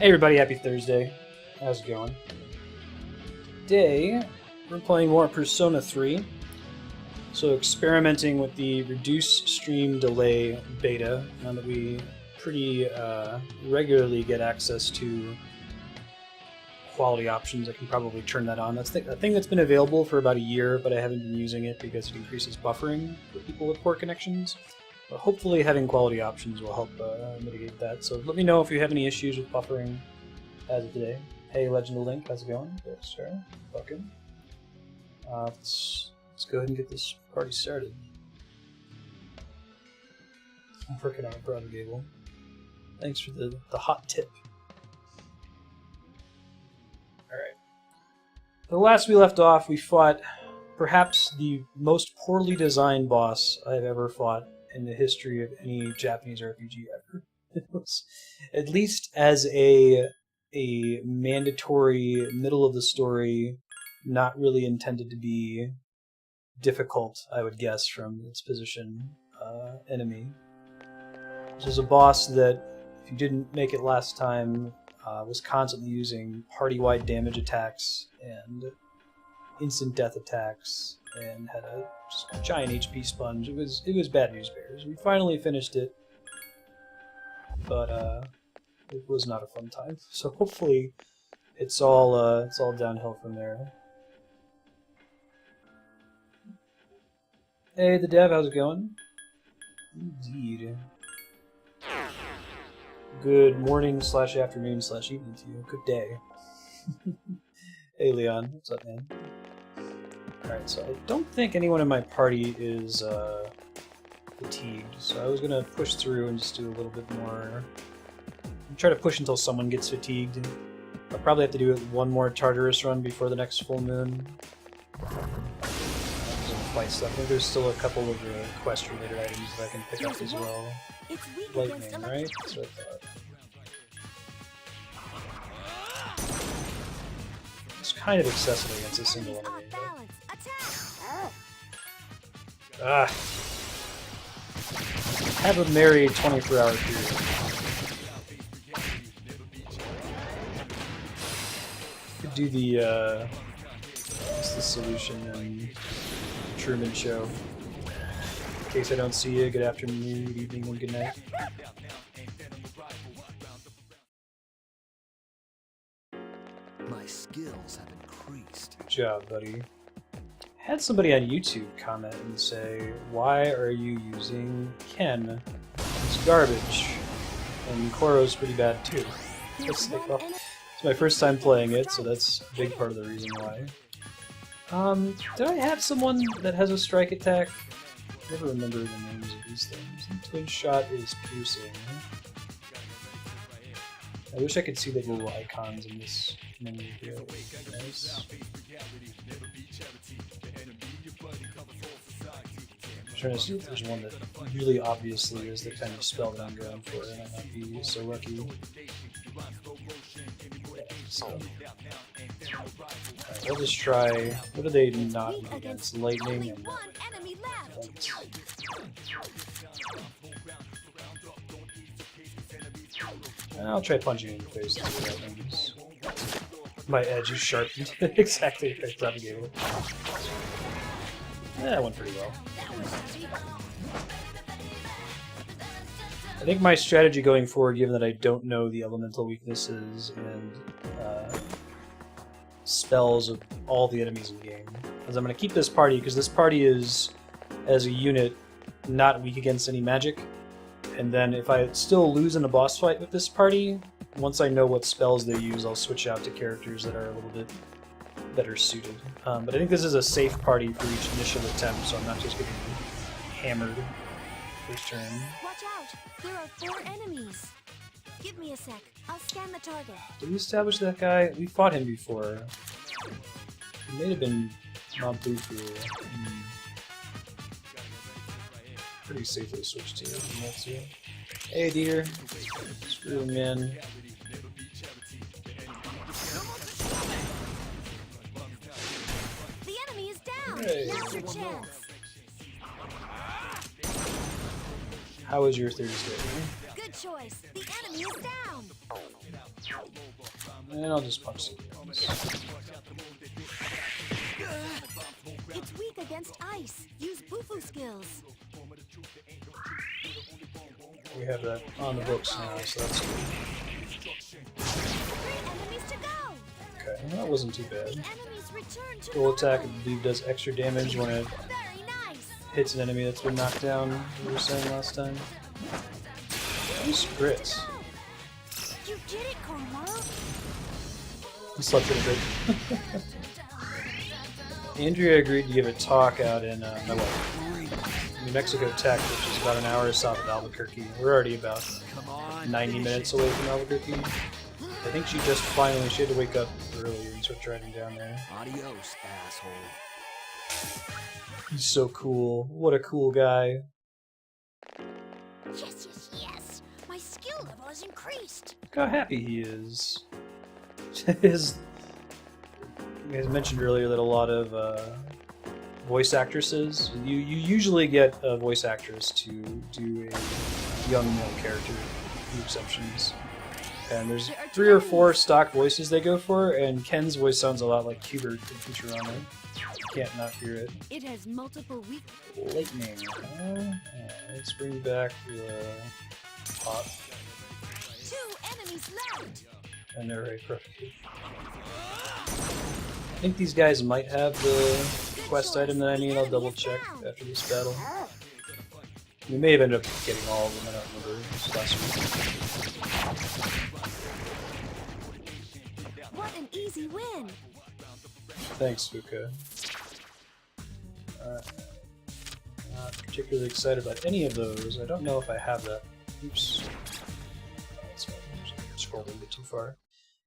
Hey everybody, happy Thursday. How's it going? Today, we're playing more Persona 3. So experimenting with the reduce stream delay beta, now that we pretty regularly get access to quality options. I can probably turn that on. That's a thing that's been available for about a year, but I haven't been using it because it increases buffering for people with poor connections. But hopefully having quality options will help mitigate that. So let me know if you have any issues with buffering as of today. Hey, Legend of Link, how's it going? Good, sir. Welcome. Let's go ahead and get this party started. I'm working on a Brother Gable. Thanks for the hot tip. Alright. The last we left off, we fought perhaps the most poorly designed boss I've ever fought in the history of any Japanese RPG ever. It was, at least as a mandatory middle of the story, not really intended to be difficult, I would guess, from its position, enemy. This is a boss that, if you didn't make it last time, was constantly using party-wide damage attacks and instant death attacks, and had a just giant HP sponge. It was bad news bears. We finally finished it, but it was not a fun time. So hopefully, it's all downhill from there. Hey, the dev, how's it going? Indeed. Good morning / afternoon / evening to you. Good day. Hey, Leon, what's up, man? Alright, so I don't think anyone in my party is fatigued, so I was gonna push through and just do a little bit more. Try to push until someone gets fatigued. I'll probably have to do one more Tartarus run before the next full moon. Fight stuff. I think there's still a couple of quest-related items that I can pick up as well. Lightning, right? That's what I thought. It's kind of excessive against a single enemy. Ah! Have a merry 24-hour period. Could do the what's the solution in Truman Show. In case I don't see you, good afternoon, good evening, and good night. My skills have increased. Good job, buddy. Had somebody on YouTube comment and say, "Why are you using Ken? It's garbage." And Koro's pretty bad too. It's like, well, it's my first time playing it, so that's a big part of the reason why. Did I have someone that has a strike attack? I never remember the names of these things. The twin shot is piercing. I wish I could see the little icons in this menu here. Nice. I'm trying to see if there's one that really obviously is the kind of spell that I'm going for, and I might be so lucky. So, alright, I'll just try. What are they not against? Lightning and light. I'll try punching in the face and see what happens. My edge is sharpened. Exactly like propagated. That went pretty well. I think my strategy going forward, given that I don't know the elemental weaknesses and spells of all the enemies in game, is I'm going to keep this party, because this party is, as a unit, not weak against any magic. And then if I still lose in a boss fight with this party, once I know what spells they use, I'll switch out to characters that are a little bit better suited. But I think this is a safe party for each initial attempt, so I'm not just getting hammered first turn. Watch out! There are 4 enemies. Give me a sec. I'll scan the target. Did we establish that guy? We fought him before. He may have been Mampuku. Pretty safely switched to Matsu. Hey, dear. Screw him, man. The enemy is down. Hey. Now's your chance. How was your Thursday? Good choice. The enemy is down. And I'll just punch some things. It's weak against ice. Use Bufu skills. We have that on the books now, so that's good. 3 enemies to go. Okay, well, that wasn't too The bad. enemies return to Full attack, I normal. believe, does extra damage when it Very nice. hits an enemy that's been knocked down, we were saying last time. Nice crits. You did it, Koromaru. He slept in a bit. Andrea agreed to give a talk out in New Mexico Tech, which is about an hour south of Albuquerque. We're already about Come on, 90 finish minutes it. away from Albuquerque. I think she just finally, she had to wake up earlier and start driving down there. Adios, asshole. He's so cool. What a cool guy. Yes, yes, yes. My skill level has increased. Look how happy he is. His, as mentioned earlier, that a lot of voice actresses, you usually get a voice actress to do a young male character, with few exceptions. And there's 3 or 4 stock voices they go for, and Ken's voice sounds a lot like Hubert from Futurama. You can't not hear it. It has multiple weak. Lightning. Let's bring back the pot. 2 enemies left. And they're right, perfect. I think these guys might have the quest item that I need. I'll double check after this battle. We may have ended up getting all of them, I don't remember. This last week. What an easy win. Thanks, Fuka. Not particularly excited about any of those. I don't know if I have that. Oops. That's fine. Scrolled a bit too far.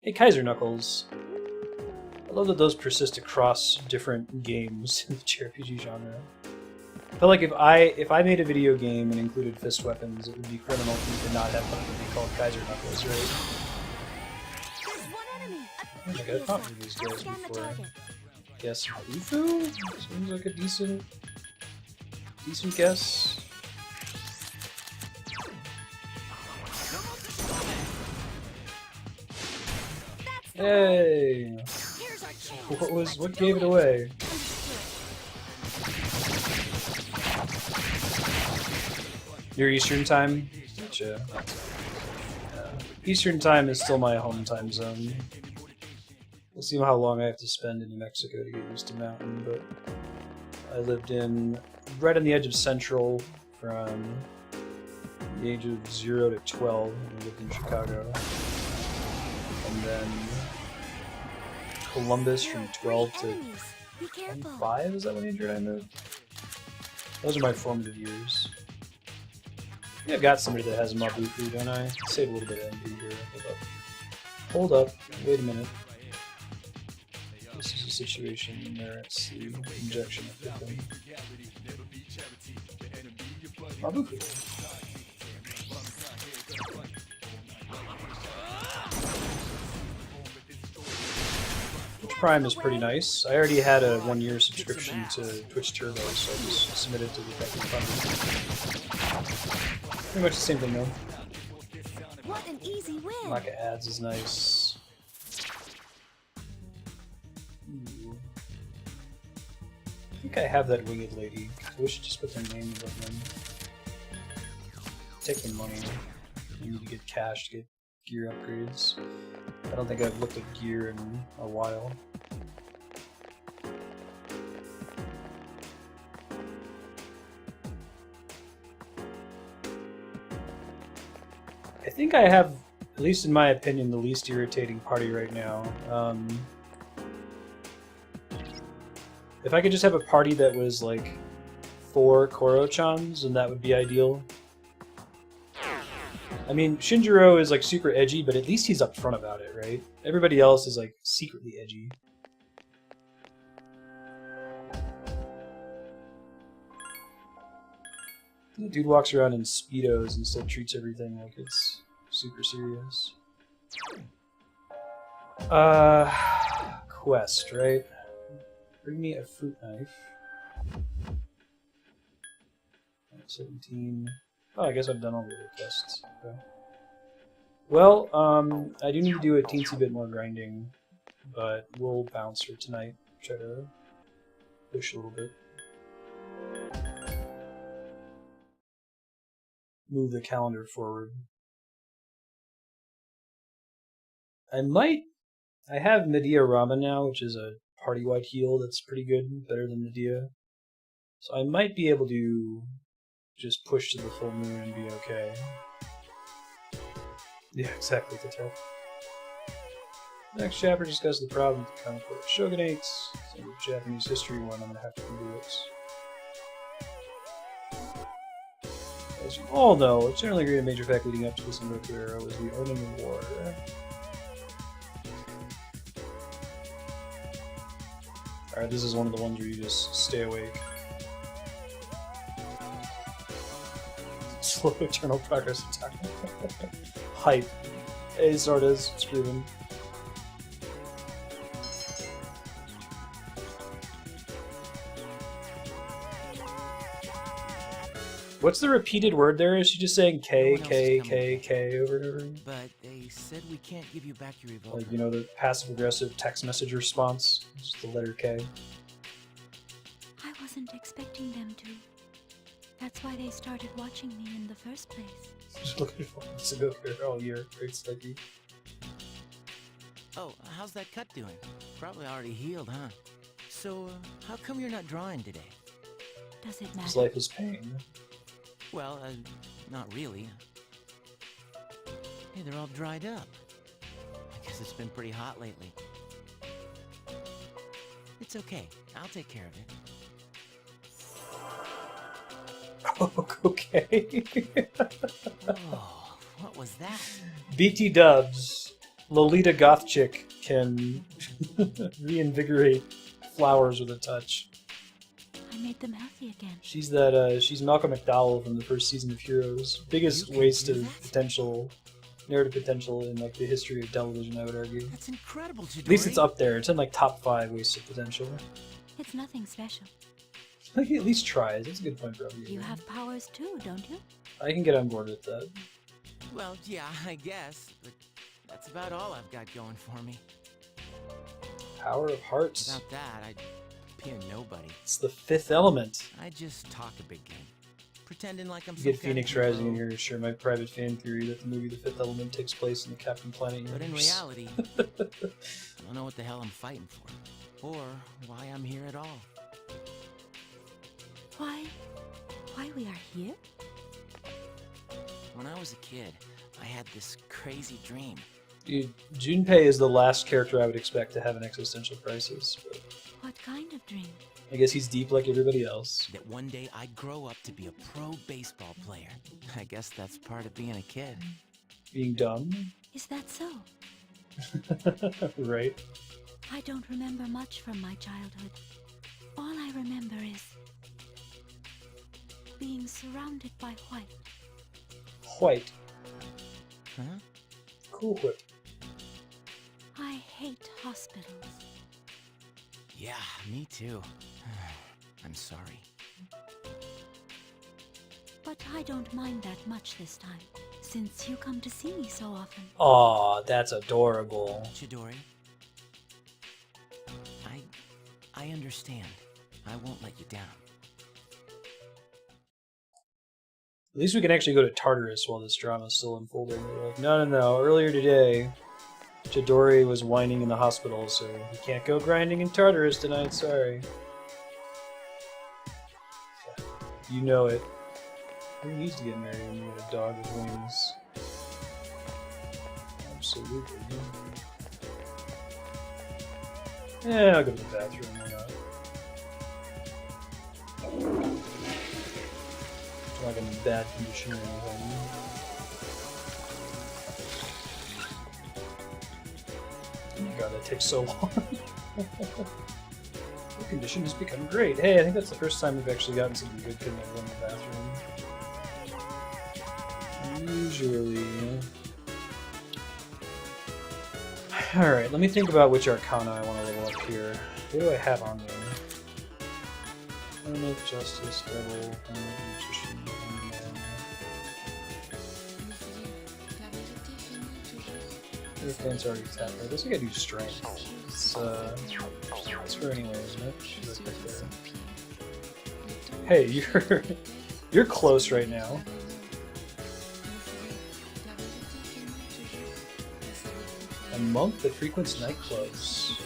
Hey, Kaiser Knuckles. I love that those persist across different games in the JRPG genre. I feel like if I made a video game and included fist weapons, it would be criminal for me to not have one that would be called Kaiser Knuckles, right? There's one enemy. I think I've fought with these I'll guys scan the before. target. Guess Ufu? Seems like a decent guess. That's the Hey! one. Here's our chance. What gave it away? Your Eastern time? Gotcha. Eastern time is still my home time zone. We'll see how long I have to spend in New Mexico to get used to Mountain, but I lived right on the edge of Central from the age of 0 to 12 when I lived in Chicago. And then Columbus There from are 12 3 to enemies. Be careful. 5, is that when Andrew and I moved? Those are my formative years. I think I've got somebody that has Mabufu, don't I? Save a little bit of MP here. Hold up. Wait a minute. This is a situation that merits the injection of Pippin. Mabufu. Twitch Prime is pretty nice. I already had a 1-year subscription to Twitch Turbo, so I just submitted to the Captain Thunder. Pretty much the same thing though. What an easy win. Lack of ads is nice. Ooh. I think I have that winged lady. I wish I just put their name above them. Take the money. I need to get cash to get gear upgrades. I don't think I've looked at gear in a while. I think I have, at least in my opinion, the least irritating party right now. If I could just have a party that was like 4 Koro-chans, then that would be ideal. I mean, Shinjiro is like super edgy, but at least he's upfront about it, right? Everybody else is like secretly edgy. The dude walks around in Speedos and still treats everything like it's super serious. Quest, right? Bring me a fruit knife. 17. Oh, I guess I've done all the other quests. Okay. Well, I do need to do a teensy bit more grinding, but we'll bounce for tonight. Try to push a little bit. Move the calendar forward. I have Medea Ramen now, which is a party-wide heal that's pretty good, better than Medea. So I might be able to just push to the full moon and be okay. Yeah, exactly, Tatel. Next chapter discusses the problem with the Kamakura shogunates. So the Japanese history one, I'm gonna have to do it. As you all know, it's generally agreed a major fact leading up to the Sengoku era was the Onin War. Alright, this is one of the ones where you just stay awake. Slow eternal progress attack. Hype. Hey, Zardes, screw them. What's the repeated word there? Is she just saying K, K, K, K over and over? But they said we can't give you back your revolver. Like, you know, the passive-aggressive text message response? Just the letter K. I wasn't expecting them to. That's why they started watching me in the first place. Just looking for to go here all year. Great sticky. Oh, how's that cut doing? Probably already healed, huh? So, how come you're not drawing today? Does it His matter? life is pain. Well, not really. Hey, they're all dried up. I guess it's been pretty hot lately. It's okay. I'll take care of it. Okay. Oh, what was that? BT Dubs. Lolita Goth Chick can reinvigorate flowers with a touch. I made them healthy again. She's that. She's Malcolm McDowell from the first season of Heroes. Biggest You can waste do of that? potential, narrative potential in like the history of television. I would argue. That's incredible, Chidori. At least it's up there. It's in like top 5 wastes of potential. It's nothing special. Like at least tries. That's a good point, bro. You have powers too, don't you? I can get on board with that. Well, yeah, I guess, but that's about all I've got going for me. Power of hearts. Without that, I'd be a nobody. It's the 5th element. I just talk a big game, pretending like I'm You some get kind Phoenix of hero. Rising in here to share my private fan theory that the movie The Fifth Element takes place in the Captain Planet universe. But in reality, I don't know what the hell I'm fighting for, or why I'm here at all. Why we are here? When I was a kid, I had this crazy dream. Dude, Junpei is the last character I would expect to have an existential crisis. But What kind of dream? I guess he's deep like everybody else. That one day I'd grow up to be a pro baseball player. I guess that's part of being a kid. Being dumb. Is that so? Right? I don't remember much from my childhood. All I remember is being surrounded by white. White. Huh? Cool Whip. I hate hospitals. Yeah, me too. I'm sorry. But I don't mind that much this time, since you come to see me so often. Aw, that's adorable. Chidori, I understand. I won't let you down. At least we can actually go to Tartarus while this drama's still unfolding. We're like, no. Earlier today, Chidori was whining in the hospital, so we can't go grinding in Tartarus tonight, sorry. You know it. Who needs to get married when you got a dog with wings? Absolutely. Yeah, I'll go to the bathroom. Why not? It's not like I'm in bad condition or anything. Oh my god, that takes so long. The condition has become great. Hey, I think that's the first time we've actually gotten something good because I go in the bathroom. Usually. Alright, let me think about which Arcana I want to level up here. What do I have on there? Permanent Justice, Devil, Permanent Magician, Hangman. Your fans already tapped. I guess I gotta do strength. It's her anyway, isn't it? She's like right there. Hey, you're close right now. A monk that frequents nightclubs.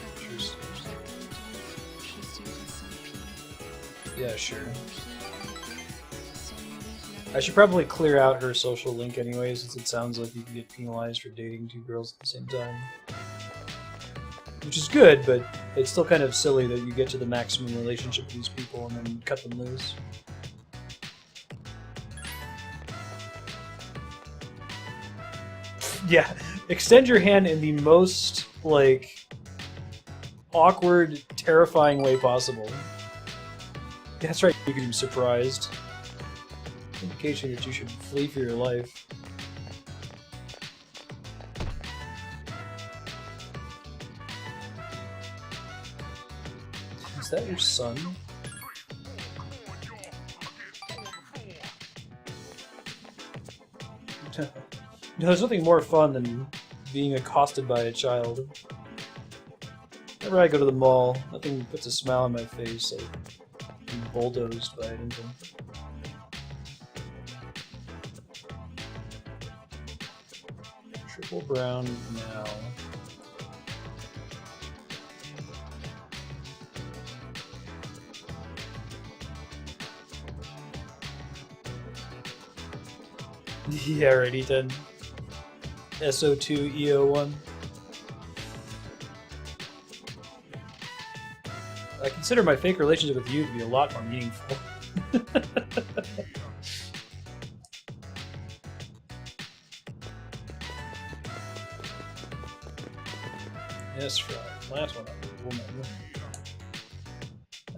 Yeah, sure. I should probably clear out her social link anyway, since it sounds like you can get penalized for dating two girls at the same time. Which is good, but it's still kind of silly that you get to the maximum relationship with these people and then cut them loose. Yeah, extend your hand in the most, like, awkward, terrifying way possible. That's right, you can be surprised. Indication that you should flee for your life. Is that your son? No, there's nothing more fun than being accosted by a child. Whenever I go to the mall, nothing puts a smile on my face like being bulldozed by anything. Triple brown now. Yeah, right, E10. SO2 EO1. I consider my fake relationship with you to be a lot more meaningful. Yes, Fry. Last one, woman.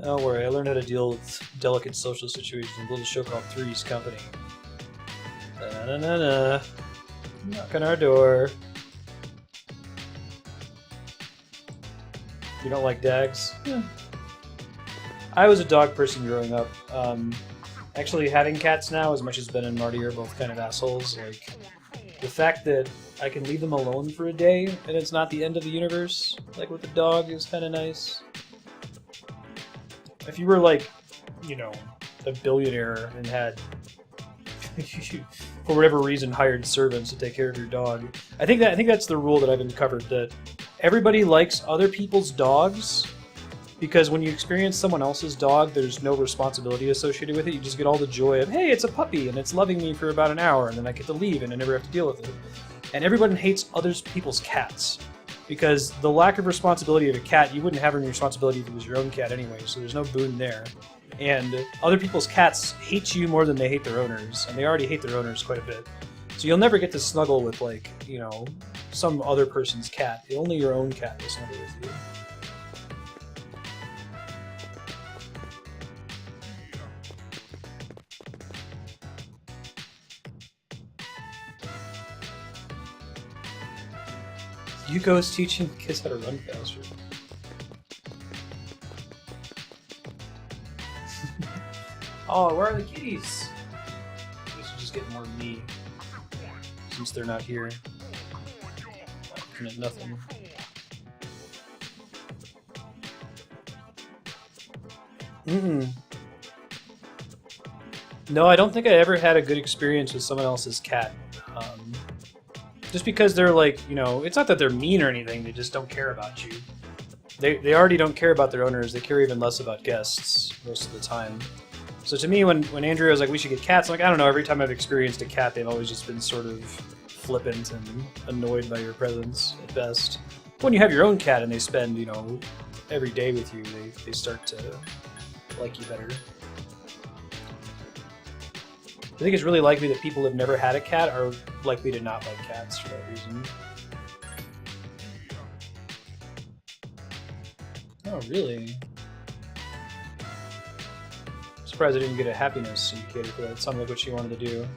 Don't worry, I learned how to deal with delicate social situations in a little show called Three's Company. Da-na-na-na. Knock on our door. You don't like dags? Yeah. I was a dog person growing up. Actually, having cats now, as much as Ben and Marty are both kind of assholes, like, the fact that I can leave them alone for a day and it's not the end of the universe, like with the dog, is kind of nice. If you were, like, you know, a billionaire and had, for whatever reason, hired servants to take care of your dog, I think that's the rule that I've uncovered, that everybody likes other people's dogs, because when you experience someone else's dog, there's no responsibility associated with it. You just get all the joy of, hey, it's a puppy, and it's loving me for about an hour, and then I get to leave, and I never have to deal with it. And everyone hates other people's cats, because the lack of responsibility of a cat, you wouldn't have any responsibility if it was your own cat anyway, so there's no boon there. And other people's cats hate you more than they hate their owners, and they already hate their owners quite a bit. So you'll never get to snuggle with, like, you know, some other person's cat. Only your own cat will snuggle with you. Yuko's teaching kids how to run faster. Oh, where are the kitties? I guess we'll just get more me, since they're not here. Looking at nothing. No, I don't think I ever had a good experience with someone else's cat. Just because they're like, you know, it's not that they're mean or anything, they just don't care about you. They already don't care about their owners, they care even less about guests most of the time. So to me, when Andrea was like, we should get cats, I'm like, I don't know, every time I've experienced a cat, they've always just been sort of flippant and annoyed by your presence at best. When you have your own cat and they spend, you know, every day with you, they start to like you better. I think it's really likely that people who have never had a cat are likely to not like cats for that reason. Oh, really? Surprised I didn't get a happiness indicator for that. It sounded like what she wanted to do.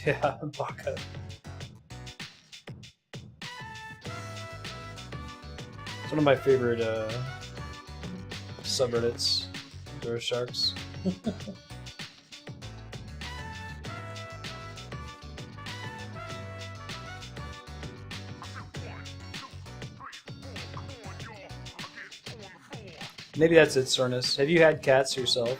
Yeah, Baka. It's one of my favorite subreddits, Dora Sharks. Maybe that's it, Sornus. Have you had cats yourself?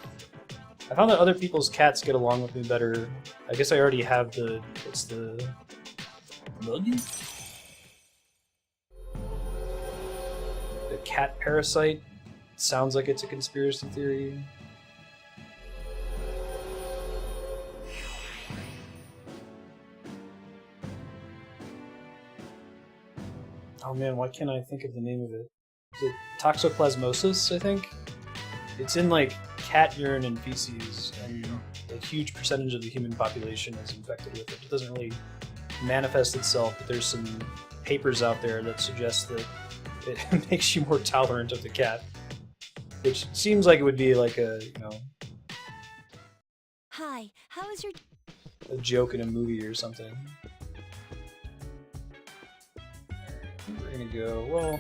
I found that other people's cats get along with me better. I guess I already have the... what's the... bug? The cat parasite. Sounds like it's a conspiracy theory. Oh man, why can't I think of the name of it? Is it toxoplasmosis, I think? It's in like cat urine and feces, and a huge percentage of the human population is infected with it. It doesn't really manifest itself, but there's some papers out there that suggest that it makes you more tolerant of the cat. Which seems like it would be like a, you know... Hi, how is your... a joke in a movie or something. We're gonna go, well,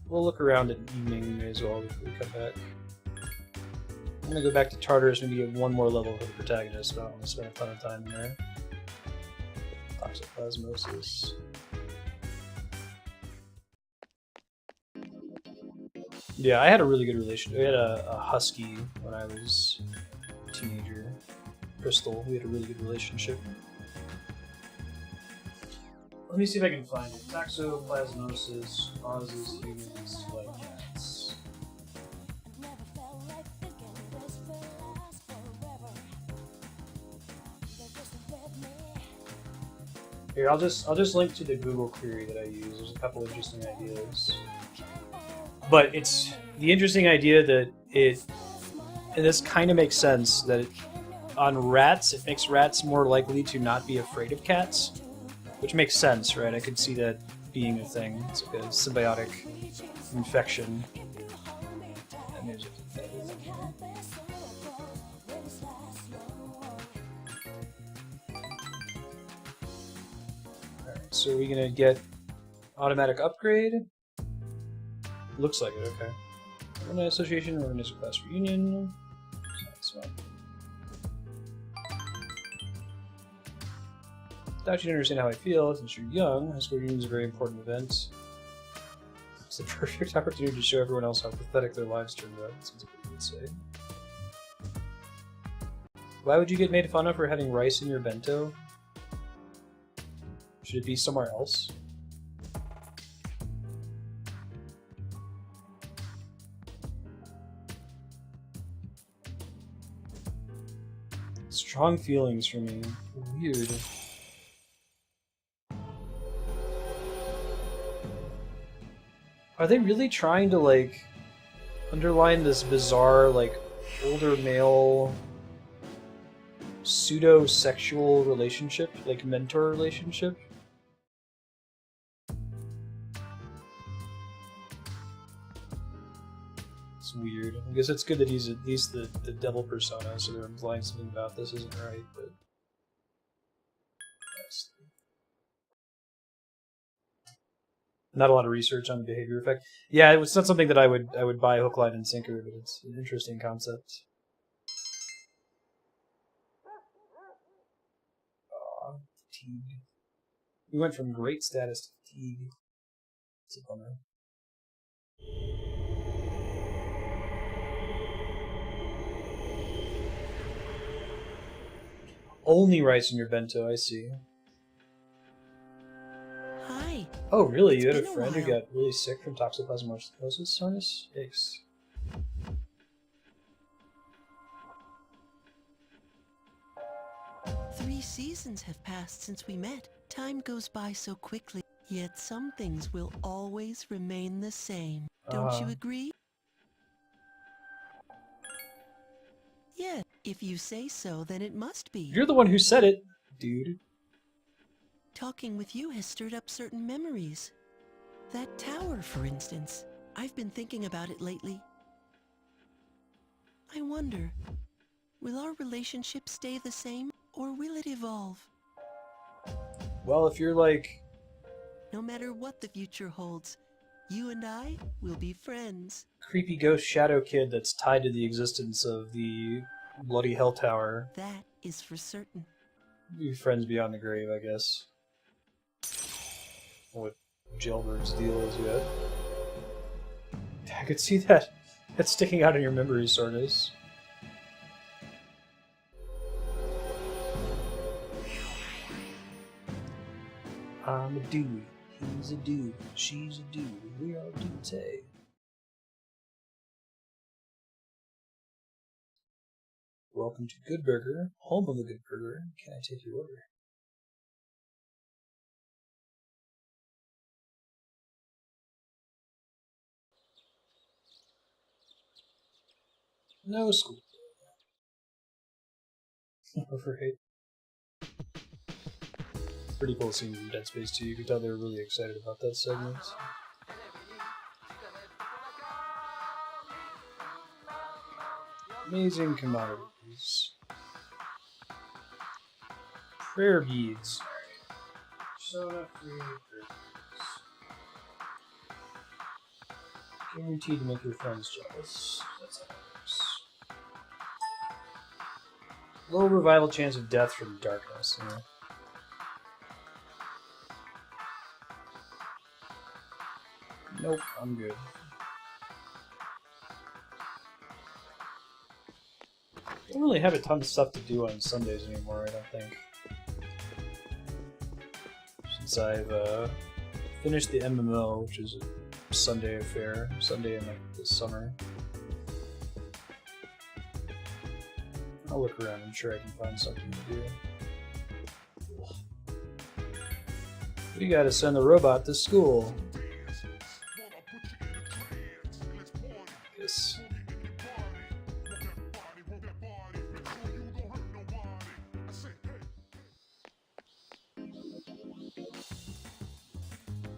we'll look around at evening as well before we come back. I'm gonna go back to Tartarus, maybe get one more level for the protagonist, but I don't want to spend a ton of time in there. Toxoplasmosis. Yeah, I had a really good relationship. We had a husky when I was a teenager. Crystal, we had a really good relationship. Let me see if I can find it. Toxoplasmosis causes humans to like cats. Here, I'll just link to the Google query that I use. There's a couple interesting ideas. But it's the interesting idea that it, and this kind of makes sense, that on rats, it makes rats more likely to not be afraid of cats. Which makes sense, right? I could see that being a thing. It's like a symbiotic infection. And there's Alright, so are we gonna get automatic upgrade? Looks like it, okay. Alumni Association, Organized Class Reunion. That's fine. Doubt you understand how I feel since you're young. High school reunion is a very important event. It's the perfect opportunity to show everyone else how pathetic their lives turned out. That seems like what you would say. Why would you get made fun of for having rice in your bento? Should it be somewhere else? Strong feelings for me. Weird. Are they really trying to, like, underline this bizarre, like, older male pseudo-sexual relationship? Like, mentor relationship? It's weird. I guess it's good that he's at least the devil persona, so they're implying something about this isn't right, but... Not a lot of research on the behavior effect. Yeah, it's not something that I would buy hook, line, and sinker, but it's an interesting concept. Aw, fatigue. We went from great status to fatigue. It's a bummer. Only rice in your bento, I see. Hi. Oh, really? You had a It's been a friend who while. got really sick from toxoplasmosis, Sornus? Yikes. Three seasons have passed since we met. Time goes by so quickly, yet some things will always remain the same. Don't you agree? Yeah, if you say so, then it must be. You're the one who said it, dude. Talking with you has stirred up certain memories. That tower, for instance. I've been thinking about it lately. I wonder, will our relationship stay the same, or will it evolve? Well, if you're like... No matter what the future holds, you and I will be friends. creepy ghost shadow kid that's tied to the existence of the bloody hell tower. That is for certain. Be friends beyond the grave, I guess. What Jailbird's deal is yet. I could see that That's sticking out in your memory, Sorgus. I'm a Dewey, he's a Dewey, she's a Dewey, we are Dewey. Welcome to Good Burger, home of the Good Burger. Can I take your order? No school. Overrated. Pretty cool scene from Dead Space 2. You could tell they were really excited about that segment. Amazing commodities. Prayer beads. Soda free prayer beads. Guaranteed to make your friends jealous. That's how it works. Low revival chance of death from darkness. You know? Nope, I'm good. I don't really have a ton of stuff to do on Sundays anymore, I don't think. Since I've finished the MMO, which is a Sunday affair, Sunday in like this summer. I'll look around, I'm sure I can find something to do. We gotta send the robot to school. Yes.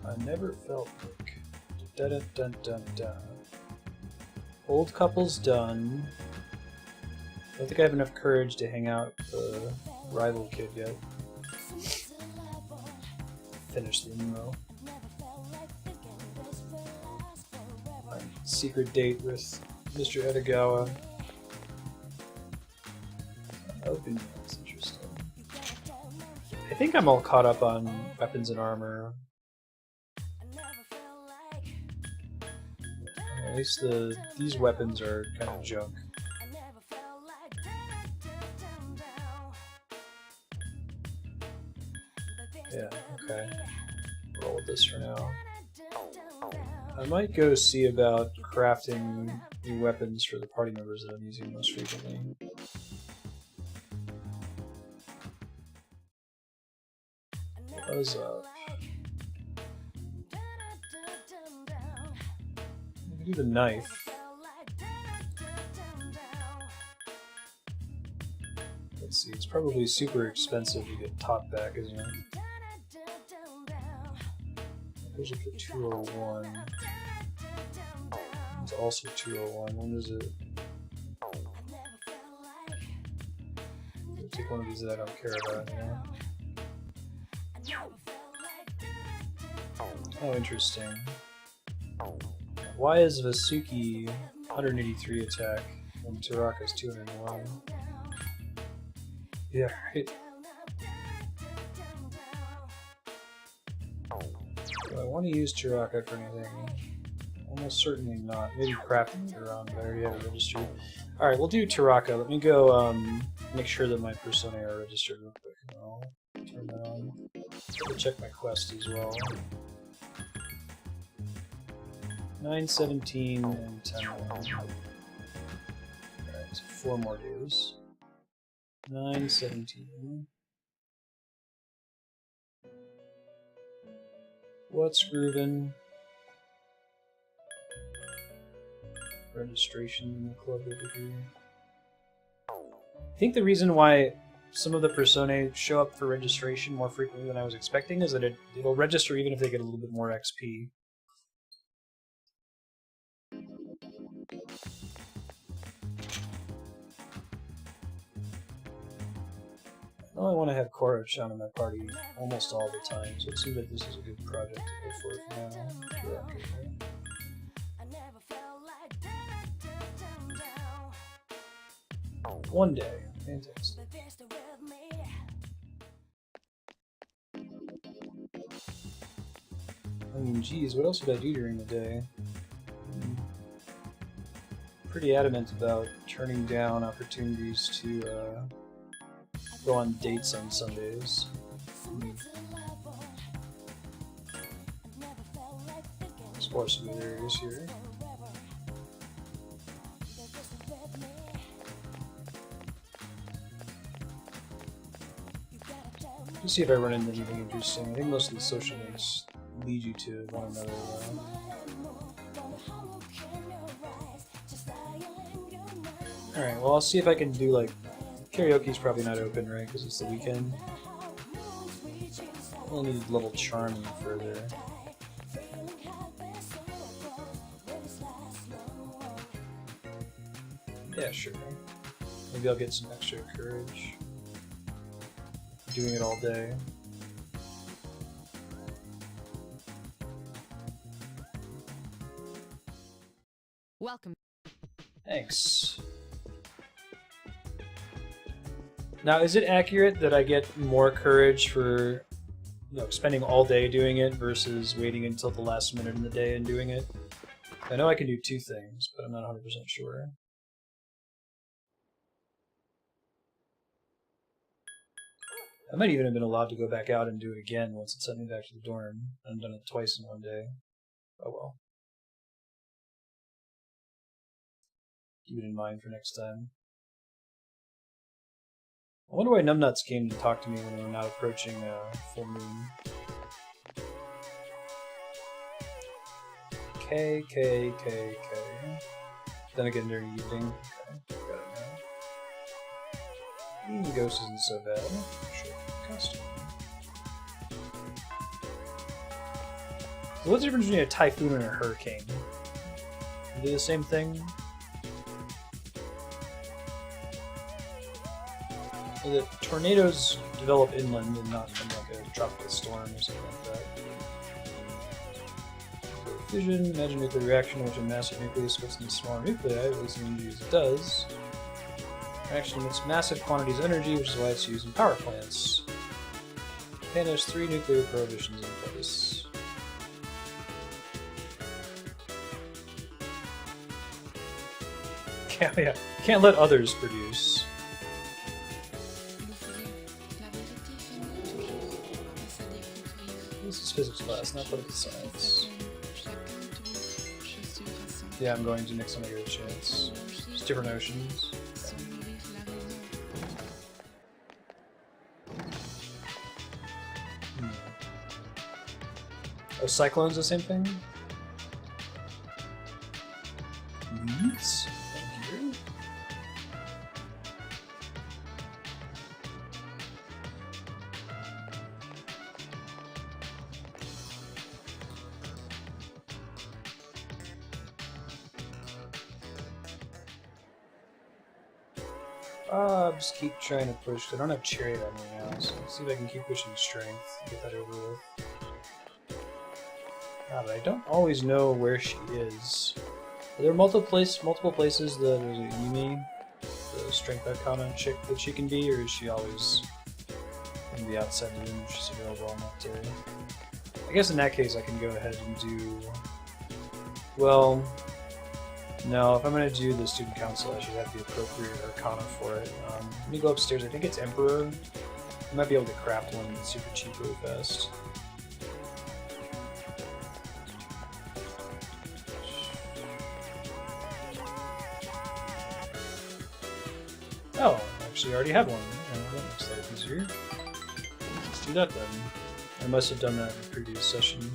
I never felt like dun dun dun dun dun. Old couple's done. I don't think I have enough courage to hang out with the rival kid yet. Finish the MMO. My secret date with Mr. Edogawa. Open, that's interesting. I think I'm all caught up on weapons and armor. At least these weapons are kind of junk. Yeah, okay. Roll with this for now. I might go see about crafting new weapons for the party members that I'm using most frequently. Buzz up. I can do the knife. Let's see, it's probably super expensive to get top back, isn't it? There's like a 201. It's also 201. When is it? I'll take one of these that I don't care about anymore. Oh, interesting. Why is Vasuki 183 attack and Taraka's 201? Yeah, right. Do I want to use Taraka for anything? Almost certainly not. Maybe crafting later on, but I already have it registered. Alright, we'll do Taraka. Let me go make sure that my personae are registered real quick, and I'll turn that on. I'll check my quest as well. 9:17 and 10. Alright, so 4 more days. 9:17. What's groovin'? Registration in the club over here. I think the reason why some of the personae show up for registration more frequently than I was expecting is that it'll register even if they get a little bit more XP. I only want to have Korra-chan in my party almost all the time, so it seems like this is a good project to go for now. One day. Fantastic. I mean, geez, what else did I do during the day? pretty adamant about turning down opportunities to go on dates on Sundays. Explore some other areas here. Let's see if I run into anything interesting. I think most of the social links lead you to one another. Alright, well I'll see if I can do like... Karaoke's probably not open, right? Because it's the weekend. I'll need level charm even further. Yeah, sure. Maybe I'll get some extra courage. Doing it all day. Welcome. Thanks. Now, is it accurate that I get more courage for, you know, spending all day doing it versus waiting until the last minute in the day and doing it? I know I can do two things, but I'm not 100% sure. I might even have been allowed to go back out and do it again once it sent me back to the dorm. I've done it twice in one day. Oh well. Keep it in mind for next time. I wonder why Numbnuts came to talk to me when we were not approaching full moon. K. Then again during the evening. Okay, got it now. Even Ghost isn't so bad. Sure, costume. So what's the difference between a typhoon and a hurricane? Are they the same thing? So that tornadoes develop inland and not from like a tropical storm or something like that. So fission, imagine a nuclear reaction in which a massive nucleus splits into smaller nuclei, at least in energy as it does. Reaction emits massive quantities of energy, which is why it's used in power plants. Japan has 3 nuclear prohibitions in place. Yeah, can't let others produce. This is physics class, not political science. Yeah, I'm going to next time I get a chance. Just different oceans. Oh, cyclone's the same thing? Leads? Thank you. Just keep trying to push. I don't have Chariot on me now, so let's see if I can keep pushing Strength, get that over with. But I don't always know where she is. Are there multiple places that there's a Yumi, the Strength Arcana chick that she can be, or is she always in the outside room if she's available on that day? I guess in that case I can go ahead and do... Well... No, if I'm going to do the Student Council, I should have the appropriate Arcana for it. Let me go upstairs. I think it's Emperor. I might be able to craft one that's super cheap really fast. Oh, I actually already have one. Oh, that makes life easier. Let's do that then. I must have done that in the previous session.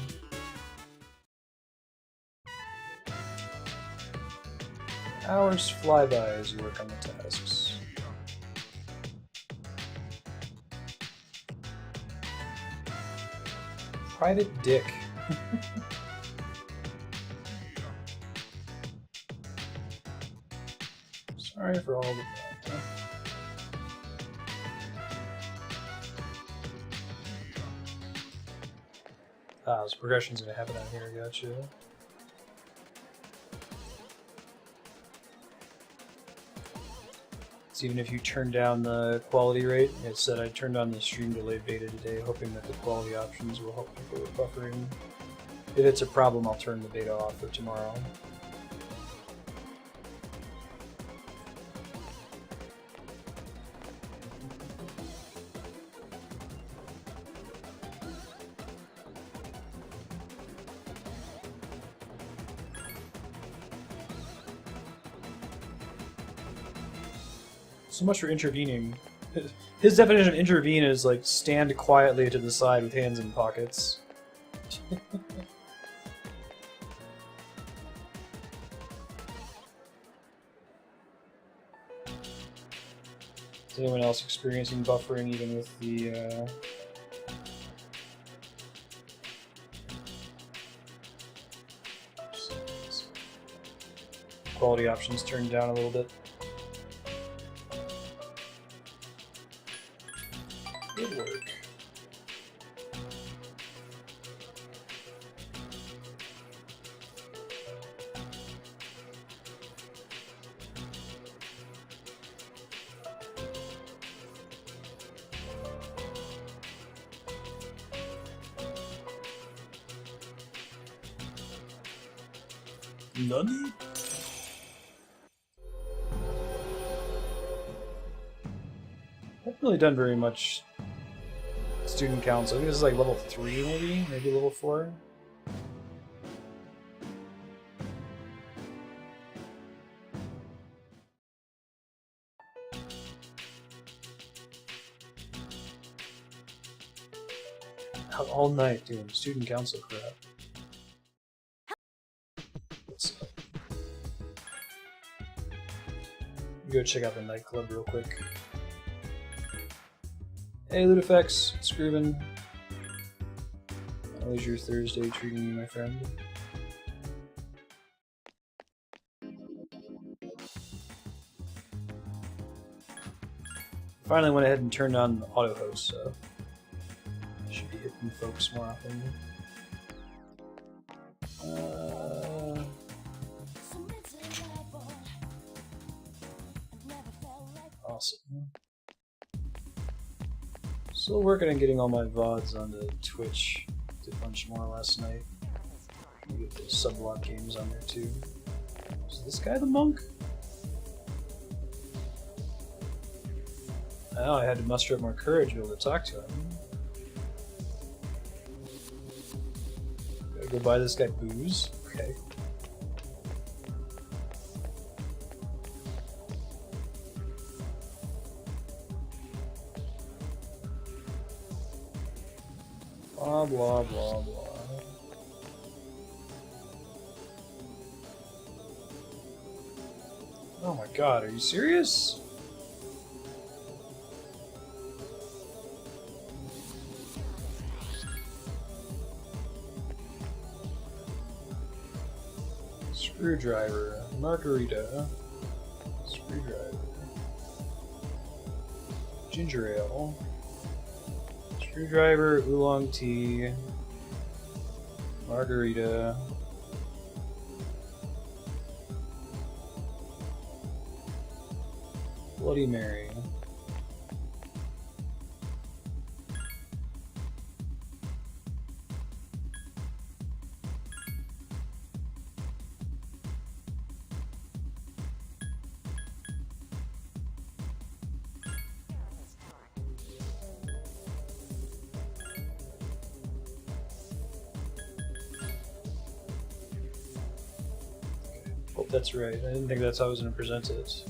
Hours fly by as you work on the tasks. Private Dick. Sorry for all the... this progression's gonna happen out here, gotcha. So even if you turn down the quality rate, it said I turned on the stream delay beta today, hoping that the quality options will help people with buffering. If it's a problem, I'll turn the beta off for tomorrow. So much for intervening. His definition of intervene is like stand quietly to the side with hands in pockets. Is anyone else experiencing buffering even with the quality options turned down a little bit? Good work. Nani? Haven't really done very much student council. I think this is like level 3 maybe level 4. Out all night doing student council crap. Let's go check out the nightclub real quick. Hey Ludifex, it's Groovin. How was your Thursday treating you, my friend? Finally went ahead and turned on the auto host, so I should be hitting folks more often. Awesome. Still working on getting all my VODs onto Twitch. Did a bunch more last night. Maybe get those subblock games on there too. Is this guy the monk? Oh, I had to muster up more courage to be able to talk to him. Gotta go buy this guy booze? Okay. Blah blah blah blah. Oh my god, are you serious? Screwdriver, margarita, screwdriver, ginger ale, screwdriver, oolong tea, margarita, Bloody Mary. Hope that's right. I didn't think that's how I was going to present it.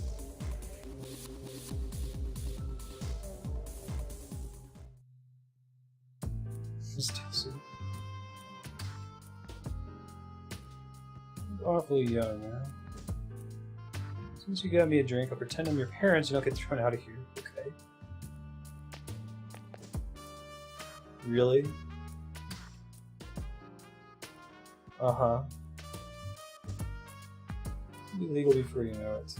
Stacy. Awfully young, huh? Since you got me a drink, I'll pretend I'm your parents and I'll get thrown out of here. Okay. Really? Uh-huh. Be legal before you know it.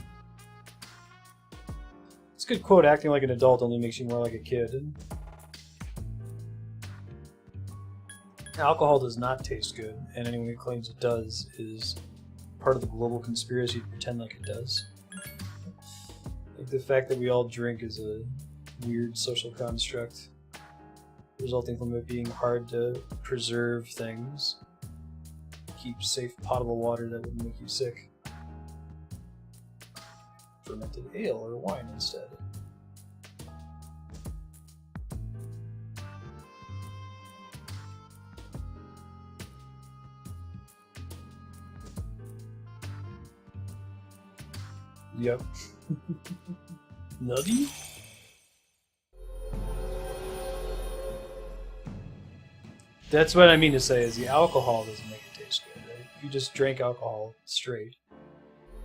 It's a good quote, acting like an adult only makes you more like a kid. Alcohol does not taste good, and anyone who claims it does is part of the global conspiracy to pretend like it does. Like the fact that we all drink is a weird social construct, resulting from it being hard to preserve things, keep safe potable water that wouldn't make you sick. Fermented ale or wine instead. Yep. Nutty? That's what I mean to say, is the alcohol doesn't make it taste good, right? If you just drank alcohol straight.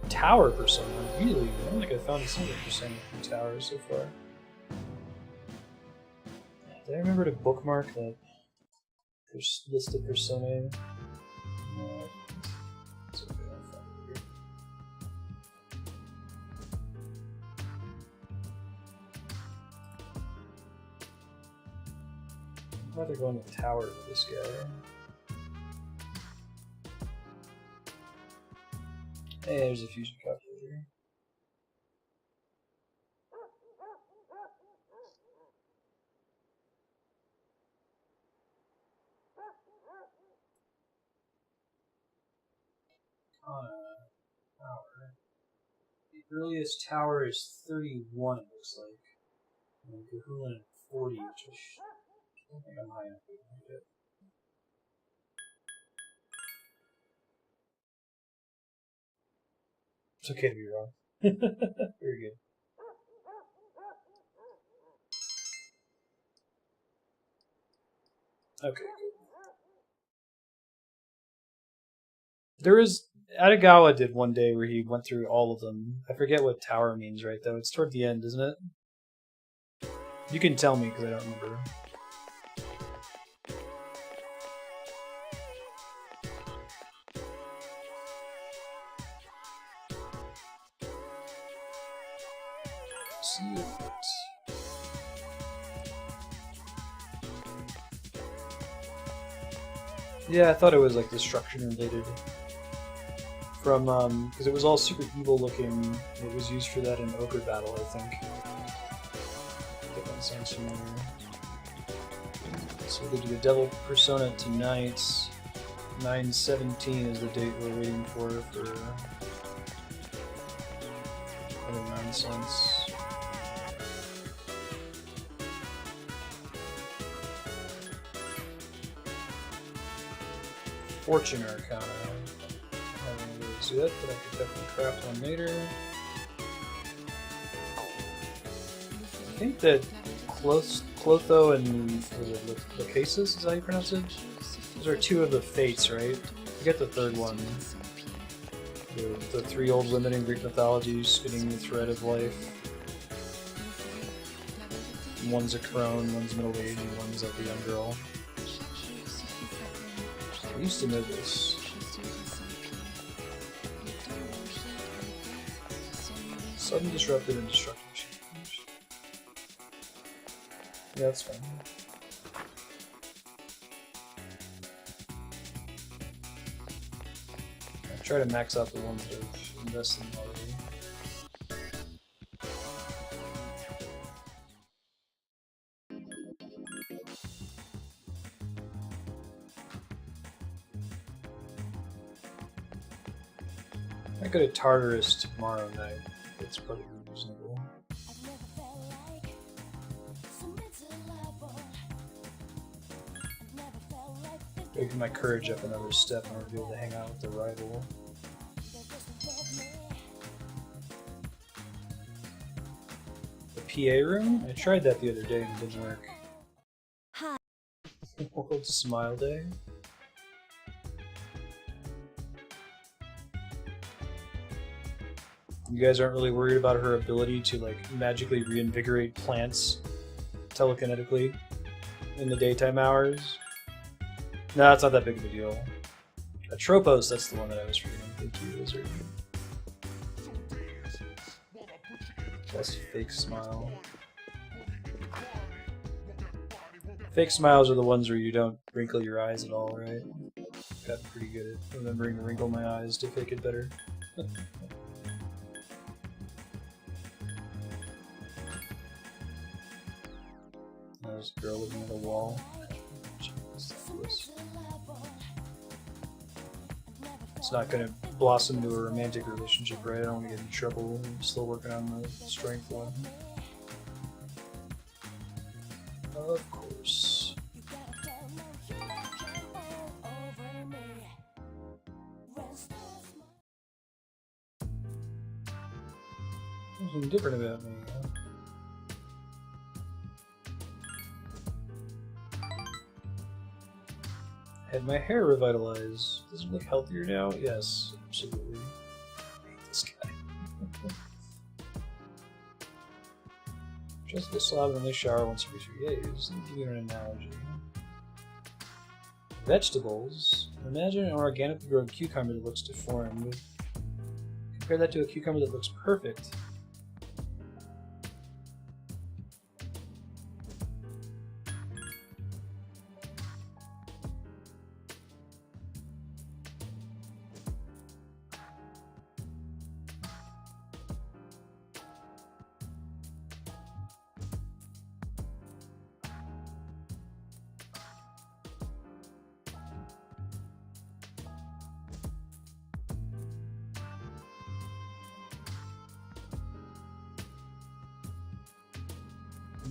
Tower Persona, really? I don't think I found a single Persona from Tower so far. Did I remember to bookmark that list of Personae? No, it's okay, I'll find it here. I'm rather going to Tower with this guy. Hey, there's a fusion calculator. Tower. The earliest tower is 31, it looks like. And Gahulin at 40, which I don't think I'm high enough to it. It's okay to be wrong. Very good. Okay. There is Atagawa did one day where he went through all of them. I forget what tower means right though. It's toward the end, isn't it? You can tell me because I don't remember. See it. Yeah, I thought it was like destruction related. From because it was all super evil looking. It was used for that in Ogre Battle, I think. That one sounds familiar. So they do the Devil Persona tonight. 9/17 is the date we're waiting for other nonsense. Fortune Arcana. I don't really see that, but I could definitely craft one later. I think that Clotho and Lachesis, is how you pronounce it? Those are two of the fates, right? Forget the third one. The three old women in Greek mythology spinning the thread of life. One's a crone, one's middle aged, and one's like a young girl. I used to know this. Sudden disruptive and destructive change. Yeah, that's fine. I try to max out the ones that I've invested in already. I go to Tartarus tomorrow night. That's probably reasonable. Taking my courage up another step in order to be able to hang out with the rival. The PA room? I tried that the other day and it didn't work. Hi. World Smile Day? You guys aren't really worried about her ability to like magically reinvigorate plants telekinetically in the daytime hours? No, it's not that big of a deal. Atropos, that's the one that I was reading. Thank you, Wizard. That's Fake Smile. Fake smiles are the ones where you don't wrinkle your eyes at all, right? Got pretty good at remembering to wrinkle my eyes to fake it better. There's a girl looking at a wall. It's not going to blossom into a romantic relationship, right? I don't want to get in trouble. I'm still working on the strength one. Of course. Something different about me, huh? Had my hair revitalized. Does it look healthier now? Yes, absolutely. I hate this guy. Just get slab and only shower once every 3 days. Let me give you an analogy. Vegetables. Imagine an organically grown cucumber that looks deformed. Compare that to a cucumber that looks perfect.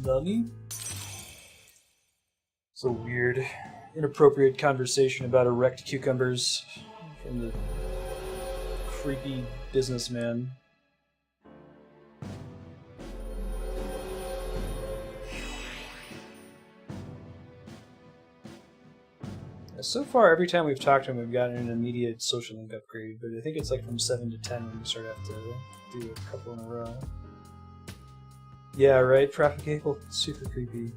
Nani? It's a weird, inappropriate conversation about erect cucumbers from the creepy businessman. So far, every time we've talked to him, we've gotten an immediate social link upgrade, but I think it's like from 7 to 10 when we sort of have to do a couple in a row. Yeah, right. Prophet Cable, super creepy.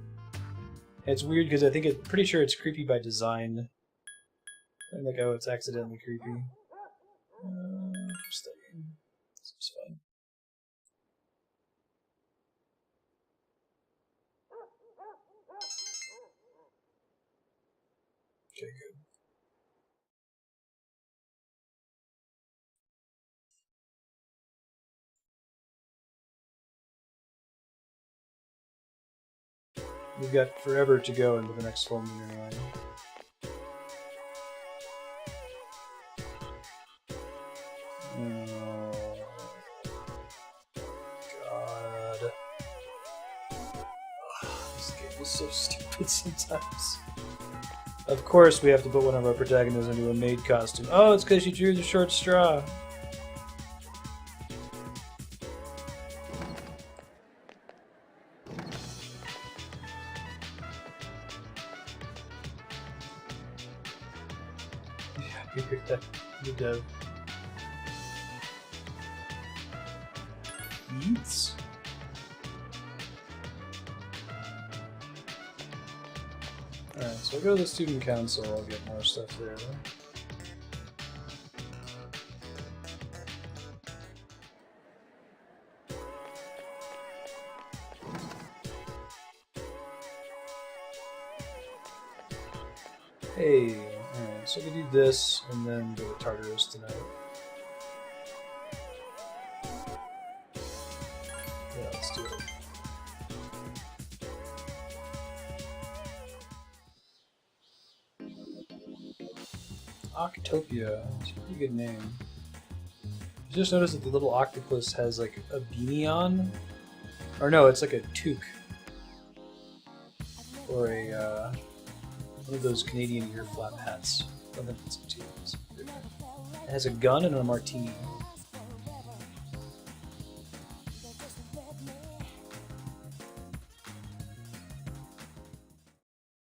It's weird because I think pretty sure it's creepy by design. I'm like, oh, it's accidentally creepy. Studying. This is fun. Okay, good. We've got forever to go into the next full moon anyway. Oh, God. This game is so stupid sometimes. Of course we have to put one of our protagonists into a maid costume. Oh, it's because she drew the short straw. Good dev. Yeets. Alright, so I'll go to the student council, I'll get more stuff there. Hey, alright, so we do this and then go to Tartarus tonight. Yeah, let's do it. Octopia. It's a pretty good name. You just noticed that the little octopus has like a beanie on? Or no, it's like a toque. Or a, one of those Canadian ear flap hats. I don't think it's a toque. It has a gun and a martini.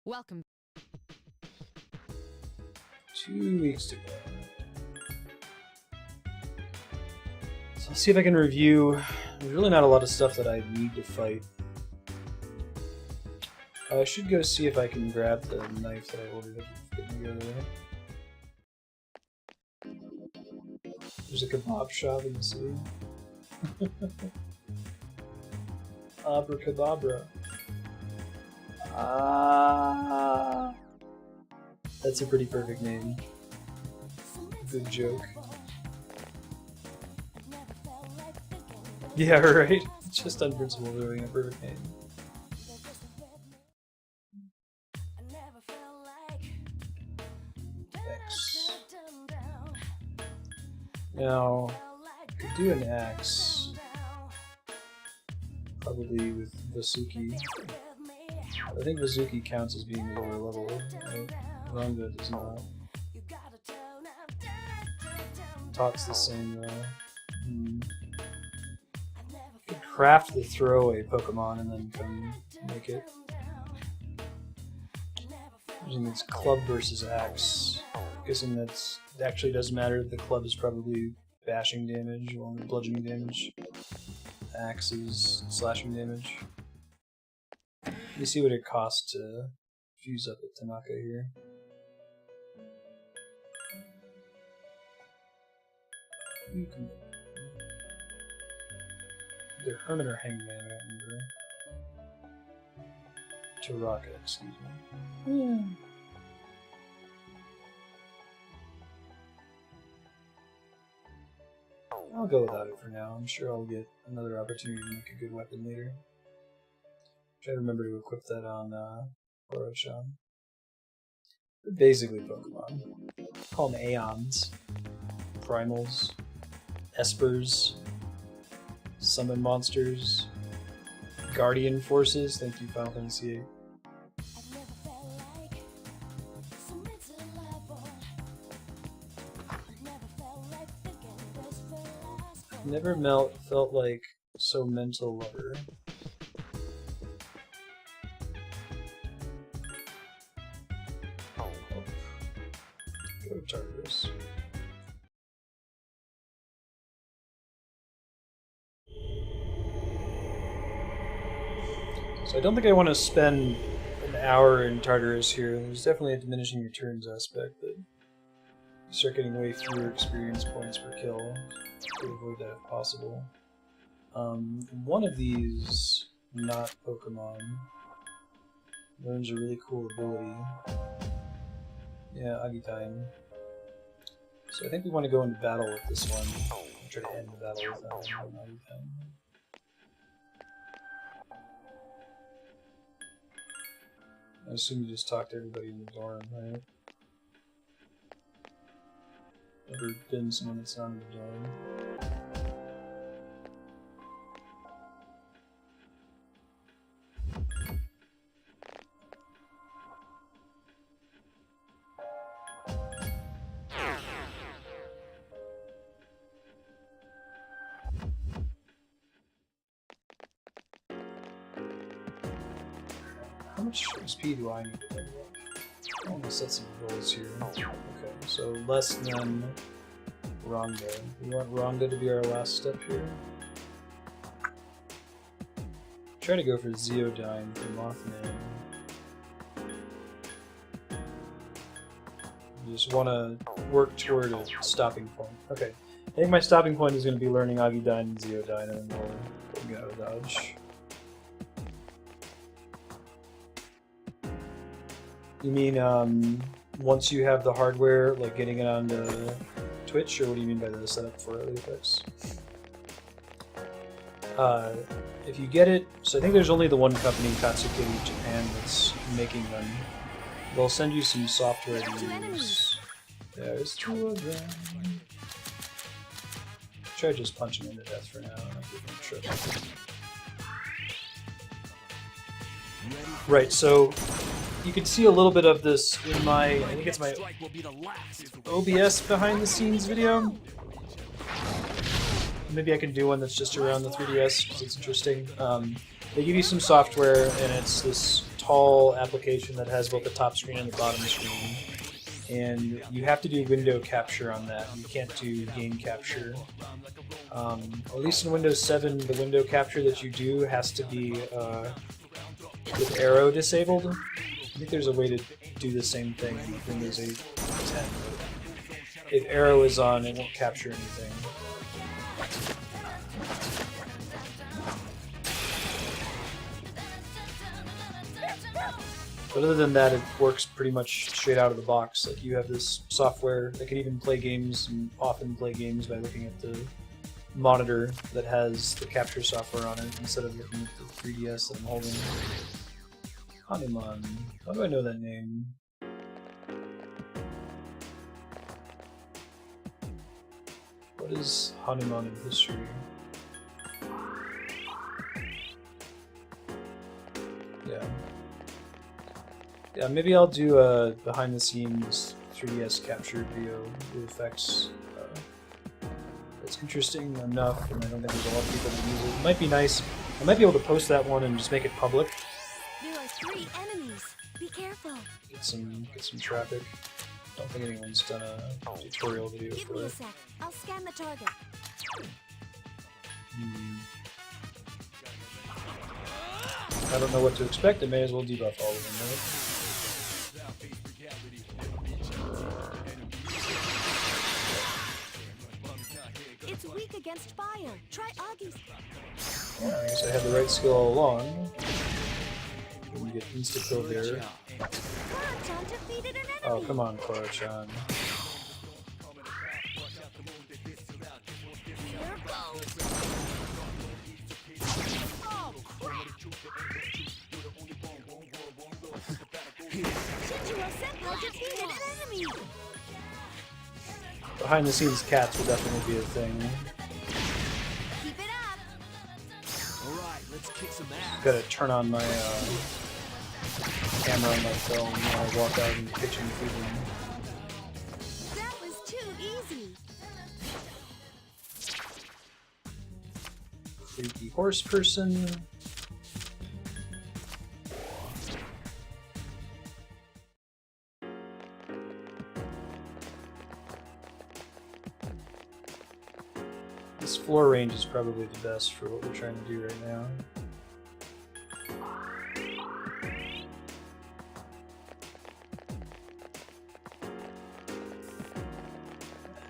Welcome. 2 weeks to go. So let's see if I can review. There's really not a lot of stuff that I need to fight. I should go see if I can grab the knife that I ordered. There's a kebab shop in the city. Abracadabra. Ah. That's a pretty perfect name. Good joke. Yeah, right? It's just on principle doing a perfect name. X. Now, I could do an X. Probably with Vasuki. I think Vasuki counts as being lower level, right? Ranga does not. Talks the same though. Could craft the throwaway Pokemon and then come make it. Using its club versus axe. Guessing that it actually doesn't matter. The club is probably bashing damage or bludgeoning damage. Axe is slashing damage. Let me see what it costs to fuse up with Tanaka here. The Hermit or Hangman, I don't remember. Taraka, excuse me. I'll go without it for now. I'm sure I'll get another opportunity to make a good weapon later. Try to remember to equip that on Oro-chan. They're basically Pokemon. Call them Aeons, Primals, Espers, Summon Monsters, Guardian Forces. Thank you, Final Fantasy VIII. Never felt like so mental lover. Go to Tartarus. So I don't think I want to spend an hour in Tartarus here. There's definitely a diminishing returns aspect, but you start getting way fewer experience points per kill. To avoid that if possible. One of these not Pokemon learns a really cool ability. Yeah, Agitime. So I think we want to go into battle with this one. I'll try to end the battle with Agitime. I assume you just talked to everybody in the dorm, right? Never been someone that's not in the dorm. How much XP do I need to level up? I'm gonna set some goals here. Okay, so less than Rhonda. We want Rhonda to be our last step here. Try to go for Zeodyne for Mothman. You just want to work toward a stopping point. Okay, I think my stopping point is going to be learning Agitime and Zeodyne, and then we'll get out of Dodge. You mean once you have the hardware, like getting it onto Twitch, or what do you mean by the setup for early effects? If you get it, so I think there's only the one company, Katsuki Japan, that's making them. They'll send you some software to use. There's two of them. Try just punching them to death for now. Right, so you can see a little bit of this in my, I think it's my OBS behind the scenes video. Maybe I can do one that's just around the 3DS because it's interesting. They give you some software, and it's this tall application that has both the top screen and the bottom screen. And you have to do window capture on that. You can't do game capture. At least in Windows 7, the window capture that you do has to be with Arrow disabled. I think there's a way to do the same thing with Windows 8 and 10. If Arrow is on, it won't capture anything. But other than that, it works pretty much straight out of the box. Like, you have this software that can even play games, and often play games by looking at the monitor that has the capture software on it instead of looking at the 3DS that I'm holding. Hanuman. How do I know that name? What is Hanuman in history? Yeah. Yeah, maybe I'll do a behind-the-scenes 3DS capture video with effects. It's interesting enough, and I don't think there's a lot of people that use it. It might be nice. I might be able to post that one and just make it public. 3 enemies. Be careful. Get some traffic. Don't think anyone's done a tutorial video Give for me a it. sec. I'll scan the target. I don't know what to expect. I may as well debuff all of them, right? It's weak against fire. Try Augie's. Well, I guess I had the right skill all along. We get insta-kill there. Cloud-chan defeated an enemy. Oh, come on, Clara-chan. Here goes. Oh, crap. Shinjiro Senpai defeated an enemy. Behind the scenes cats will definitely be a thing. Keep it up. Alright, let's kick some ass. Gotta turn on my camera on my phone when I walk out in the kitchen feeding. That was too easy. Freaky horse person. This floor range is probably the best for what we're trying to do right now.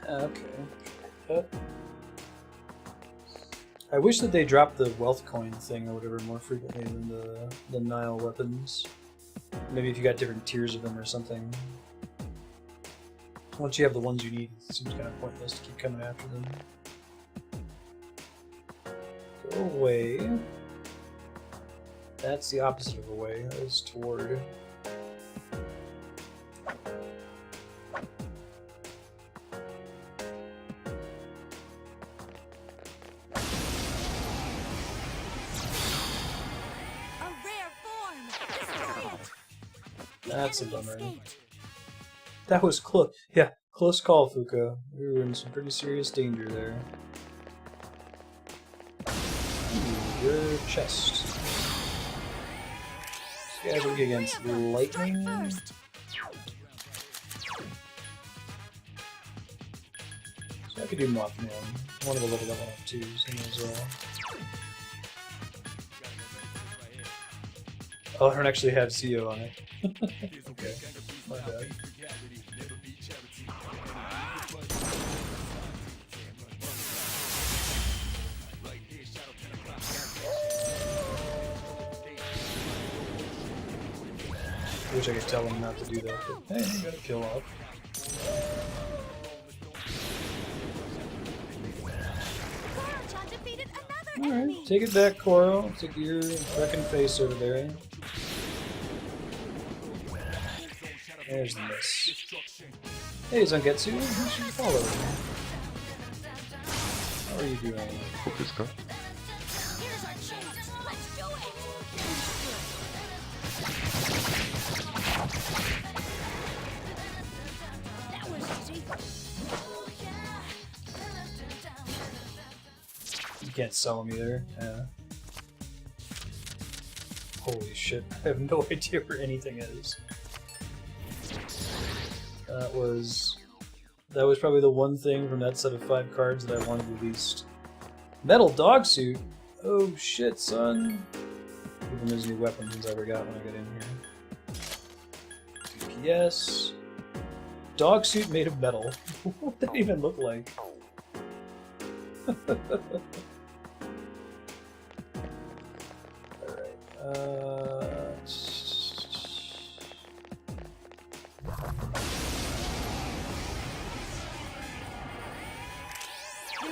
Okay. I wish that they dropped the wealth coin thing or whatever more frequently than the Nile weapons. Maybe if you got different tiers of them or something. Once you have the ones you need, it seems kind of pointless to keep coming after them. Go away. That's the opposite of away. That is toward. A rare form. Destroy it. The That's a enemy bummer. escaped. That was close. Yeah, close call, Fuka. We were in some pretty serious danger there. Ooh, your chest. These guys are weak against Three of them. lightning. Strike first. So I could do Mothman. One of the level up 2s in there as well. Oh, I don't actually have CO on it. Okay, my bad. Wish I could tell him not to do that, but hey, you gotta kill off. Koro-chan defeated another Alright, enemy. take it back, Koro. Take your wrecking face over there. There's the miss. Hey, Zangetsu, you should follow me. How are you doing? Here's our chance. Let's do it. That was easy. You can't sell me there. Yeah. Holy shit, I have no idea where anything is. That was probably the one thing from that set of 5 cards that I wanted the least. Metal dog suit? Oh shit, son. Even there's new weapons I forgot when I got in here. DPS. Dog suit made of metal. What did that even look like?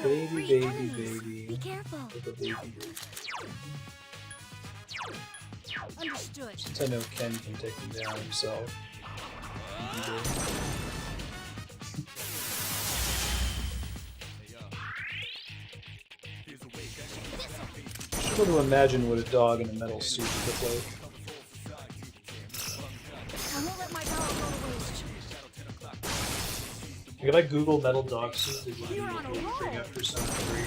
Baby, baby, baby. Be careful. With a baby. Understood. Since I know Ken can take him down himself. he can do it. Struggle to imagine what a dog in a metal suit would look like. I won't let my power go to waste. If I Google metal dog suit, it would You're on a bring roll. up Persona 3.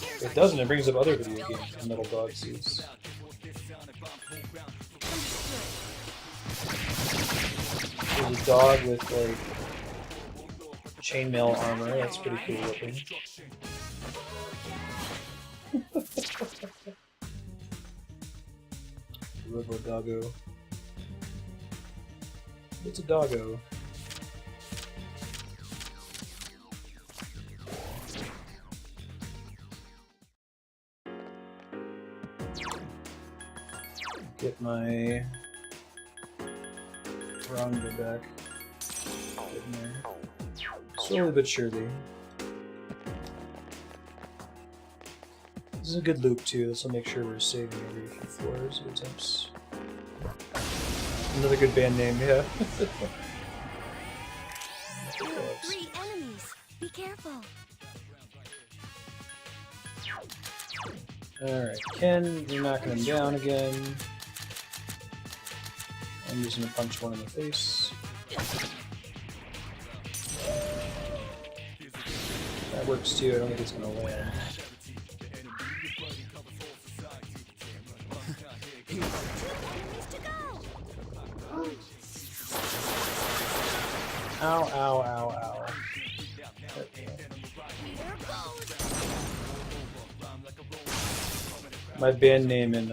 Here's It doesn't, it brings up other video games with metal dog suits. There's a dog with, like, chainmail armor, that's pretty cool looking. Robo doggo. It's a doggo. Get my Rhonda back. Getting there. Slowly but surely. This is a good loop too. This will make sure we're saving every few floors or attempts. Another good band name, yeah. 3 enemies. Be careful. Alright, Ken, you're knocking him down again. I'm just gonna punch one in the face. That works too, I don't think it's gonna land. Ow, ow, ow, ow. My band name in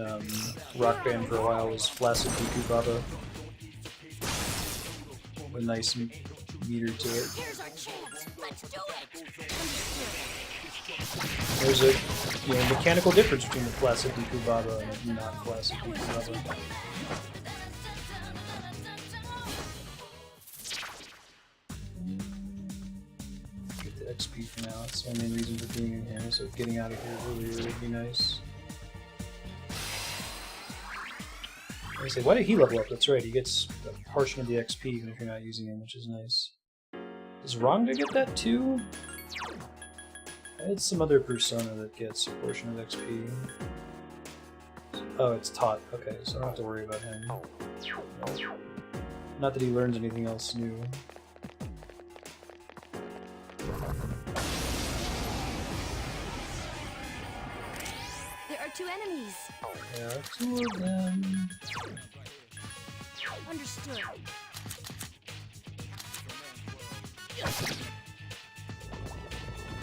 Rock Band for a while was Flaccid Deku Baba. A nice meter to it. There's a mechanical difference between the Flaccid Deku Baba and the not Flaccid Deku Baba. Get the XP for now, that's my main reason for being in here, so getting out of here earlier would be nice. I say, why did he level up? That's right, he gets a portion of the XP even if you're not using him, which is nice. Is Rhonda get that too? I had some other persona that gets a portion of XP. Oh, it's Tot. Okay, so I don't have to worry about him. Not that he learns anything else new. There are 2 enemies. There are 2 of them. Understood.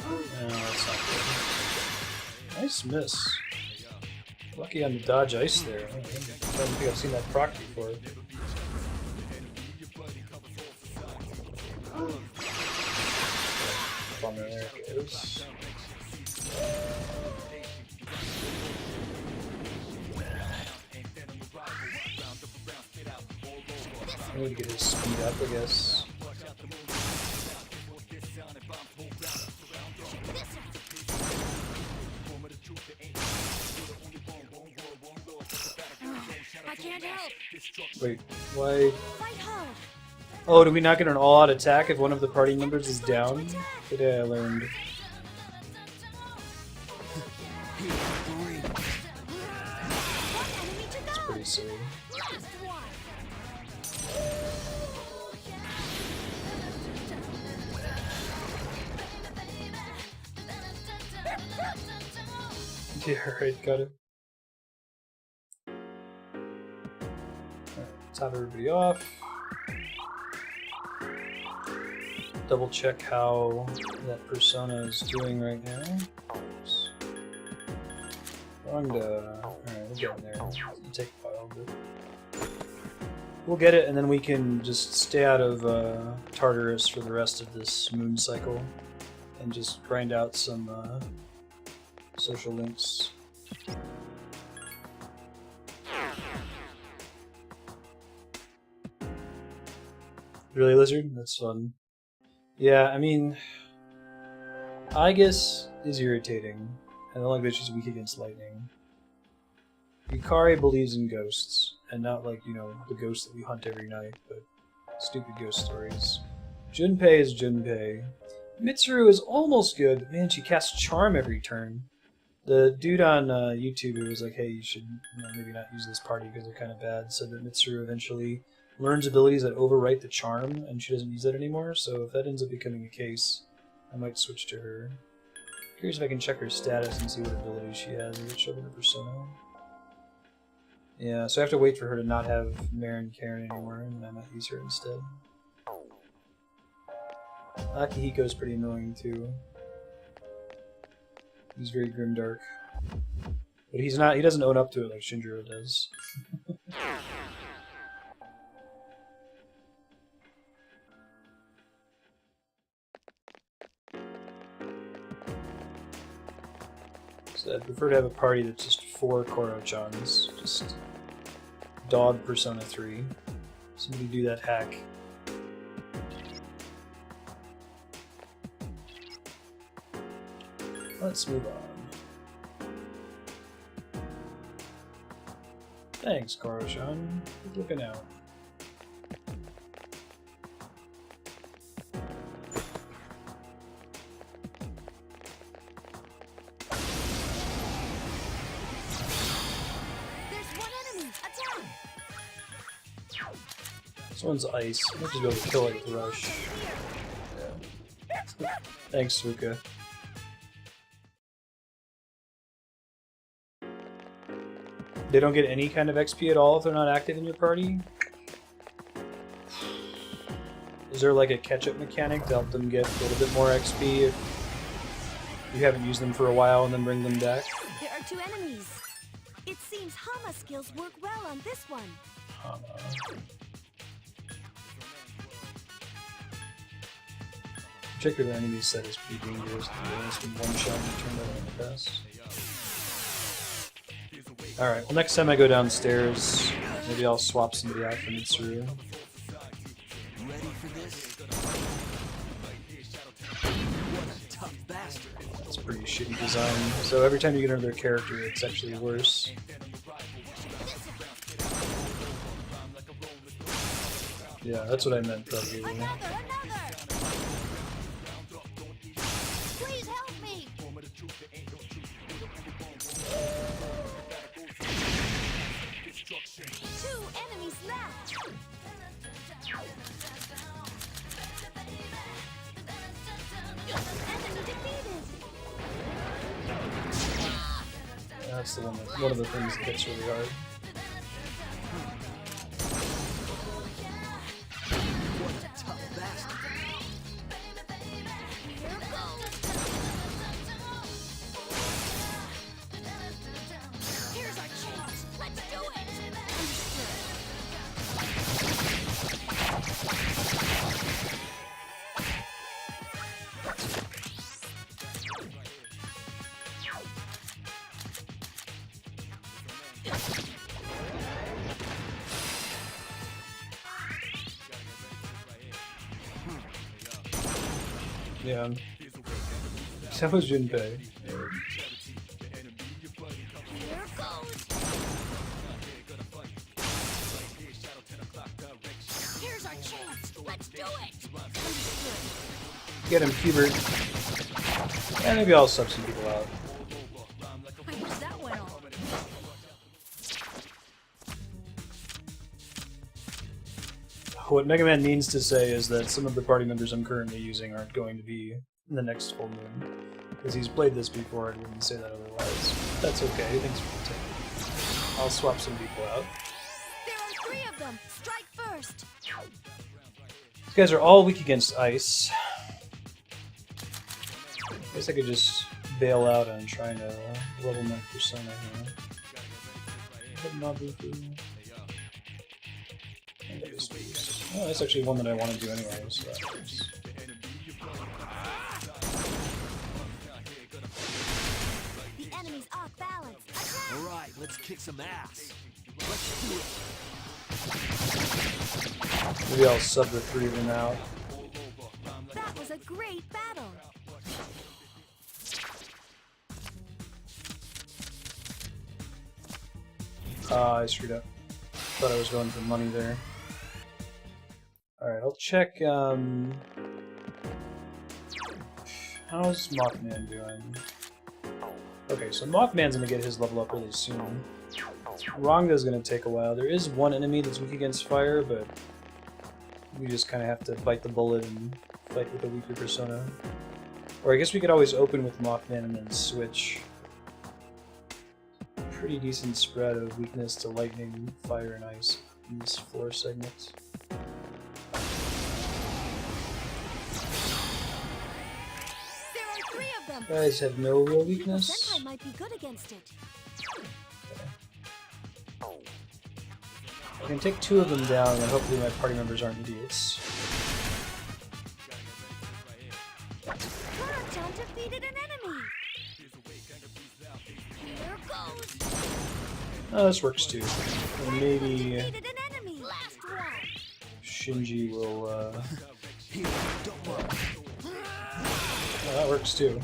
No, that's not good. Nice miss. Lucky on the dodge ice there. I don't think I've seen that proc before. Bummer, there it goes. I need to get his speed up, I guess. I can't help. Wait, why? Fight hard. Oh, do we not get an all-out attack if one of the party members is down? Today I learned. It's pretty silly. Yeah, right, got it. Let's have everybody off. Double check how that persona is doing right now. Oops. Rhonda. Alright, we'll get in there. It'll take a while, but we'll get it, and then we can just stay out of Tartarus for the rest of this moon cycle and just grind out some social links. Really, Lizard? That's fun. Yeah, I mean, Aigis is irritating. I don't like that she's weak against lightning. Yukari believes in ghosts, and not like, you know, the ghosts that we hunt every night, but stupid ghost stories. Junpei is Junpei. Mitsuru is almost good, but man, she casts Charm every turn. The dude on YouTube who was like, hey, you should maybe not use this party because they're kind of bad, said that Mitsuru eventually learns abilities that overwrite the charm, and she doesn't use that anymore, so if that ends up becoming a case, I might switch to her. Curious if I can check her status and see what abilities she has. Does it show her persona? Yeah, so I have to wait for her to not have Marin Karen anymore, and I might use her instead. Akihiko's pretty annoying too. He's very grimdark. But he's not, he doesn't own up to it like Shinjiro does. So I'd prefer to have a party that's just 4 Koro-chans. Just dog Persona 3. Somebody do that hack. Let's move on. Thanks, Koro-chan. Good looking out. This one's ice. I might just be able to kill it with Rush. Yeah. Thanks, Suka. They don't get any kind of XP at all if they're not active in your party? Is there like a catch-up mechanic to help them get a little bit more XP if you haven't used them for a while and then bring them back? There are 2 enemies. It seems Hama skills work well on this one. Hama. Particular enemy set is pretty dangerous. It's been one shot and turned out in the past. Alright, well next time I go downstairs, maybe I'll swap somebody out for Mitsuru. Ready for this? Tough bastard. It's pretty shitty design. So every time you get another character, it's actually worse. Yeah, that's what I meant probably. Please help me! 2 enemies left! Enemy defeated! That's the one of the things that gets really hard. Here's our chance! Let's do it! Yeah. That was Junpei. Here goes! Here's our chance! Let's do it! Get him, Hubert. And maybe I'll sub some people out. I wish that went on. What Mega Man means to say is that some of the party members I'm currently using aren't going to be in the next full moon. Because he's played this before and wouldn't say that otherwise. That's okay, thanks for the tip. I'll swap some people out. There are 3 of them! Strike first! These guys are all weak against ice. I guess I could just bail out on trying to level my persona here. But Mabufu. Oh, that's actually one that I want to do anyway, so that works. The enemy's off balance! Attack! Alright, let's kick some ass. Let's do it. Maybe I'll sub the 3 of them out. That was a great battle! Ah, I screwed up. Thought I was going for money there. Alright, I'll check, how's Mothman doing? Okay, so Mothman's gonna get his level up really soon. Ranga's gonna take a while. There is one enemy that's weak against fire, but we just kinda have to bite the bullet and fight with a weaker persona. Or I guess we could always open with Mothman and then switch. Pretty decent spread of weakness to lightning, fire, and ice in this floor segment. There are 3 of them. Guys have no real People weakness. Senpai might be good against it. I can take 2 of them down, and hopefully my party members aren't idiots. Kura-chan defeated an enemy. Here goes. Oh, this works too. And maybe Defeated an enemy. Last one. Shinji will. Here, don't worry. Oh, that works too.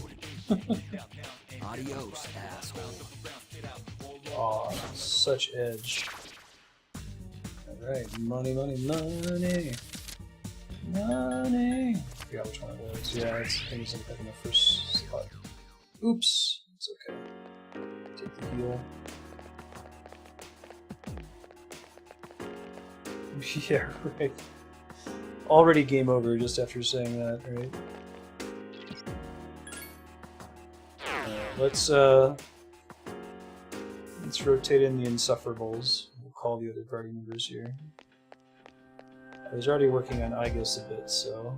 Adios, asshole. Aw, such edge. Alright, money, money, money. Money. I forgot which one it was. Yeah, I think it's like in the first spot. Oops. It's okay. Take the heal. Yeah, right. Already game over just after saying that, right? Let's rotate in the Insufferables. We'll call the other party members here. I was already working on Aigis a bit, so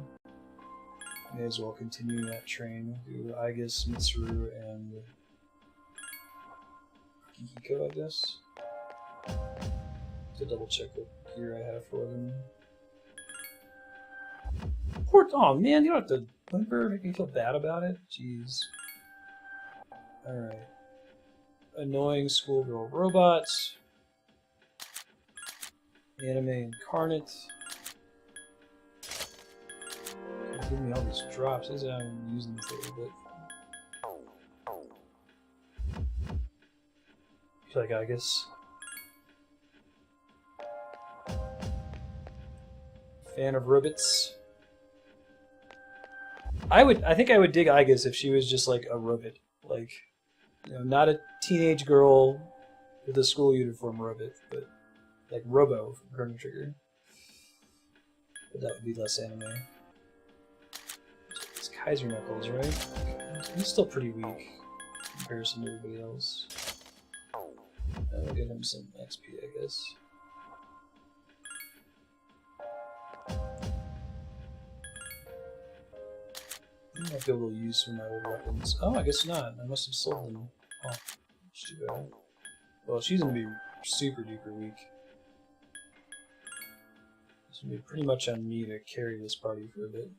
may as well continue that train. Do Aigis, Mitsuru, and Kihiko, I guess. To double check what gear I have for them. Oh man, you don't have to whimper, make me feel bad about it. Jeez. Alright. Annoying schoolgirl robots. Anime incarnate. Give me all these drops. These I'm using them for a little bit. I feel like Aigis. Fan of robots. I think I would dig Aigis if she was just like a robot. Like, you know, not a teenage girl with a school uniform robot, but like Robo from Chrono Trigger. But that would be less anime. It's Kaiser Knuckles, right? He's still pretty weak in comparison to everybody else. I'll give him some XP, I guess. I might be able to use some of my old weapons. Oh, I guess not. I must have sold them. Oh, that's too bad. Well, she's gonna be super duper weak. It's gonna be pretty much on me to carry this party for a bit.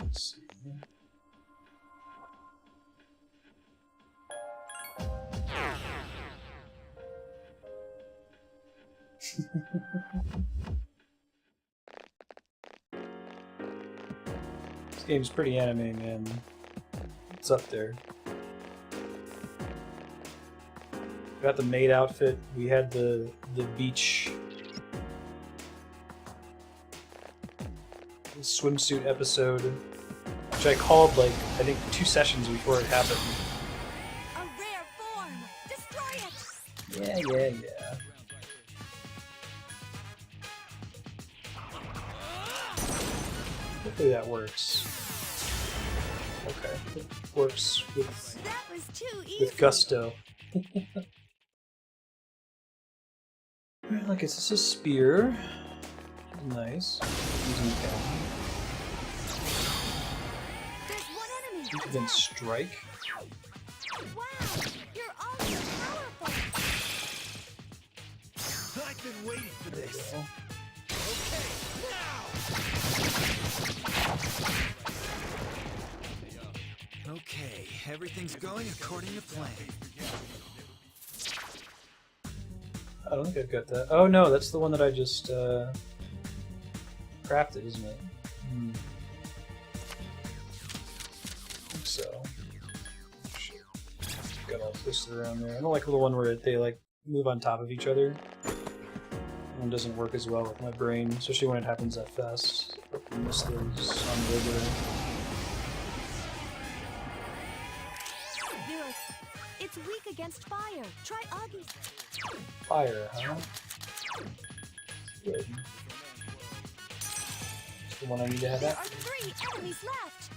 Let's see. This game's pretty anime, man. It's up there. We got the maid outfit. We had the beach swimsuit episode, which I called like I think 2 sessions before it happened. A rare form. Destroy it. Yeah. Hopefully that works. Okay, it works That was too easy. with gusto. Like, is this a spear? Nice. Using the pen. There's one enemy. You can strike. Wow, you're all so powerful. I've been waiting for There we this. go. Okay, now! Okay, everything's going according to plan. I don't think I've got that. Oh no, that's the one that I just crafted, isn't it? I think so. Shit. Got all twisted around there. I don't like the one where they like move on top of each other. That one doesn't work as well with my brain, especially when it happens that fast. I miss those on regular. It's weak against against fire. Try Augie's. Fire, huh? Good. That's the one I need to have There that. are 3 enemies left.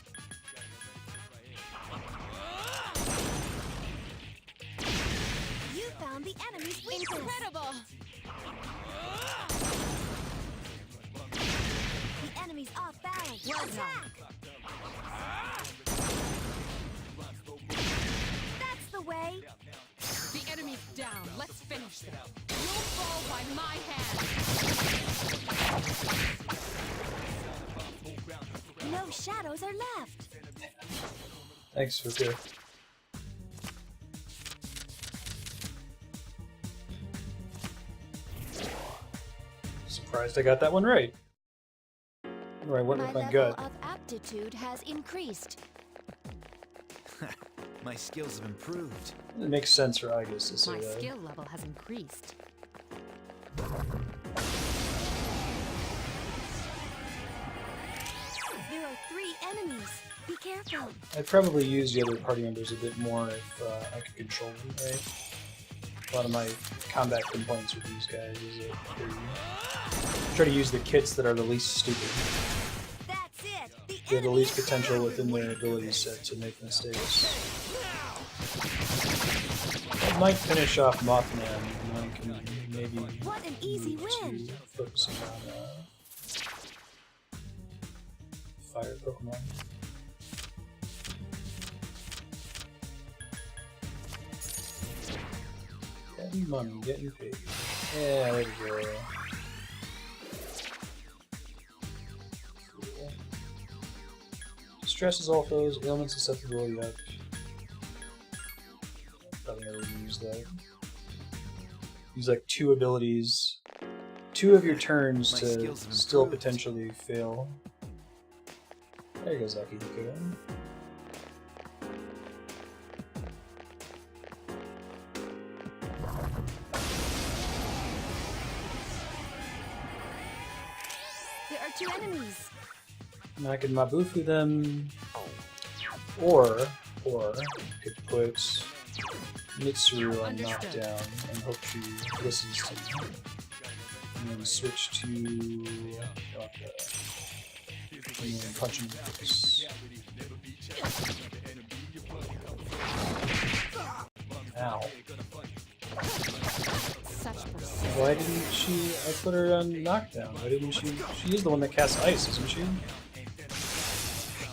You found the enemy's weakness. Incredible! The enemy's off balance. Well done. Attack! That's the way. The enemy's down. Let's finish them. You'll fall by my hand. No shadows are left. Thanks for the. Surprised I got that one right. Where I went with my level gut. of aptitude has increased. My skills have improved. It makes sense for Aegis to say My that. skill level has increased. There are 3 enemies. Be careful. I'd probably use the other party members a bit more if I could control them, right? A lot of my combat complaints with these guys is that they try to use the kits that are the least stupid. That's it. They have the least potential within their ability set to make mistakes. I might finish off Mothman, and then I can maybe What an easy move win. to focusing on fire Pokemon. Getting money, getting paid. Yeah, there we go. Cool. Stresses all foes, ailment susceptibility up. Probably never use that. Use like 2 abilities, 2 of your turns My to skills have still improved. potentially fail. There goes Akihiko. There are 2 enemies. And I could Mabufu them, or could put Mitsuru on Understood. knockdown and hope she listens to me. And then switch to Yaka. And then punch him in the face. Ow. Such persistence. Why didn't she? I put her on knockdown. Why didn't she? She is the one that casts ice, isn't she? I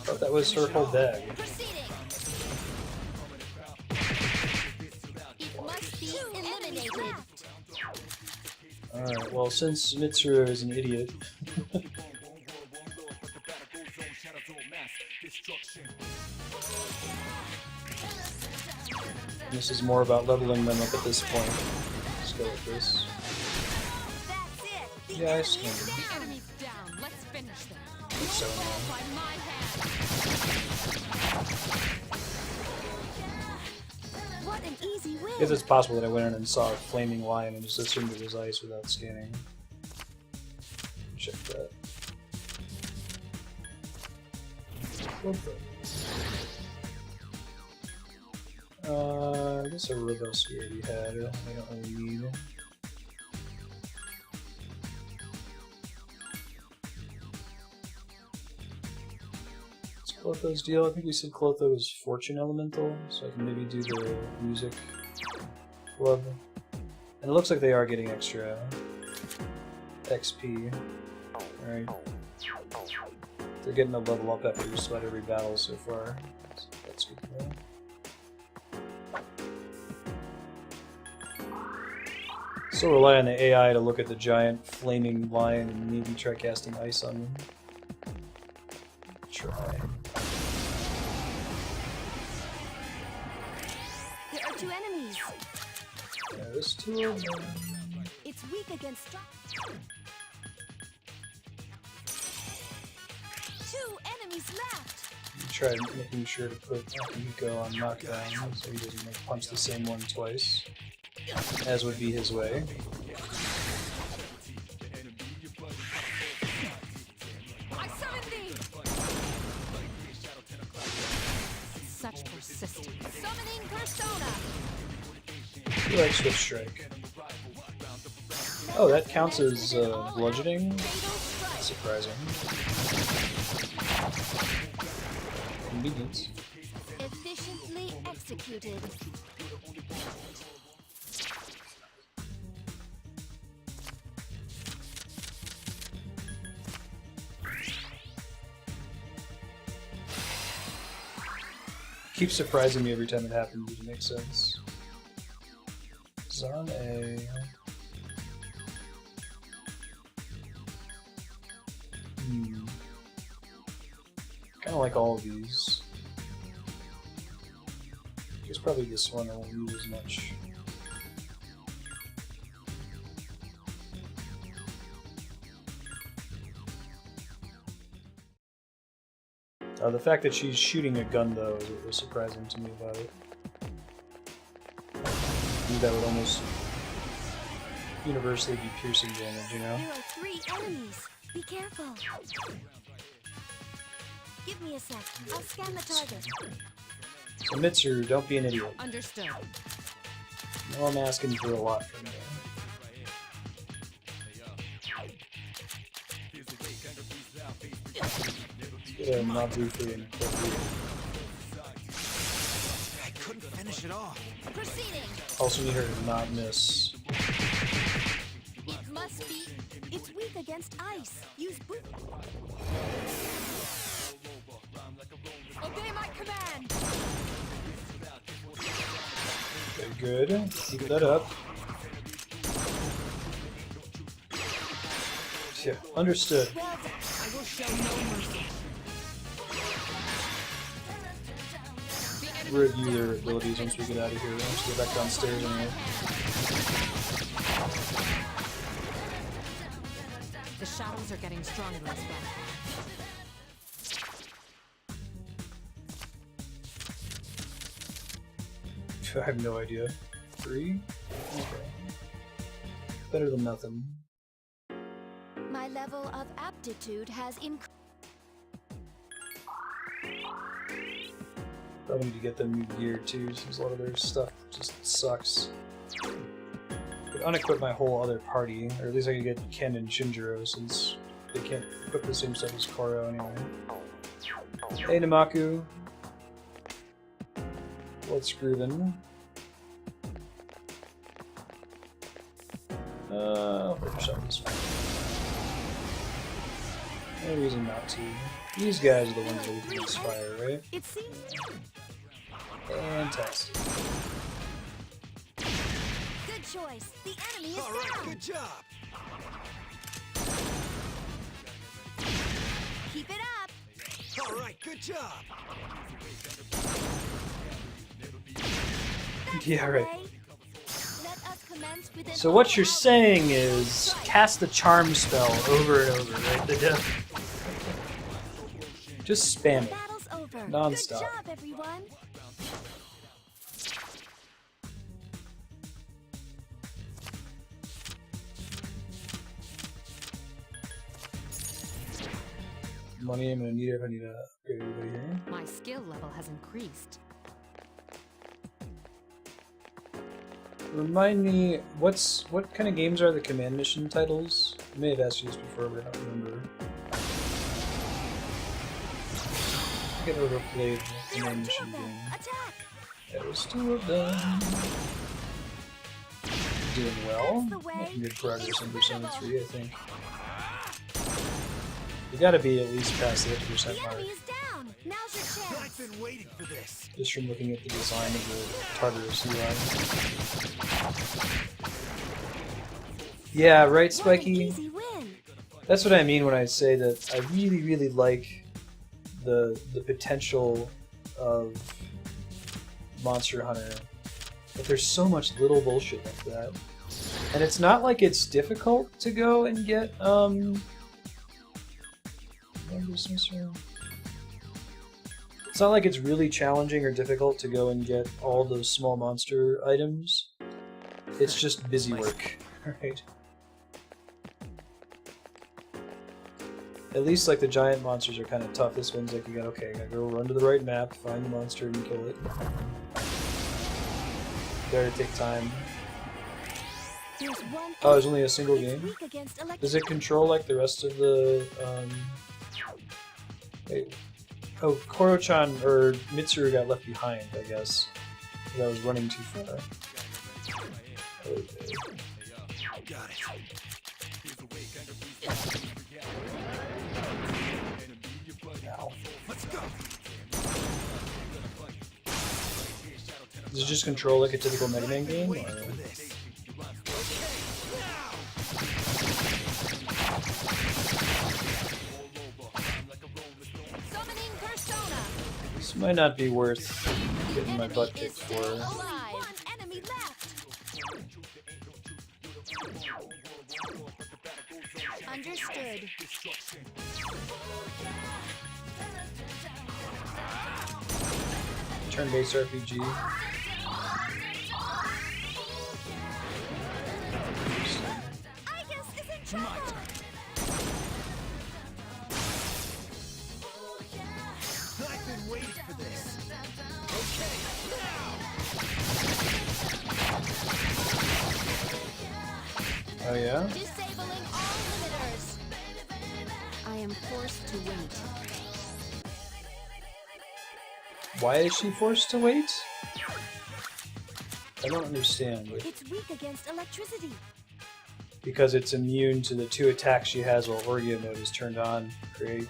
thought that was her whole bag. Proceeding. It must be eliminated. Alright, well, since Mitsuru is an idiot. This is more about leveling them up at this point. Let's go with this. That's it. The Yeah, I enemy scanned is it. The down. enemy's down. Let's finish them. think so, You'll fall man. by my hand. What an easy win. I guess it's possible that I went in and saw a flaming lion and just assumed it was ice without scanning. Check that. What the? I guess a Rivos we already had. I don't really need. What's Clotho's deal? I think we said Clotho is Fortune Elemental, so I can maybe do the music club. And it looks like they are getting extra XP. Alright. They're getting a level up after just about every battle so far. So that's good to know. Still rely on the AI to look at the giant flaming lion and maybe try casting ice on them. Try. There are 2 enemies. There's 2 of them. It's weak against strong. 2 enemies left. You try making sure to put Akihiko on knockdown so he doesn't like, punch the same one twice, as would be his way. I summon thee. Such persistence. Summoning Persona. You like Swift Strike. Oh, that counts as bludgeoning? That's surprising. Convenience. Efficiently executed. Keeps surprising me every time it happens, it makes sense. Zarn A. Kinda like all of these. It's probably this one I won't use as much. The fact that she's shooting a gun, though, is what was surprising to me about it. I think that would almost universally be piercing damage, you know? There are 3 enemies. Be careful. Give me a sec. I'll scan the target. So Mitsuru, don't be an idiot. Understood. No, I'm asking for a lot from you. Let's get a Mabu free and I couldn't finish it off. Proceeding. also need her to not miss. It must be. It's weak against ice. Use boot. Obey my command. Okay, good. Keep that up. Yeah, understood. I will show no mercy. Review their abilities once we get out of here. Once we get back downstairs anyway. The shadows are getting stronger as well. I have no idea. 3? Okay. Better than nothing. My level of aptitude has increased. Probably need to get them new gear too, since a lot of their stuff just sucks. Could unequip my whole other party, or at least I could get Ken and Shinjiro, since they can't equip the same stuff as Koro anyway. Hey Namaku. What's groovin'? I'll finish up this one. No reason not to. These guys are the ones that we can inspire, right? It seems. Fantastic. Good choice. The enemy is down. Good job. Keep it up. All right, good job. Yeah, right. Okay. Let us commence with an So what you're all-out saying is cast the charm spell over and over, right? The death. Just spam it. Battle's over. Non-stop. Good job, everyone. Money I'm gonna need if I need to upgrade everybody here. My skill level has increased. Remind me, what kind of games are the command mission titles? I may have asked you this before, but I don't remember. I think I've ever played a There are command 2 mission of them. game. Attack. There's 2 of them. Doing well. That's the way. Making good progress in Persona 3, I think. You gotta be at least past the 50% The mark, enemy is down. Now's your chance. I've been waiting for this. just from looking at the design of the Tartarus UI. Yeah, right, What an Spiky? easy win. That's what I mean when I say that I really, really like the potential of Monster Hunter, but there's so much little bullshit like that. And it's not like it's difficult to go and get, it's not like it's really challenging or difficult to go and get all those small monster items. It's just busy work, right? At least like the giant monsters are kind of tough. This one's like you gotta go run to the right map, find the monster and kill it. Gotta take time. There's one Oh, it's only a single it's game? weak against Does it control like the rest of the wait. Oh, Koro-chan or Mitsuru got left behind, I guess. Because I was running too far. Okay. Got it. Ow. Let's go. Does it just control like a typical Mega Man game? Or... Summoning Persona. This might not be worth getting my butt kicked for. Alive. One enemy left. Understood. Turn-based RPG. I guess is in trouble. I've been waiting for this. Oh yeah? Disabling all limiters. I am forced to wait. Why is she forced to wait? I don't understand. It's weak against electricity. Because it's immune to the 2 attacks she has while Orgia mode is turned on. Great.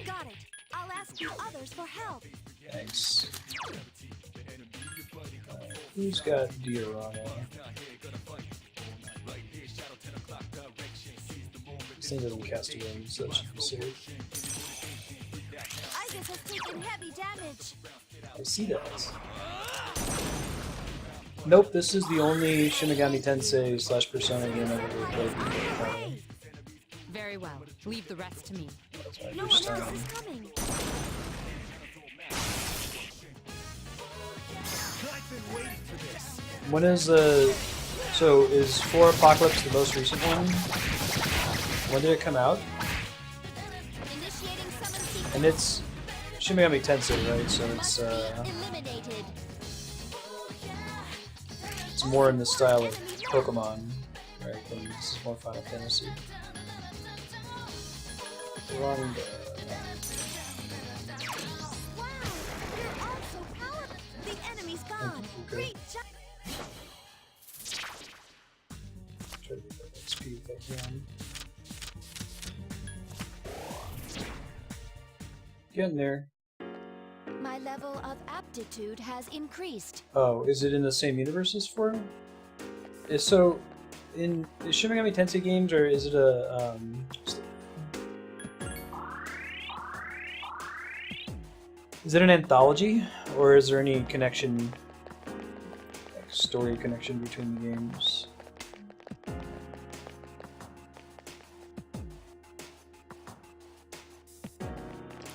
Got it. I'll ask you others for help. Thanks. Who's got Diorama? This thing doesn't cast away, so that should be safe. Igus has taken heavy damage. I see that. Nope, this is the only Shin Megami Tensei / Persona game I've ever played before. Very well. Leave the rest to me. That's my No first one else time. is coming. I've been waiting for this. When is so is 4 Apocalypse the most recent one? When did it come out? Initiating summon sequence. And it's Shin Megami Tensei, right? So it's Eliminated. it's more in the style of Pokemon, right? Than this is more Final Fantasy. Wrong. Wow, you're all so powerful. The enemy's gone. Okay. Great job. Try to get that XP if I can. Getting there. My level of aptitude has increased. Oh, is it in the same universe as 4? So, in the Shin Megami Tensei games, or is it a is it an anthology, or is there any connection, like story connection between the games?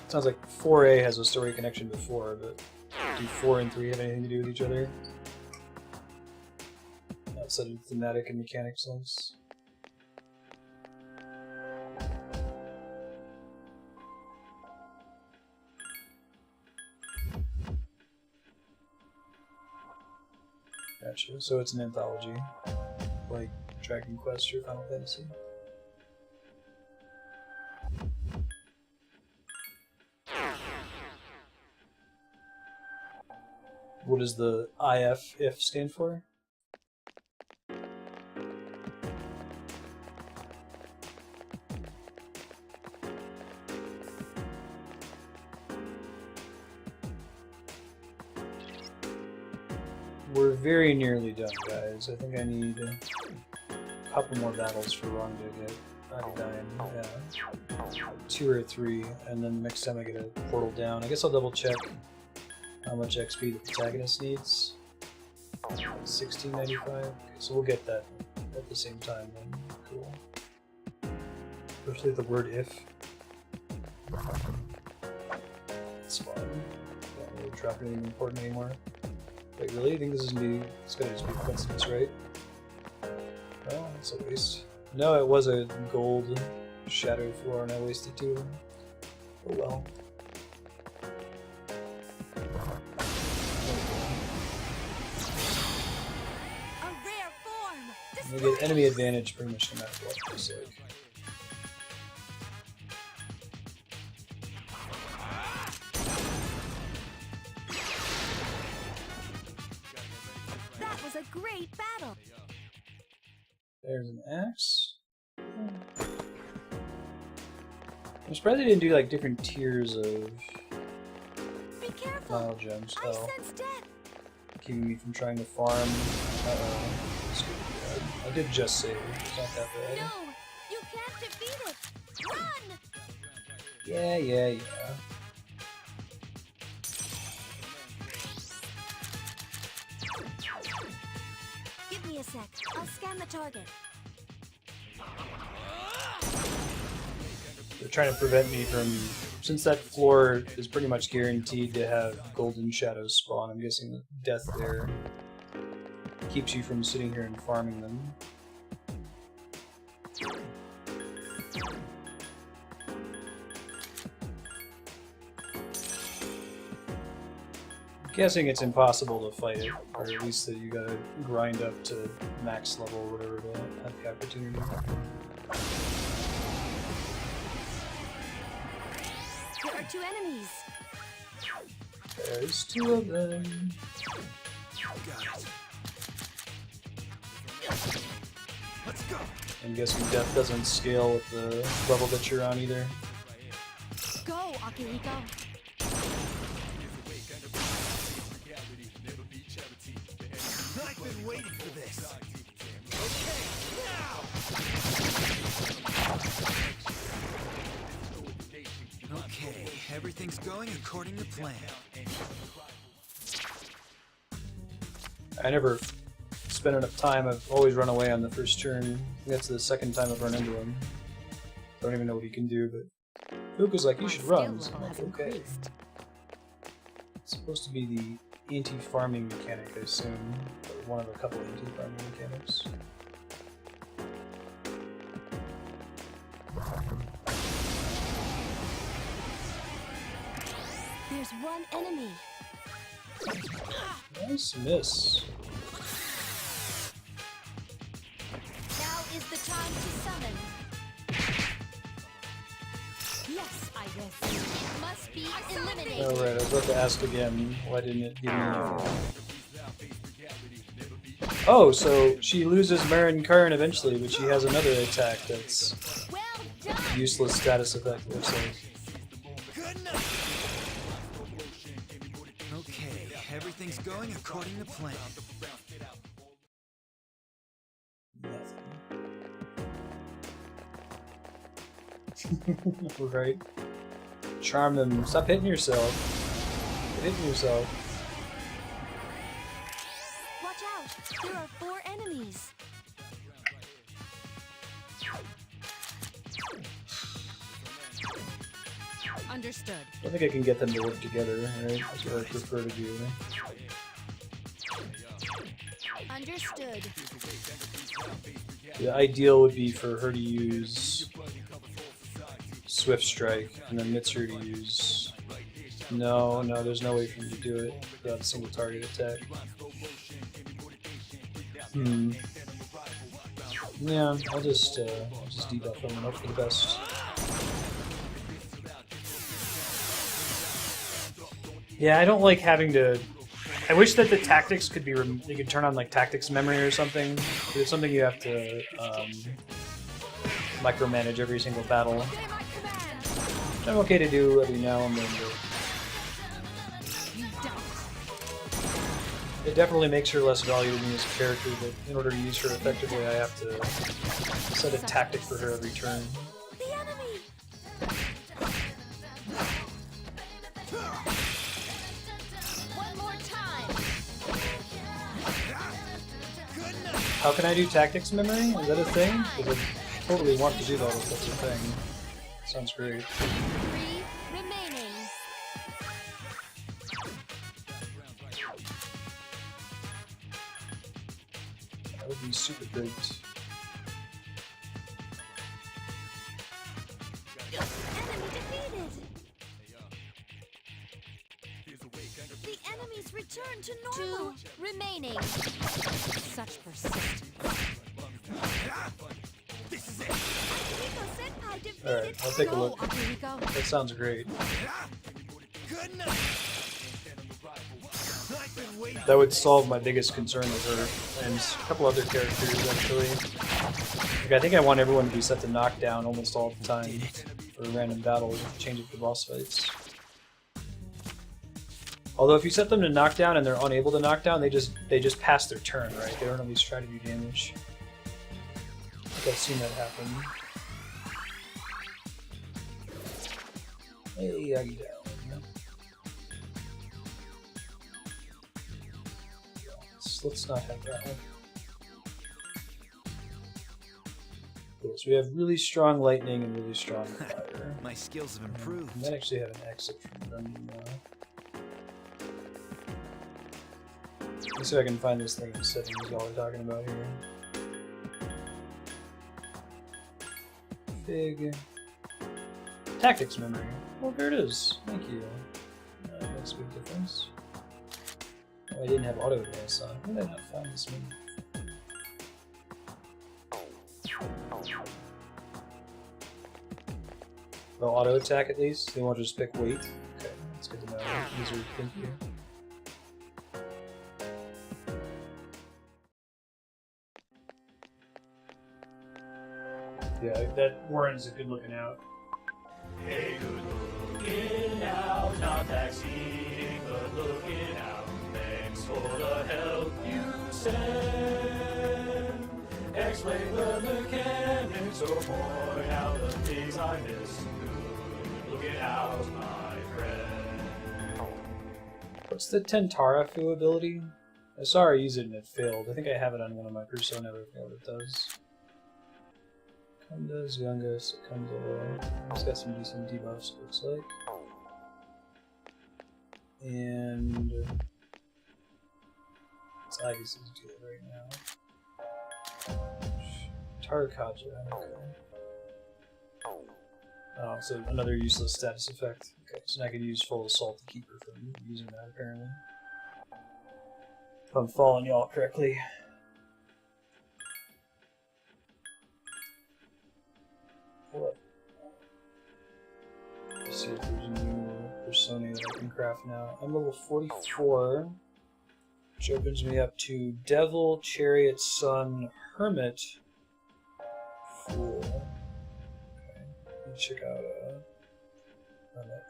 Sounds like 4A has a story connection to 4, but do 4 and 3 have anything to do with each other? Outside of thematic and mechanic sense. Gotcha. So it's an anthology, like Dragon Quest or Final Fantasy. What does the if stand for? We're very nearly done, guys. I think I need a couple more battles for Ron to get out of dying. Yeah. 2 or 3, and then next time I get a portal down. I guess I'll double check how much XP the protagonist needs. 1695. Okay, so we'll get that at the same time then. Cool. Especially the word if. It's fine. Don't really drop anything important anymore. Wait, really? I think this is gonna be. It's gonna just be coincidence, right? Oh, that's a waste. No, it was a gold shadow floor and I wasted 2 of them. Oh well. We get enemy advantage pretty much no matter what it looks like. That was a great battle. There's an axe. I'm surprised they didn't do like different tiers of Be careful. Nile gems. I Oh, sense death. keeping me from trying to farm. This could be bad. I did just save. It's not that bad. No, you can't defeat it. Run! Yeah. Give me a sec. I'll scan the target. They're trying to prevent me from, since that floor is pretty much guaranteed to have golden shadows spawn. I'm guessing that death there keeps you from sitting here and farming them. I'm guessing it's impossible to fight it, or at least that you gotta grind up to max level or whatever to have the opportunity. There are 2 enemies. There's 2 of them. Let's go. I'm guessing death doesn't scale with the level that you're on either. Go, Akihiko. I've been waiting for this. Okay, everything's going according to plan. I never spend enough time. I've always run away on the first turn. That's the second time I've run into him. Don't even know what he can do, but Fuuka's like, you should run. So I'm like, okay. It's supposed to be the anti-farming mechanic, I assume. Or one of a couple anti-farming mechanics. There's 1 enemy. Nice miss. Now is the time to summon. Yes, I guess. Must be eliminated. Oh right, I was about to ask again, why didn't it give me anything? Oh, so she loses Marin Karn eventually, but she has another attack that's Well done. useless status effect, it looks like. Okay, everything's going according to plan. Right. Charm them. Stop hitting yourself. Quit hitting yourself. Watch out. There are 4 enemies. Understood. I think I can get them to work together, right? That's what I prefer to do. Understood. The ideal would be for her to use Swift Strike, and then Mitsuru to use... No, there's no way for me to do it without a single target attack. Yeah, I'll just debuff them and hope for the best. Yeah, I don't like having to... I wish that the tactics could be... You could turn on, like, tactics memory or something. It's something you have to micromanage every single battle. Obey my command. Which I'm okay to do every now and then, but... You don't. It definitely makes her less valuable to me as a character, but in order to use her effectively, I have to set a tactic for her every turn. The enemy. One more time. How can I do tactics memory? Is that a thing? Because I totally want to do that if that's a thing. Sounds great. 3 remaining. That would be super great. Enemy defeated. The enemies return to normal. 2 remaining. Such persistence. Alright, I'll take a look. Here we go. That sounds great. That would solve my biggest concern with her, and a couple other characters, actually. Like, I think I want everyone to be set to knockdown almost all the time for random battles, change it for boss fights. Although if you set them to knockdown and they're unable to knockdown, they just pass their turn, right? They don't at least try to do damage. I think I've seen that happen. Hey, Aggie down. Let's not have that one. Cool, so we have really strong lightning and really strong fire. My skills have improved. I might actually have an exit from them now. Let's see if I can find this thing in settings y'all are talking about here. Big tactics memory. Well, there it is. Thank you. That makes a big difference. Oh, I didn't have auto advance on. How did I not find this move? Well, auto attack at least. They won't just pick weight. Okay, that's good to know. These are pinky. Yeah, that Warren's a good looking out. Hey, good looking out, not vaccine, but looking out. Thanks for the help you send. Explain the mechanics or point out the things I missed. Good looking out, my friend. What's the Tentarafu ability? I saw her use it and it failed. I think I have it on one of my Persona that it does. Kunda's youngest, Kunda. He's got some decent debuffs, it looks like. And it's Agi's deal right now. Tarakaja, okay. Oh, so another useless status effect. Okay, so now I can use full assault to keep her from using that apparently. If I'm following y'all correctly. What? Let's see if there's a new persona that I can craft now. I'm level 44, which opens me up to Devil, Chariot, Sun, Hermit, Fool. Okay, let me check out Hermit.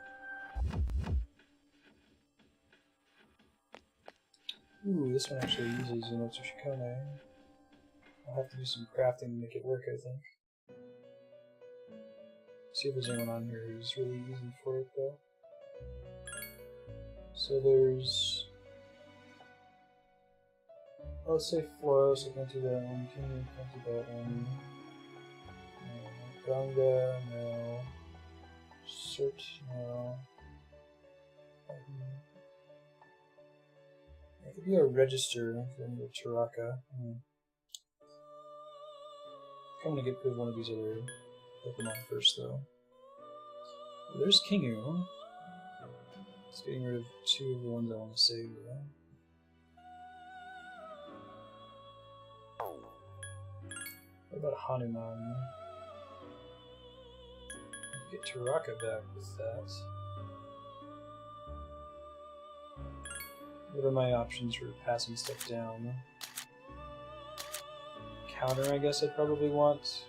Ooh, this one actually uses Zenotsu Shikone. I'll have to do some crafting to make it work, I think. See if there's anyone on here who's really easy for it, though. So there's... oh, let's say Floros, I can't do that one. Can't do that one. Ganga, no. Cert, no. I could do a register from the Taraka. I'm gonna get rid of one of these other Pokemon first, though. There's Kingu. Just getting rid of two of the ones I want to save, though. What about Hanuman? Get Taraka back with that. What are my options for passing stuff down? Counter, I guess I probably want.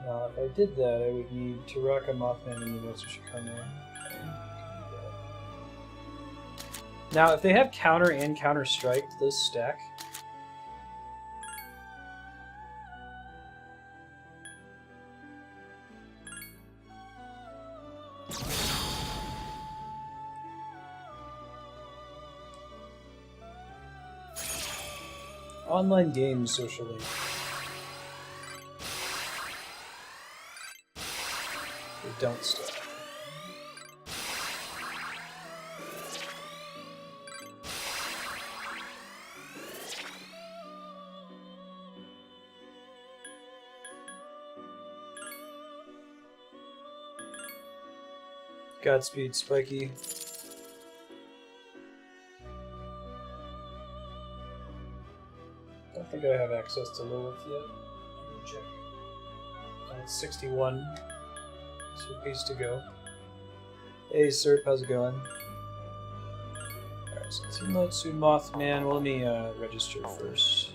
Now, if I did that, I would need Taraka, Mothman, and Zenotsu Shikone. Now, if they have counter and counter strike, those stack. Online games socially. They don't stop. Godspeed, Spiky. Don't think I have access to Lilith yet. Let me check. It's 61. So a piece to go. Hey, Serp, how's it going? Alright, so Team Light Suit Mothman. Well, let me register first.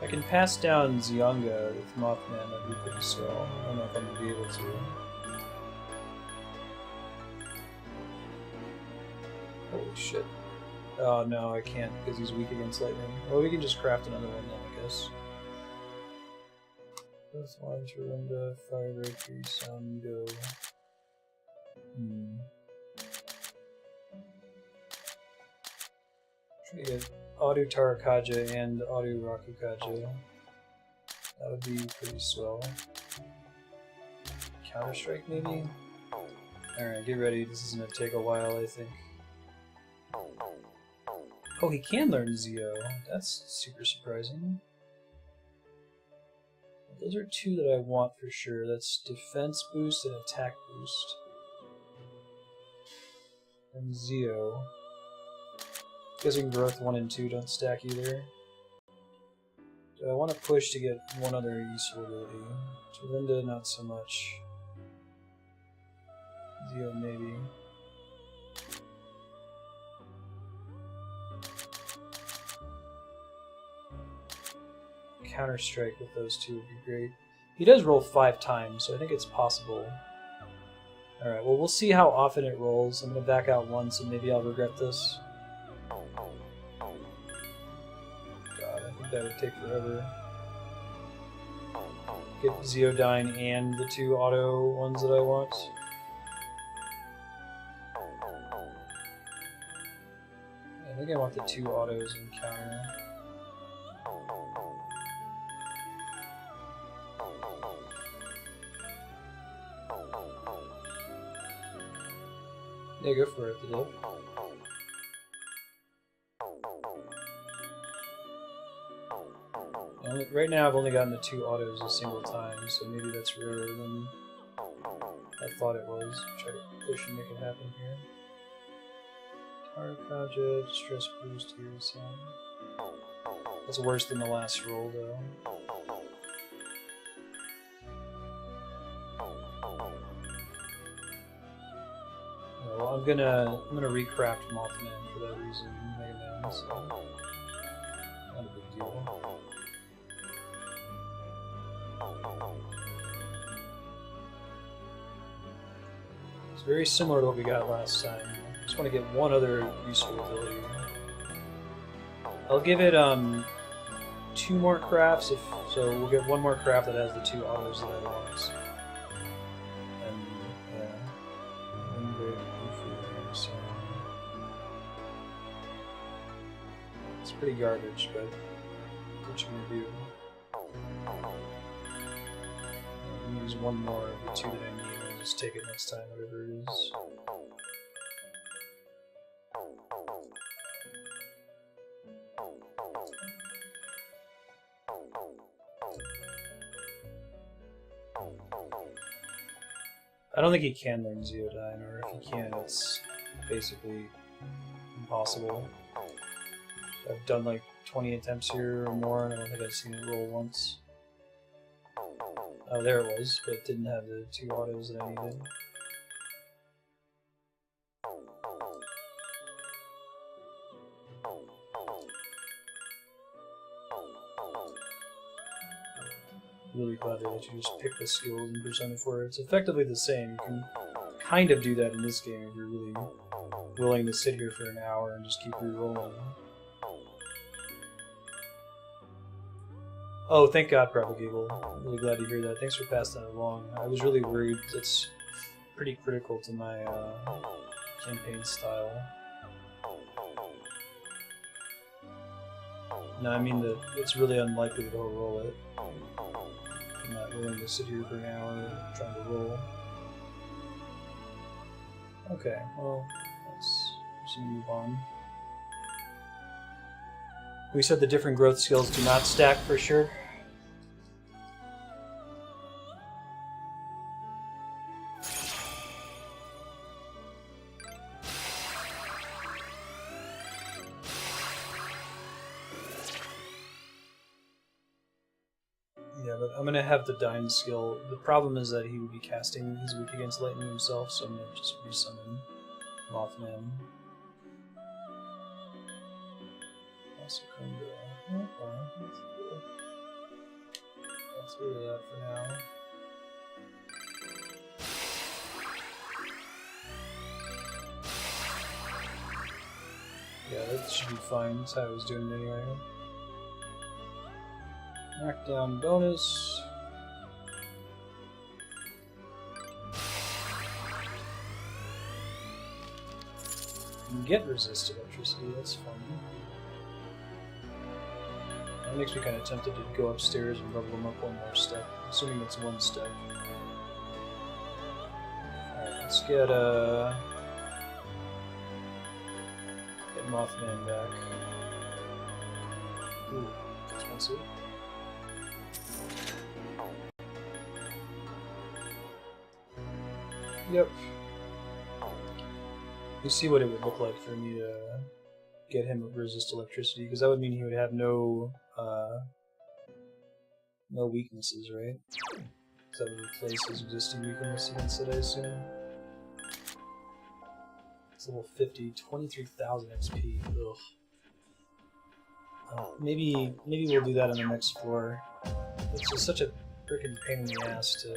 I can pass down Zyonga with Mothman, that'd be pretty swell. I don't know if I'm going to be able to. Holy shit. Oh no, I can't because he's weak against lightning. Well, we can just craft another one then, I guess. Both lines, Rolinda, Firebreaker, Sound, go. Try to get Auto Tarakaja and Auto Rakukaja. That would be pretty swell. Counter-Strike maybe? Alright, get ready. This is going to take a while, I think. Oh, he can learn Zeo. That's super surprising. Those are two that I want for sure. That's defense boost and attack boost. And Zeo. Guessing growth 1 and 2 don't stack either. Do I want to push to get one other useful ability? Dorinda, not so much. Zeo, maybe. Counter-Strike with those two would be great. He does roll 5 times, so I think it's possible. Alright, well, we'll see how often it rolls. I'm going to back out once, and maybe I'll regret this. God, I think that would take forever. Get Zeodyne and the 2 auto ones that I want. I think I want the 2 autos in counter. Yeah, go for it, the right now I've only gotten the 2 autos a single time, so maybe that's rarer than I thought it was. Try to push and make it happen here. Tarakaja, stress boost here, so that's worse than the last roll though. Well, I'm gonna recraft Mothman for that reason, Mega Man, so not a big deal. It's very similar to what we got last time. Just want to get one other useful ability. I'll give it 2 more crafts, so we'll get 1 more craft that has the 2 autos that I want. And yeah, I'm very goofy there, so it's pretty garbage, but what you gonna do? I'm gonna use 1 more of the 2 that I need and just take it next time, whatever it is. I don't think he can learn Zeodyne, or if he can, it's basically impossible. I've done like 20 attempts here or more, and I don't think I've seen it roll once. Oh, there it was, but it didn't have the 2 autos that I needed. Really glad they let you just pick the skills in Persona 4. It's effectively the same. You can kind of do that in this game if you're really willing to sit here for an hour and just keep re-rolling. Oh, thank God, Propagable. I'm really glad to hear that. Thanks for passing that along. I was really worried. It's pretty critical to my campaign style. No, I mean that it's really unlikely that he'll roll it. I'm not willing to sit here for an hour trying to roll. Okay, well, let's move on. We said the different growth skills do not stack for sure. Yeah, but I'm gonna have the Dyne skill. The problem is that he would be casting. He's weak against lightning himself, so I'm gonna just resummon Mothman. Also, okay. Let's do that for now. Yeah, that should be fine. That's how I was doing it anyway. Knockdown bonus. You can get resist electricity, that's fun. That makes me kind of tempted to go upstairs and level them up one more step, assuming it's one step. Alright, let's get Mothman back. Ooh, expensive. Yep. You see what it would look like for me to get him to resist electricity, because that would mean he would have no weaknesses, right? So that would replace his existing weakness against it, I assume. It's level 50, 23,000 XP. Ugh. Maybe we'll do that on the next floor. It's just such a freaking pain in the ass to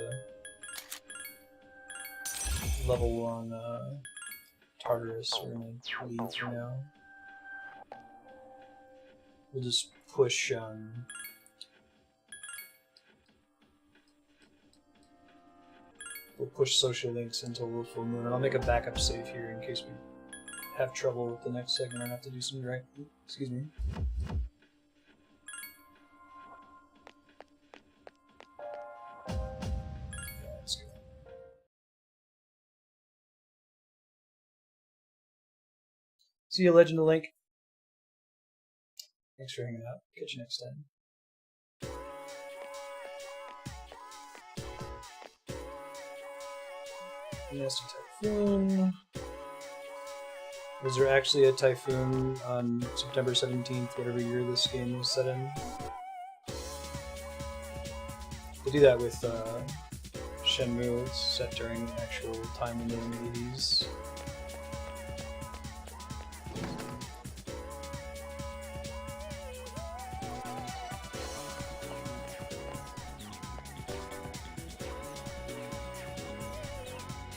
level on Tartarus. We're gonna leave for now. We'll just push we'll push social links until we'll full moon, and I'll make a backup save here in case we have trouble with the next segment and have to do some direct. Excuse me. Let's go. See you, Legend of Link. Thanks for hanging out. Catch you next time. Nasty Typhoon. Was there actually a typhoon on September 17th, whatever year this game was set in? They do that with Shenmue. It's set during the actual time in the 80s.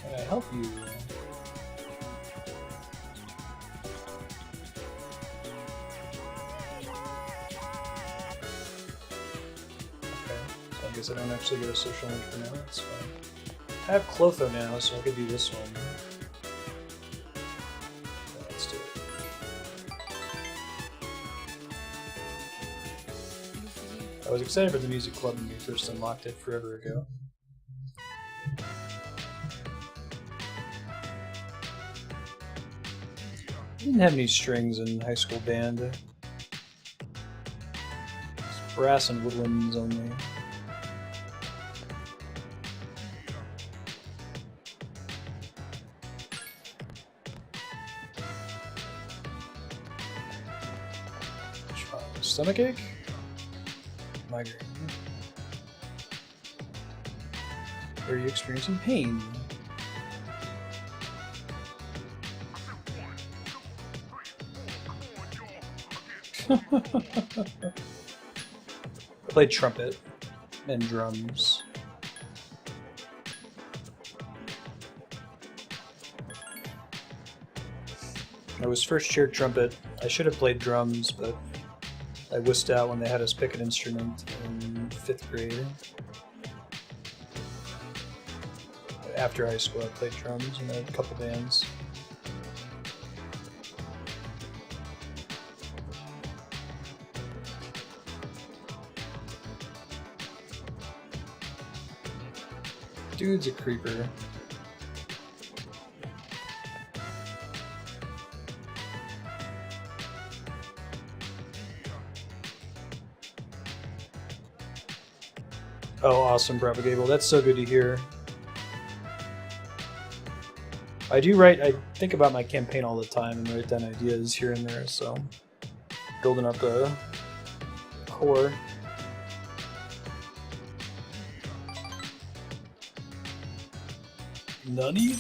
Can I help you? I guess I don't actually get a social link for now, that's fine. I have Clotho now, so I could do this one. Yeah, let's do it. I was excited for the music club when we first unlocked it forever ago. I didn't have any strings in high school band. It's brass and woodwinds only. Stomachache? Migraine. Are you experiencing pain? I played trumpet and drums. I was first chair trumpet. I should have played drums, but I wussed out when they had us pick an instrument in 5th grade. After high school, I played drums and I had a couple bands. Dude's a creeper. Oh, awesome, Propagable. That's so good to hear. I think about my campaign all the time and write down ideas here and there, so building up a core. Nani?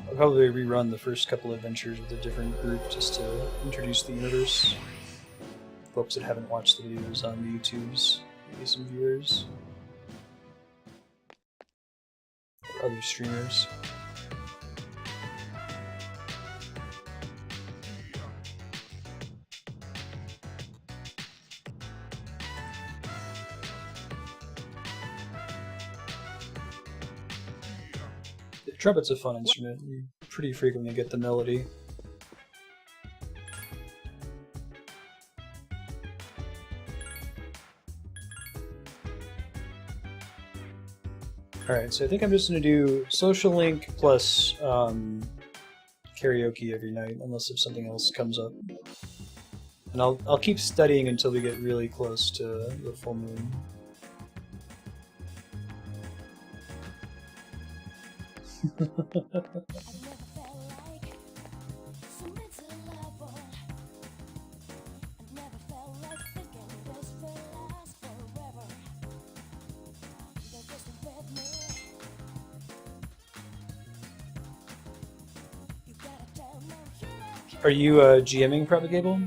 I'll probably rerun the first couple adventures with a different group just to introduce the universe. Folks that haven't watched the videos on the YouTubes, maybe some viewers. Other streamers. The trumpet's a fun instrument. You pretty frequently get the melody. Alright, so I think I'm just going to do Social Link plus karaoke every night, unless if something else comes up. And I'll keep studying until we get really close to the full moon. Are you GMing Propagable?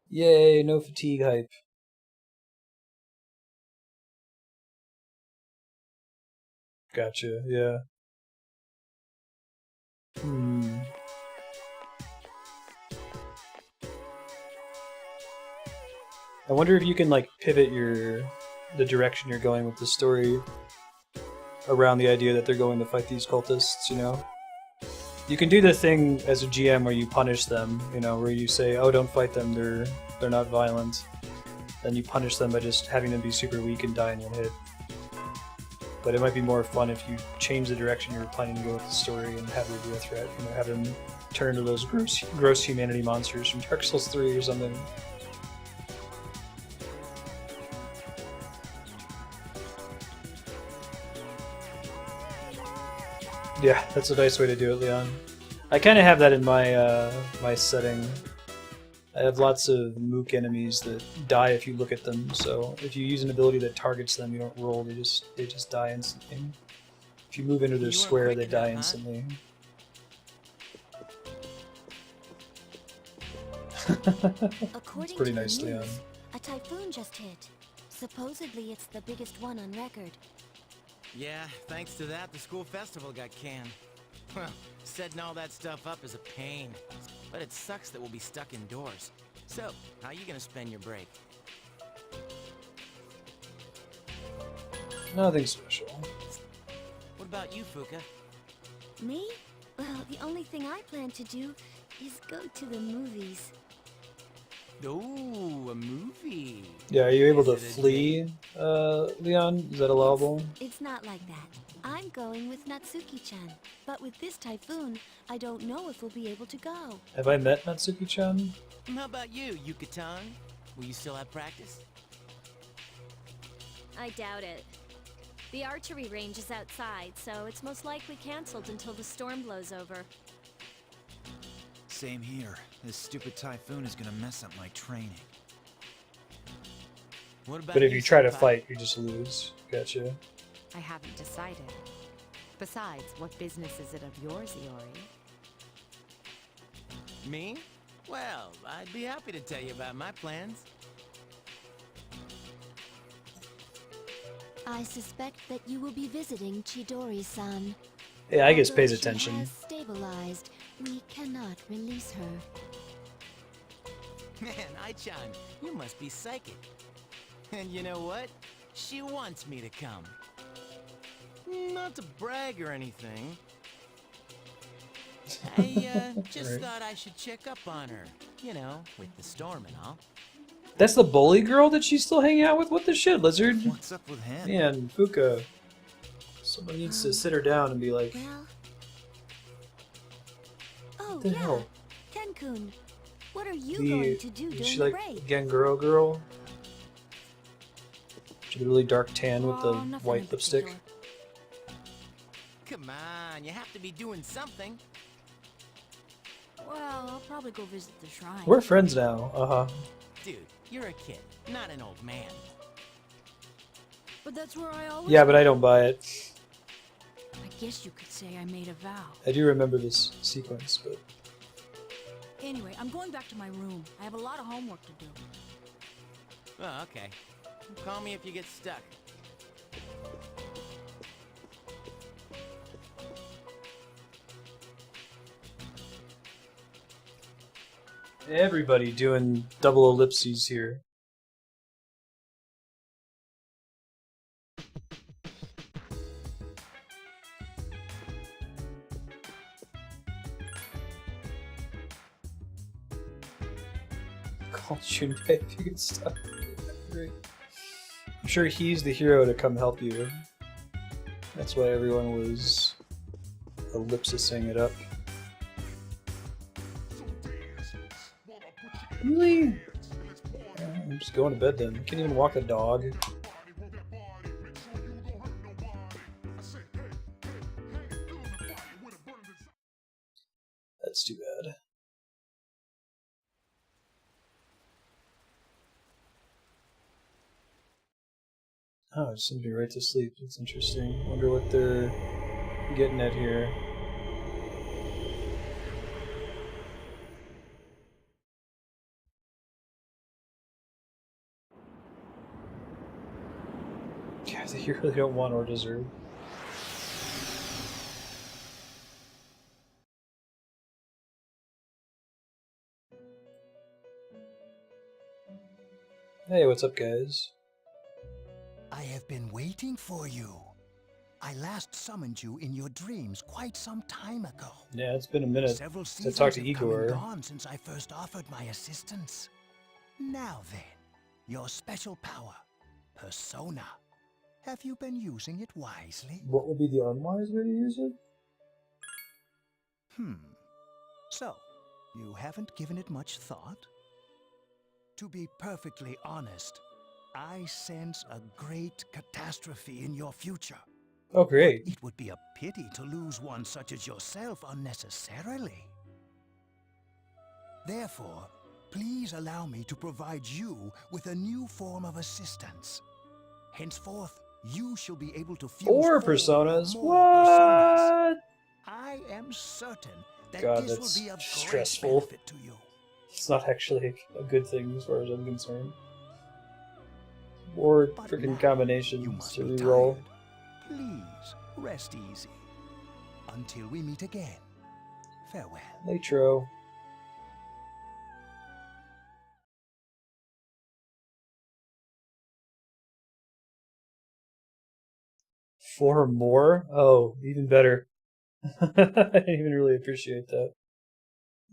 Yay, no fatigue hype. Gotcha, yeah. I wonder if you can like pivot the direction you're going with the story around the idea that they're going to fight these cultists, you know? You can do the thing as a GM where you punish them, you know, where you say, oh, don't fight them, they're not violent. Then you punish them by just having them be super weak and die in one hit. But it might be more fun if you change the direction you were planning to go with the story and have there be a threat, you know, have them turn to those gross humanity monsters from Dark Souls 3 or something. Yeah, that's a nice way to do it, Leon. I kind of have that in my my setting. I have lots of mook enemies that die if you look at them, so if you use an ability that targets them, you don't roll, they just die instantly. If you move into their square, they die instantly. It's pretty nice, Leon. A typhoon just hit. Supposedly it's the biggest one on record. Yeah, thanks to that, the school festival got canned. Well, setting all that stuff up is a pain. But it sucks that we'll be stuck indoors. So, how you gonna spend your break? Nothing special. What about you, Fuka? Me? Well, the only thing I plan to do is go to the movies. Oh, a movie. Yeah, are you able to flee, Leon? Is that allowable? It's not like that. I'm going with Natsuki-chan. But with this typhoon, I don't know if we'll be able to go. Have I met Natsuki-chan? How about you, Yuka-tan? Will you still have practice? I doubt it. The archery range is outside, so it's most likely canceled until the storm blows over. Same here. This stupid typhoon is gonna mess up my training. What about But if you try to Senpai? fight, you just lose. Gotcha. I haven't decided. Besides, what business is it of yours, Iori? Me? Well, I'd be happy to tell you about my plans. I suspect that you will be visiting Chidori-san. Yeah, I guess pays Although attention. She has stabilized, we cannot release her. Man, Ai-chan, you must be psychic. And you know what? She wants me to come. Not to brag or anything. I just Right. thought I should check up on her. You know, with the storm and all. That's the bully girl that she's still hanging out with? What the shit, Lizard? What's up with him? Man, Fuka. Someone needs to sit her down and be like, Well... Oh, what the yeah. hell? Ken-kun, what are you going to do Is during she the like break? Genguro girl? To the really dark tan with the Oh, nothing white in lipstick. particular. Come on, you have to be doing something. Well, I'll probably go visit the shrine. We're friends now. Dude, you're a kid, not an old man. But that's where I always Yeah, but I don't buy it. I guess you could say I made a vow. I do remember this sequence, but Anyway, I'm going back to my room. I have a lot of homework to do. Oh, okay. Call me if you get stuck. everybody doing double ellipses here. Call Junpei if you get stuck. Great. I'm sure he's the hero to come help you. That's why everyone was ellipsising it up. Really? I'm just going to bed then. I can't even walk a dog. That's too bad. Oh, it seems to be right to sleep. That's interesting. Wonder what they're getting at here. Yeah, you really don't want or deserve. Hey, what's up, guys? I have been waiting for you. I last summoned you in your dreams quite some time ago. Yeah, it's been a minute Several since I seasons talked to have come and Igor. gone since I first offered my assistance. Now then, your special power, Persona. Have you been using it wisely? What would be the unwise way to use it? So, you haven't given it much thought? To be perfectly honest, I sense a great catastrophe in your future. Oh, great. It would be a pity to lose one such as yourself unnecessarily. Therefore, please allow me to provide you with a new form of assistance. Henceforth, you shall be able to fuse 4 or personas? more personas. What? I am certain that God, this that's will be of stressful. great benefit to you. It's not actually a good thing as far as I'm concerned. Or But freaking now, combinations you must to be reroll. tired. Please, rest easy. Until we meet again. Farewell. Nitro. Four more? Oh, even better. I didn't even really appreciate that.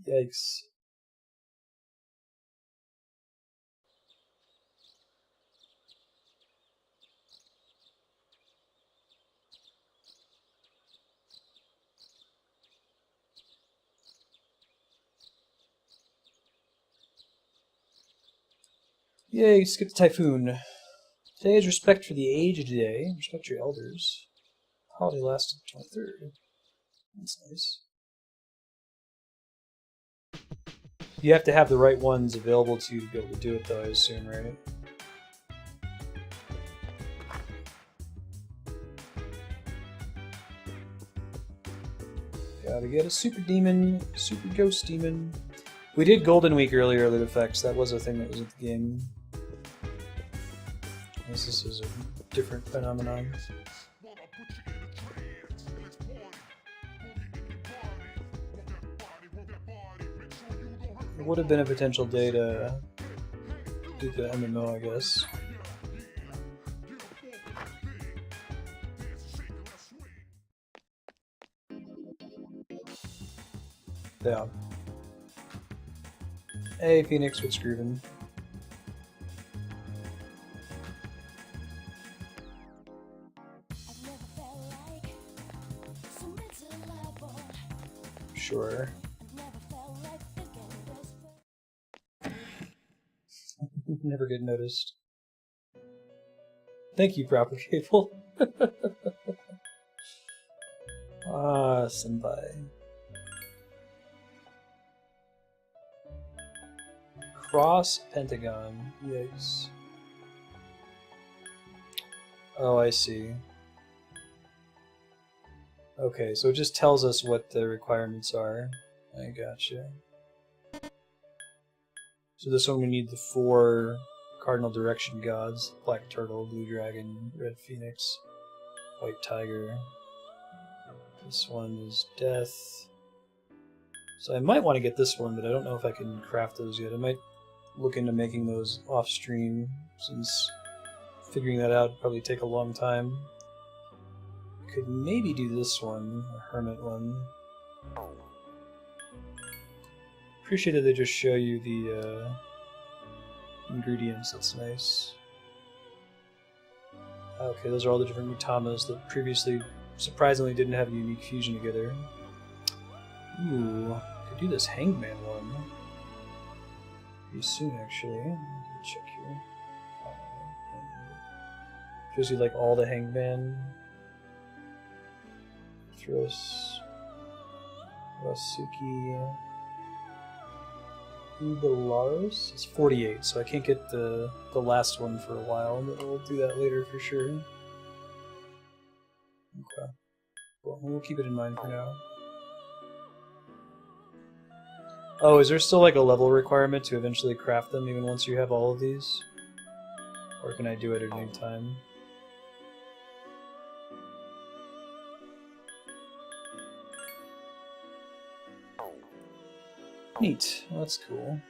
Yikes. Yay, skip the typhoon. Today is respect for the aged day. Respect your elders. Holiday lasted the 23rd. That's nice. You have to have the right ones available to be able to do it, though, I assume, right? Gotta get a super demon, super ghost demon. We did Golden Week earlier, Loot Effects. That was a thing that was at the game. This is a different phenomenon. It would have been a potential day to do the MMO, I guess. Yeah. Hey, Phoenix, what's groovin'? Sure. Never get noticed. Thank you, Proper Cable. Ah, senpai. Cross Pentagon. Yikes. Oh, I see. Okay, so it just tells us what the requirements are. I gotcha. So this one we need the 4 cardinal direction gods: Black Turtle, Blue Dragon, Red Phoenix, White Tiger. This one is Death. So I might want to get this one, but I don't know if I can craft those yet. I might look into making those off stream, since figuring that out would probably take a long time. Could maybe do this one, a Hermit one. Appreciate that they just show you the ingredients, that's nice. Okay, those are all the different Mutamas that previously surprisingly didn't have a unique fusion together. Ooh, could do this Hangman one. Pretty soon, actually. Let me check here. Shows you like all the Hangman. Thros, Rasuki, Ubalaris. It's 48, so I can't get the last one for a while, but we'll do that later for sure. Okay. Well, we'll keep it in mind for now. Oh, is there still like a level requirement to eventually craft them even once you have all of these? Or can I do it at any time? Neat. Well, that's cool.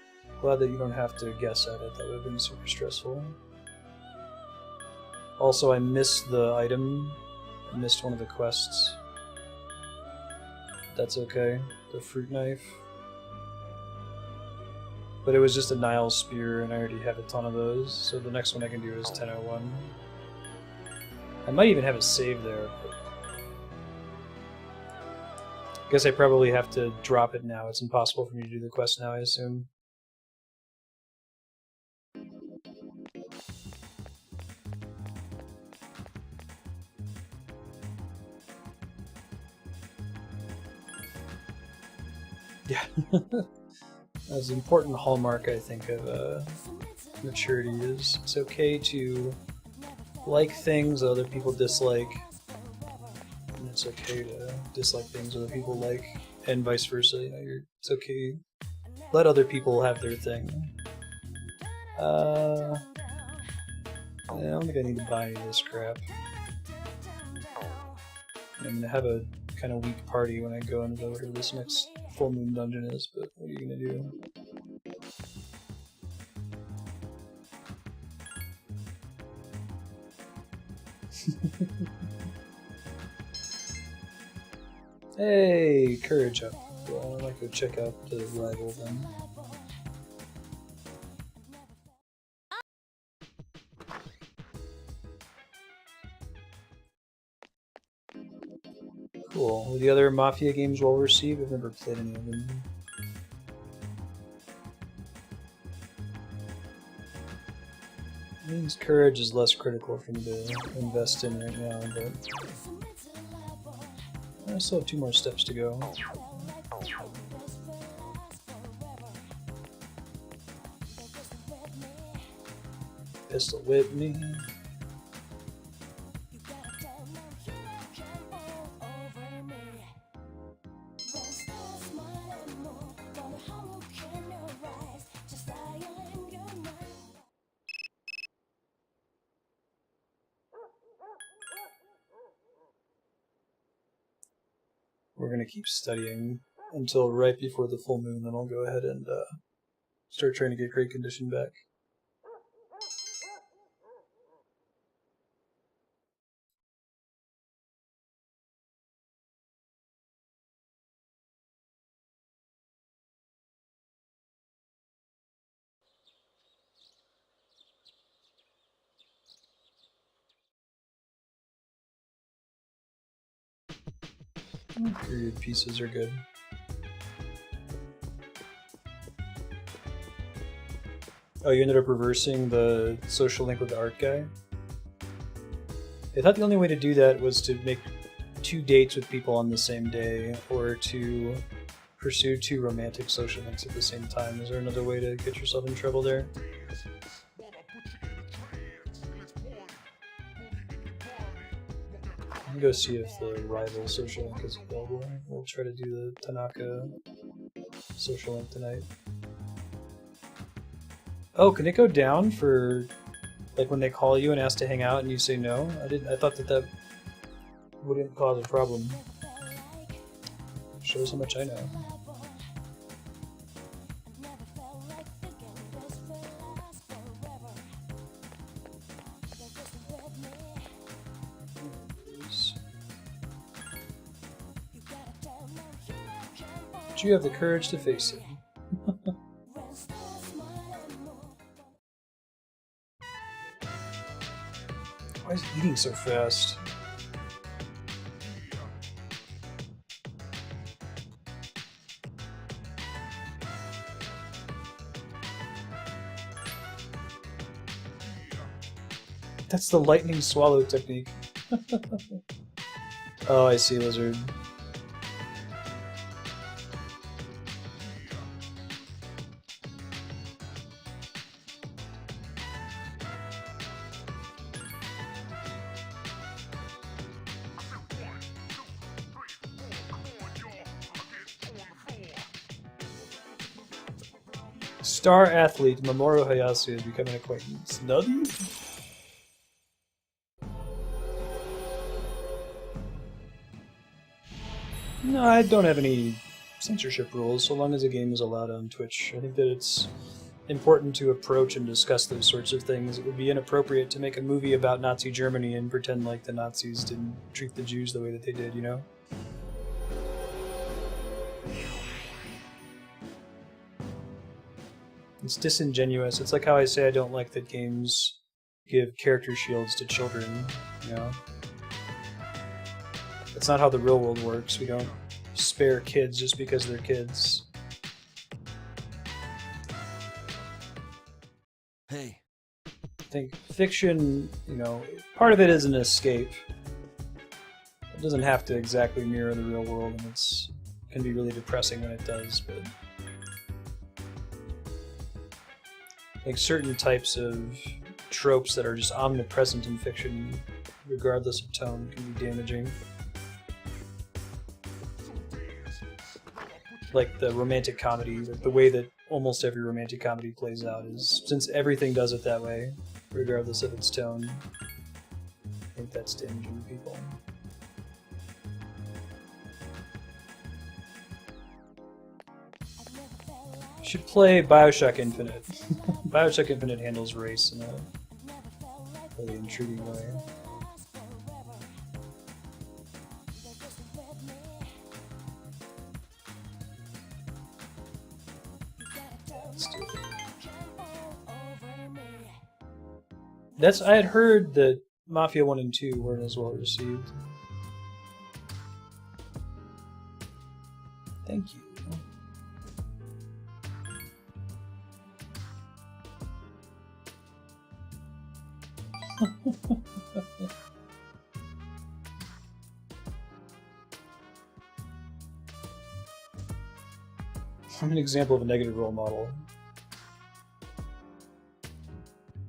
Glad that you don't have to guess at it. That would have been super stressful. Also, I missed the item. I missed one of the quests. That's okay. The fruit knife. But it was just a Nile spear, and I already have a ton of those, so the next one I can do is 1001. I might even have it saved there, but I guess I probably have to drop it now. It's impossible for me to do the quest now, I assume. Yeah. That's an important hallmark, I think, of maturity is it's okay to like things that other people dislike, and it's okay to dislike things other people like, and vice versa. You know, it's okay. Let other people have their thing. I don't think I need to buy any of this crap. I'm gonna have a kind of weak party when I go into whatever this next full moon dungeon is, but what are you gonna do? Hey, courage up. Well, I might go check out the rival then. Cool. Were the other Mafia games well received? I've never played any of them. Means courage is less critical for me to invest in right now, but I still have 2 more steps to go. Pistol whip me. We're going to keep studying until right before the full moon, then I'll go ahead and start trying to get great condition back. Period pieces are good. Oh, you ended up reversing the social link with the art guy? They thought the only way to do that was to make 2 dates with people on the same day, or to pursue 2 romantic social links at the same time. Is there another way to get yourself in trouble there? Let me go see if the rival social link is available. We'll try to do the Tanaka social link tonight. Oh, can it go down for like when they call you and ask to hang out and you say no? I thought that wouldn't cause a problem. Shows how much I know. But you have the courage to face it. Why is he eating so fast? That's the lightning swallow technique. Oh, I see, lizard. Star athlete Mamoru Hayasu has become an acquaintance. Nutty? No, I don't have any censorship rules, so long as a game is allowed on Twitch. I think that it's important to approach and discuss those sorts of things. It would be inappropriate to make a movie about Nazi Germany and pretend like the Nazis didn't treat the Jews the way that they did, you know? It's disingenuous. It's like how I say I don't like that games give character shields to children, you know? That's not how the real world works. We don't spare kids just because they're kids. Hey. I think fiction, you know, part of it is an escape. It doesn't have to exactly mirror the real world, and it can be really depressing when it does, but like certain types of tropes that are just omnipresent in fiction, regardless of tone, can be damaging. Like the romantic comedy, the way that almost every romantic comedy plays out is, since everything does it that way, regardless of its tone, I think that's damaging to people. You should play Bioshock Infinite. Bioshock Infinite handles race in a really intriguing way. I had heard that Mafia 1 and 2 weren't as well received. Thank you. I'm an example of a negative role model.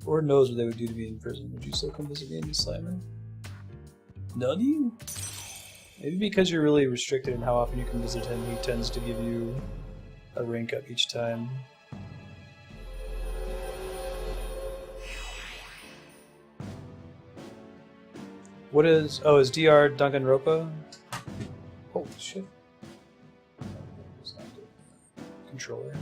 Lord knows what they would do to me in prison. Would you still come visit me in the Slimer? Nutty? Maybe because you're really restricted in how often you can visit him, he tends to give you a rank up each time. What is... oh, is DR Danganronpa? Holy shit. Controller.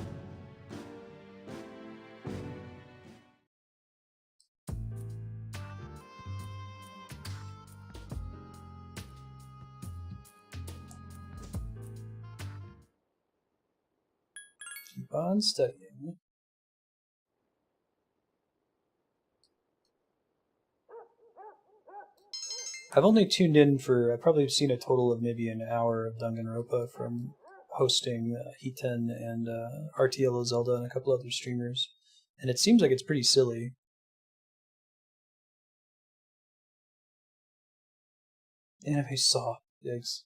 Keep on studying. I've only tuned in for, I've probably seen a total of maybe an hour of Danganronpa from hosting Hiten and RTL Zelda and a couple other streamers. And it seems like it's pretty silly. Anime Saw. Yikes.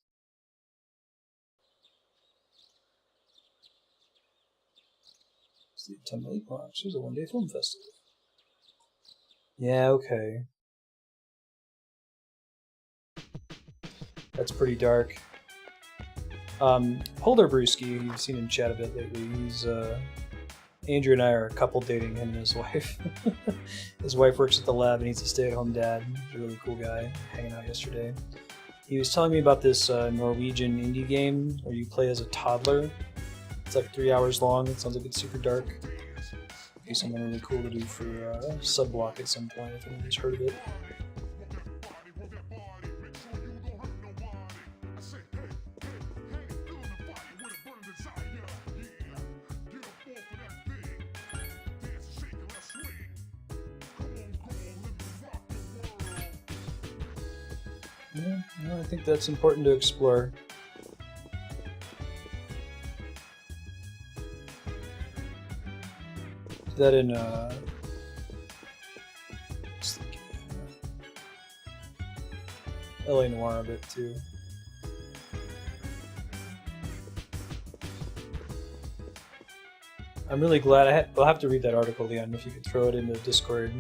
It's the Autumnal Equinox. There's a one-day film festival. Yeah, okay. That's pretty dark. Holder Brewski, you've seen him chat a bit lately. He's, Andrew and I are a couple dating him and his wife. His wife works at the lab and he's a stay-at-home dad. He's a really cool guy, hanging out yesterday. He was telling me about this Norwegian indie game where you play as a toddler. It's like 3 hours long. It sounds like it's super dark. Be something really cool to do for Subblock at some point if anyone's heard of it. Yeah, I think that's important to explore. That in LA Noire a bit too. I'm really glad I'll have to read that article, Leon, if you could throw it into Discord.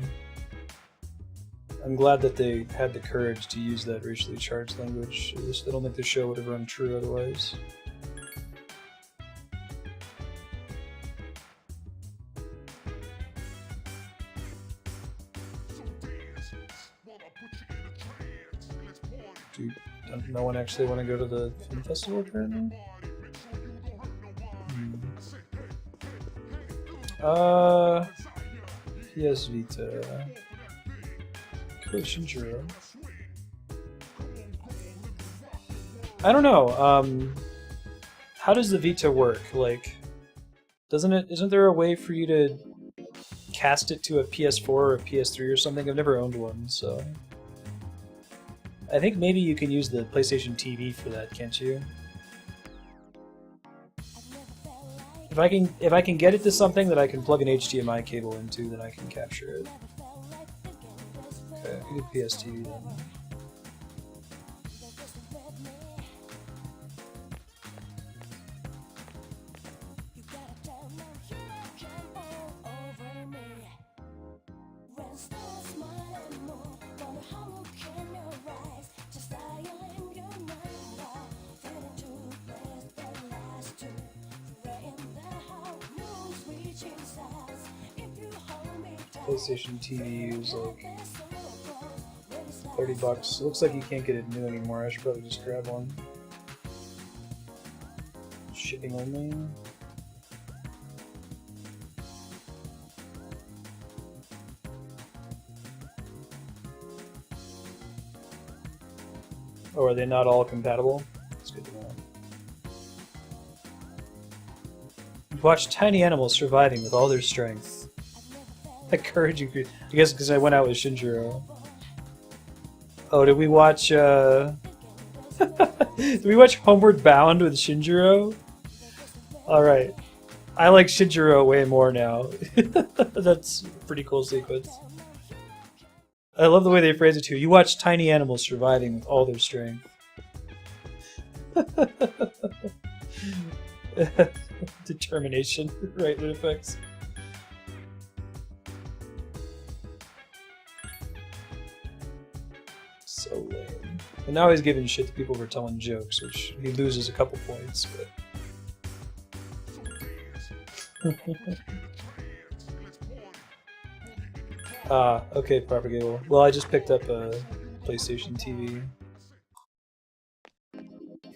I'm glad that they had the courage to use that racially charged language. I don't think the show would have run true otherwise. Dude, does no one actually want to go to the film festival apparently? PS Vita. Shinjiro. I don't know. How does the Vita work? Like, isn't there a way for you to cast it to a PS4 or a PS3 or something? I've never owned one, so I think maybe you can use the PlayStation TV for that, can't you? If I can get it to something that I can plug an HDMI cable into, then I can capture it. Okay, I can do PS TV then. PlayStation TV is like $30. It looks like you can't get it new anymore. I should probably just grab one. Shipping only. Oh, are they not all compatible? That's good to know. Watch tiny animals surviving with all their strength. That courage you could... I guess because I went out with Shinjiro. Oh, did we watch, Did we watch Homeward Bound with Shinjiro? Alright. I like Shinjiro way more now. That's a pretty cool sequence. I love the way they phrase it too. You watch tiny animals surviving with all their strength. Determination, right, that effects. So lame. And now he's giving shit to people for telling jokes, which he loses a couple points, but... okay, Propagable. Well, I just picked up a PlayStation TV.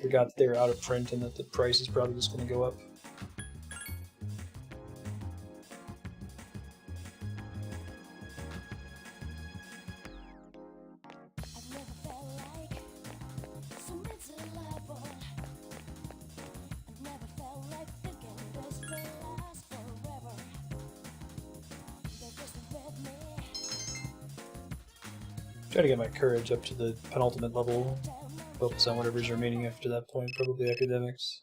Forgot that they were out of print and that the price is probably just going to go up. Try to get my courage up to the penultimate level. Focus on whatever's remaining after that point, probably academics.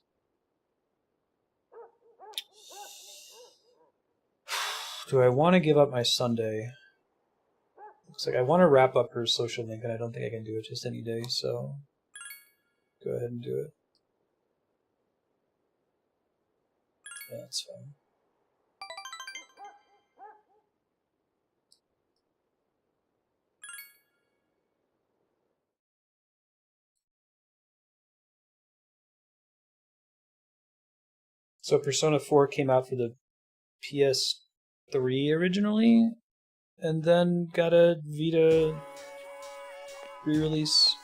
Do I want to give up my Sunday? Looks like I want to wrap up her social link, and I don't think I can do it just any day, so... go ahead and do it. Yeah, that's fine. So Persona 4 came out for the PS3 originally, and then got a Vita re-release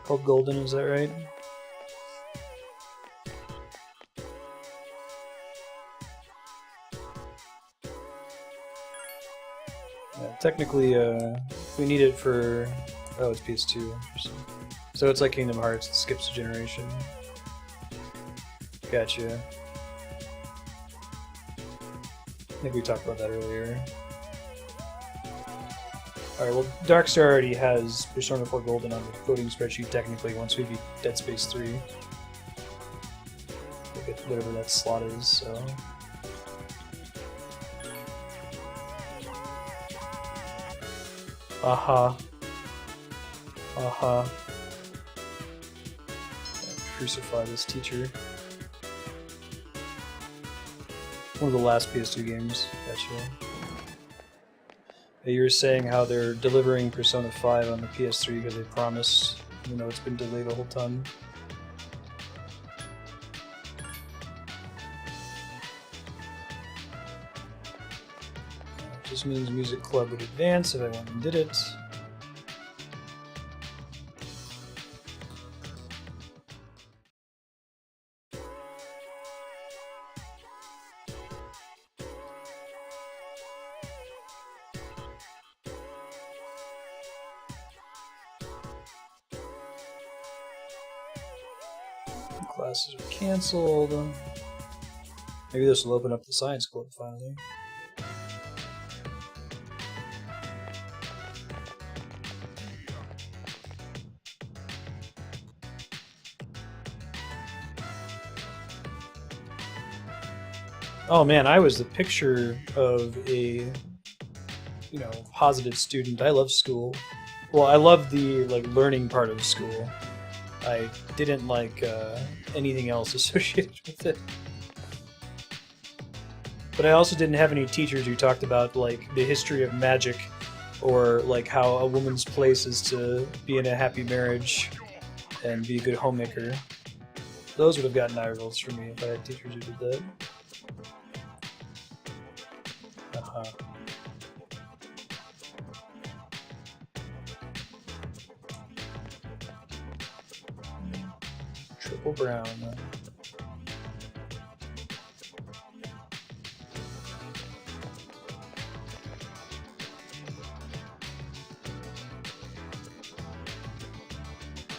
called Golden, is that right? Yeah, technically, we need it for... Oh, it's PS2. So it's like Kingdom Hearts, it skips a generation. Gotcha. I think we talked about that earlier. Alright, well, Darkstar already has Persona 4 Golden on the voting spreadsheet, technically, once we beat Dead Space 3. Look at whatever that slot is, so... Aha. Aha. Crucify this teacher. One of the last PS2 games, actually. You were saying how they're delivering Persona 5 on the PS3 because they promised, you know, it's been delayed the whole time. Just means Music Club would advance if I went and did it. Classes are cancelled. Maybe this will open up the Science Club finally. Oh man, I was the picture of a, you know, positive student. I love school. Well, I love the like learning part of school. I didn't like anything else associated with it. But I also didn't have any teachers who talked about like the history of magic or like how a woman's place is to be in a happy marriage and be a good homemaker. Those would have gotten eye rolls for me if I had teachers who did that. Triple brown.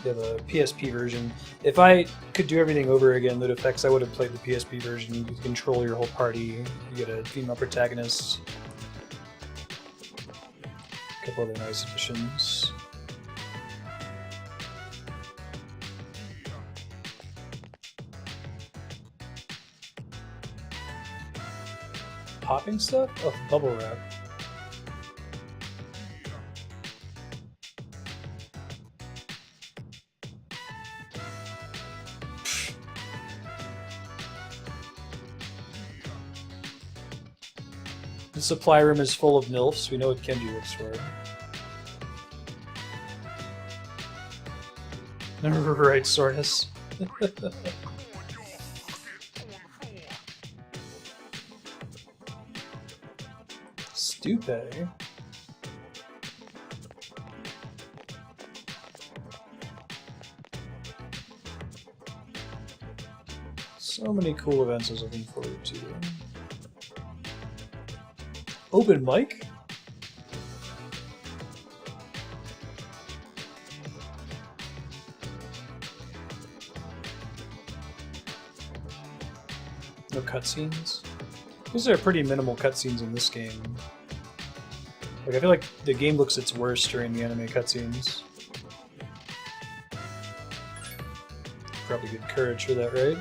They have a PSP version. If I could do everything over again, Lud Effects, I would have played the PSP version. You control your whole party. You get a female protagonist. A couple other nice additions. Popping stuff? Oh, bubble wrap. The supply room is full of MILFs. We know what Kenji looks for. Right, Sortus. Stupid. So many cool events I was looking forward to. Open mic? No cutscenes? These are pretty minimal cutscenes in this game. Like, I feel like the game looks its worst during the anime cutscenes. Probably good courage for that, right?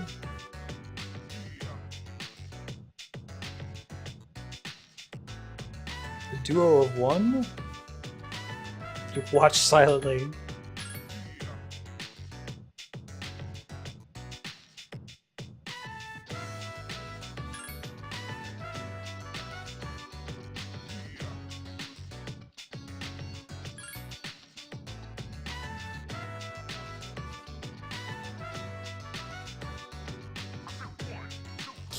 A duo of one? You watch silently.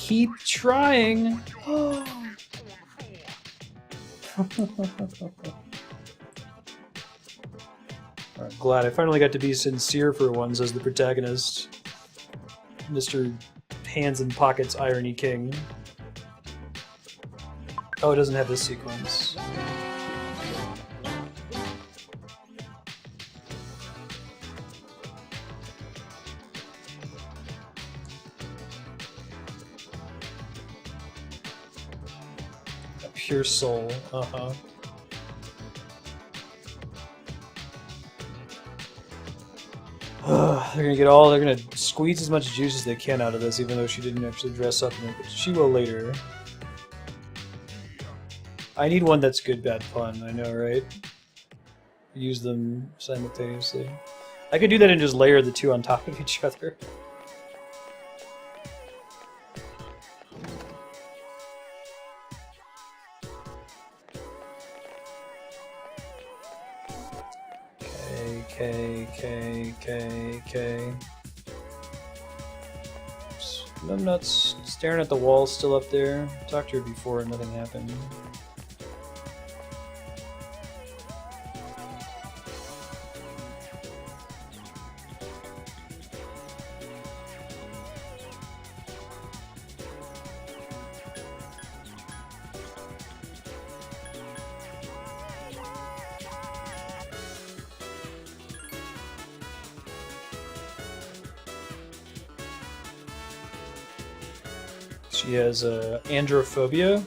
keep trying. I'm glad I finally got to be sincere for once as the protagonist. Mr. Hands in Pockets Irony King. Oh, it doesn't have this sequence. A pure soul, uh-huh. They're gonna squeeze as much juice as they can out of this, even though she didn't actually dress up in it, but she will later. I need one that's good bad pun, I know, right? Use them simultaneously. I could do that and just layer the two on top of each other. K. I'm not staring at the wall still up there. Talked to her before and nothing happened. She has androphobia.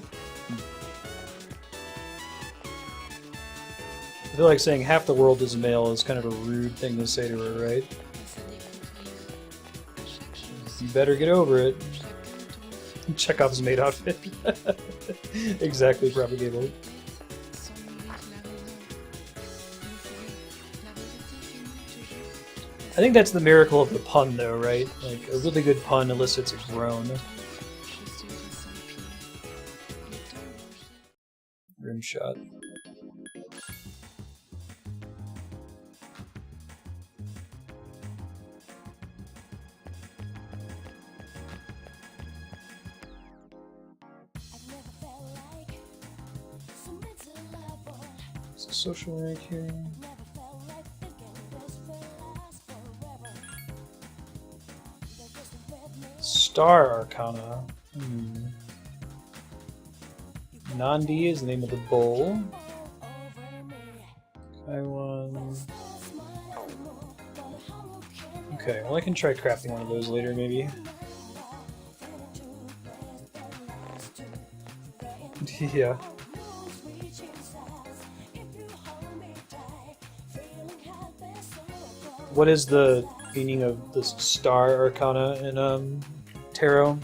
I feel like saying half the world is male is kind of a rude thing to say to her, right? You better get over it. Chekhov's maid outfit. Exactly propagable. I think that's the miracle of the pun, though, right? Like, a really good pun elicits a groan. Rim shot. Is it social rank here? Star Arcana. Nandi is the name of the bowl. Kaiwan. Okay, well I can try crafting one of those later, maybe. Yeah. What is the meaning of this Star Arcana in Tarot?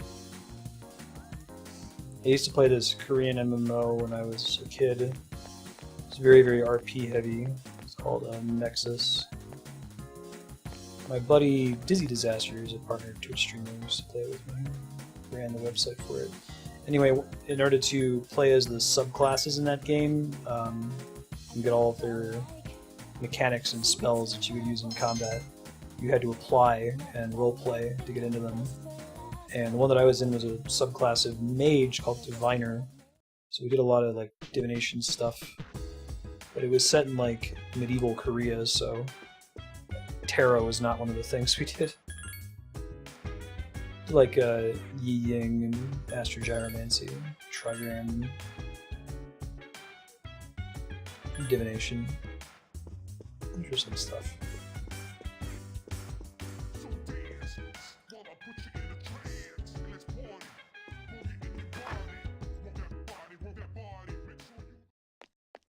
I used to play this Korean MMO when I was a kid. It's very, very RP heavy. It's called Nexus. My buddy Dizzy Disaster, who's a partner Twitch streamer, used to play it with me. Ran the website for it. Anyway, in order to play as the subclasses in that game, and get all of their mechanics and spells that you would use in combat, you had to apply and roleplay to get into them. And the one that I was in was a subclass of mage called Diviner. So we did a lot of like divination stuff. But it was set in like medieval Korea, so tarot was not one of the things we did. Like Yi Ying and Astrogyromancy, Trigram, divination. Interesting stuff.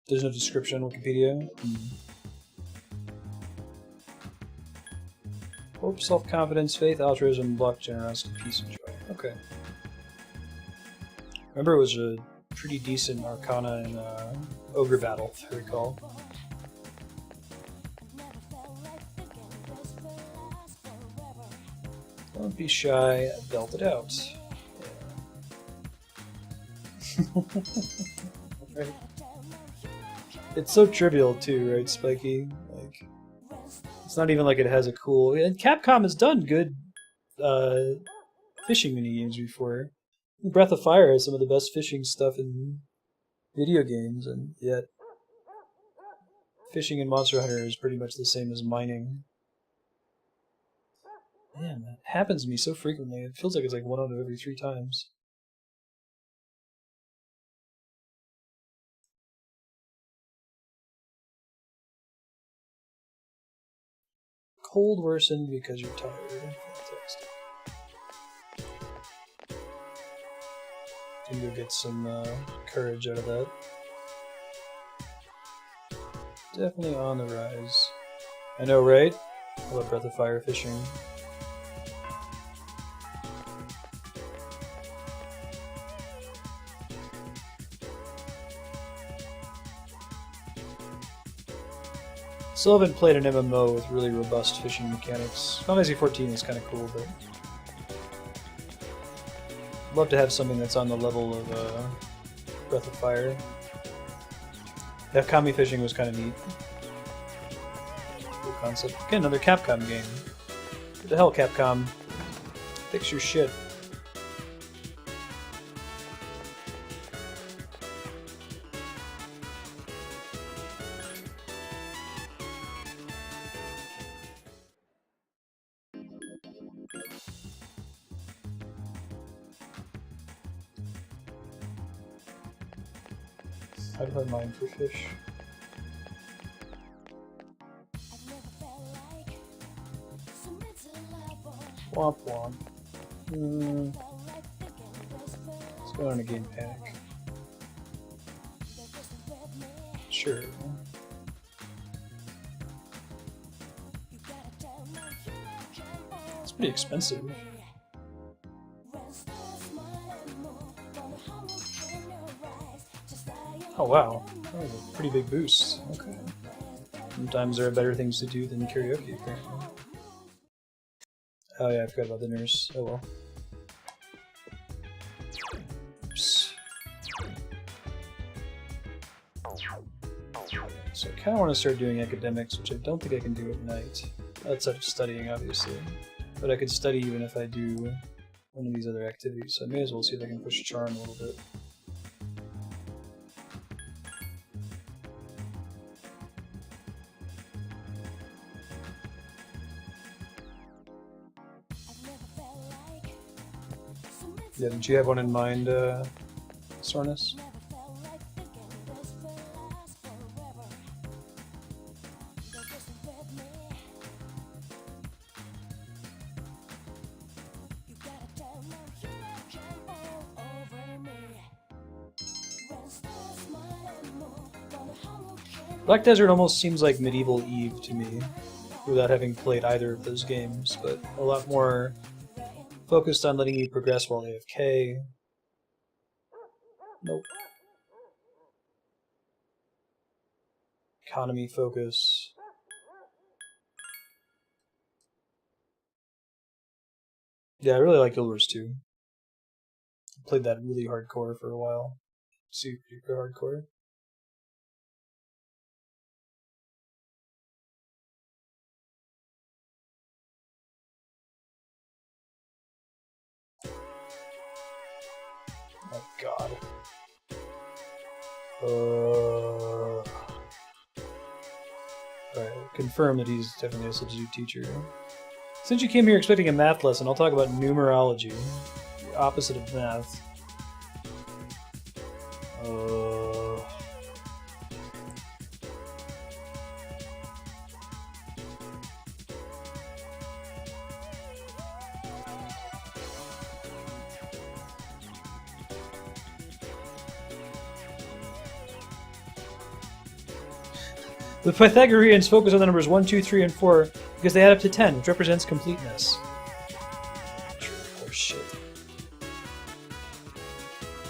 There's no description on Wikipedia. Hope, self-confidence, faith, altruism, luck, generosity, peace, and joy. Okay. Remember, it was a pretty decent arcana in Ogre Battle, if I recall. Don't be shy, belt it out. Yeah. Right. It's so trivial too, right, Spiky? Like, it's not even like it has a cool... And Capcom has done good fishing minigames before. Breath of Fire has some of the best fishing stuff in video games, and yet fishing in Monster Hunter is pretty much the same as mining. Man, that happens to me so frequently. It feels like it's like 1 out of every 3 times. Cold worsened because you're tired. Fantastic. Can go get some courage out of that. Definitely on the rise. I know, right? I love Breath of Fire fishing. Still haven't played an MMO with really robust fishing mechanics. Final Fantasy XIV is kind of cool, but I'd love to have something that's on the level of Breath of Fire. That Kami fishing was kind of neat. Cool concept. Okay, another Capcom game. What the hell, Capcom? Fix your shit. How do I mine for fish? Womp womp. Let's go on a game panic. Sure. It's pretty expensive. Oh wow, that was a pretty big boost. Okay. Sometimes there are better things to do than karaoke, apparently. Oh yeah, I forgot about the nurse. Oh well. Oops. So I kind of want to start doing academics, which I don't think I can do at night. Outside of studying, obviously. But I could study even if I do one of these other activities, so I may as well see if I can push charm a little bit. Yeah, did you have one in mind, Sornus? Black Desert almost seems like Medieval Eve to me, without having played either of those games, but a lot more focused on letting you progress while AFK. Nope. Economy focus. Yeah, I really like Guild Wars 2. I played that really hardcore for a while. Super hardcore. Oh god. Alright, confirm that he's definitely a substitute teacher. Since you came here expecting a math lesson, I'll talk about numerology. The opposite of math. The Pythagoreans focus on the numbers 1, 2, 3, and 4 because they add up to 10, which represents completeness. Oh shit.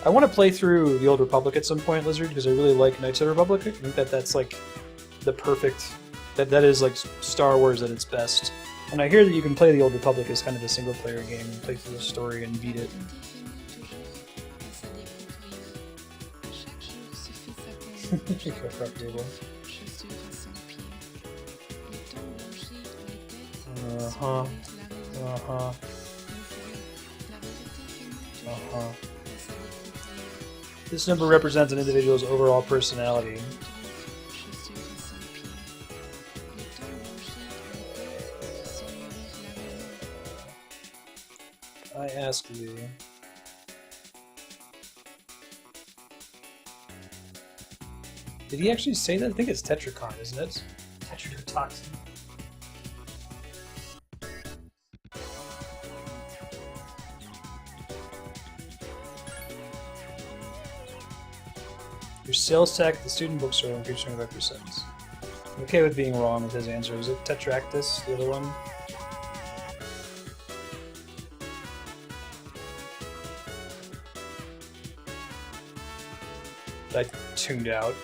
I want to play through the Old Republic at some point, Lizard, because I really like Knights of the Republic. I think that that's like the perfect... That is like Star Wars at its best. And I hear that you can play the Old Republic as kind of a single-player game, and play through the story and beat it. Uh-huh. Uh-huh. Uh-huh. This number represents an individual's overall personality. I ask thee. Did he actually say that? I think it's Tetracon, isn't it? Tetrodotoxin. Your sales tech, the student bookstore, increased 25%. I'm okay with being wrong with his answer. Is it Tetractus, the other one? I tuned out.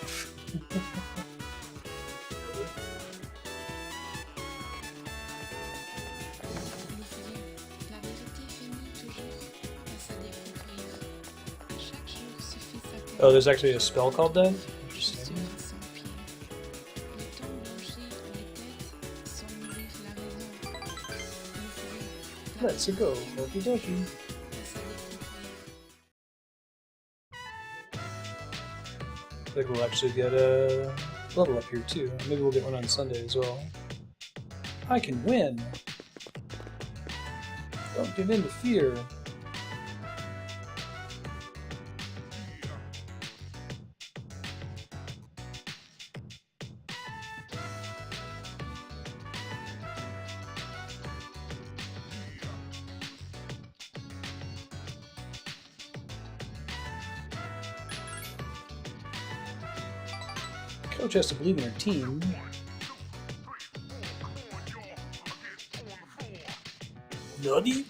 Oh, there's actually a spell called that? Interesting. Let's go, okie dokie. I think we'll actually get a level up here too. Maybe we'll get one on Sunday as well. I can win! Don't give in to fear. Coach has to believe in her team. Nutty?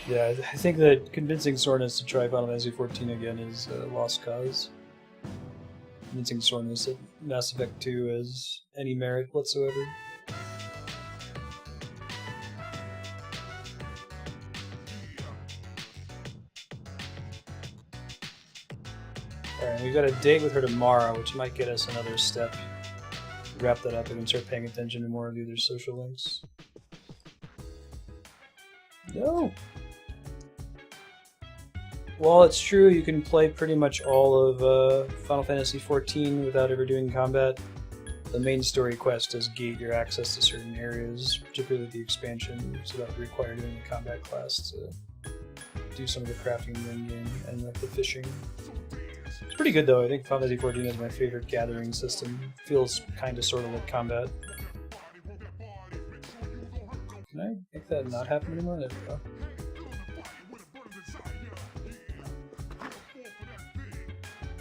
Yeah, I think that convincing Sornus to try Final Fantasy XIV again is a lost cause. Convincing Sornus that Mass Effect 2 has any merit whatsoever. Alright, we've got a date with her tomorrow, which might get us another step. Wrap that up and then start paying attention to more of the other social links. No! While it's true you can play pretty much all of Final Fantasy XIV without ever doing combat, the main story quest does gate your access to certain areas, particularly the expansion, so that would require doing the combat class to do some of the crafting in-game and the fishing. It's pretty good though. I think Final Fantasy XIV is my favorite gathering system. Feels kind of sort of like combat. Can I make that not happen anymore? There we go.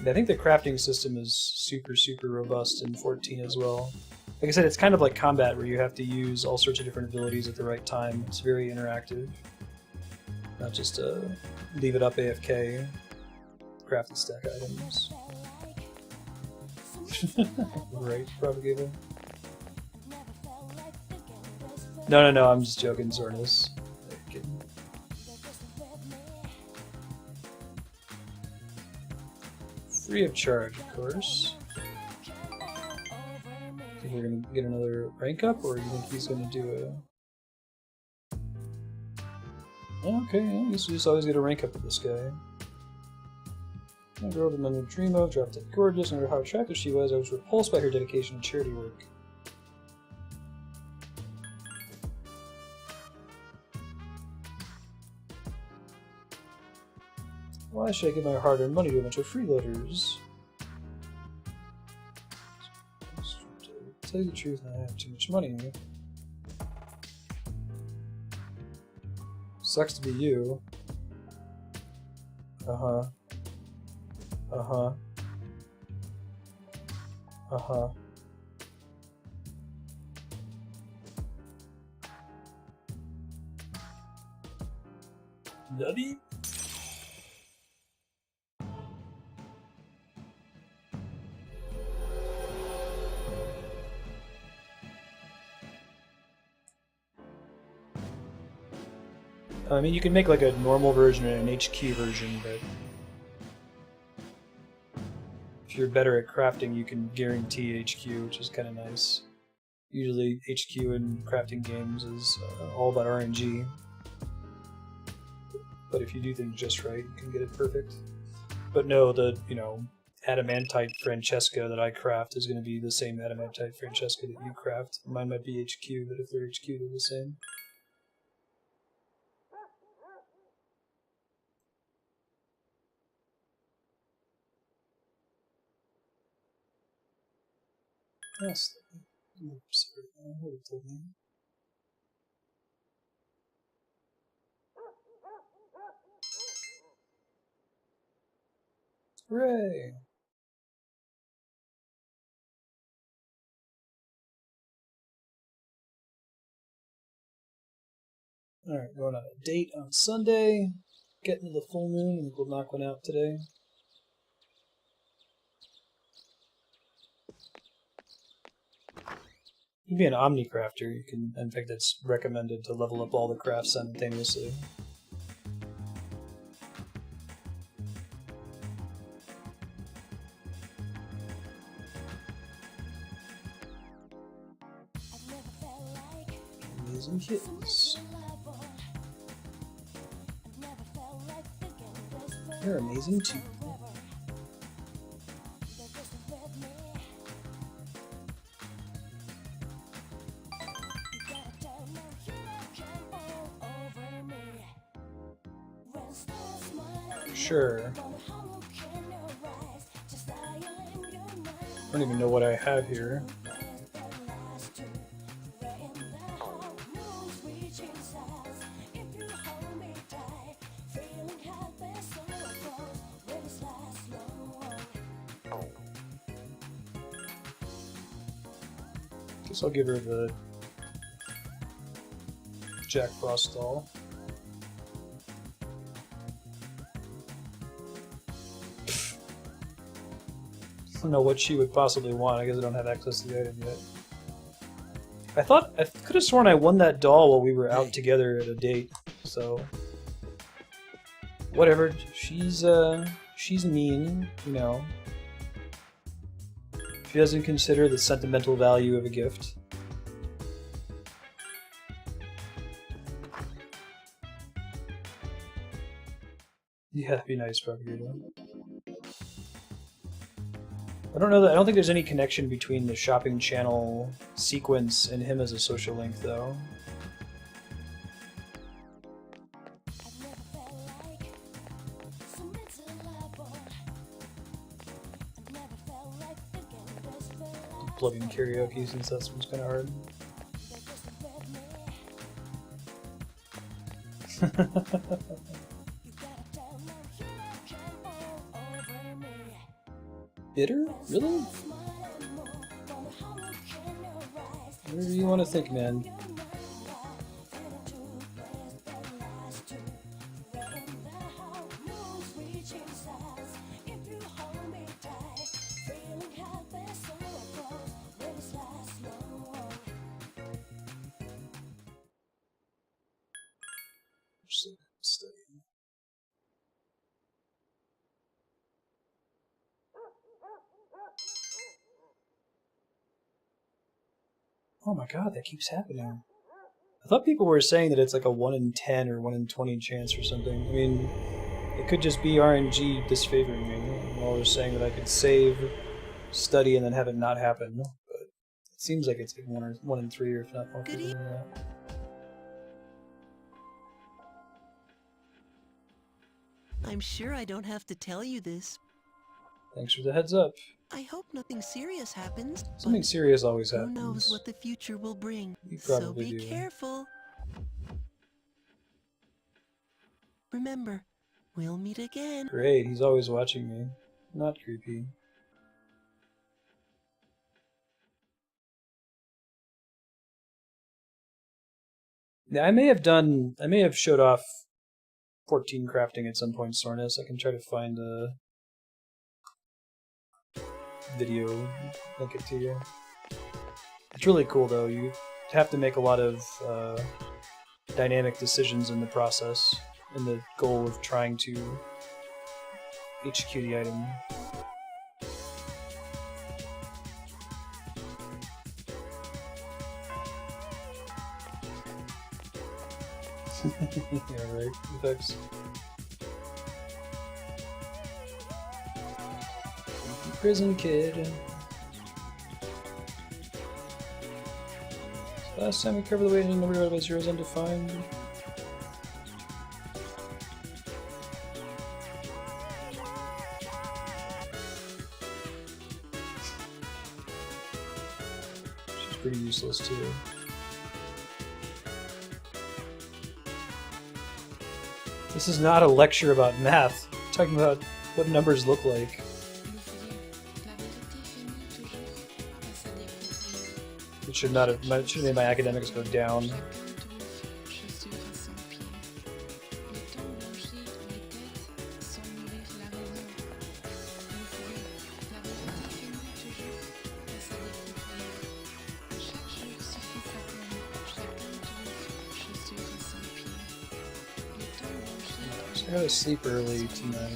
I think the crafting system is super robust in 14 as well. Like I said, it's kind of like combat where you have to use all sorts of different abilities at the right time. It's very interactive. Not just leave it up AFK. Craft and stack items. Right, Propagator. No, I'm just joking, Zornus. Free of charge, of course. Think we're gonna get another rank up, or you think he's gonna do a... Okay, I guess we just always get a rank up with this guy. A girl to never dream of, dropped dead gorgeous, no matter how attractive she was, I was repulsed by her dedication to charity work. Why should I give my hard-earned money to a bunch of freeloaders? To tell you the truth, I have too much money. Sucks to be you. Uh-huh. Uh-huh. Uh-huh. Nutty? I mean, you can make like a normal version and an HQ version, but if you're better at crafting, you can guarantee HQ, which is kind of nice. Usually HQ in crafting games is all about RNG. But if you do things just right, you can get it perfect. But no, the, you know, adamantite Francesca that I craft is going to be the same adamantite Francesca that you craft. Mine might be HQ, but if they're HQ, they're the same. Yes. Oops, I would have told me. Hooray! Alright, going on a date on Sunday. Getting to the full moon, and we'll knock one out today. You can be an Omnicrafter. You can, in fact, it's recommended to level up all the crafts simultaneously. Amazing kittens. They're amazing too. Sure. I don't even know what I have here. Guess I'll give her the Jack Frost doll. I don't know what she would possibly want. I guess I don't have access to the item yet. I could have sworn I won that doll while we were out together at a date, so whatever. She's mean, you know. She doesn't consider the sentimental value of a gift. Yeah, that'd be nice, Propagator. I don't think there's any connection between the shopping channel sequence and him as a social link, though. Plugging karaoke since that one's kind of hard. Bitter? Really? Whatever you want to think, man. Oh my god, that keeps happening. I thought people were saying that it's like a 1 in 10 or 1 in 20 chance or something. I mean, it could just be RNG disfavoring me. While they're saying that I could save, study, and then have it not happen. But it seems like it's like 1 in 3 or if not more than that. I'm sure I don't have to tell you this. Thanks for the heads up. I hope nothing serious happens. Something serious always happens. Who knows what the future will bring? You So probably be do. careful. Remember, we'll meet again. Great, he's always watching me. Not creepy. Yeah, I may have showed off 14 crafting at some point, Sornus. I can try to find a video, link it to you. It's really cool though. You have to make a lot of dynamic decisions in the process, in the goal of trying to HQ the item. Yeah, right. Effects. Prison kid. Last time we covered the way in the real by zeros undefined. She's pretty useless too. This is not a lecture about math. We're talking about what numbers look like. It should not have. It should have made my academics go down. So I gotta sleep early tonight.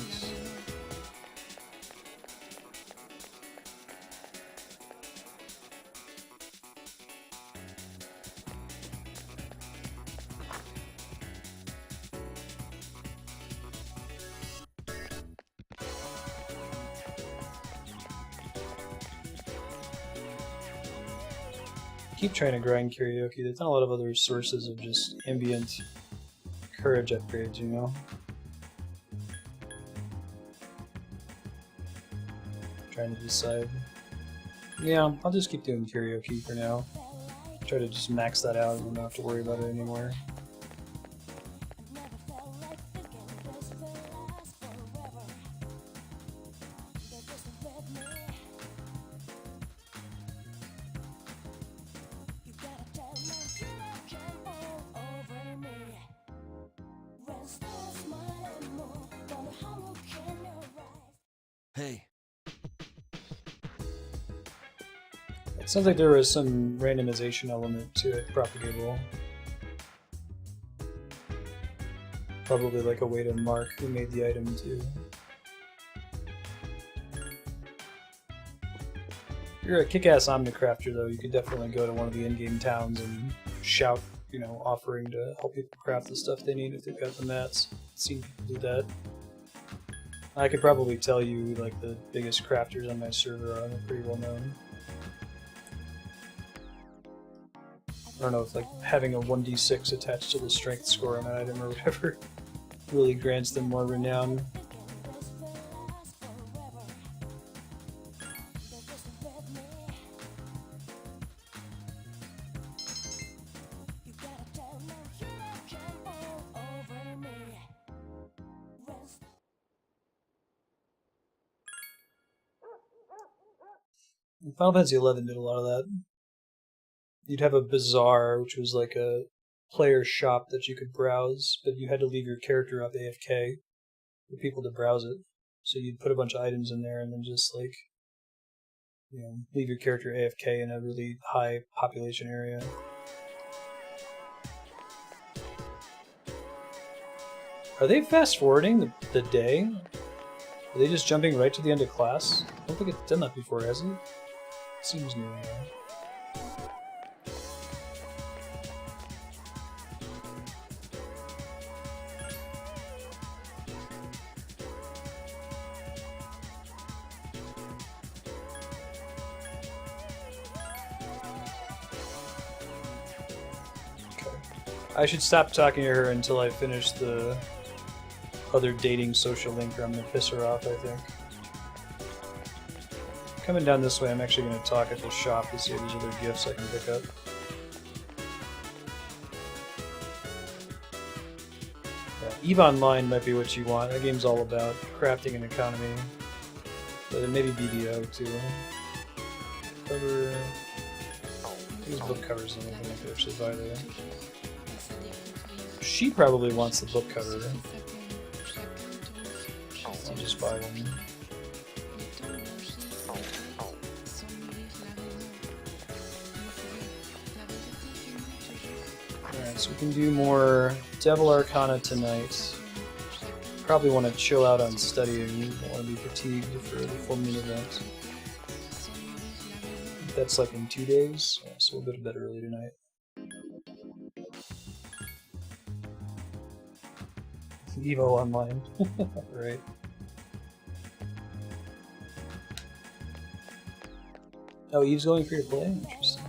Keep trying to grind karaoke. There's not a lot of other sources of just ambient courage upgrades, you know? Trying to decide. Yeah, I'll just keep doing karaoke for now. Try to just max that out and not have to worry about it anymore. Hey. It sounds like there was some randomization element to it, propagable. Probably like a way to mark who made the item too. If you're a kick-ass Omnicrafter though, you could definitely go to one of the in-game towns and shout, you know, offering to help people craft the stuff they need if they've got the mats. I've seen people do that. I could probably tell you like the biggest crafters on my server are pretty well known. I don't know if like having a 1d6 attached to the strength score on an item or whatever really grants them more renown. Final Fantasy XI did a lot of that. You'd have a bazaar, which was like a player shop that you could browse, but you had to leave your character up AFK for people to browse it. So you'd put a bunch of items in there and then just like, you know, leave your character AFK in a really high population area. Are they fast forwarding the day? Are they just jumping right to the end of class? I don't think it's done that before, has it? Seems new anyway. Okay. I should stop talking to her until I finish the other dating social link, or I'm gonna piss her off, I think. Coming down this way, I'm actually going to talk at the shop to see if there's other gifts I can pick up. Yeah, EVE Online might be what you want. That game's all about crafting an economy. But then maybe BDO too. Cover. These book covers and everything I could actually buy there. She probably wants the book cover. I'll just buy one. So we can do more Devil Arcana tonight. Probably want to chill out on studying. Don't want to be fatigued for the full moon event. That's like in 2 days, so we'll go to bed early tonight. Evo Online. Right. Oh, Eve's going free to play? Interesting.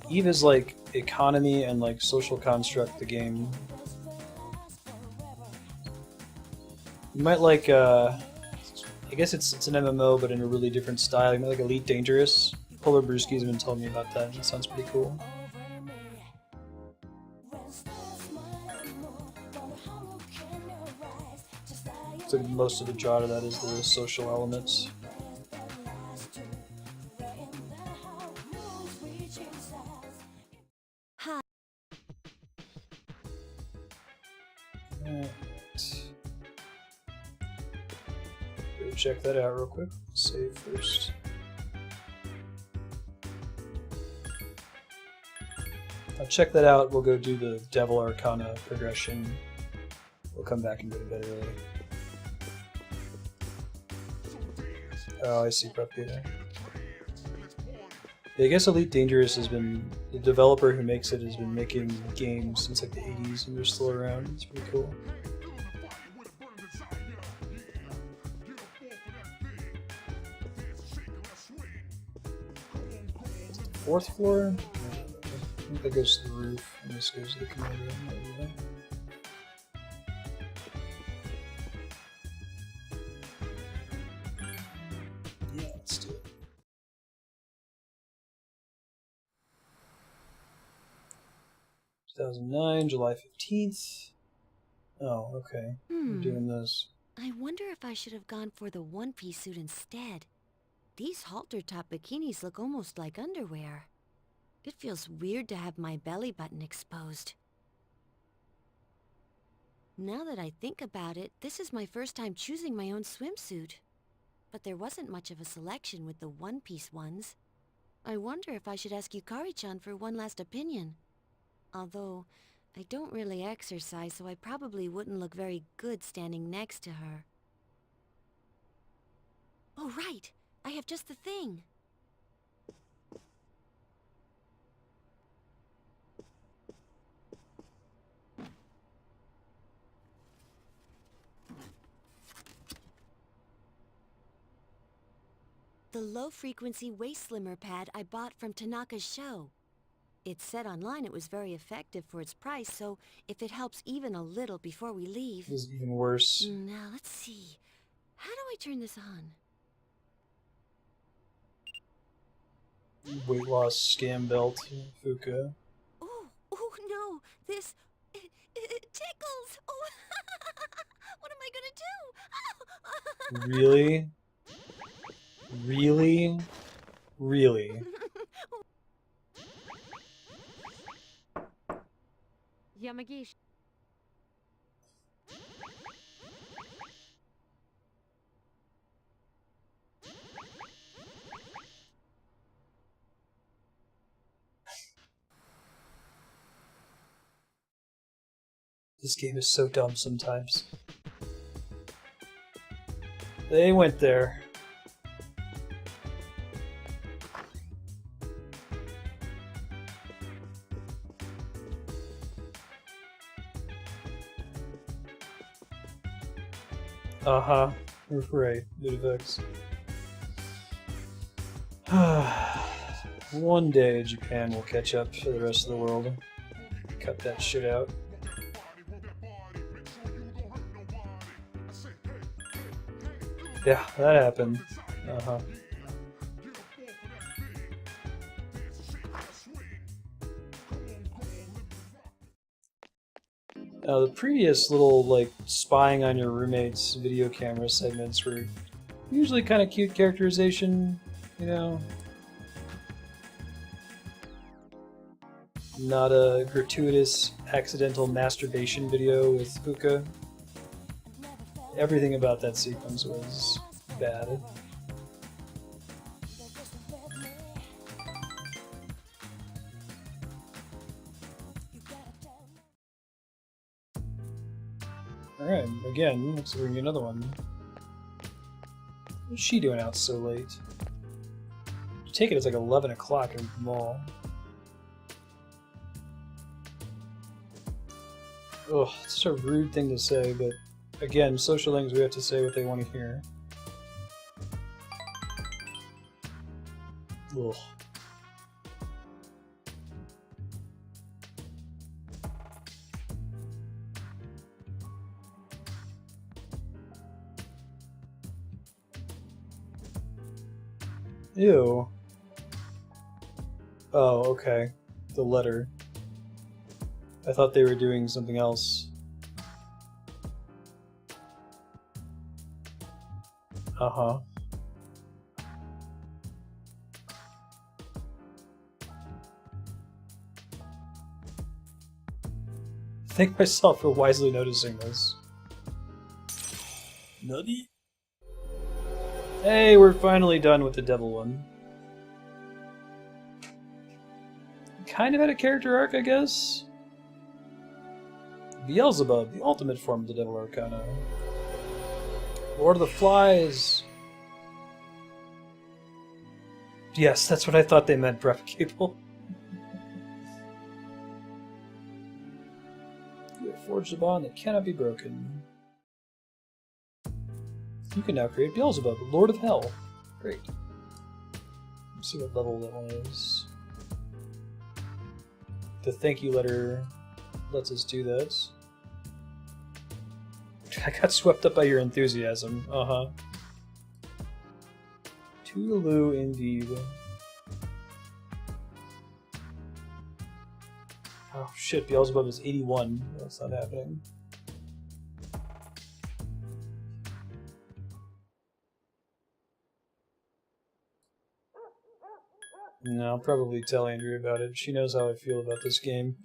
Eve is like economy and like social construct the game. You might like I guess it's an MMO but in a really different style. You might like Elite Dangerous. Polar Brewski's been telling me about that. It sounds pretty cool. So most of the draw to that is the social elements. Go check that out real quick. Save first. I'll check that out. We'll go do the Devil Arcana progression. We'll come back and go to bed early. Oh, I see Propaganda. Yeah, I guess Elite Dangerous has been... The developer who makes it has been making games since like the 80s and they're still around. It's pretty cool. Fourth floor? I think that goes to the roof and this goes to the command room. Yeah, let's do it. July 15th. Oh, okay. We're doing this. I wonder if I should have gone for the one-piece suit instead. These halter-top bikinis look almost like underwear. It feels weird to have my belly button exposed. Now that I think about it, this is my first time choosing my own swimsuit. But there wasn't much of a selection with the one-piece ones. I wonder if I should ask Yukari-chan for one last opinion. Although, I don't really exercise, so I probably wouldn't look very good standing next to her. Oh, right! I have just the thing! The low-frequency waist slimmer pad I bought from Tanaka's show. It said online it was very effective for its price, so if it helps even a little before we leave... This is even worse. Now, let's see. How do I turn this on? Weight loss scam belt, Fuka. Oh no, this... It tickles! Oh, what am I gonna do? Really? Really? Really? Yamagishi. This game is so dumb sometimes. They went there. Uh-huh. Right, Ludovix. One day Japan will catch up to the rest of the world. Cut that shit out. Yeah, that happened. Uh-huh. The previous little, like, spying on your roommate's video camera segments were usually kind of cute characterization, you know? Not a gratuitous, accidental masturbation video with Fuka. Everything about that sequence was bad. Alright, again, looks like we're gonna get another one. What's she doing out so late? I take it it's like 11 o'clock in the mall. Ugh, it's such a rude thing to say, but again, socialings, we have to say what they want to hear. Ugh. Ew. Oh, okay. The letter. I thought they were doing something else. Uh-huh. Thank myself for wisely noticing this. Nutty? Hey, we're finally done with the devil one. Kind of had a character arc, I guess? Beelzebub, the ultimate form of the Devil Arcana. Lord of the Flies! Yes, that's what I thought they meant, Breath Cable. You have forged a bond that cannot be broken. You can now create Beelzebub, Lord of Hell. Great. Let's see what level that one is. The thank you letter lets us do that. I got swept up by your enthusiasm. Uh-huh. Toodaloo indeed. Oh shit, Beelzebub is 81. That's not happening. No, I'll probably tell Andrea about it. She knows how I feel about this game.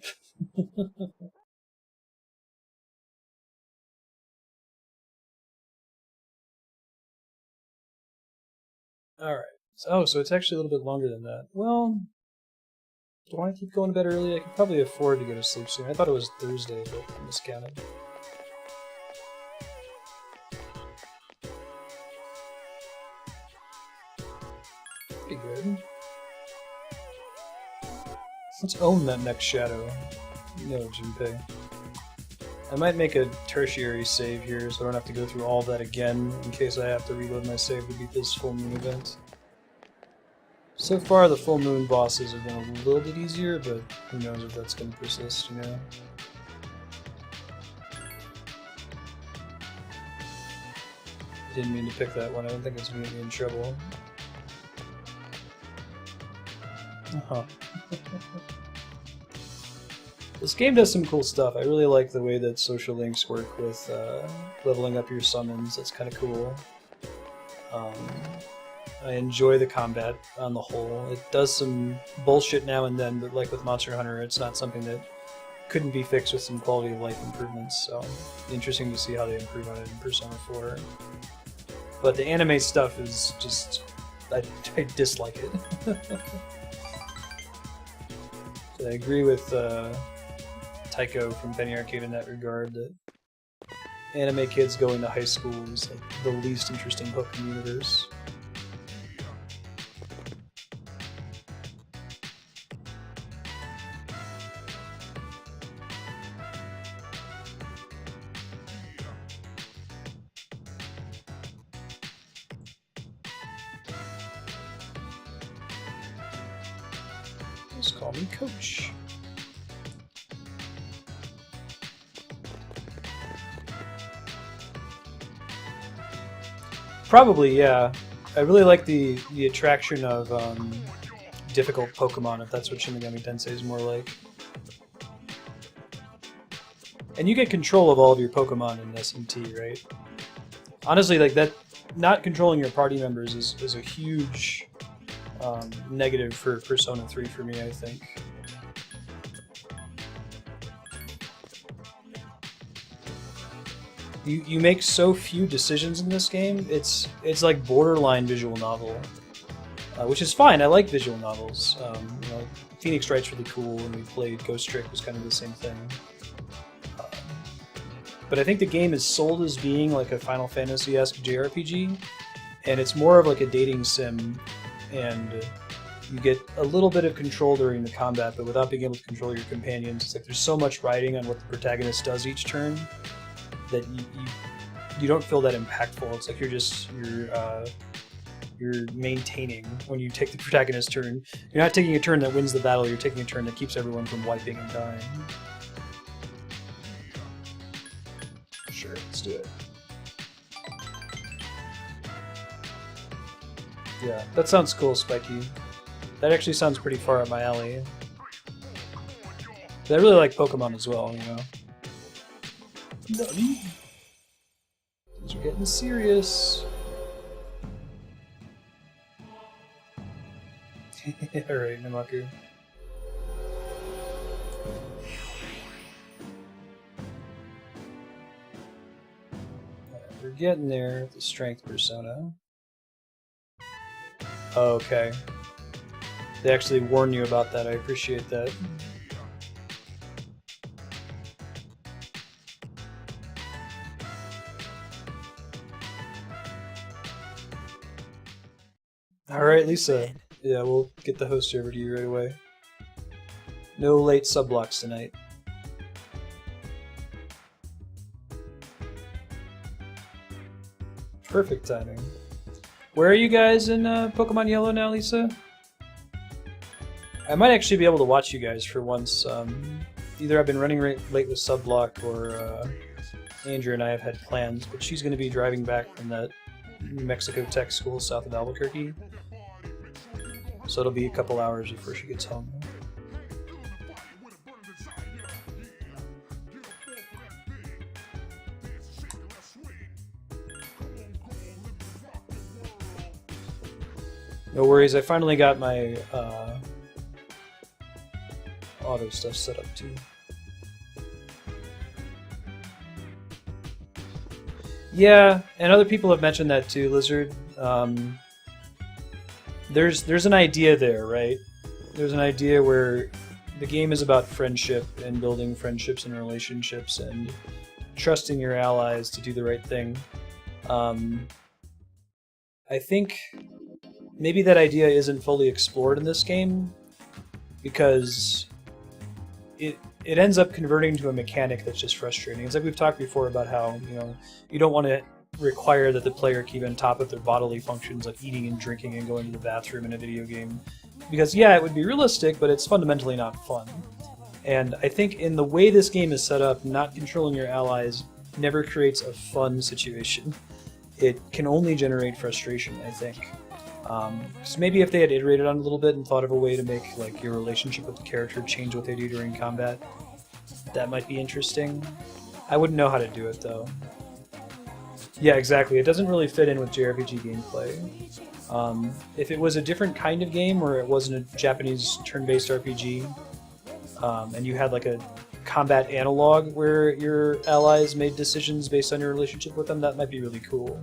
Alright. Oh, so it's actually a little bit longer than that. Well, do I want to keep going to bed early? I could probably afford to go to sleep soon. I thought it was Thursday, but I miscounted. Pretty good. Let's own that next shadow. No, Junpei. I might make a tertiary save here, so I don't have to go through all that again, in case I have to reload my save to beat this full moon event. So far, the full moon bosses have been a little bit easier, but who knows if that's going to persist, you know? I didn't mean to pick that one. I don't think it's going to get me in trouble. Uh-huh. This game does some cool stuff. I really like the way that social links work with leveling up your summons. That's kind of cool. I enjoy the combat on the whole. It does some bullshit now and then, but like with Monster Hunter, it's not something that couldn't be fixed with some quality of life improvements. So interesting to see how they improve on it in Persona 4. But the anime stuff is just... I dislike it. So I agree with Tycho from Penny Arcade in that regard, that anime kids going to high school is like the least interesting hook in the universe. Just call me Coach. Probably, yeah. I really like the attraction of difficult Pokemon, if that's what Shin Megami Tensei is more like. And you get control of all of your Pokemon in SMT, right? Honestly, like that, not controlling your party members is a huge negative for Persona 3 for me, I think. You make so few decisions in this game. It's like borderline visual novel, which is fine. I like visual novels. You know, Phoenix Wright's really cool, and we played Ghost Trick was kind of the same thing. But I think the game is sold as being like a Final Fantasy-esque JRPG, and it's more of like a dating sim, and You get a little bit of control during the combat, but without being able to control your companions. It's like there's so much riding on what the protagonist does each turn that you don't feel that impactful. It's like you're maintaining when you take the protagonist turn. You're not taking a turn that wins the battle, you're taking a turn that keeps everyone from wiping and dying. Sure, let's do it. Yeah, that sounds cool, Spiky. That actually sounds pretty far up my alley. But I really like Pokemon as well, you know. Nutty. Things are getting serious. Alright, Namaku. We're getting there with the strength persona. Oh, okay. They actually warn you about that. I appreciate that. Alright, Lisa. Yeah, we'll get the host over to you right away. No late subblocks tonight. Perfect timing. Where are you guys in Pokemon Yellow now, Lisa? I might actually be able to watch you guys for once. Either I've been running late with Subblock, or Andrew and I have had plans, but she's going to be driving back from that New Mexico Tech school south of Albuquerque. So it'll be a couple hours before she gets home. No worries, I finally got my auto stuff set up too. Yeah, and other people have mentioned that too, Lizard. There's an idea there, right? There's an idea where the game is about friendship and building friendships and relationships and trusting your allies to do the right thing. I think maybe that idea isn't fully explored in this game because it ends up converting to a mechanic that's just frustrating. It's like we've talked before about how, you know, you don't want to require that the player keep on top of their bodily functions like eating and drinking and going to the bathroom in a video game. Because yeah, it would be realistic, but it's fundamentally not fun. And I think in the way this game is set up, not controlling your allies never creates a fun situation. It can only generate frustration, I think. So maybe if they had iterated on it a little bit and thought of a way to make like your relationship with the character change what they do during combat, that might be interesting. I wouldn't know how to do it though. Yeah, exactly. It doesn't really fit in with JRPG gameplay. If it was a different kind of game where it wasn't a Japanese turn-based RPG, and you had like a combat analog where your allies made decisions based on your relationship with them, that might be really cool.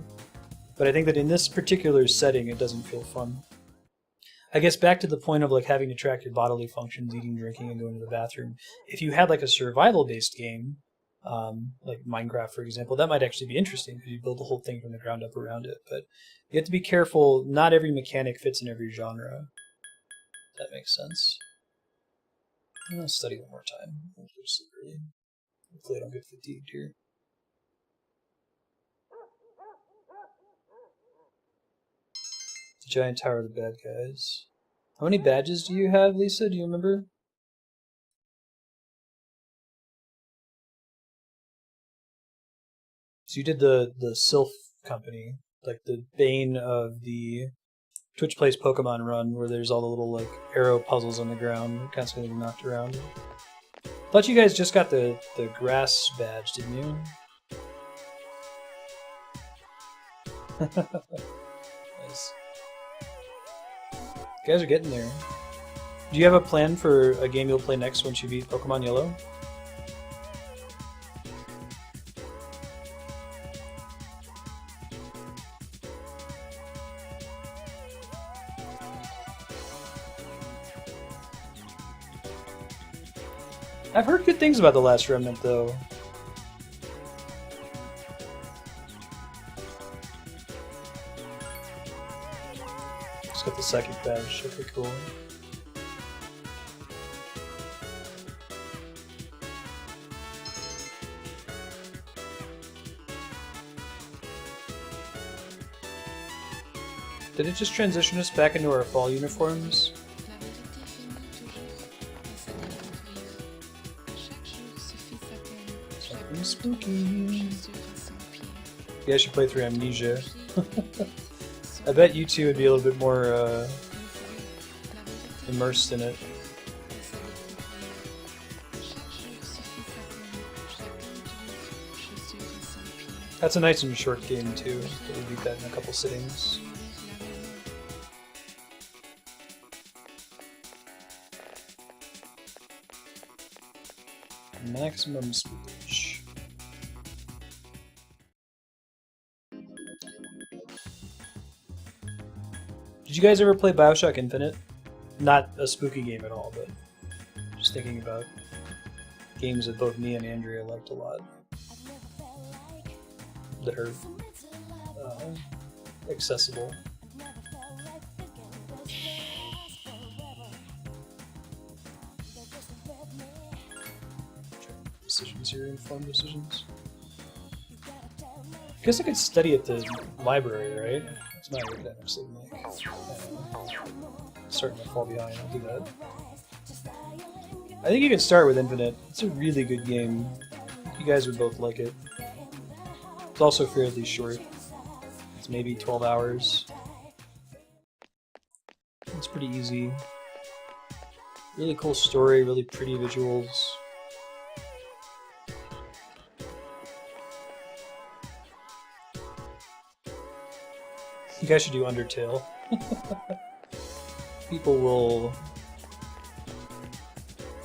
But I think that in this particular setting, it doesn't feel fun. I guess back to the point of like having to track your bodily functions, eating, drinking, and going to the bathroom. If you had like a survival-based game, like Minecraft, for example, that might actually be interesting because you build the whole thing from the ground up around it. But you have to be careful. Not every mechanic fits in every genre. That makes sense. I'm gonna study one more time. Hopefully I don't get fatigued here. The Giant Tower of the Bad Guys. How many badges do you have, Lisa? Do you remember? So you did the Sylph company, like the bane of the Twitch Plays Pokemon run, where there's all the little like arrow puzzles on the ground, constantly getting knocked around. Thought you guys just got the grass badge, didn't you? Nice. You guys are getting there. Do you have a plan for a game you'll play next once you beat Pokemon Yellow? I've heard good things about The Last Remnant, though. It's got the psychic badge. Okay, cool. Did it just transition us back into our fall uniforms? Something spooky. You guys should play through Amnesia. I bet you two would be a little bit more immersed in it. That's a nice and short game too. We beat that in a couple sittings. Maximum speech. Did you guys ever play BioShock Infinite? Not a spooky game at all, but just thinking about games that both me and Andrea liked a lot. That are accessible. Decisions here, informed decisions. I guess I could study at the library, right? It's not really that much to make. Starting to fall behind, I'll do that. I think you can start with Infinite. It's a really good game. You guys would both like it. It's also fairly short. It's maybe 12 hours. It's pretty easy. Really cool story, really pretty visuals. You guys should do Undertale. People will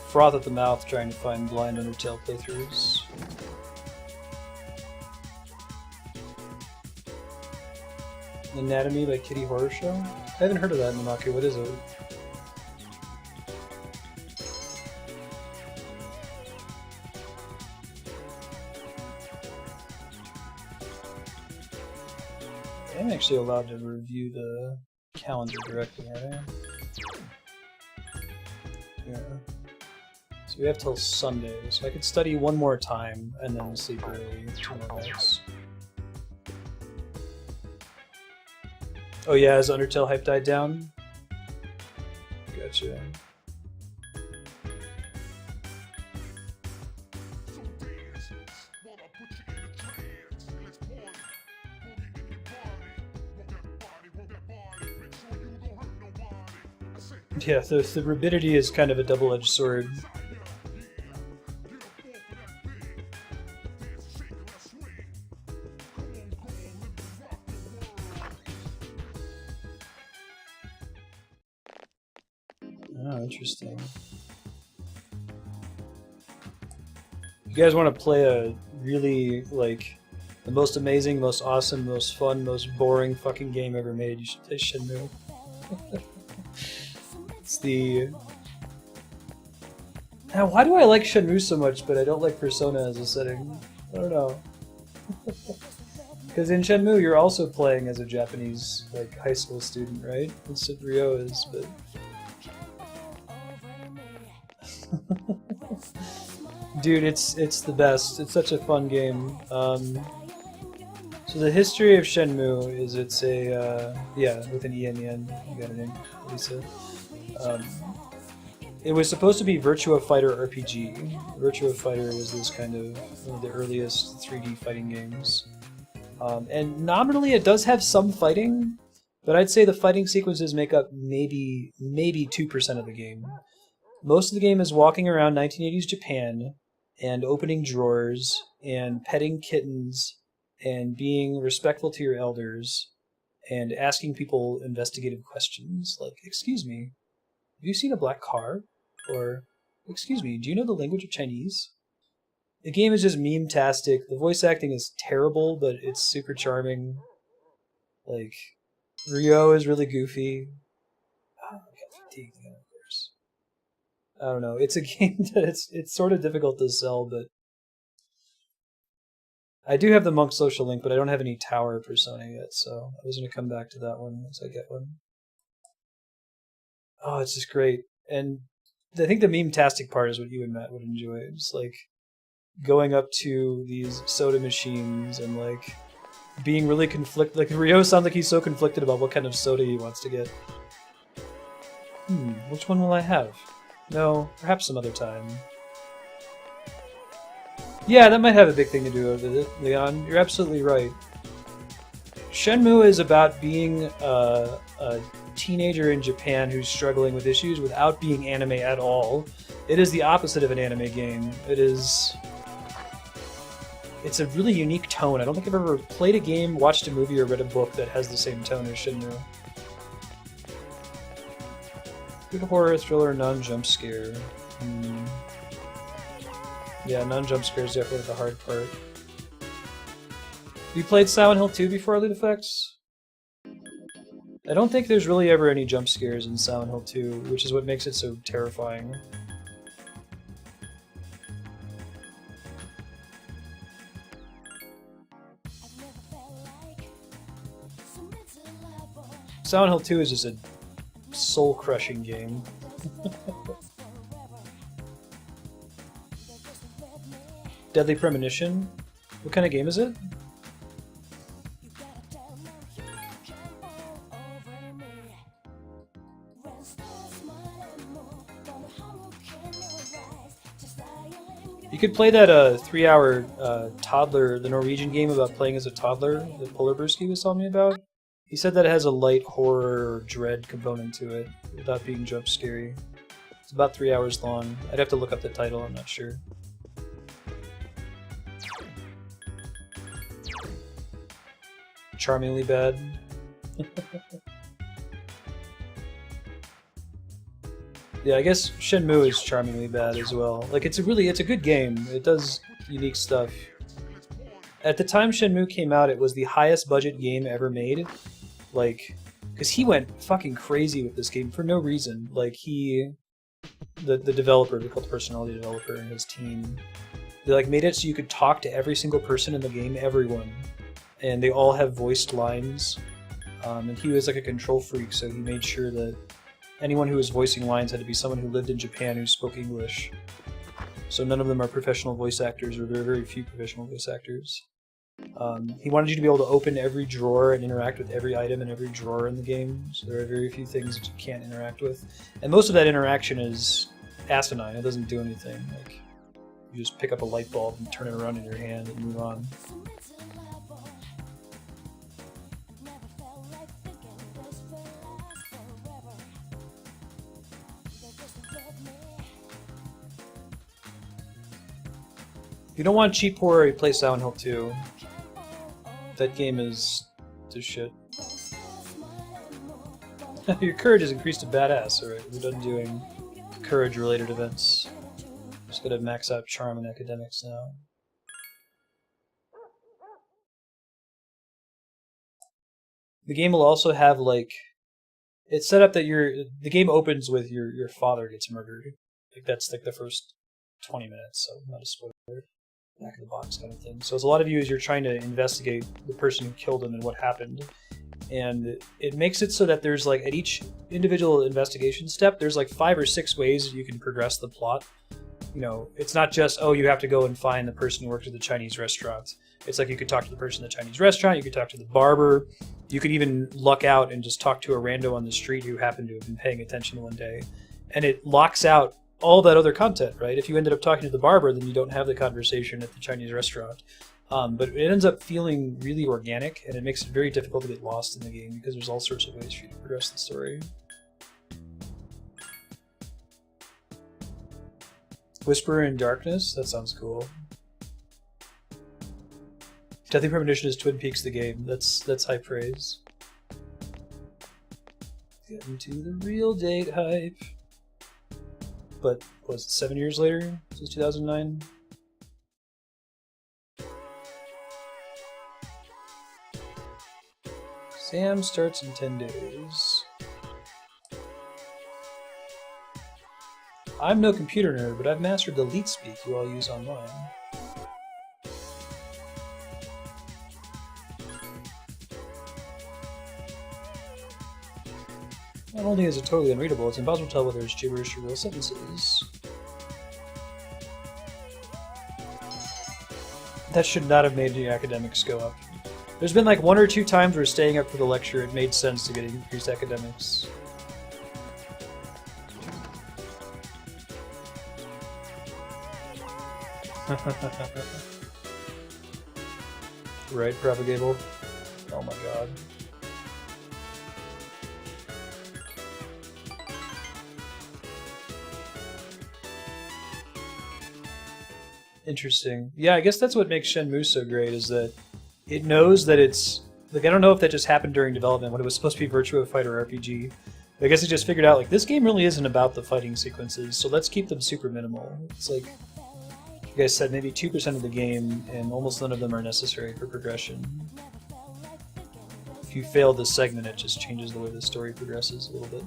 froth at the mouth trying to find blind Undertale playthroughs. Anatomy by Kitty Horror Show? I haven't heard of that, Namaki. What is it? I'm actually allowed to review the calendar directly, right? Yeah. So we have till Sunday, so I could study one more time and then sleep early 2 more nights. Oh yeah, has Undertale hype died down? Gotcha. Yeah, the rabidity is kind of a double-edged sword. Oh, interesting. You guys want to play a really, like, the most amazing, most awesome, most fun, most boring fucking game ever made, you should play Shenmue. It's the... Now, why do I like Shenmue so much, but I don't like Persona as a setting? I don't know. Because in Shenmue, you're also playing as a Japanese, like, high school student, right? That's what Ryo is, but... Dude, it's the best. It's such a fun game. So the history of Shenmue is it's a, yeah, with an E in the end. You got it in, Lisa. It was supposed to be Virtua Fighter RPG. Virtua Fighter was this kind of one of the earliest 3D fighting games. And nominally it does have some fighting, but I'd say the fighting sequences make up maybe 2% of the game. Most of the game is walking around 1980s Japan and opening drawers and petting kittens and being respectful to your elders and asking people investigative questions like, excuse me, have you seen a black car? Or, excuse me, do you know the language of Chinese? The game is just meme-tastic. The voice acting is terrible, but it's super charming. Like, Ryo is really goofy. Oh, I got fatigued again, of course. I don't know. It's a game that it's sort of difficult to sell, but I do have the Monk Social Link, but I don't have any Tower Persona yet, so I was going to come back to that one once I get one. Oh, it's just great. And I think the meme-tastic part is what you and Matt would enjoy. Just like going up to these soda machines and like being really conflicted. Like Ryo sounds like he's so conflicted about what kind of soda he wants to get. Which one will I have? No, perhaps some other time. Yeah, that might have a big thing to do with it, Leon. You're absolutely right. Shenmue is about being a teenager in Japan who's struggling with issues without being anime at all. It is the opposite of an anime game. It's a really unique tone. I don't think I've ever played a game, watched a movie, or read a book that has the same tone as Shenmue. Good horror, thriller, non-jump scare. Yeah, non-jump scare is definitely the hard part. You played Silent Hill 2 before, Elite Effects? I don't think there's really ever any jump scares in Silent Hill 2, which is what makes it so terrifying. Silent Hill 2 is just a soul-crushing game. Deadly Premonition? What kind of game is it? You could play that 3-hour toddler, the Norwegian game about playing as a toddler that Polar Bursky was telling me about. He said that it has a light horror or dread component to it, without being jump scary. It's about 3 hours long. I'd have to look up the title, I'm not sure. Charmingly bad. Yeah, I guess Shenmue is charmingly bad as well. Like, it's a good game. It does unique stuff. At the time Shenmue came out, it was the highest budget game ever made. Like, because he went fucking crazy with this game for no reason. Like, the developer, they called the personality developer and his team, they like made it so you could talk to every single person in the game, everyone. And they all have voiced lines. And he was like a control freak, so he made sure that anyone who was voicing lines had to be someone who lived in Japan who spoke English. So none of them are professional voice actors, or very, very few professional voice actors. He wanted you to be able to open every drawer and interact with every item in every drawer in the game, so there are very few things that you can't interact with. And most of that interaction is asinine, it doesn't do anything. Like, you just pick up a light bulb and turn it around in your hand and move on. If you don't want cheap horror, you play Silent Hill 2. That game is just shit. Your courage has increased to badass. Alright, we're done doing courage-related events. Just gotta max out charm and academics now. The game will also have, like... It's set up that the game opens with your father gets murdered. Like, that's like the first 20 minutes, so not a spoiler. Back of the box kind of thing. So as a lot of you as you're trying to investigate the person who killed him and what happened. And it makes it so that there's like at each individual investigation step, there's like 5 or 6 ways you can progress the plot. You know, it's not just, oh, you have to go and find the person who worked at the Chinese restaurant. It's like you could talk to the person at the Chinese restaurant, you could talk to the barber, you could even luck out and just talk to a rando on the street who happened to have been paying attention one day. And it locks out all that other content, right? If you ended up talking to the barber, then you don't have the conversation at the Chinese restaurant. But it ends up feeling really organic, and it makes it very difficult to get lost in the game because there's all sorts of ways for you to progress the story. Whisper in Darkness? That sounds cool. Deadly Premonition is Twin Peaks the game. That's high praise. Getting to the real date hype. But, was it 7 years later? Since 2009? Sam starts in 10 days. I'm no computer nerd, but I've mastered the LeetSpeak you all use online. Not only is it totally unreadable, it's impossible to tell whether it's gibberish or real sentences. That should not have made the academics go up. There's been like 1 or 2 times where staying up for the lecture, it made sense to get increased academics. Right, Propagable? Oh my god. Interesting. Yeah, I guess that's what makes Shenmue so great, is that it knows that it's... Like, I don't know if that just happened during development when it was supposed to be Virtua Fighter RPG. I guess it just figured out, like, this game really isn't about the fighting sequences, so let's keep them super minimal. It's like, you guys said, maybe 2% of the game, and almost none of them are necessary for progression. If you fail this segment, it just changes the way the story progresses a little bit.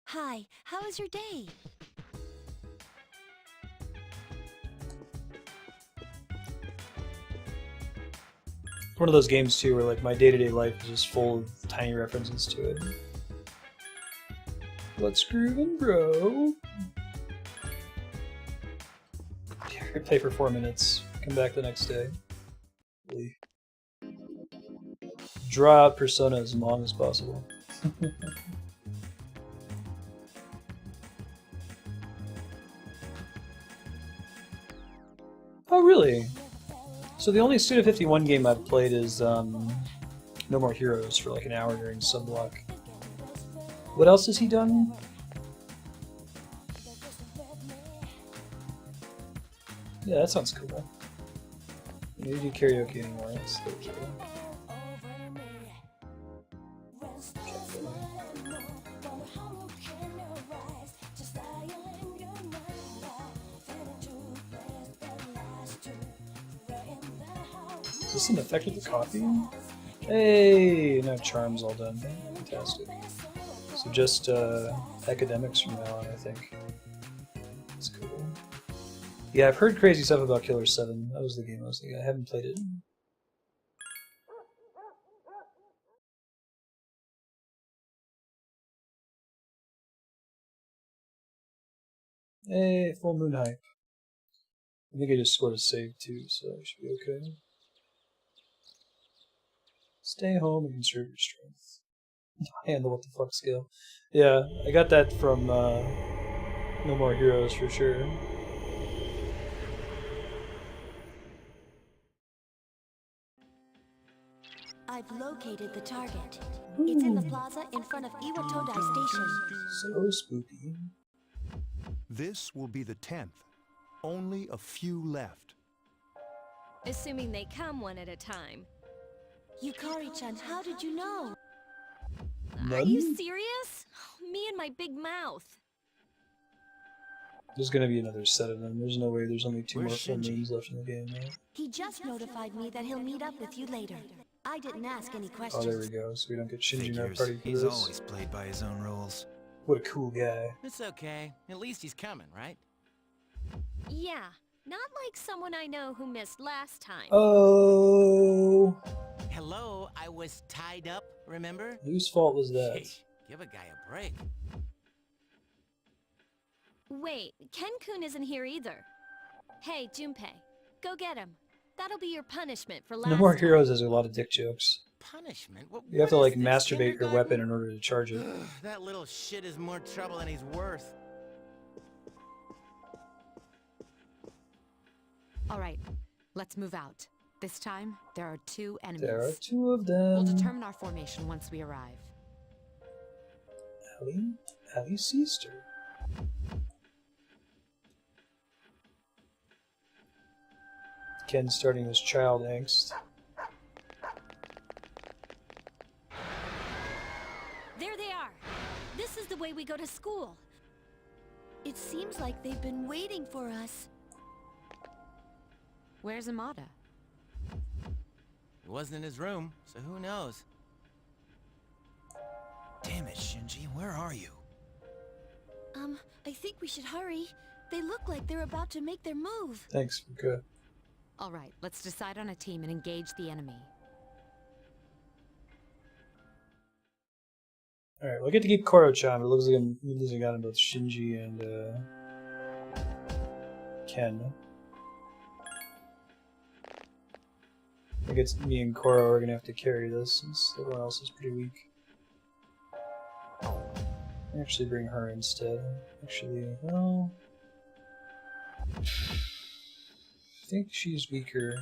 Hi, how was your day? One of those games, too, where like my day-to-day life is just full of tiny references to it. What's groovin', bro? Play for 4 minutes, come back the next day. Really draw out Persona as long as possible. Oh, really? So the only Suda51 game I've played is No More Heroes for like an hour during Subblock. What else has he done? Yeah, that sounds cool. Maybe do karaoke anymore. That's so cool. Is this an effect with the coffee? Hey, now charms all done. Fantastic. So just academics from now on, I think. That's cool. Yeah, I've heard crazy stuff about Killer 7. That was the game I was thinking. I haven't played it. Hey, full moon hype. I think I just scored a save too, so I should be okay. Stay home and conserve your strength. Handle what the fuck skill. Yeah, I got that from No More Heroes for sure. I've located the target. It's in the plaza in front of Iwatodai Station. So spooky. This will be the 10th. Only a few left. Assuming they come one at a time. Yukari-chan, how did you know? Are you serious? Me and my big mouth. There's gonna be another set of them. There's no way there's only 2 Where's more full Shinji? moons left in the game, right? He just notified me that he'll meet up with you later. I didn't ask any Oh, questions. there we go. So we don't get Shinji in our Figures. party for He's this. always played by his own rules. What a cool guy. It's okay. At least he's coming, right? Yeah, not like someone I know who missed last time. Oh, Hello, I was tied up, remember? whose fault was that? Hey, give a guy a break. Wait, Ken-kun isn't here either. Hey, Junpei, go get him. That'll be your punishment for last No More time. Heroes has a lot of dick jokes. Punishment? You have to what like is this, masturbate your weapon kindergarten? in order to charge it. That little shit is more trouble than he's worth. All right, let's move out. This time, there are 2 enemies. There are 2 of We'll them. determine our formation once we arrive. Ali Seaster. Ken starting his child angst. There they are. This is the way we go to school. It seems like they've been waiting for us. Where's Amada? It wasn't in his room, so who knows? Damn it, Shinji, where are you? I think we should hurry. They look like they're about to make their move. Thanks, Fuka. All right, let's decide on a team and engage the enemy. Alright, well, I get to keep Koro-chan, but it looks like I'm losing out on both Shinji and Ken. I think it's me and Koro are gonna have to carry this since everyone else is pretty weak. I'll actually bring her instead. Actually, well, I think she's weaker.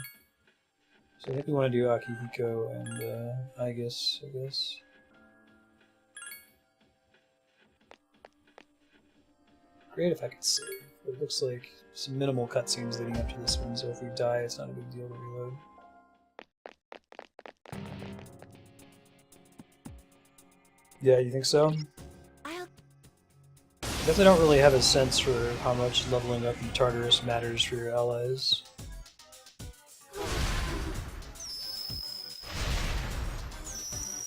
So I think we want to do Akihiko and I guess. Great if I could save. It looks like some minimal cutscenes leading up to this one, so if we die, it's not a big deal to reload. Yeah, you think so? I guess I don't really have a sense for how much leveling up in Tartarus matters for your allies.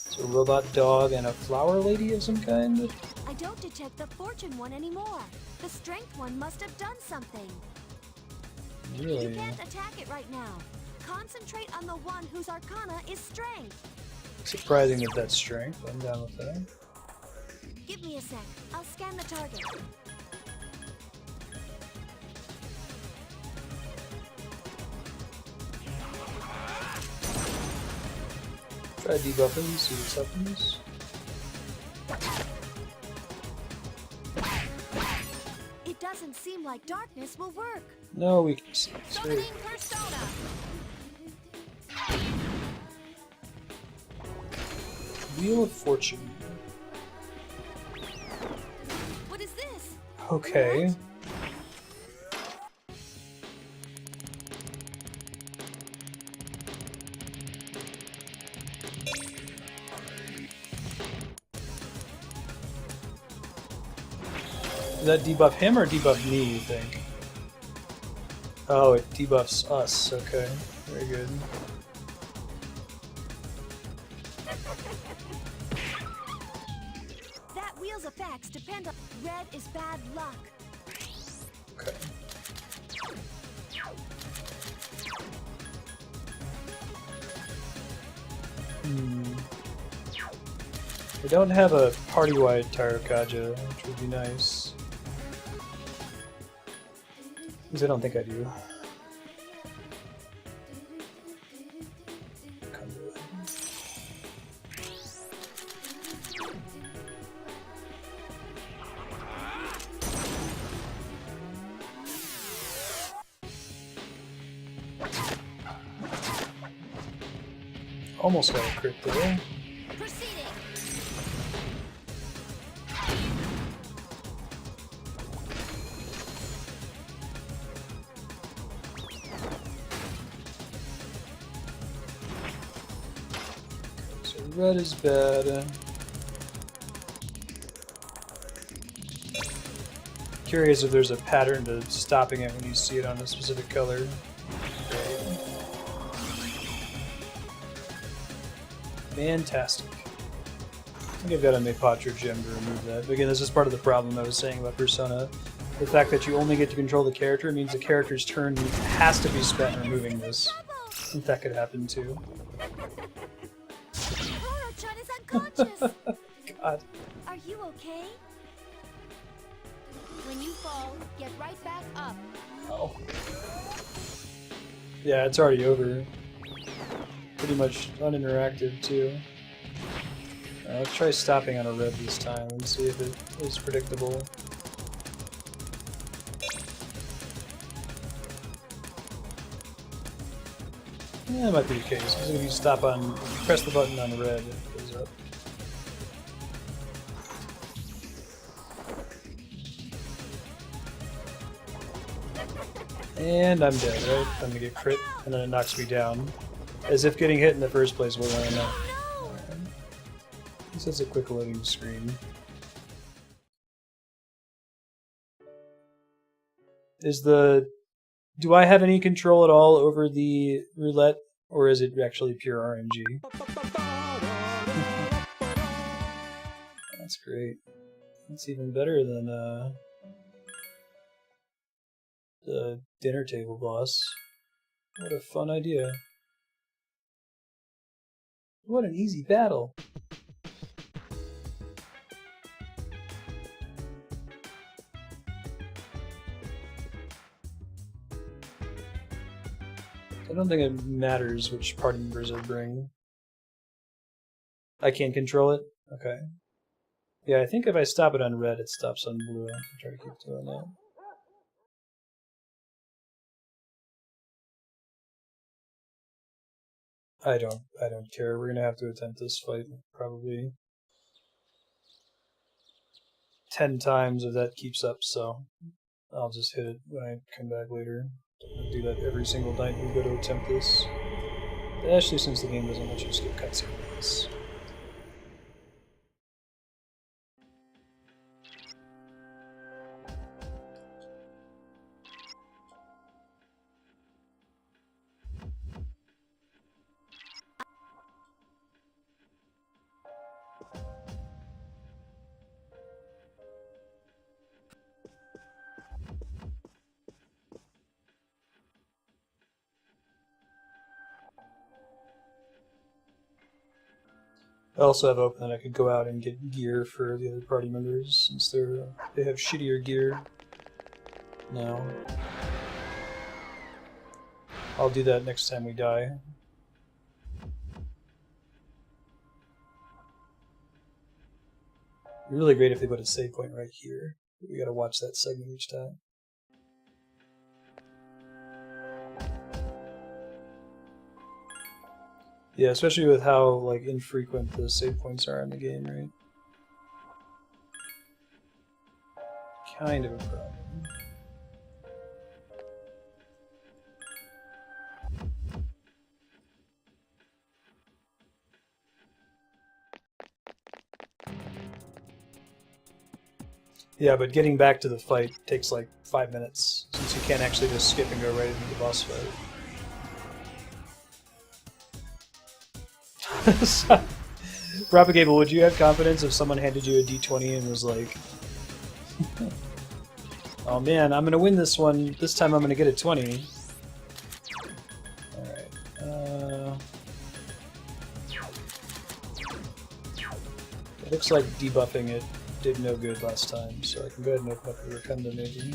So a robot dog and a flower lady of some kind? I don't detect the fortune one anymore. The strength one must have done something. Really? You can't attack it right now. Concentrate on the one whose arcana is strength. Surprising that that's strength. I'm down with that. Give me a sec. I'll scan the target. Try debuffing, see what happens. It doesn't seem like darkness will work. No, we can see. Summoning Persona. Wheel of Fortune. What is this? Okay. Does that debuff him or debuff me, you think? Oh, it debuffs us. Okay. Very good. That wheel's effects depend on... Red is bad luck. Okay. I don't have a party-wide Tarakaja, which would be nice. Because I don't think I do. Almost got a crit there. Proceeding. So red is bad. Curious if there's a pattern to stopping it when you see it on a specific color. Fantastic. I think I've got a Mepatra gem to remove that. But again, this is part of the problem I was saying about Persona. The fact that you only get to control the character means the character's turn has to be spent removing this. If that could happen too. Koro-chan is unconscious. God. Are you okay? When you fall, get right back up. Oh. Yeah, it's already over. Pretty much uninteractive too. Let's try stopping on a red this time and see if it is predictable. Yeah, that might be the case, because if you stop on, press the button on red, it goes up. And I'm dead, right? I'm gonna get crit, and then it knocks me down. As if getting hit in the first place wasn't enough. Right. This is a quick loading screen. Do I have any control at all over the roulette, or is it actually pure RNG? That's great. That's even better than the dinner table boss. What a fun idea. What an easy battle. I don't think it matters which party members I bring. I can't control it? Okay. Yeah, I think if I stop it on red, it stops on blue. I'll try to keep doing that. I don't care. We're gonna have to attempt this fight probably 10 times if that keeps up, so I'll just hit it when I come back later. I'll do that every single night we go to attempt this. Especially since the game doesn't let you skip cutscenes. I also have open that I could go out and get gear for the other party members since they have shittier gear now. I'll do that next time we die. It'd be really great if they put a save point right here. We gotta watch that segment each time. Yeah, especially with how like infrequent the save points are in the game, right? Kind of a problem. Yeah, but getting back to the fight takes like 5 minutes, since you can't actually just skip and go right into the boss fight. Propagable, would you have confidence if someone handed you a d20 and was like, oh man, I'm gonna win this one, this time I'm gonna get a 20. Alright, it looks like debuffing it did no good last time, so I can go ahead and open up the Rotunda maybe.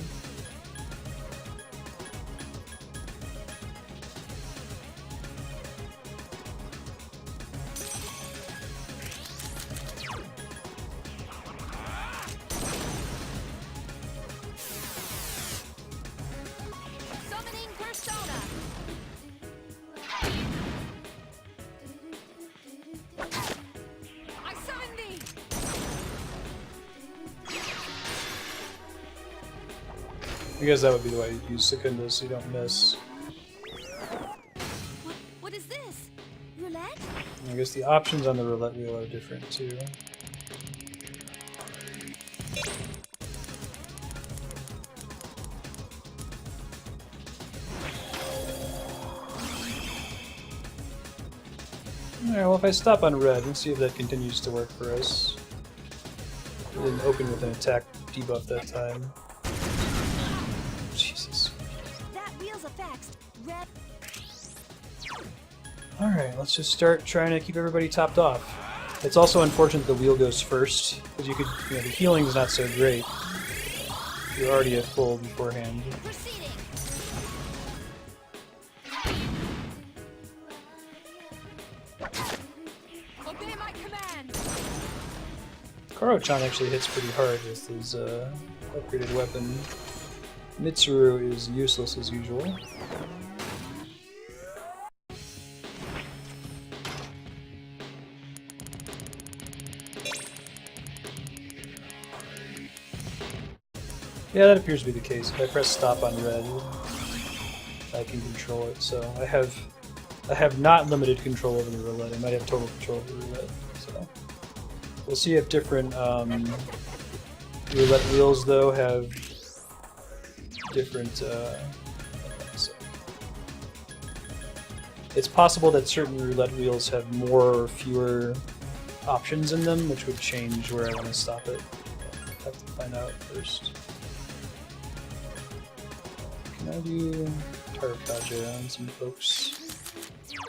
Summoning Persona. I summon thee. I guess that would be the way you use Secunda so you don't miss. What is this? Roulette? I guess the options on the roulette wheel are different too. Alright, well if I stop on red, let's see if that continues to work for us. It didn't open with an attack debuff that time. Jesus. That wheel's affixed. Red. Alright, let's just start trying to keep everybody topped off. It's also unfortunate the wheel goes first, because you could, the healing's not so great. You're already at full beforehand. Proceeding. Obey my command. Karo-chan actually hits pretty hard with his upgraded weapon. Mitsuru is useless as usual. Yeah, that appears to be the case. If I press stop on red, I can control it. So I have not limited control over the roulette. I might have total control over the roulette. So we'll see if different roulette wheels though have different. It's possible that certain roulette wheels have more or fewer options in them, which would change where I want to stop it. I'll have to find out first. Can I do Tarakaja on some folks?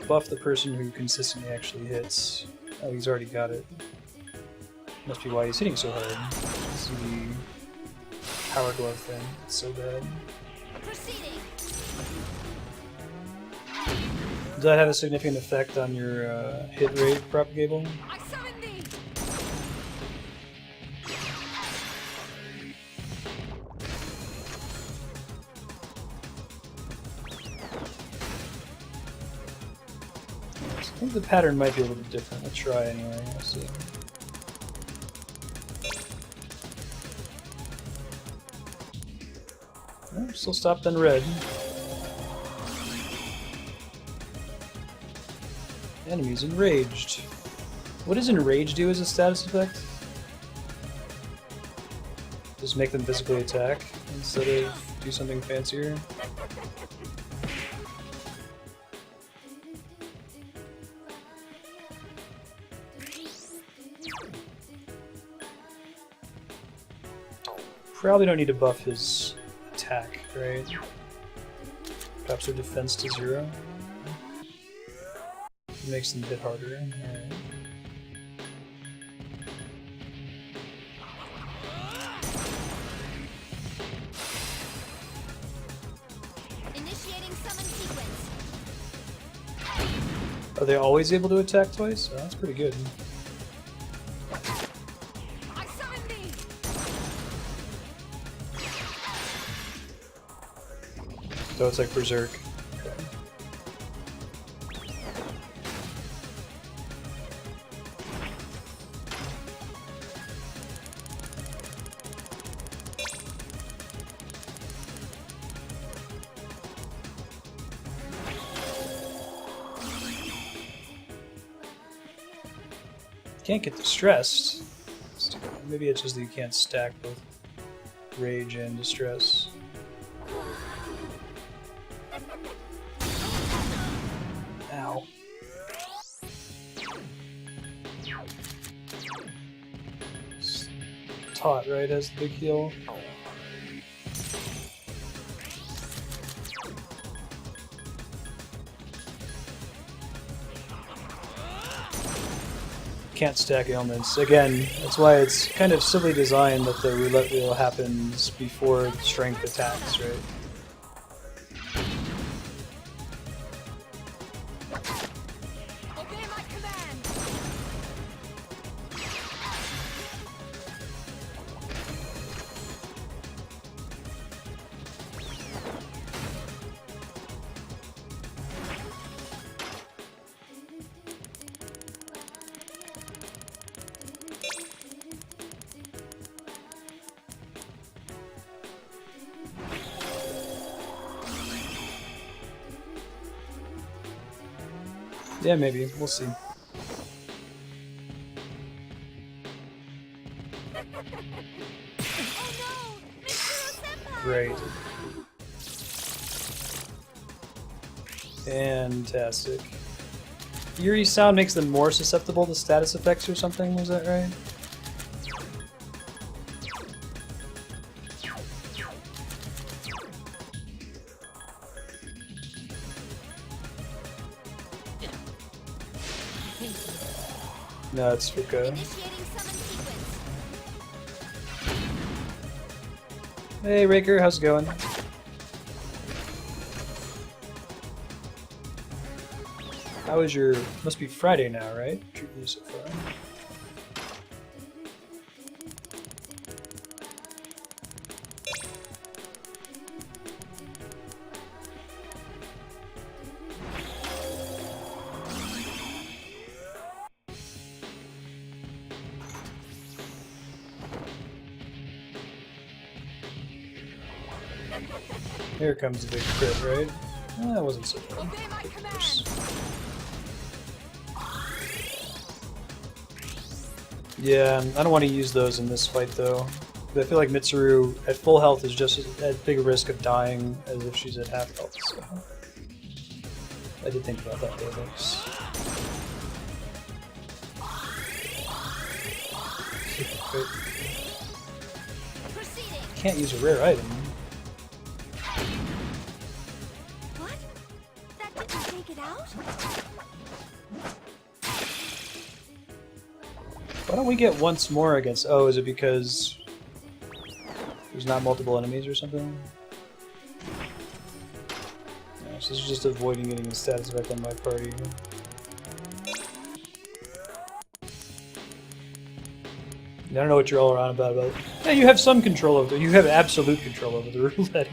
Buff the person who consistently actually hits. Oh, he's already got it. Must be why he's hitting so hard. This is the power glove thing. It's so bad. Proceeding. Does that have a significant effect on your hit rate, Propagable? I summon thee! I think the pattern might be a little bit different. Let's try anyway. Let's see. Oh, still stopped on red. Enemies enraged. What does enrage do as a status effect? Just make them physically attack instead of do something fancier? Probably don't need to buff his attack, right? Perhaps their defense to 0. Makes them hit harder. Alright. Initiating summon sequence. Are they always able to attack twice? Oh, that's pretty good. I summon thee! So it's like Berserk. Okay. Can't get distressed. Maybe it's just that you can't stack both rage and distress. Ow. Taught, right, as the big heal. Can't stack ailments. Again, that's why it's kind of silly designed that the roulette wheel happens before strength attacks, right? Obey my command! Yeah, maybe. We'll see. Oh no! Mitsuru-senpai! Great. Fantastic. Yuri's sound makes them more susceptible to status effects or something, was that right? No, it's Fuka. Initiating summon sequence. Hey Raker, how's it going? How is your... must be Friday now, right? Treating you so far. Here comes the big crit, right? That wasn't so bad. Obey my command! Yeah, I don't want to use those in this fight though. I feel like Mitsuru at full health is just at big risk of dying as if she's at half health. So I did think about that though. Thanks. Proceeding. Can't use a rare item. What? That didn't take it out? Why don't we get once more against... Oh, is it because there's not multiple enemies or something? So this is just avoiding getting a status effect on my party. I don't know what you're all around about. Yeah, you have some control over it. You have absolute control over the roulette.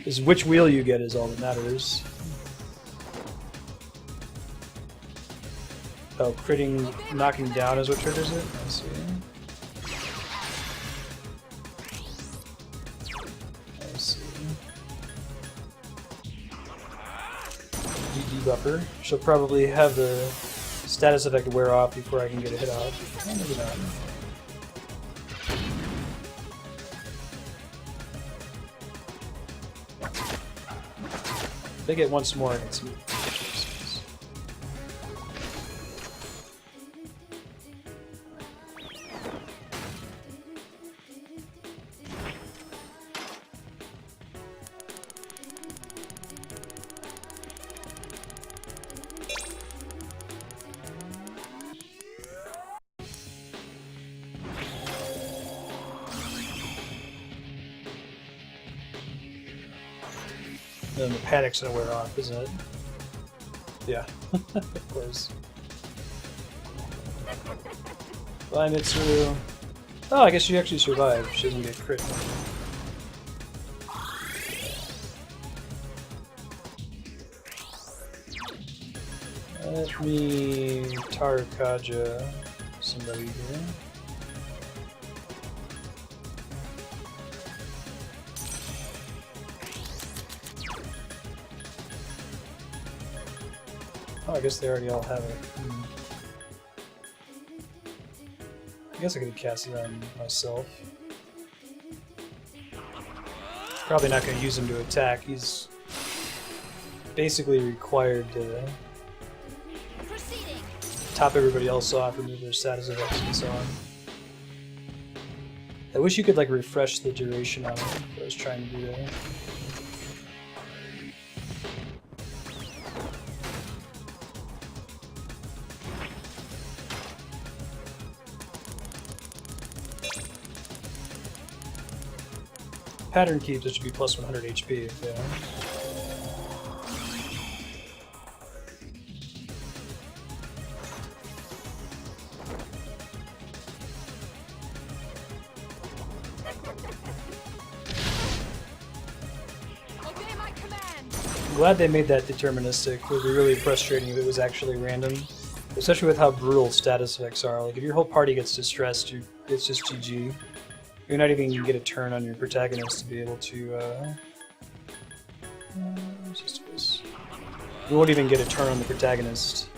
Is which wheel you get is all that matters. Oh, critting, knocking down is what triggers it? I see. I see. DD buffer. She'll probably have the status effect wear off before I can get a hit off. Oh, maybe not. If they get once more, it's then the panic's gonna wear off, isn't it? Yeah, of course. Bye, Mitsuru. Oh, I guess she actually survived. She doesn't get crit. Let me Tarakaja somebody here. Oh, I guess they already all have it. I guess I could cast it on myself. Probably not going to use him to attack. He's basically required to top everybody else off, remove their status effects and so on. I wish you could like refresh the duration on it. I was trying to do that. Pattern keeps, it should be plus 100 HP, yeah. Obey my command. I'm glad they made that deterministic. It would be really frustrating if it was actually random. Especially with how brutal status effects are. Like, if your whole party gets distressed, it's just GG. You're not even going to get a turn on your protagonist to be able to, you won't even get a turn on the protagonist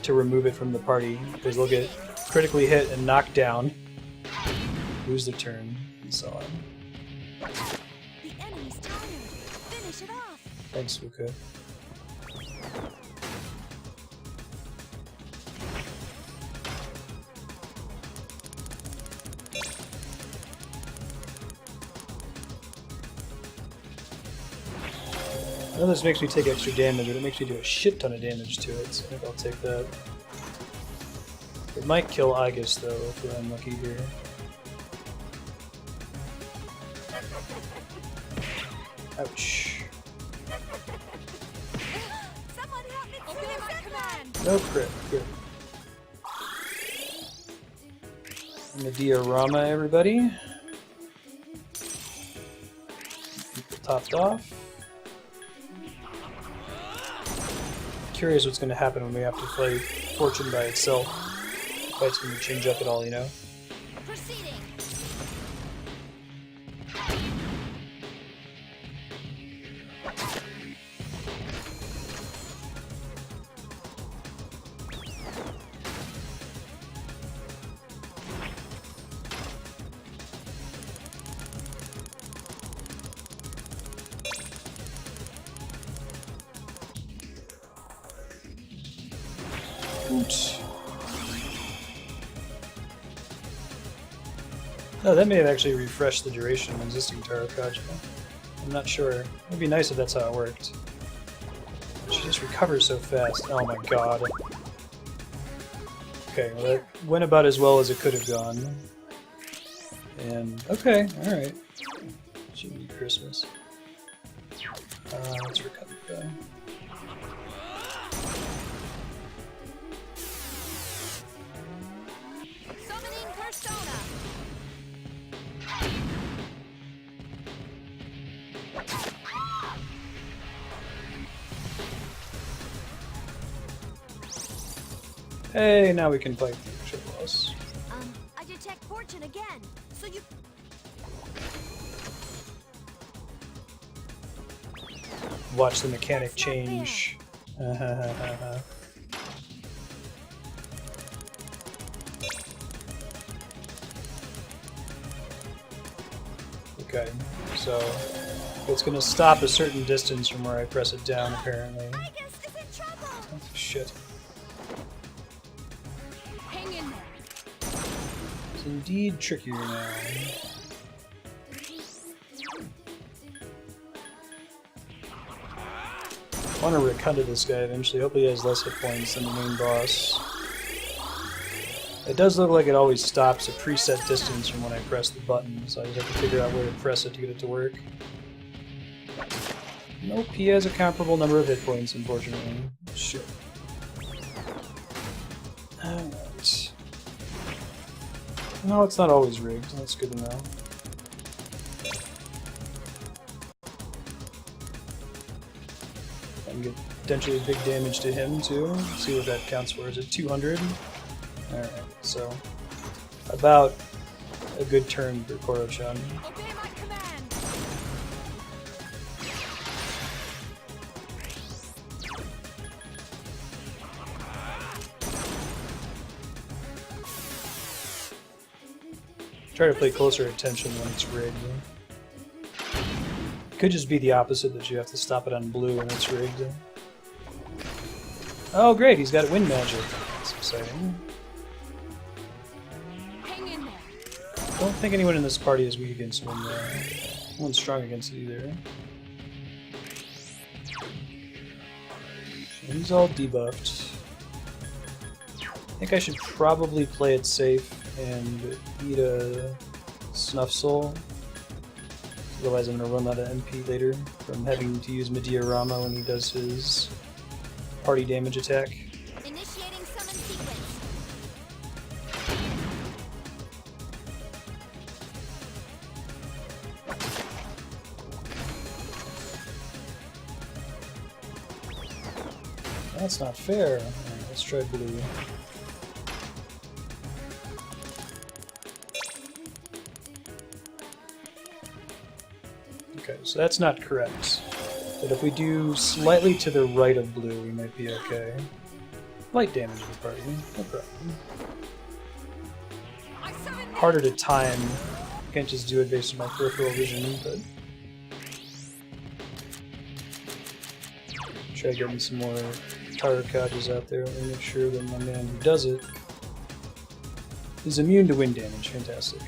to remove it from the party, because they'll get critically hit and knocked down, lose their turn, and so on. The enemy's tired. Finish it off. Thanks, Fuka. I know this makes me take extra damage, but it makes me do a shit ton of damage to it, so I think I'll take that. It might kill Aegis, though, if we're unlucky here. Ouch. Someone help me. Obey my command. No crit, good. And the diorama, everybody. People topped off. Curious what's going to happen when we have to play Fortune by itself. If it's going to change up at all, you know? Proceeding. Oops. Oh, that may have actually refreshed the duration of existing Tarakaja. I'm not sure. It'd be nice if that's how it worked. She just recovers so fast. Oh my god. Okay, well that went about as well as it could have gone. And, okay, alright. Should be Christmas. Let's recover though. Summoning Persona. Hey, now we can fight the actual boss. I detect fortune again. So you... Watch the mechanic That's not change. Okay, so it's gonna stop a certain distance from where I press it down, apparently. Aegis is in trouble! Oh, shit. Hang in there. It's indeed trickier now. I want to Rick Hunter this guy eventually. Hopefully he has less hit points than the main boss. It does look like it always stops a preset distance from when I press the button, so I just have to figure out where to press it to get it to work. Nope, he has a comparable number of hit points, unfortunately. Shit. Alright. No, it's not always rigged. That's good to know. I can get potentially big damage to him, too. Let's see what that counts for. Is it 200? Alright, so about a good turn for Koro-chan. Obey my command. Try to pay closer attention when it's rigged. Could just be the opposite, that you have to stop it on blue when it's rigged. Oh great, he's got wind magic. That's exciting. Hang in there. Don't think anyone in this party is weak against wind. No one's strong against it either. He's all debuffed. I think I should probably play it safe and eat a Snuff Soul. Otherwise I'm going to run out of MP later from having to use Mediarama when he does his party damage attack. Initiating summon sequence. That's not fair. Alright, let's try blue. Okay, so that's not correct. But if we do slightly to the right of blue, we might be okay. Light damage to the party, no problem. I summon Harder to time. Can't just do it based on my peripheral vision, but try getting some more Tarakages out there. Let me make sure that my man who does it is immune to wind damage. Fantastic.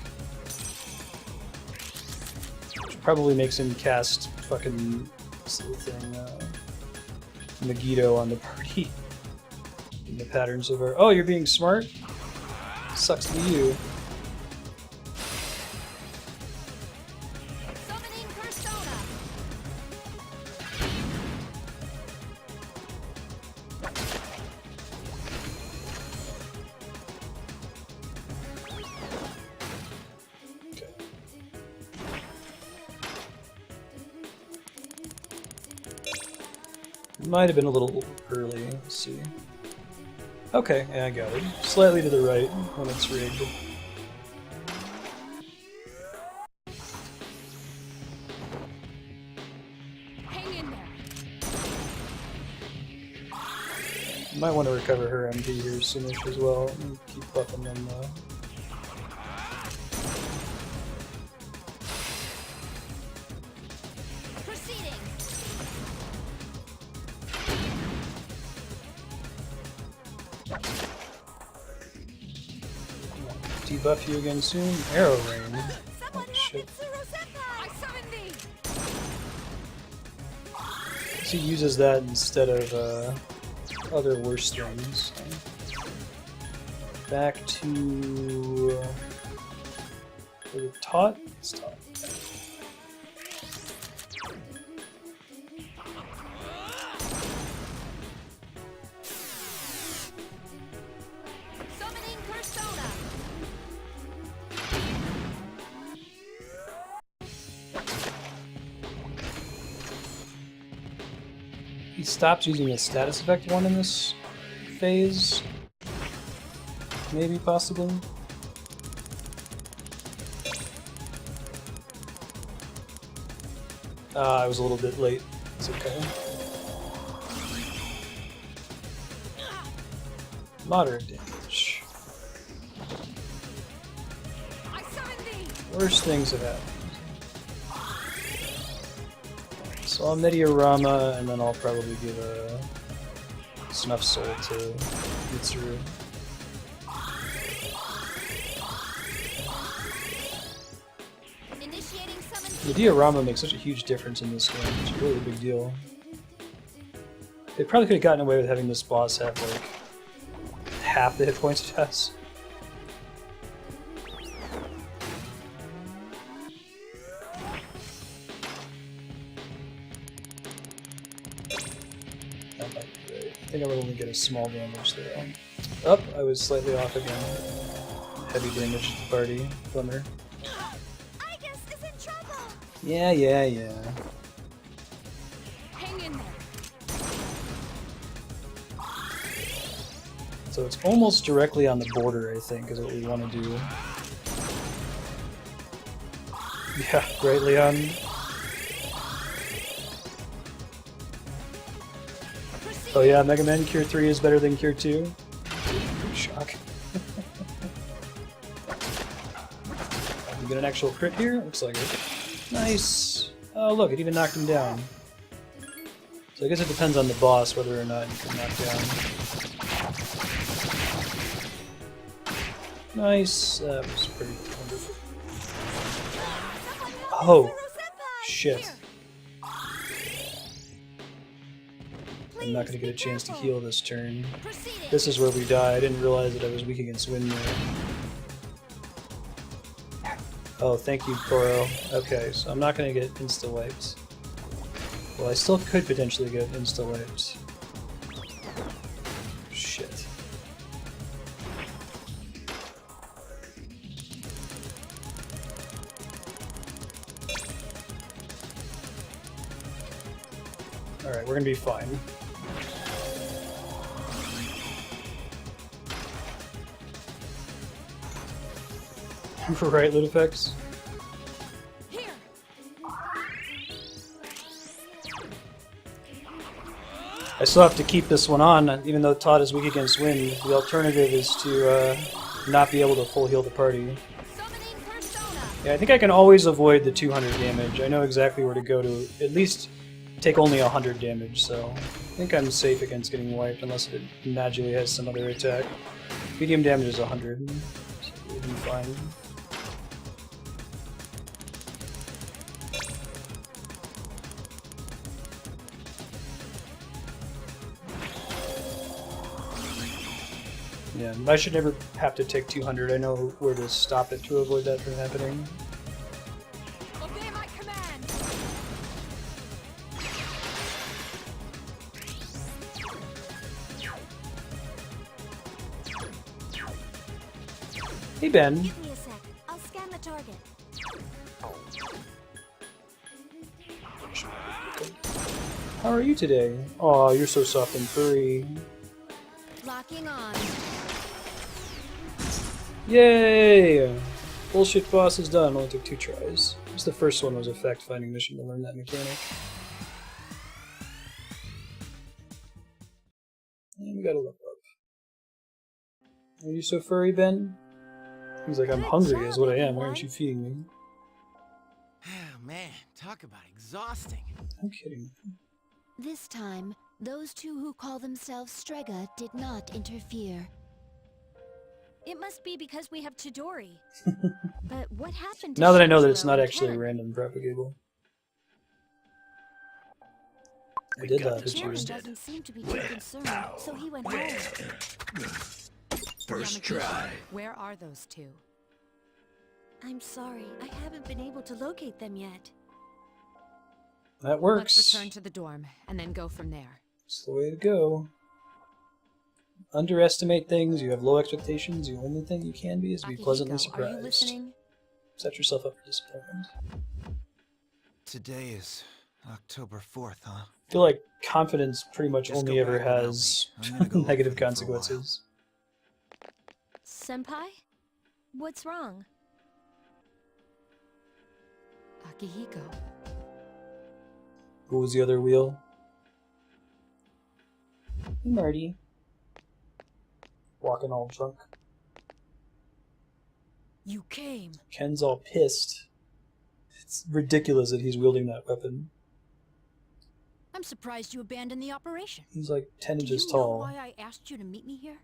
Which probably makes him cast fucking what's the thing, Megiddo on the party. In the patterns of our. Oh, you're being smart? Sucks to be you. Summoning Persona. Okay. Might have been a little early. Let's see. Okay, yeah, I got it. Slightly to the right when it's rigged. hang in there. Might want to recover her MP here soonish as well. And keep buffing them though. Proceeding. Debuff you again soon. Arrow rain. Oh, Someone shit. Tsuru Senpai. I summon thee. He uses that instead of other worse things. Back to was it taught? It's taught. stops using the status effect one in this phase. Maybe, possibly. I was a little bit late. It's okay. Moderate damage. I summon thee! Worst things have happened. So I'll Mediorama, and then I'll probably give a Snuff Soul to Mitsuru. Initiating summon. The diorama makes such a huge difference in this game. It's really a big deal. They probably could have gotten away with having this boss have like half the hit points it has. That might be great. I think I would only get a small damage there. Oh, I was slightly off again. Heavy damage to the party. Bummer. Igus is in trouble. Yeah. Hang in there. So it's almost directly on the border, I think, is what we want to do. Yeah, right, Leon? Oh yeah, Mega Man Cure 3 is better than Cure 2? Shock. We get an actual crit here? Looks like it. Nice! Oh look, it even knocked him down. So I guess it depends on the boss whether or not you can knock down. Nice. That was pretty wonderful. Oh! Shit. I'm not gonna get a chance to heal this turn. This is where we die. I didn't realize that I was weak against wind there. Oh, thank you, Koro. Okay, so I'm not gonna get insta-wiped. Well, I still could potentially get insta-wiped. Shit. Alright, we're gonna be fine. Right, Ludifex? Here. I still have to keep this one on, even though Todd is weak against wind. The alternative is to not be able to full heal the party. Summoning persona. Yeah, I think I can always avoid the 200 damage. I know exactly where to go to at least take only 100 damage, so I think I'm safe against getting wiped unless it magically has some other attack. Medium damage is 100, so we'll be fine. Yeah, I should never have to take 200. I know where to stop it to avoid that from happening. Obey my command. Hey Ben, Give me a sec. I'll scan the target. how are you today? Aw, you're so soft and furry. Locking on. Yay! Bullshit boss is done. Only took 2 tries. Just the first one was a fact-finding mission to learn that mechanic. And we gotta look up. Are you so furry, Ben? He's like, I'm Good hungry, job, is what I am. Why everyone. aren't you feeding me? Oh man, talk about exhausting. I'm kidding. This time, those two who call themselves Strega did not interfere. It must be because we have Chidori. But what happened to Now that I know that it's Shinjiro not and actually Ken? random propagable. I did that, did you? Chairman doesn't seem to be too concerned, so he went home. Yamagishi, where are those two? I'm sorry, I haven't been able to locate them yet. That works. Let's return to the dorm and then go from there. It's the way to go. Underestimate things, you have low expectations, the only thing you can be is to be pleasantly Akihiko, are you surprised. listening? Set yourself up for disappointment. Today is October 4th, huh? I feel like confidence pretty much Just only go ever back without has me. I'm gonna go look negative for them for a consequences. Senpai? What's wrong? Akihiko. What was the other wheel? Marty. Walking all drunk. You came. Ken's all pissed. It's ridiculous that he's wielding that weapon. I'm surprised you abandoned the operation. He's like 10 Do inches you know tall. why I asked you to meet me here?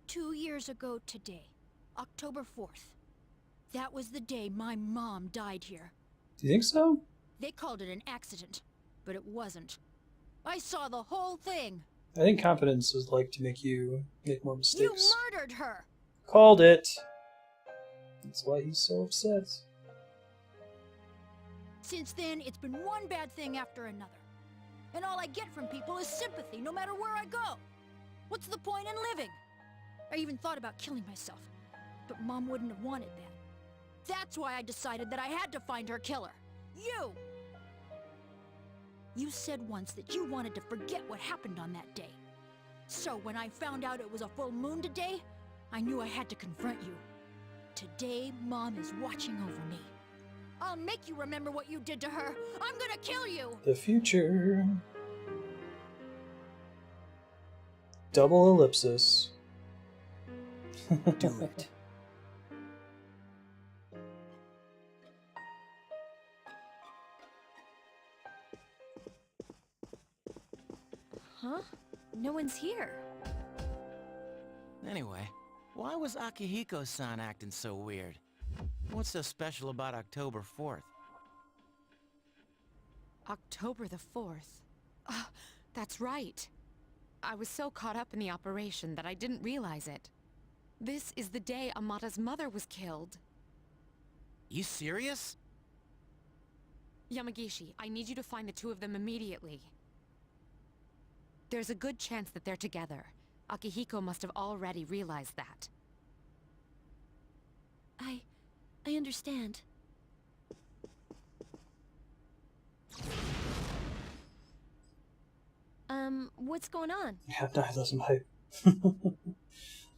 2 years ago today, October 4th. That was the day my mom died here. Do you think so? They called it an accident, but it wasn't. I saw the whole thing. I think confidence is like to make you make more You mistakes. murdered her. Called it. That's why he's so upset. Since then, it's been one bad thing after another. And all I get from people is sympathy, no matter where I go. What's the point in living? I even thought about killing myself, but Mom wouldn't have wanted that. That's why I decided that I had to find her killer. You! You said once that you wanted to forget what happened on that day. So when I found out it was a full moon today, I knew I had to confront you. Today, Mom is watching over me. I'll make you remember what you did to her. I'm gonna kill you! The future. Double ellipsis. Do it. Huh? No one's here. Anyway, why was Akihiko-san acting so weird? What's so special about October 4th? October the 4th. That's right. I was so caught up in the operation that I didn't realize it. This is the day Amata's mother was killed. You serious? Yamagishi, I need you to find the two of them immediately. There's a good chance that they're together. Akihiko must have already realized that. I understand. What's going on? Yeah, nihilism hype.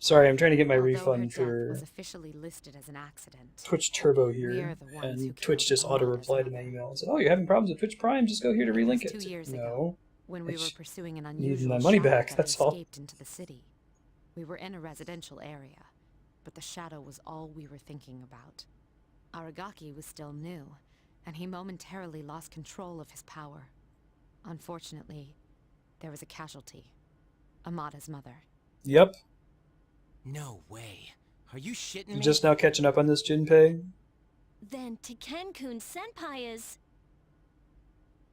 Sorry, I'm trying to get my Although her refund death for was officially listed as an accident. Twitch Turbo We here, are the ones who and Twitch killed just Amata's auto-replied to my mother. email and said, "Oh, you're having problems with Twitch Prime? Just go here to It was relink 2 it." years No. ago, when we I were just pursuing an need unusual my money shadow back, that that's had all. escaped into the city. We were in a residential area, but the shadow was all we were thinking about. Aragaki was still new, and he momentarily lost control of his power. Unfortunately, there was a casualty. Amata's mother. Yep. No way. Are you shitting You me? just now catching up on this, Jinpei? Then Tekken-kun Senpai is...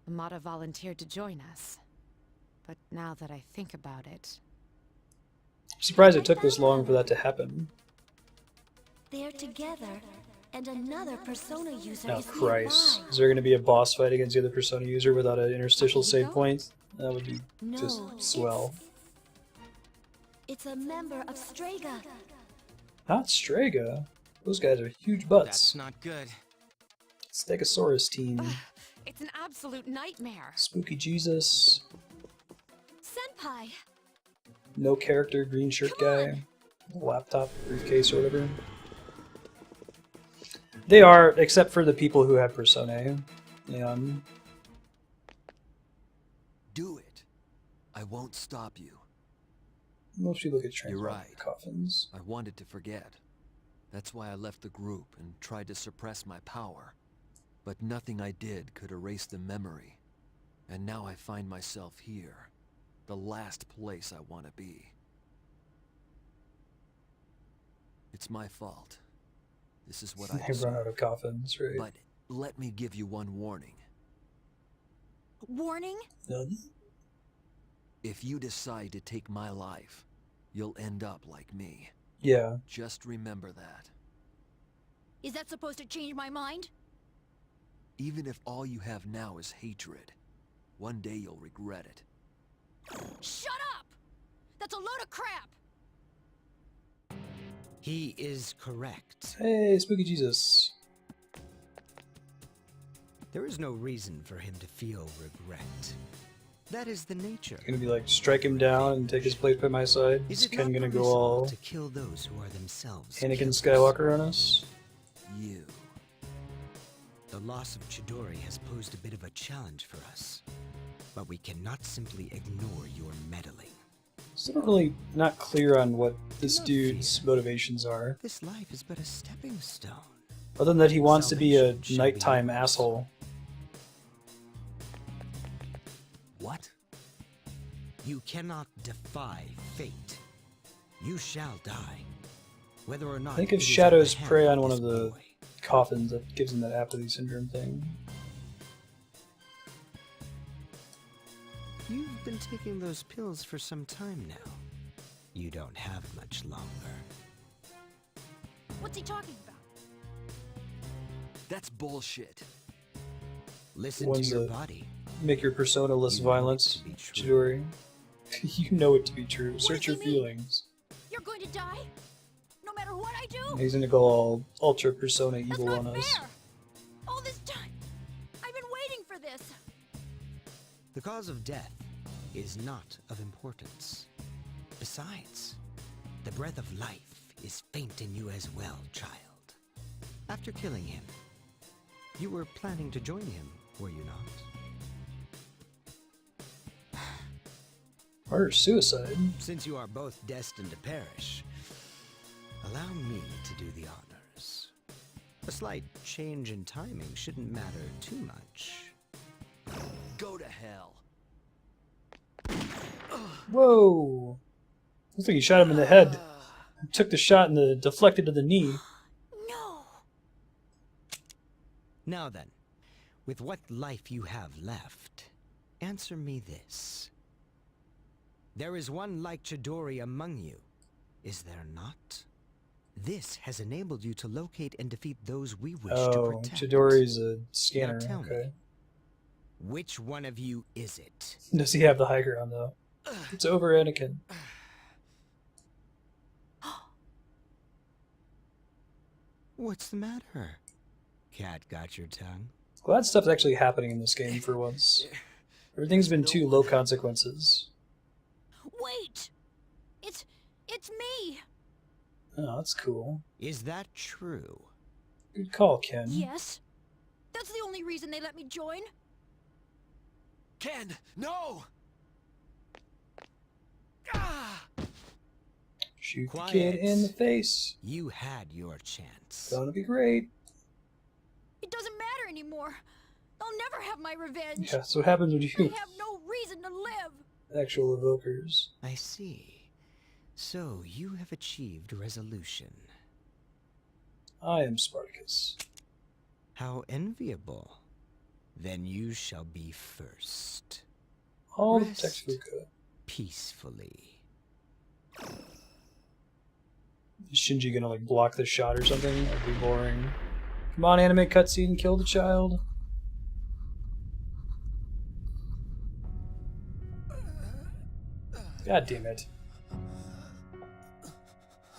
Amata volunteered to join us. But now that I think about it... I'm surprised it took this long for that to happen. They're together, and another Persona user Oh, is Christ. nearby. Is there going to be a boss fight against the other Persona user without an interstitial save point? That would be No, just swell. It's a member of Strega. Not Strega. Those guys are huge butts. That's not good. Stegosaurus team. It's an absolute nightmare. Spooky Jesus. Senpai! No character green shirt guy. Laptop, briefcase, or whatever. They are, except for the people who have Personae. And Do it. I won't stop you. most people get You're transformed right. into coffins. I wanted to forget. That's why I left the group and tried to suppress my power. But nothing I did could erase the memory. And now I find myself here. The last place I want to be. It's my fault. This is what I They run out deserve. of coffins, right? But let me give you one warning. Warning? None? If you decide to take my life, you'll end up like me. Yeah. Just remember that. Is that supposed to change my mind? Even if all you have now is hatred, one day you'll regret it. Shut up! That's a load of crap! He is correct. Hey, Spooky Jesus. There is no reason for him to feel regret. That is the nature. Gonna be like, strike him down and take his place by my side? Is Ken gonna go all to kill those who are themselves Anakin Skywalker on us? You. The loss of Chidori has posed a bit of a challenge for us, but we cannot simply ignore your meddling. Still really not clear on what this dude's motivations are. This life is but a stepping stone. Other than that he wants to be a nighttime asshole. What? You cannot defy fate. You shall die. Whether or not I think if shadows prey on one of the coffins, that gives him that apathy syndrome thing. You've been taking those pills for some time now. You don't have much longer. What's he talking about? That's bullshit. Listen Ones to your that body. Make your persona less violent, Chidori. You know it to be true. Search your feelings. You're going to die? No matter what I do? He's gonna go all ultra persona evil on us. Fair. All this time, I've been waiting for this. The cause of death is not of importance. Besides, the breath of life is faint in you as well, child. After killing him, you were planning to join him, were you not? Or suicide. Since you are both destined to perish, allow me to do the honors. A slight change in timing shouldn't matter too much. Go to hell. Whoa! Looks like he shot him in the head. Took the shot and deflected to the knee. No. Now then, with what life you have left, answer me this. There is one like Chidori among you, is there not? This has enabled you to locate and defeat those we wish to protect. Chidori's a scanner, now tell okay. me, which one of you is it? Does he have the high ground, though? It's over Anakin. What's the matter? Cat got your tongue? Glad stuff's actually happening in this game for once. Everything's been too low consequences. Wait! It's me! Oh, that's cool. Is that true? Good call, Ken. Yes. That's the only reason they let me join. Ken, no! Shoot Quiet. the kid in the face. You had your chance. Gonna be great. It doesn't matter anymore. I'll never have my revenge. Yeah, so what happens when I you have no reason to live. actual evokers? I see. So you have achieved resolution. I am Spartacus. How enviable. Then you shall be first. All Rest Texfuka. peacefully. Is Shinji gonna like block the shot or something? That'd be boring. Come on, anime cutscene, kill the child. God damn it.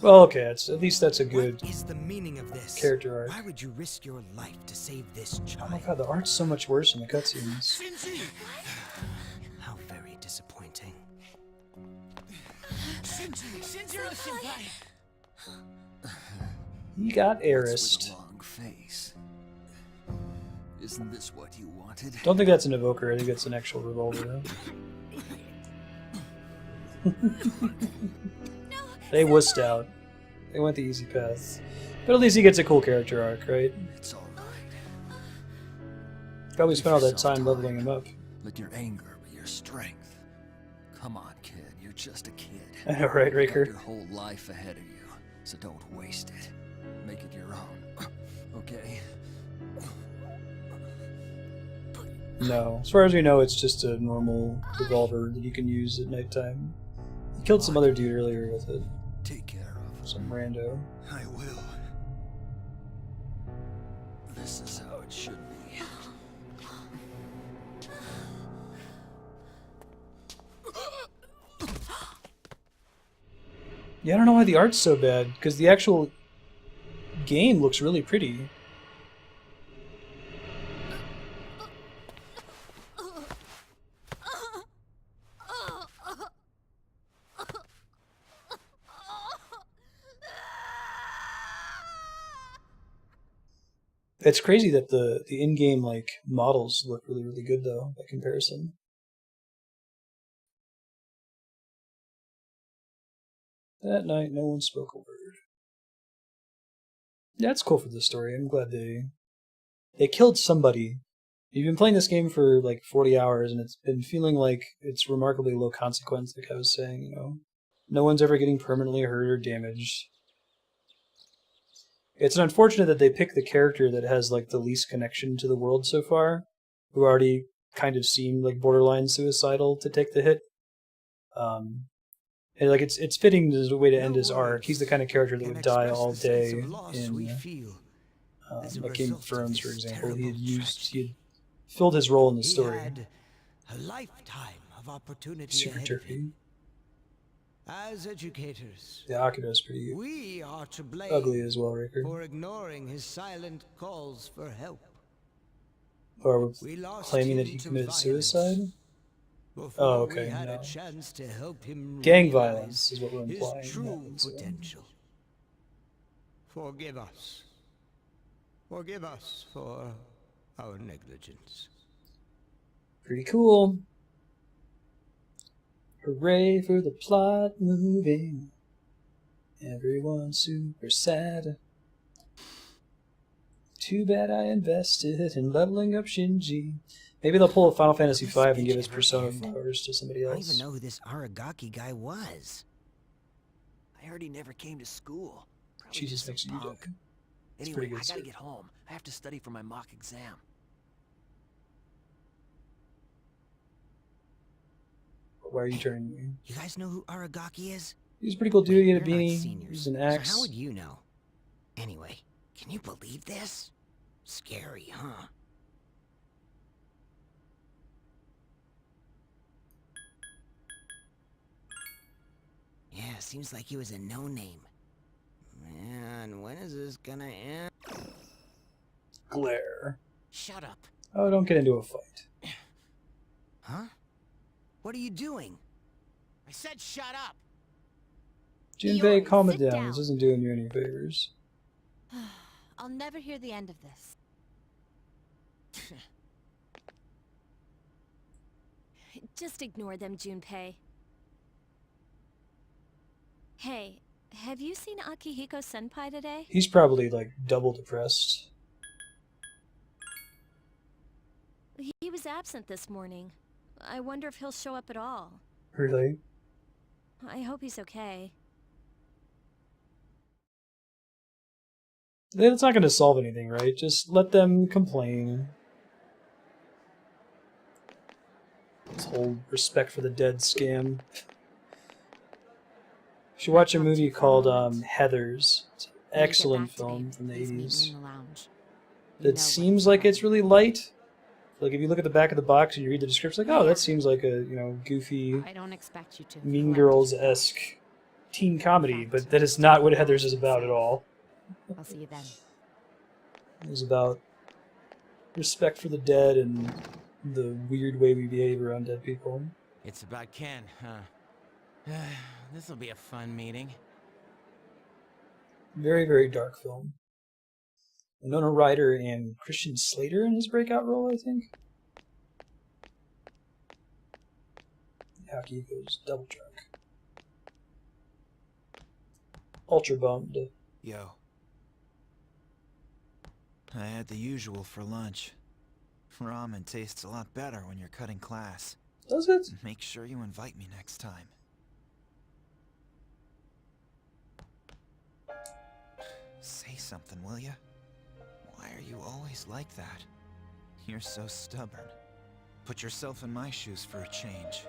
Well, okay, at least that's a good What is the meaning of this? character arc. Why would you risk your life to save this child? Oh my god, the art's so much worse in the cutscenes. Shinji! How very disappointing. Shinjiro-senpai! He got What's heiressed. with a long face? Isn't this what you wanted? Don't think that's an evoker, I think it's an actual revolver. They wussed out. They went the easy path. But at least he gets a cool character arc, right? It's all right. Probably spent all that yourself time leveling him up. Let your anger be your strength. Come on, kid. You're just a kid. I know, right, You got Raker? your whole life ahead of you, so don't waste it. Make it your own. Okay? No. As far as we know, it's just a normal revolver that you can use at nighttime. He killed some other dude earlier with it. Take care of Some rando. I will. This is how it should be. Yeah, I don't know why the art's so bad, because the actual game looks really pretty. It's crazy that the in-game like models look really, really good though by comparison. That night, no one spoke a word. Yeah, it's cool for the story. I'm glad they killed somebody. You've been playing this game for like 40 hours, and it's been feeling like it's remarkably low consequence, like I was saying, you know. No one's ever getting permanently hurt or damaged. It's unfortunate that they pick the character that has like the least connection to the world so far, who already kind of seemed like borderline suicidal to take the hit. And like it's fitting as a way to end his arc. He's the kind of character that would die all day in like Game of Thrones, for example. He had filled his role in the story. A lifetime of opportunity Super ahead of turkey. him. As educators, The Akudo's pretty we are to blame ugly as well, Ricker. for ignoring his silent calls for help. Or We lost claiming that him he to committed violence suicide? before Oh, we okay, had no. a chance to help him Gang realize violence is what we're implying. his true happens, so. potential. Forgive us. Forgive us for our negligence. Pretty cool. Hooray for the plot moving. Everyone's super sad. Too bad I invested in leveling up Shinji. Maybe they'll pull a Final Fantasy V and give his Persona flowers to somebody I don't else. even know who this Aragaki guy was. I heard he never came to school. Probably Jesus just makes a you die. punk. It's Anyway, pretty good I gotta stuff. get home. I have to study for my mock exam. Why are you turning me? You guys know who Aragaki is? He's a pretty cool dude. He had a You're not beanie. seniors, He's an so axe. how would you know? Anyway, can you believe this? Scary, huh? Yeah, seems like he was a no-name. Man, when is this gonna end? Glare. Shut up. Oh, don't get into a fight. Huh? What are you doing? I said shut up. Junpei, Iori, calm it sit down. down. This isn't doing you any favors. I'll never hear the end of this. Just ignore them, Junpei. Hey, have you seen Akihiko-senpai today? He's probably like double depressed. He was absent this morning. I wonder if he'll show up at all. Really? I hope he's okay. It's not going to solve anything, right? Just let them complain. This whole respect for the dead scam. You should watch a movie called Heathers. It's an excellent film from the 80s. That seems like it's really light. Like if you look at the back of the box and you read the description, like, oh, that seems like a goofy, I don't expect you to. Mean Girls-esque teen comedy, but that is not what Heathers is about at all. I'll see you then. It was about respect for the dead and the weird way we behave around dead people. It's about Ken, huh? This'll be a fun meeting. Very, very dark film. Winona Ryder and Christian Slater in his breakout role, I think. Hockey goes double drunk. Ultra bummed. Yo. I had the usual for lunch. Ramen tastes a lot better when you're cutting class. Does it? Make sure you invite me next time. Say something, will ya? Why are you always like that? You're so stubborn. Put yourself in my shoes for a change.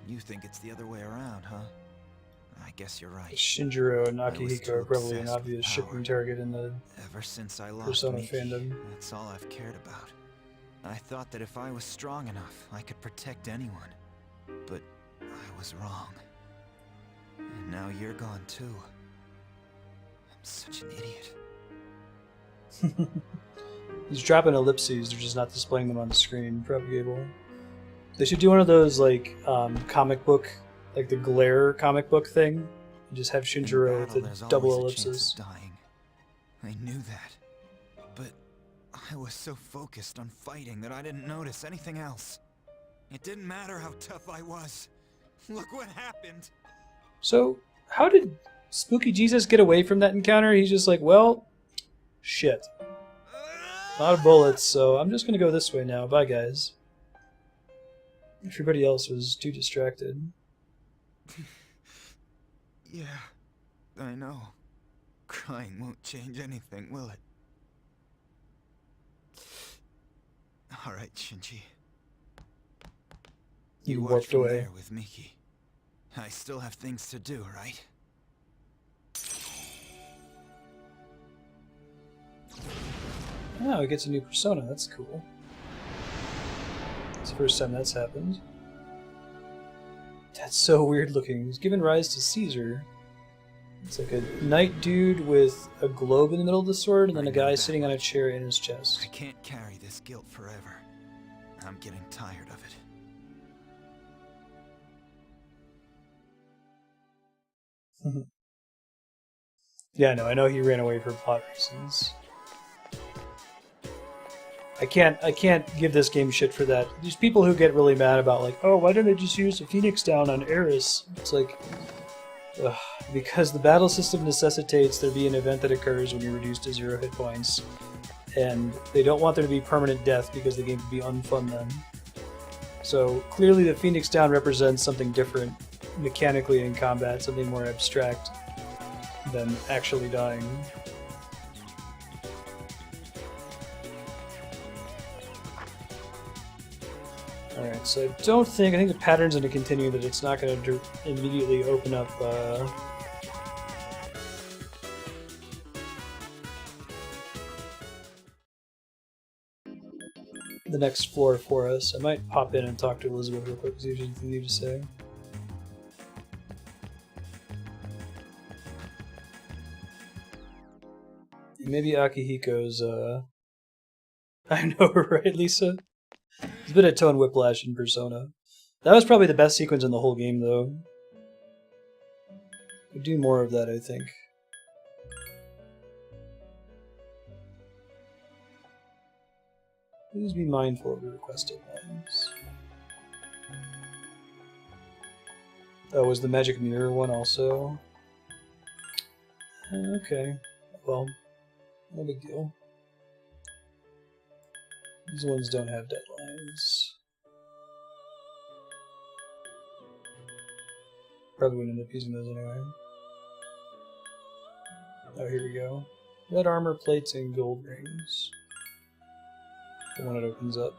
You think it's the other way around, huh? I guess you're right. Shinjiro and I was Akihiko too are probably an obsessed with obvious power. shipping target in the Ever since I lost Persona Miki, fandom. that's all I've cared about. I thought that if I was strong enough, I could protect anyone. But I was wrong. And now you're gone too. I'm such an idiot. He's dropping ellipses, they're just not displaying them on the screen. Propagable. They should do one of those like comic book, like the Glare comic book thing, You just have In Shinjiro with battle, there's the double always a chance ellipses. of dying. I knew that. But I was so focused on fighting that I didn't notice anything else. It didn't matter how tough I was. Look what happened. So, how did Spooky Jesus get away from that encounter? He's just like, well, shit. A lot of bullets, so I'm just gonna go this way now. Bye, guys. Everybody else was too distracted. Yeah, I know. Crying won't change anything, will it? Alright, Shinji. You watch walked from away. there with Miki. I still have things to do, right? Oh, he gets a new persona. That's cool. It's the first time that's happened. That's so weird looking. He's given rise to Caesar. It's like a knight dude with a globe in the middle of the sword, and then a guy sitting on a chair in his chest. I can't carry this guilt forever. I'm getting tired of it. Yeah, no, I know he ran away for plot reasons. I can't give this game shit for that. There's people who get really mad about like, oh, why didn't they just use the Phoenix Down on Eris? It's like, ugh, because the battle system necessitates there be an event that occurs when you're reduced to 0 hit points, and they don't want there to be permanent death because the game could be unfun then. So clearly the Phoenix Down represents something different mechanically in combat, something more abstract than actually dying. Alright, so I think the pattern's going to continue that it's not going to immediately open up the next floor for us. I might pop in and talk to Elizabeth real quick, see if there's anything new to say. Maybe Akihiko's, I know, right, Lisa? There's a bit of tone whiplash in Persona. That was probably the best sequence in the whole game, though. Could do more of that, I think. Please be mindful of your request deadlines. Oh, was the Magic Mirror one also? Okay. Well, no big deal. These ones don't have deadlines. Probably wouldn't end up using those anyway. Oh, here we go. Red armor plates and gold rings. The one it opens up.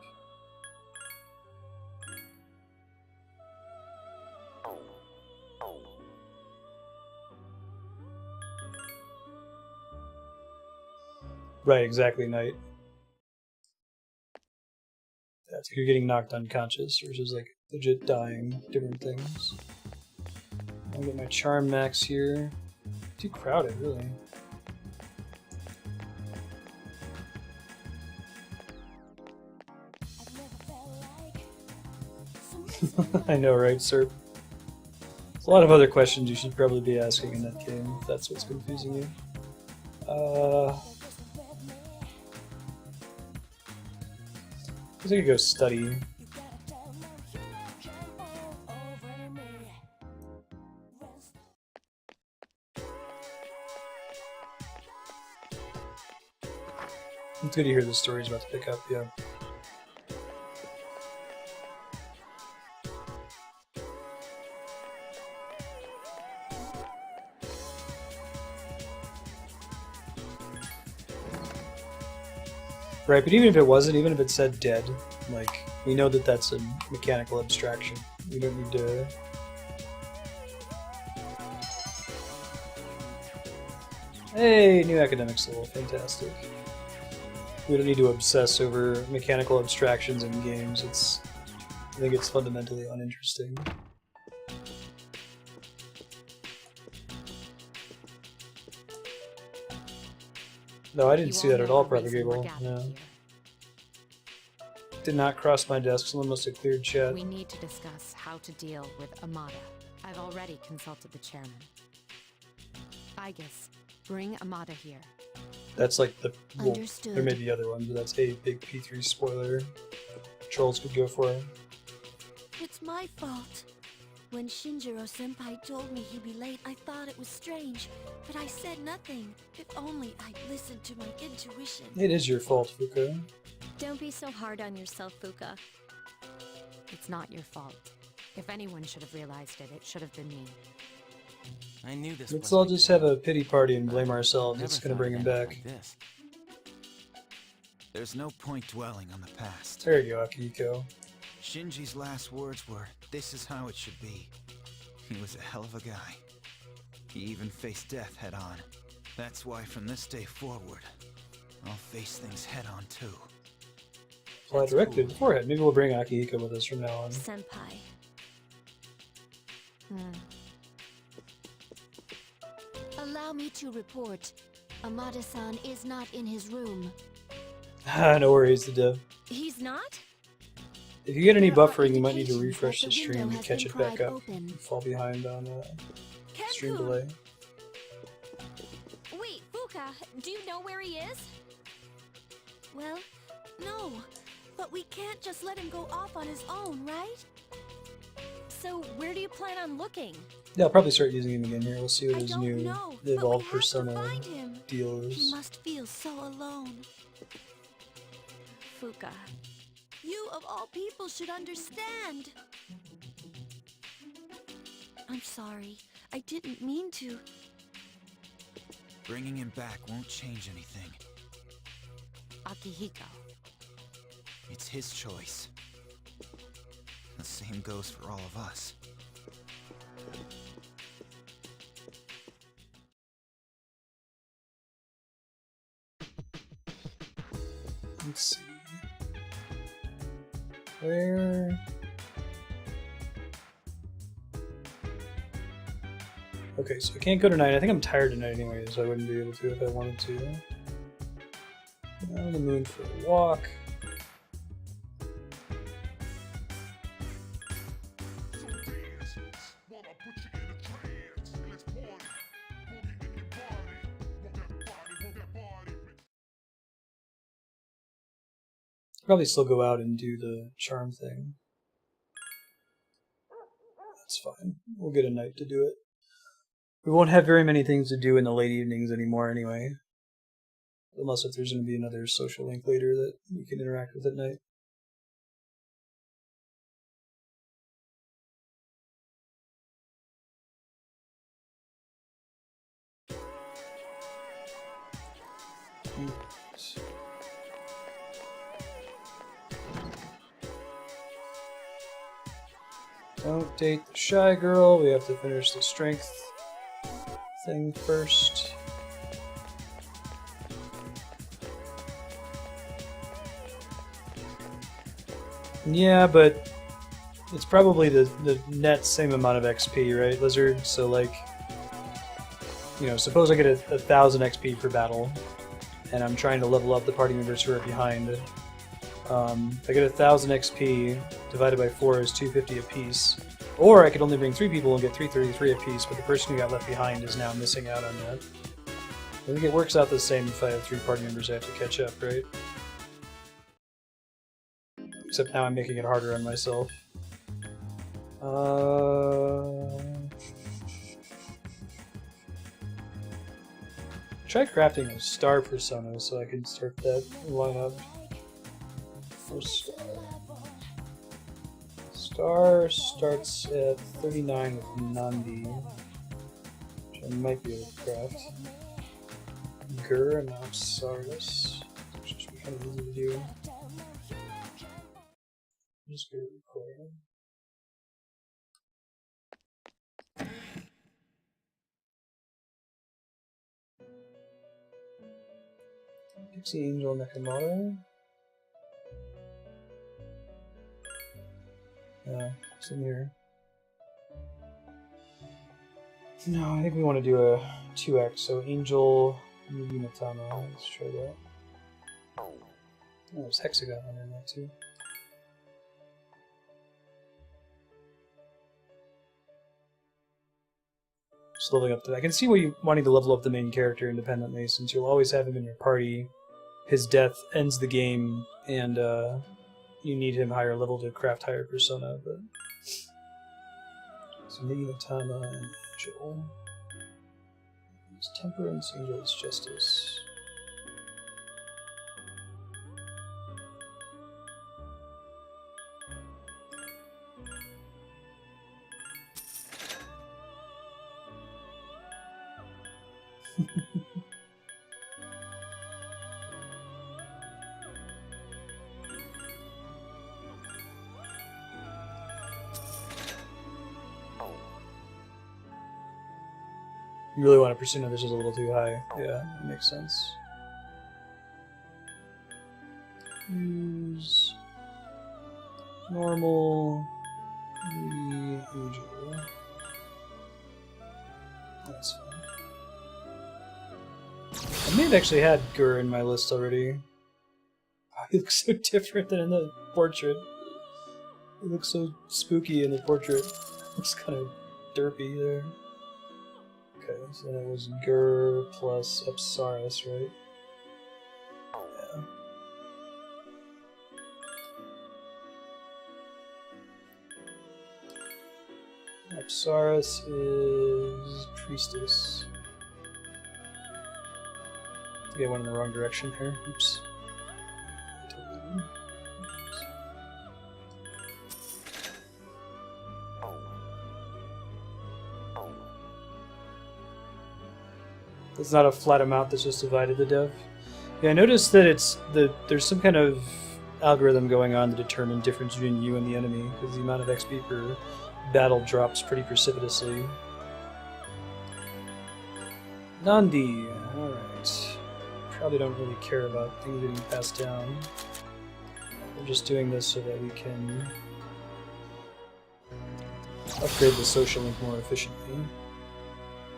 Right, exactly, Knight. That's if you're getting knocked unconscious versus like legit dying, different things. I'll get my charm max here. Too crowded, really. I know, right, sir? There's a lot of other questions you should probably be asking in that game, if that's what's confusing you. I think I could go study. It's good to hear the story's about to pick up, yeah. Right, but even if it wasn't, even if it said dead, like, we know that that's a mechanical abstraction. We don't need to... Hey, new academic soul, fantastic. We don't need to obsess over mechanical abstractions in games. I think it's fundamentally uninteresting. No, I didn't see that at all, Propagable. No. Did not cross my desk, someone must have cleared chat. We need to discuss how to deal with Amada. I've already consulted the chairman. Aegis, bring Amada here. That's like the... Well, Understood. there may be other ones, but that's a big P3 spoiler. Trolls could go for it. It's my fault. When Shinjiro-senpai told me he'd be late, I thought it was strange, but I said nothing. If only I'd listened to my intuition. It is your fault, Fuka. Don't be so hard on yourself, Fuka. It's not your fault. If anyone should have realized it, it should have been me. I knew this. Let's wasn't all a just game. have a pity party and blame ourselves. Never It's gonna thought bring it'd him end up back. like this. There's no point dwelling on the past. There you go, Akihiko. Shinji's last words were, "This is how it should be." He was a hell of a guy. He even faced death head on. That's why from this day forward, I'll face things head on too. Apply directly to the forehead. Maybe we'll bring Akihiko with us from now on. Senpai. Allow me to report. Amada-san is not in his room. No worries, the dev. He's not? If you get any There are buffering, you might need to indications refresh that the the stream window to has catch been it back pried up. open. You fall behind on stream Ken-kun! delay. Wait, Fuka, do you know where he is? Well, no. But we can't just let him go off on his own, right? So where do you plan on looking? Yeah, I'll probably start using him again here. We'll see what I his don't new know, the but evolved we have persona to find him. deal He is. must feel so alone. Fuka. You of all people should understand. I'm sorry. I didn't mean to. Bringing him back won't change anything. Akihiko. It's his choice. The same goes for all of us. Let's see. Where? Okay, so I can't go tonight. I think I'm tired tonight anyway, so I wouldn't be able to if I wanted to. Now on the moon for a walk. Probably still go out and do the charm thing. That's fine. We'll get a night to do it. We won't have very many things to do in the late evenings anymore anyway. Unless if there's going to be another social link later that we can interact with at night. Don't date the shy girl. We have to finish the strength thing first. Yeah, but it's probably the net same amount of XP, right, Lizard? So, like, you know, suppose I get 1,000 XP per battle, and I'm trying to level up the party members who are behind. If I get 1,000 XP, divided by 4 is 250 apiece. Or I could only bring 3 people and get 333 apiece, but the person who got left behind is now missing out on that. I think it works out the same if I have 3 party members I have to catch up, right? Except now I'm making it harder on myself. Try crafting a star persona so I can start that lineup. For star. Star starts at 39 with Nandi, which I might be able to craft. Gur and Apsaris, which should be kind of easy to do. Just get it recorded. Dixie Angel Nakamoto. Yeah, it's in here. No, I think we want to do a 2x, so Angel Yumitama. Let's try that. Oh, there's Hexagon under that too. Just leveling up I can see why you wanting to level up the main character independently, since you'll always have him in your party. His death ends the game, and you need him higher level to craft higher persona. But so Niigata and Angel. It's Temperance, Angel is Justice. You really want to pursue this is a little too high. Yeah, that makes sense. Use normal Angel. That's fine. I may have actually had Gur in my list already. Oh, he looks so different than in the portrait. He looks so spooky in the portrait. Looks kind of derpy there. Okay, so that was Gur plus Apsaras, right? Yeah. Apsaras is Priestess. I think I went in the wrong direction here. Oops. It's not a flat amount that's just divided the dev. Yeah, I noticed that there's some kind of algorithm going on to determine difference between you and the enemy, because the amount of XP per battle drops pretty precipitously. Nandi, alright. Probably don't really care about things getting passed down. We're just doing this so that we can upgrade the social link more efficiently.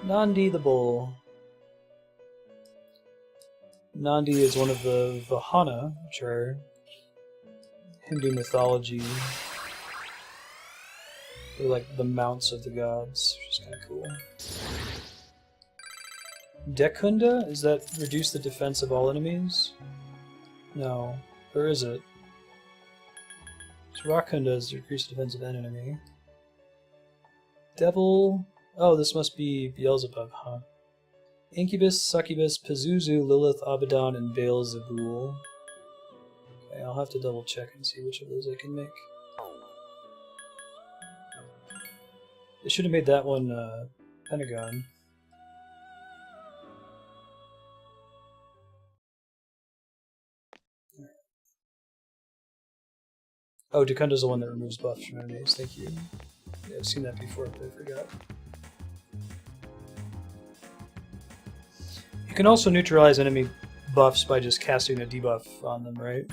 Nandi the Bull. Nandi is one of the Vahana, which are Hindu mythology. They're like the mounts of the gods, which is kind of cool. Dekunda? Is that reduce the defense of all enemies? No. Or is it? So Rakunda is decrease the defense of an enemy. Devil? Oh, this must be Beelzebub, huh? Incubus, Succubus, Pazuzu, Lilith, Abaddon, and Beelzebul. Okay, I'll have to double check and see which of those I can make. They should have made that one Pentagon. Oh, Dekunda's the one that removes buffs from enemies, thank you. Yeah, I've seen that before, but I forgot. You can also neutralize enemy buffs by just casting a debuff on them, right?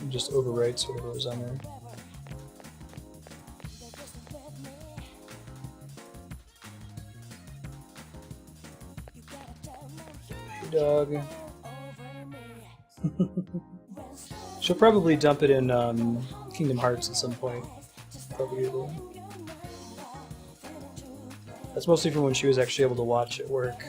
It just overwrites whatever was on there. Hey, dog. She'll probably dump it in Kingdom Hearts at some point. Probably. That's mostly from when she was actually able to watch at work.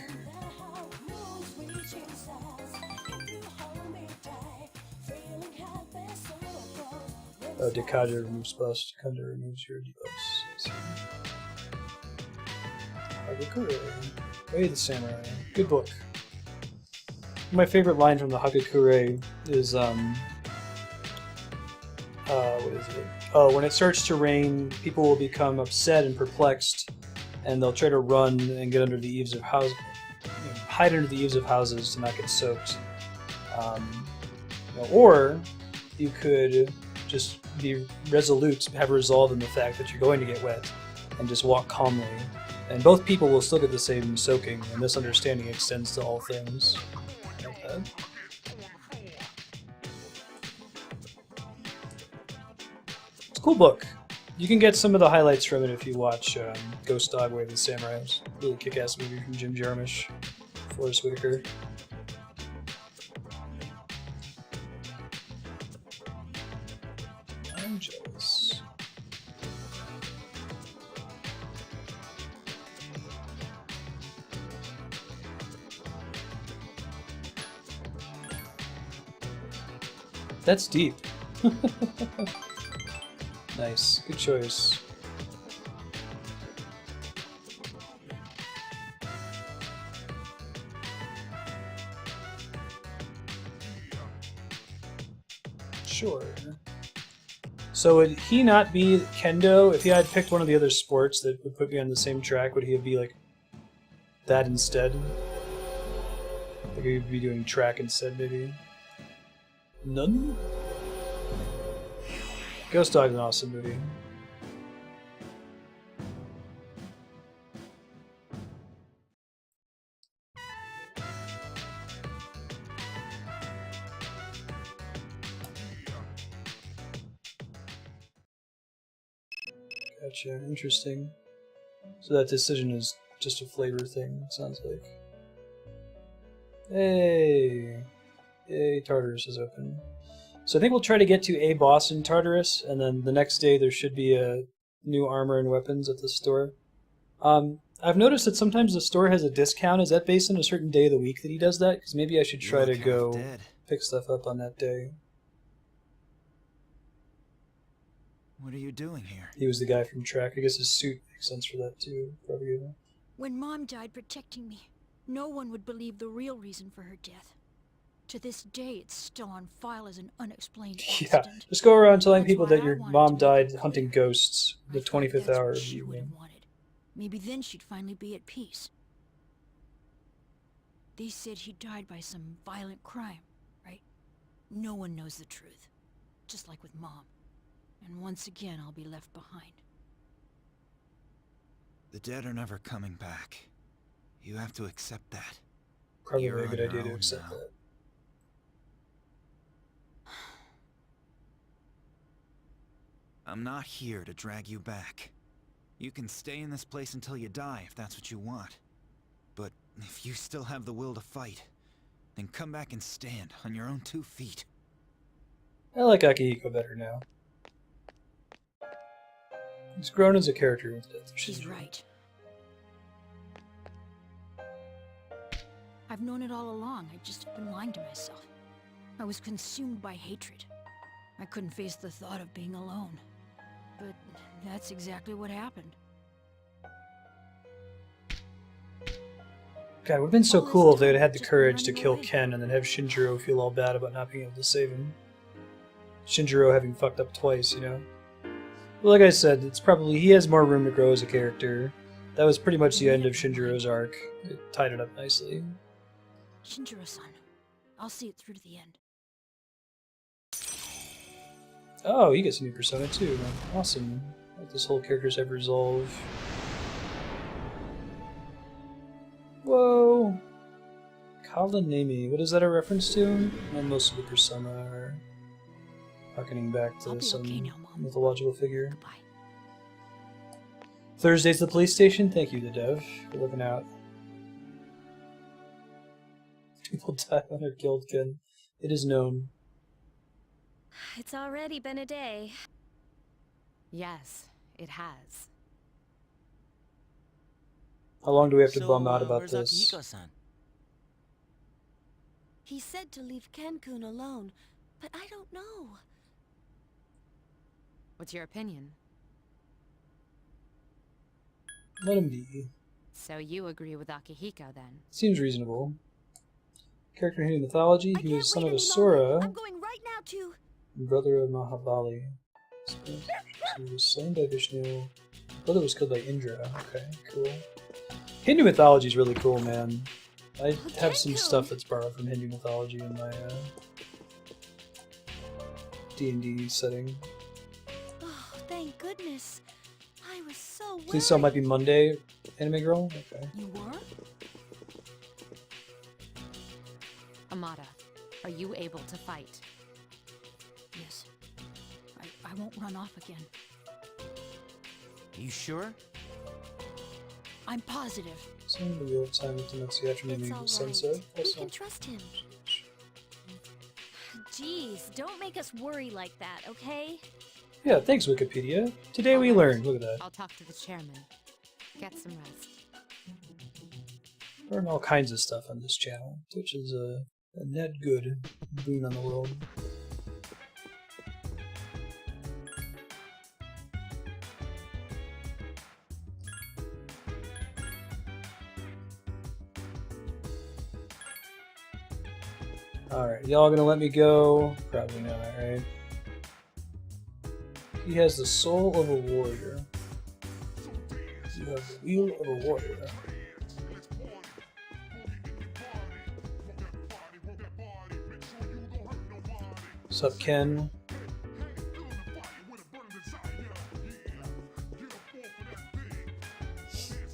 Oh, Dekada removes buffs. Dekunda removes your debuffs. Hagakure. Way the Samurai. Good book. My favorite line from the Hagakure is what is it? Oh, when it starts to rain, people will become upset and perplexed, and they'll try to run and get under the eaves of houses, hide under the eaves of houses to not get soaked. Or you could just be resolute, have resolve in the fact that you're going to get wet, and just walk calmly. And both people will still get the same soaking, and this understanding extends to all things. Like that. It's a cool book. You can get some of the highlights from it if you watch Ghost Dog Way of the Samurai. It's a really kick-ass movie from Jim Jarmusch, Forrest Whitaker. I'm jealous. That's deep. Nice. Good choice. Sure. So would he not be Kendo? If he had picked one of the other sports that would put me on the same track, would he be like that instead? Like he'd be doing track instead, maybe? None? Ghost Dog's an awesome movie. Gotcha, interesting. So that decision is just a flavor thing, it sounds like. Hey! Yay, Tartarus is open. So I think we'll try to get to a boss in Tartarus, and then the next day there should be a new armor and weapons at the store. I've noticed that sometimes the store has a discount. Is that based on a certain day of the week that he does that? Because maybe I should try to go pick stuff up on that day. What are you doing here? He was the guy from track. I guess his suit makes sense for that too. Probably. When Mom died protecting me, no one would believe the real reason for her death. To this day, it's still on file as an unexplained accident. Yeah, just go around telling people That's that why your I wanted mom to make died it hunting clear. ghosts the I thought 25th that's hour what of the she would have evening. wanted. Maybe then she'd finally be at peace. They said he died by some violent crime, right? No one knows the truth. Just like with Mom. And once again, I'll be left behind. The dead are never coming back. You have to accept that. Probably You're a good on your idea to own accept now. that. I'm not here to drag you back. You can stay in this place until you die if that's what you want. But if you still have the will to fight, then come back and stand on your own 2 feet. I like Akihiko better now. He's grown as a character with Death of She's Shinji. right. I've known it all along. I just have been lying to myself. I was consumed by hatred. I couldn't face the thought of being alone. But that's exactly what happened. God, it would have been so All this cool if they time, had had the just courage to running kill away. Ken and then have Shinjiro feel all bad about not being able to save him. Shinjiro having fucked up twice, you know? Well, like I said, it's probably he has more room to grow as a character. That was pretty much the end of Shinjiro's arc. It tied it up nicely. Shinjiro-san, I'll see it through to the end. Oh, he gets a new persona too. Awesome. Like this whole character's have resolve. Whoa! Kalanemi. What is that a reference to? And most of the persona are harkening back I'll to be some okay now, Mom. mythological figure. Goodbye. Thursday's the police station. Thank you, the dev, for looking out. People die on their guild, Ken. It is known. It's already been a day. Yes, it has. How long do we have to So, bum out about where's this? Akihiko-san? He said to leave Ken-kun alone, but I don't know. What's your opinion? Let him be. So you agree with Akihiko then? Seems reasonable. Character in Hindu mythology, I he can't was son wait of any longer. Asura, I'm going right now to... and brother of Mahabali. So he was slain by Vishnu. Brother was killed by Indra. Okay, cool. Hindu mythology is really cool, man. I have some stuff that's borrowed from Hindu mythology in my D&D setting. Oh, thank goodness. I was so worried. Please tell might be Monday, Anime Girl? Okay. You were? Amada, are you able to fight? Yes. I won't run off again. You sure? I'm positive. Some of the time with Denunciation It's maybe all Sensei. right. We Also. can trust him. Jeez, don't make us worry like that, okay? Yeah, thanks Wikipedia. Today we learned. Look at that. I'll talk to the chairman. Get some rest. Learn all kinds of stuff on this channel, which is a net good boon on the world. Alright, y'all gonna let me go? Probably not, right? He has the soul of a warrior. You have the wheel of a warrior. What's up, Ken?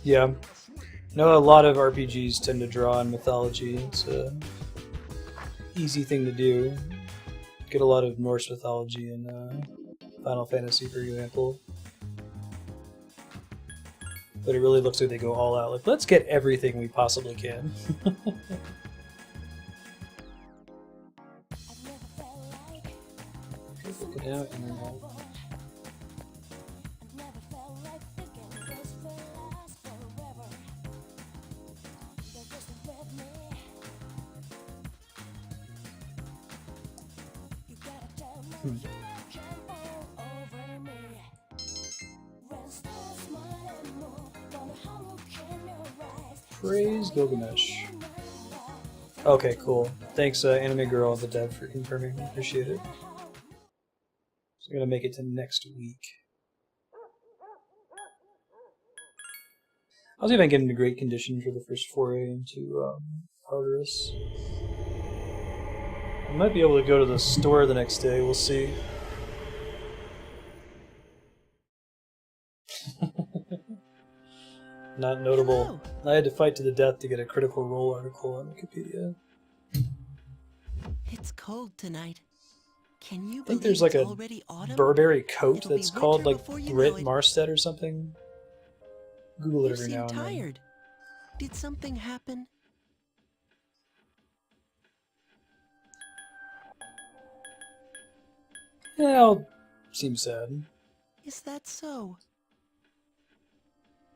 Yeah. I know a lot of RPGs tend to draw on mythology. It's a easy thing to do. Get a lot of Norse mythology in Final Fantasy, for example. But it really looks like they go all out. Like, let's get everything we possibly can. Look it out and then out. Praise Gilgamesh. Okay, cool. Thanks, Anime Girl, the dev, for confirming. Appreciate it. So I'm gonna make it to next week. I'll see if I can get into great condition for the first foray into Tartarus. I might be able to go to the store the next day, we'll see. Not notable. Hello. I had to fight to the death to get a Critical Role article on Wikipedia. It's cold tonight. Can you I think believe there's like it's a already autumn? Burberry coat It'll be that's called winter like before you Brit know it. Marstead or something. Google it You every seem now and then. tired. Did something happen? Yeah, I'll seem sad. Is that so?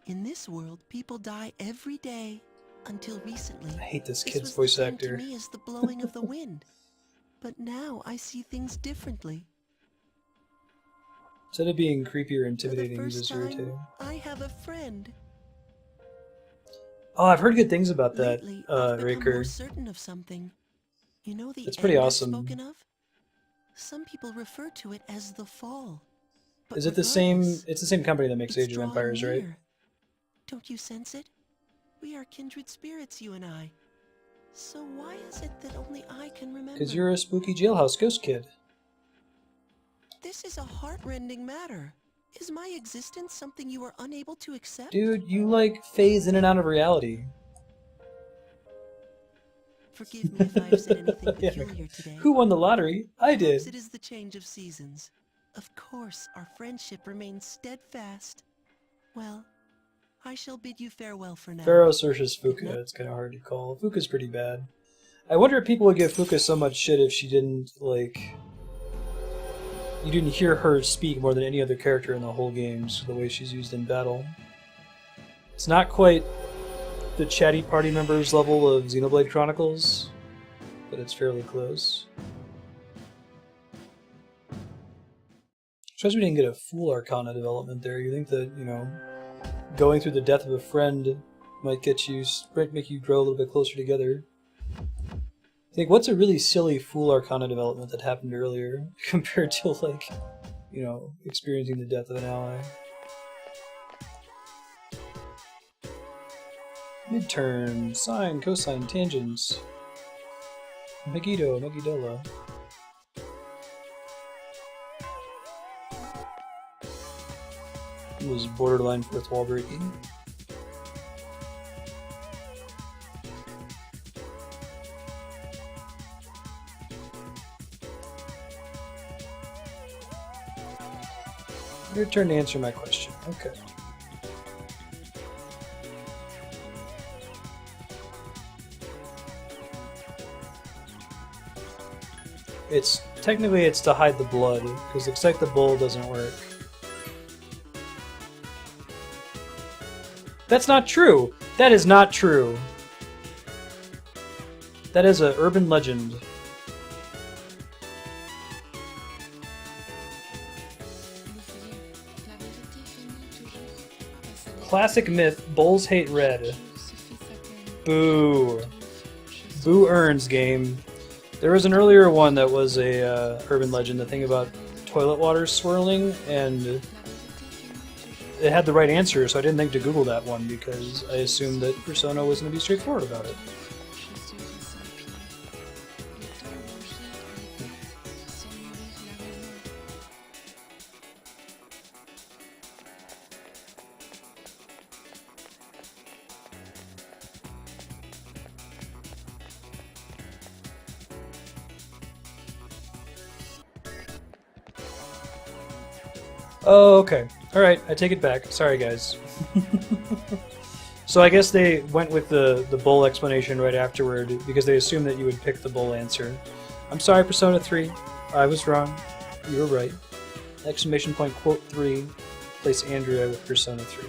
In this world, people die every day until recently. I hate this This kid's was voice the same actor. to me as the blowing of the wind. But now I see things differently. Instead of being creepy or For the intimidating, he's first just time, irritating. I have a friend. Oh, I've heard good things about that, Lately, I've become Raker. more certain of something. You know the It's pretty end I've awesome. spoken of? Some people refer to it as the fall. But Is it the same? regardless, It's the same company that makes it's Age of drawing Empires, right? near. Don't you sense it? We are kindred spirits, you and I. So why is it that only I can remember? Because you're a spooky jailhouse ghost kid. This is a heart-rending matter. Is my existence something you are unable to accept? Dude, you like phase in and out of reality. Forgive me if I have said anything Yeah. peculiar today. Who won the lottery? I Perhaps did. it is the change of seasons. Of course, our friendship remains steadfast. Well, I shall bid you farewell for now. Pharaoh versus Fuka. It's kind of hard to call. Fuka's pretty bad. I wonder if people would give Fuka so much shit if she didn't, like... You didn't hear her speak more than any other character in the whole game, just the way she's used in battle. It's not quite the chatty party members level of Xenoblade Chronicles, but it's fairly close. Surprised we didn't get a Fool Arcana development there. You think that, you know, going through the death of a friend might make you grow a little bit closer together. I think, what's a really silly Fool Arcana development that happened earlier compared to, like, you know, experiencing the death of an ally? Midterm, sine, cosine, tangents. Megiddo, Megidola. It was borderline fourth wall breaking. Your turn to answer my question. Okay. technically it's to hide the blood, because Excite the Bull doesn't work. That's not true! That is not true! That is an urban legend. Classic myth, bulls hate red. Boo. Boo earns, game. There was an earlier one that was a urban legend, the thing about toilet water swirling, and it had the right answer, so I didn't think to Google that one because I assumed that Persona was going to be straightforward about it. Oh, okay. Alright, I take it back. Sorry, guys. So I guess they went with the bull explanation right afterward because they assumed that you would pick the bull answer. I'm sorry, Persona 3. I was wrong. You were right. Exclamation point quote 3. Place Andrea with Persona 3.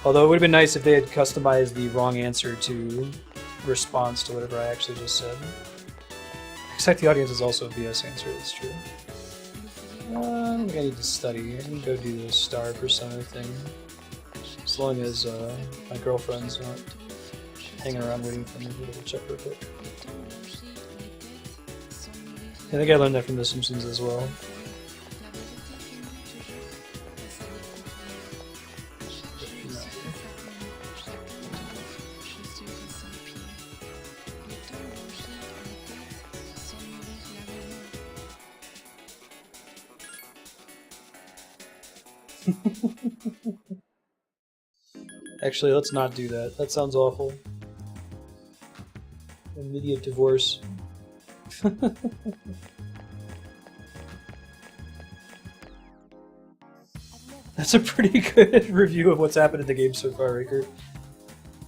Although it would have been nice if they had customized the wrong answer to response to whatever I actually just said. Except the audience is also a BS answer, that's true. I don't think I need to study. I can go do the star Persona thing. As long as my girlfriend's not hanging around waiting for me to double check real quick. I think I learned that from The Simpsons as well. Actually, let's not do that. That sounds awful. Immediate divorce. That's a pretty good review of what's happened in the game so far, Raker.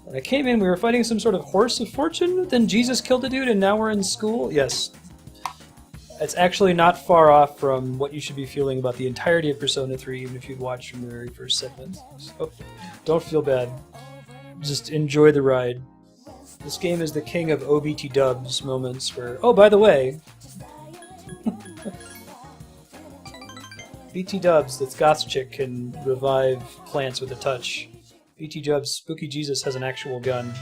When I came in, we were fighting some sort of horse of fortune, then Jesus killed a dude, and now we're in school? Yes. It's actually not far off from what you should be feeling about the entirety of Persona 3, even if you'd watched from the very first segment. So, don't feel bad. Just enjoy the ride. This game is the king of OBT dubs moments where, oh, by the way, BT dubs, that Goth chick can revive plants with a touch. BT dubs, Spooky Jesus has an actual gun.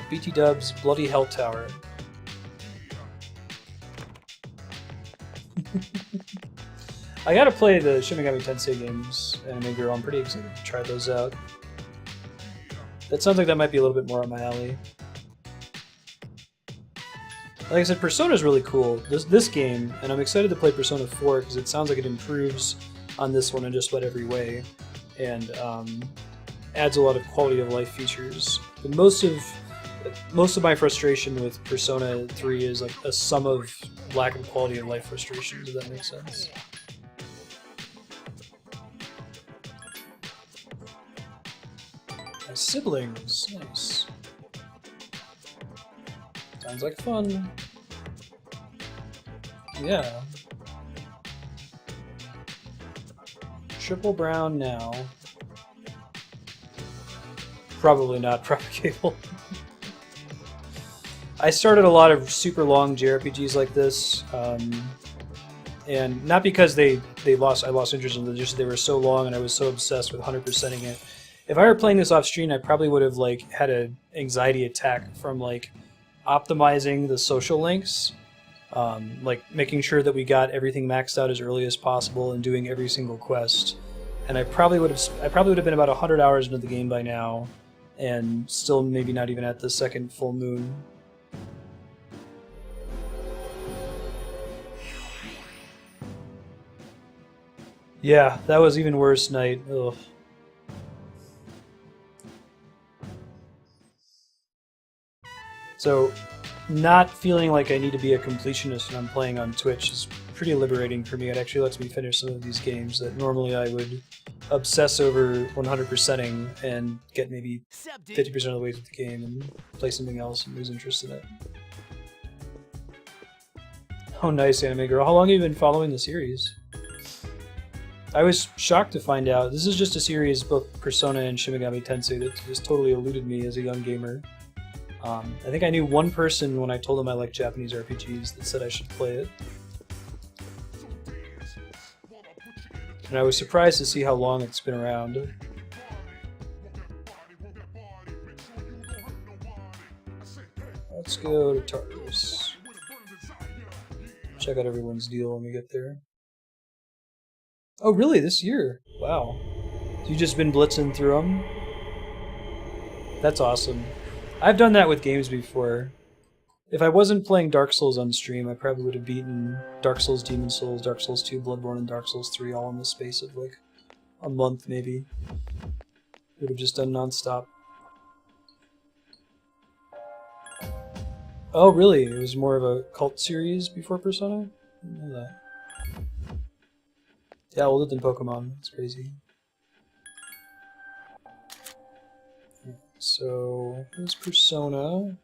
BT dubs, Bloody Hell Tower. I gotta play the Shin Megami Tensei games, Anime Girl. I'm pretty excited to try those out. That sounds like that might be a little bit more up my alley. Like I said, Persona's really cool, this game, and I'm excited to play Persona 4 because it sounds like it improves on this one in just about every way, and adds a lot of quality of life features. But most of my frustration with Persona 3 is like a sum of lack of quality of life frustration, does that make sense? My siblings, nice. Sounds like fun. Yeah. Triple brown now. Probably not propagable. I started a lot of super long JRPGs like this, and not because I lost interest in them, just they were so long and I was so obsessed with 100%ing it. If I were playing this off screen, I probably would have like had an anxiety attack from like optimizing the social links, like making sure that we got everything maxed out as early as possible and doing every single quest. And I probably would have been about 100 hours into the game by now, and still maybe not even at the second full moon. Yeah, that was even worse, Night. Ugh. So, not feeling like I need to be a completionist when I'm playing on Twitch is pretty liberating for me. It actually lets me finish some of these games that normally I would obsess over 100%ing and get maybe 50% of the way through the game and play something else and lose interest in it. Oh, nice, Anime Girl. How long have you been following the series? I was shocked to find out. This is just a series, both Persona and Shin Megami Tensei, that just totally eluded me as a young gamer. I think I knew one person when I told him I liked Japanese RPGs that said I should play it. And I was surprised to see how long it's been around. Let's go to Tartarus. Check out everyone's deal when we get there. Oh, really? This year? Wow. So you've just been blitzing through them? That's awesome. I've done that with games before. If I wasn't playing Dark Souls on stream, I probably would have beaten Dark Souls, Demon Souls, Dark Souls 2, Bloodborne, and Dark Souls 3 all in the space of like a month, maybe. Would have just done non-stop. Oh, really? It was more of a cult series before Persona? I didn't know that. Yeah, older than Pokemon. That's crazy. So, this Persona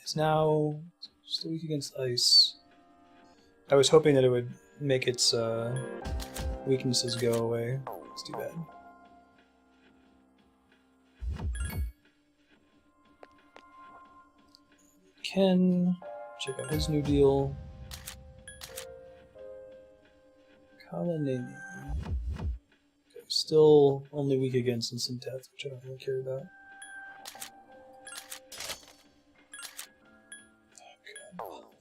is now still weak against ice. I was hoping that it would make its weaknesses go away. It's too bad. Ken, check out his new deal. Kalanemi. Okay, still only weak against instant death, which I don't really care about.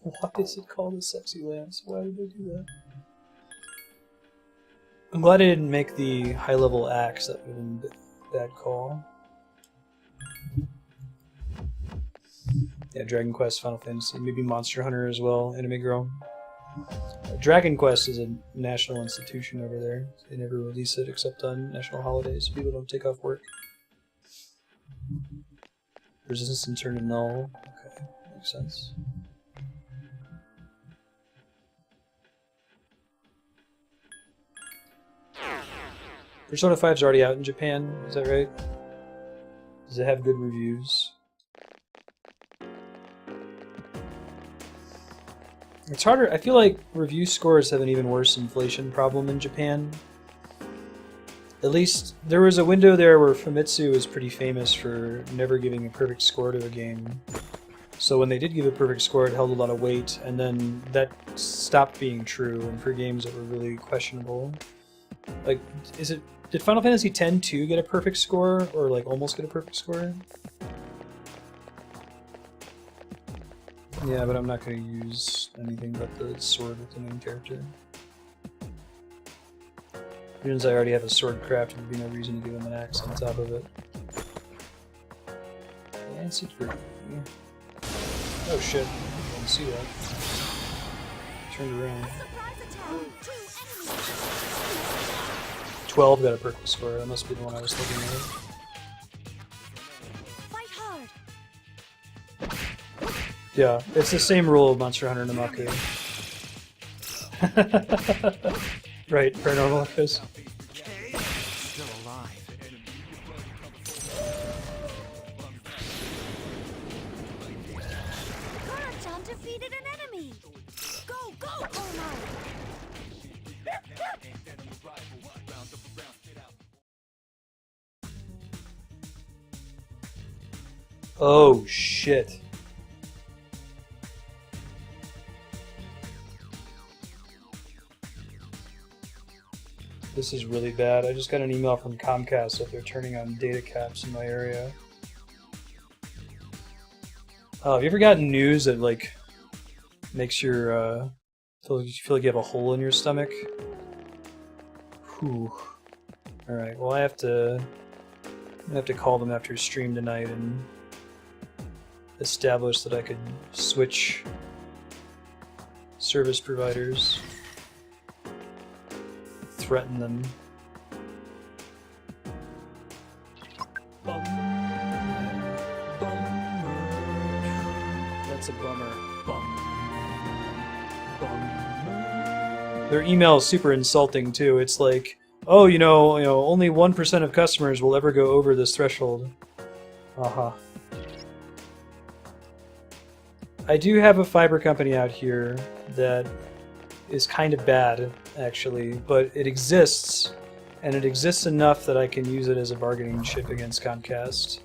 Why is it called a sexy lance? Why did they do that? I'm glad I didn't make the high-level axe. That would have been a bad call. Yeah, Dragon Quest, Final Fantasy, maybe Monster Hunter as well, Anime Girl. Dragon Quest is a national institution over there. They never release it except on national holidays. People don't take off work. Resistance and turn to null. Okay, makes sense. Persona 5's already out in Japan, is that right? Does it have good reviews? It's harder. I feel like review scores have an even worse inflation problem in Japan. At least there was a window there where Famitsu was pretty famous for never giving a perfect score to a game. So when they did give a perfect score, it held a lot of weight, and then that stopped being true. And for games that were really questionable, like, did Final Fantasy X-2 get a perfect score, or like almost get a perfect score? Yeah, but I'm not going to use anything but the sword with the main character. Since I already have a sword craft, there'd be no reason to give him an axe on top of it. Fancy Green. Oh shit, I didn't see that. Turned around. 12 got a perfect score. That must be the one I was looking at. Fight hard. Yeah, it's the same rule of Monster Hunter Namaku. Right, Paranormal Echoes. Still alive. Karan-chan defeated an enemy. Go, go, Komar! Oh shit. This is really bad. I just got an email from Comcast that they're turning on data caps in my area. Have you ever gotten news that like makes your feel like you have a hole in your stomach? Whew. All right. Well, I'm gonna have to call them after stream tonight and establish that I could switch service providers. Threaten them. That's a bummer. Their email is super insulting too. It's like, oh, you know, only 1% of customers will ever go over this threshold. I do have a fiber company out here that is kind of bad, actually, but it exists, and it exists enough that I can use it as a bargaining chip against Comcast.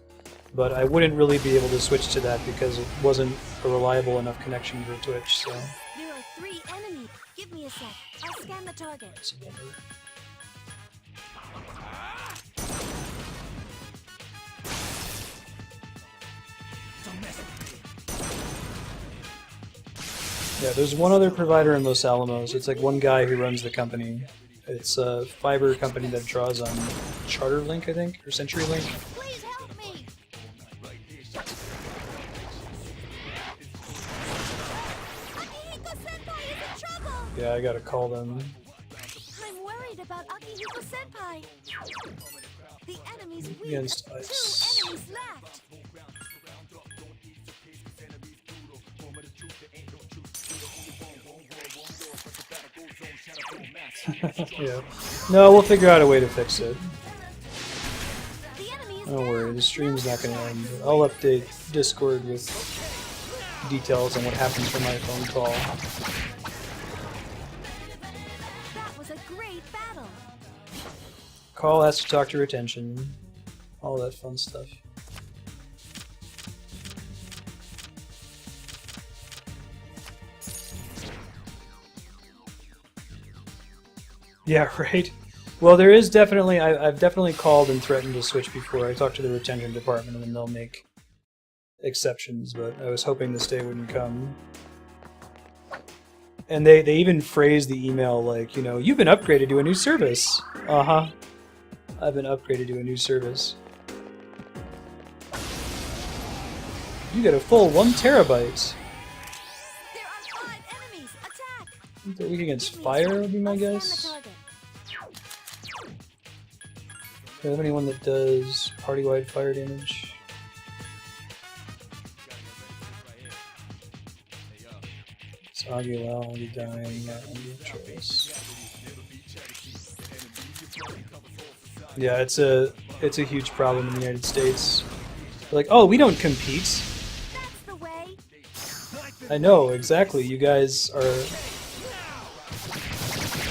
But I wouldn't really be able to switch to that because it wasn't a reliable enough connection for Twitch, so... There are 3 enemies. Give me a sec. I'll scan the target. That's a bummer. Yeah, there's one other provider in Los Alamos. It's like one guy who runs the company. It's a fiber company that draws on CharterLink, I think, or CenturyLink. Please help me! Akihiko-senpai is in trouble! Yeah, I gotta call them. I'm worried about Akihiko-senpai. The enemy's weak. Against 2 ice. enemies left. Yeah. No, we'll figure out a way to fix it. Don't worry, the stream's not gonna end. I'll update Discord with details on what happens from my phone call. That was a great battle. Call has to talk to retention. All that fun stuff. Yeah, right. Well, there is definitely... I've definitely called and threatened to switch before. I talked to the retention department and then they'll make exceptions, but I was hoping this day wouldn't come. And they even phrased the email like, you know, you've been upgraded to a new service. Uh-huh. I've been upgraded to a new service. You get a full 1 terabyte. There are 5 enemies. Attack! They're weak against fire, would be my guess. Do you have anyone that does party-wide fire damage? Aguilar will be dying. That won't be a choice. Yeah, it's a huge problem in the United States. They're like, oh, we don't compete. That's the way. I know, exactly. You guys are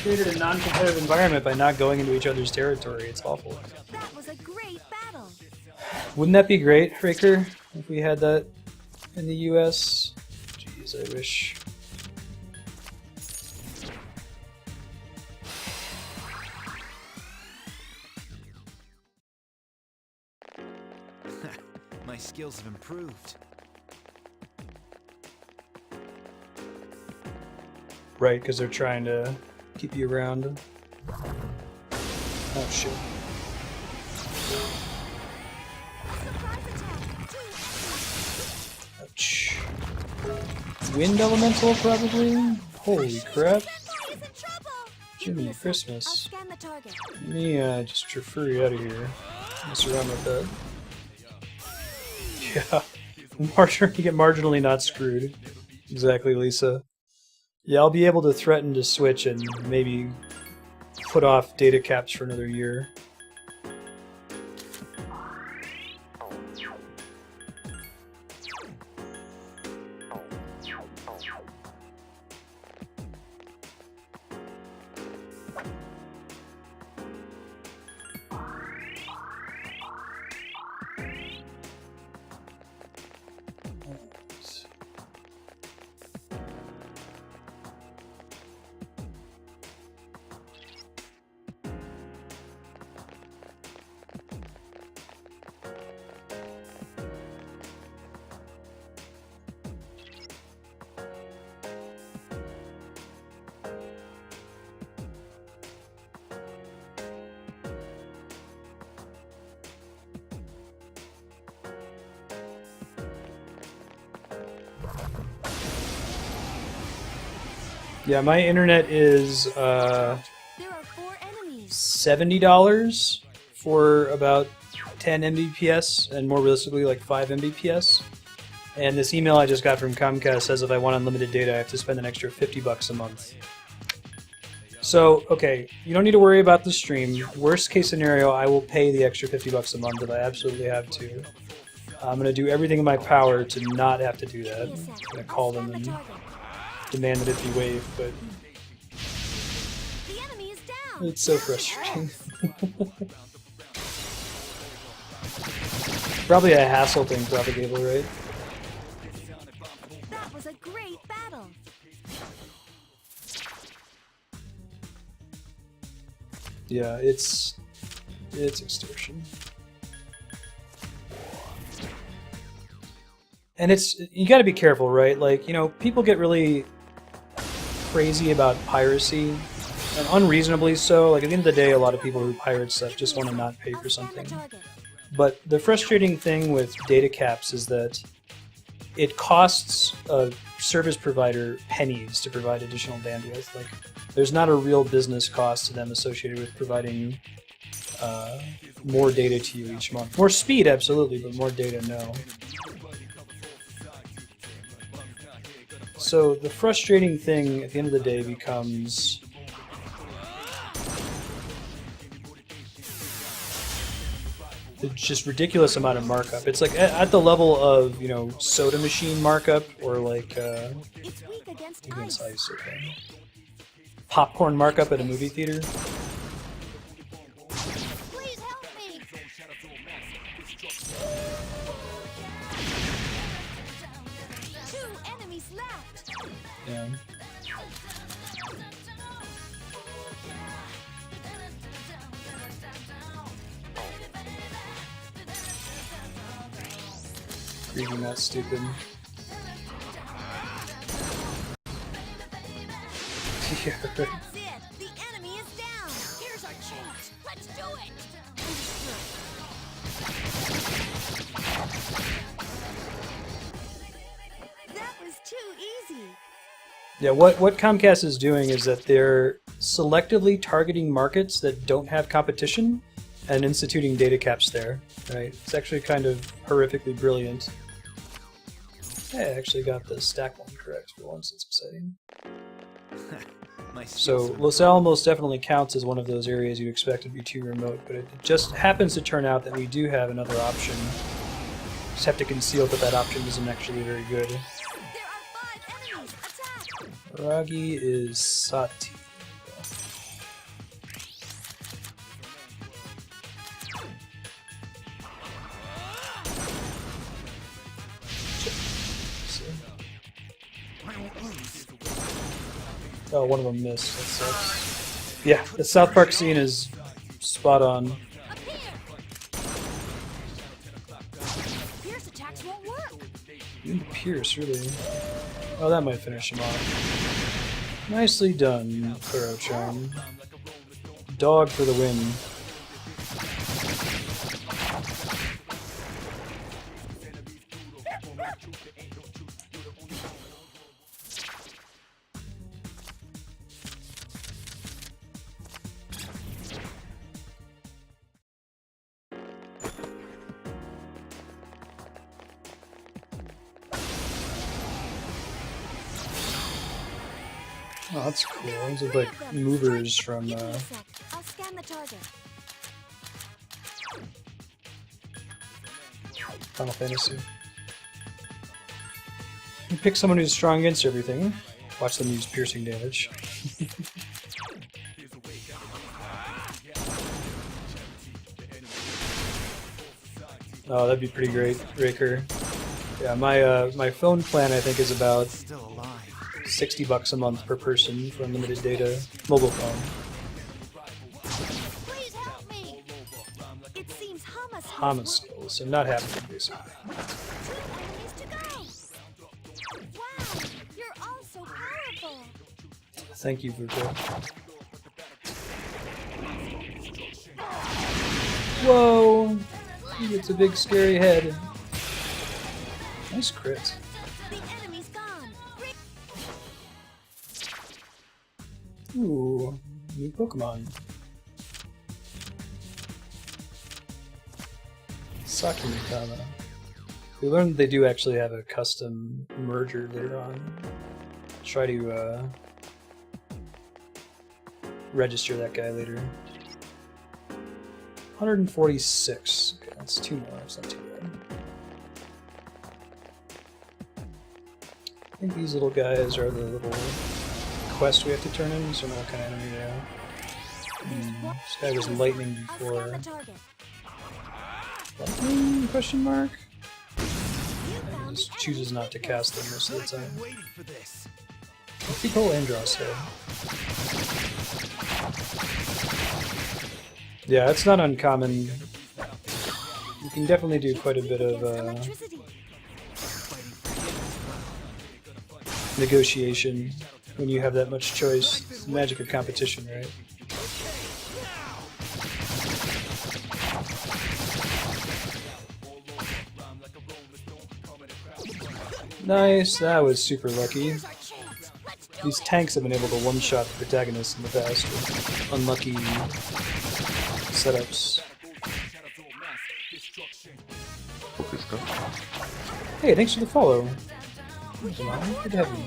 created a non-competitive environment by not going into each other's territory. It's awful. That was a great battle. Wouldn't that be great, Raker, if we had that in the US? Jeez, I wish. My skills have improved. Right, because they're trying to keep you around. Oh shit. Ouch. Wind elemental, probably? Holy crap. Jiminy Christmas. Let me just transfer you out of here. Mess around with that. Yeah. You get marginally not screwed. Exactly, Lisa. Yeah, I'll be able to threaten to switch and maybe put off data caps for another year. Yeah, my internet is $70 for about 10 Mbps, and more realistically like 5 Mbps. And this email I just got from Comcast says if I want unlimited data, I have to spend an extra $50 a month. So, okay, you don't need to worry about the stream. Worst case scenario, I will pay the extra $50 a month if I absolutely have to. I'm gonna do everything in my power to not have to do that. I'm gonna call them and demand that it be waived, but The enemy is down. it's so frustrating. Probably a hassle thing, Propagable, right? That was a great battle. Yeah, it's extortion. And you got to be careful, right? Like, you know, people get really crazy about piracy, and unreasonably so. Like, at the end of the day, a lot of people who pirate stuff just want to not pay for something. But the frustrating thing with data caps is that it costs a service provider pennies to provide additional bandwidth. Like, there's not a real business cost to them associated with providing more data to you each month. More speed, absolutely, but more data, no. So the frustrating thing at the end of the day becomes the just ridiculous amount of markup. It's like at the level of, you know, soda machine markup, or like It's weak against against ice. ice, okay. Popcorn markup at a movie theater. Please help me. 2 enemies left. Yeah. Really not stupid. Yeah, right. That's it. The enemy is down. Here's our chance. Let's do it. That was too easy. Yeah, what Comcast is doing is that they're selectively targeting markets that don't have competition and instituting data caps there, right? It's actually kind of horrifically brilliant. I actually got the stack one correct for once, it's exciting. So Los Alamos definitely counts as one of those areas you'd expect to be too remote, but it just happens to turn out that we do have another option. Just have to conceal that that option isn't actually very good. There are 5 enemies. Attack. Ragi is Sati. Oh, one of them missed. That sucks. Yeah, the South Park scene is spot on. Up here. Pierce attacks won't work. Even Pierce, really. Oh, that might finish him off. Nicely done, Thorochan. Dog for the win. Oh, that's cool. Those are like movers from Give me a sec. I'll scan the target. Final Fantasy. You pick someone who's strong against everything. Watch them use piercing damage. Oh, that'd be pretty great, Raker. Yeah, my phone plan I think is about $60 a month per person for unlimited data, mobile phone. Please help me. It seems Hamas. Hamas, so not happening basically. 2 enemies to go. Wow, you're all so powerful. Thank you, Vuko. Whoa! It's a big scary head. Nice crit. The enemy's gone. Ooh, new Pokemon. Sakumitama. We learned they do actually have a custom merger later on. Try to register that guy later. 146. Okay, that's 2 more. That's not too bad. think these little guys are the little quest we have to turn in, so I don't know what kind of enemy they are. This guy was lightning before. Lightning? Question mark? And he just chooses not to cast them most of the time. Let's keep whole Andros head. Yeah, it's not uncommon. You can definitely do quite a bit of negotiation when you have that much choice. It's the magic of competition, right? Nice, that was super lucky. These tanks have been able to one-shot the protagonists in the past with unlucky setups. Hey, thanks for the follow. Good to have you.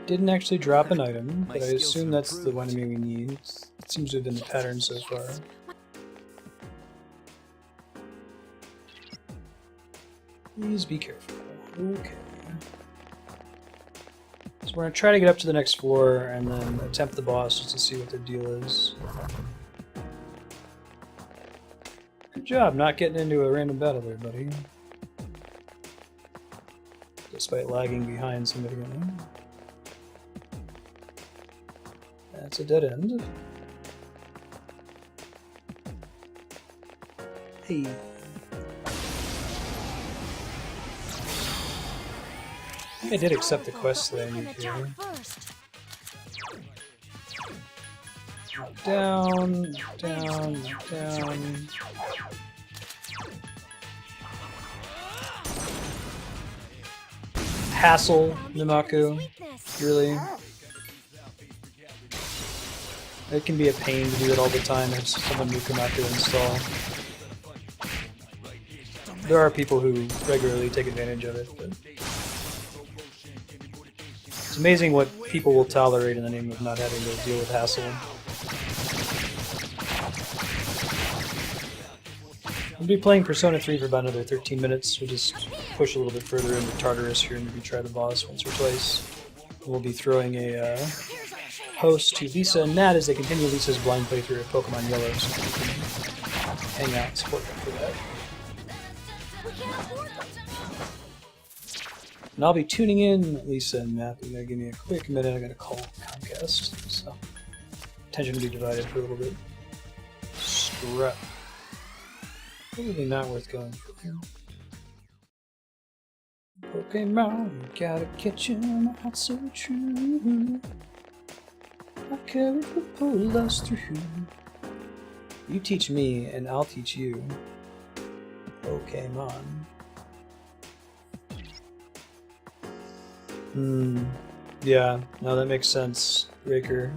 Didn't actually drop an item, but I assume that's the enemy we need. It seems to have been the pattern so far. Please be careful. Okay. So we're going to try to get up to the next floor and then attempt the boss just to see what the deal is. Good job not getting into a random battle there, buddy. Despite lagging behind significantly. That's a dead end. Hey. I did accept the quest that I need here. Down, down, down. Hassle, Namaku. Really? It can be a pain to do it all the time if someone new come out to install. There are people who regularly take advantage of it, but it's amazing what people will tolerate in the name of not having to deal with hassle. We'll be playing Persona 3 for about another 13 minutes. We'll just push a little bit further into Tartarus here and maybe try the boss once or twice. We'll be throwing a host to Lisa and Nat as they continue Lisa's blind playthrough of Pokemon Yellow, so we can hang out and support them for that. And I'll be tuning in, Lisa and Matt. You're gonna give me a quick minute. I gotta call Comcast, so attention to be divided for a little bit. Scrap. Probably not worth going for here. Pokemon, gotta catch 'em, not so true. I carry the pull us through. You teach me, and I'll teach you. Pokemon. Yeah, no, that makes sense, Raker.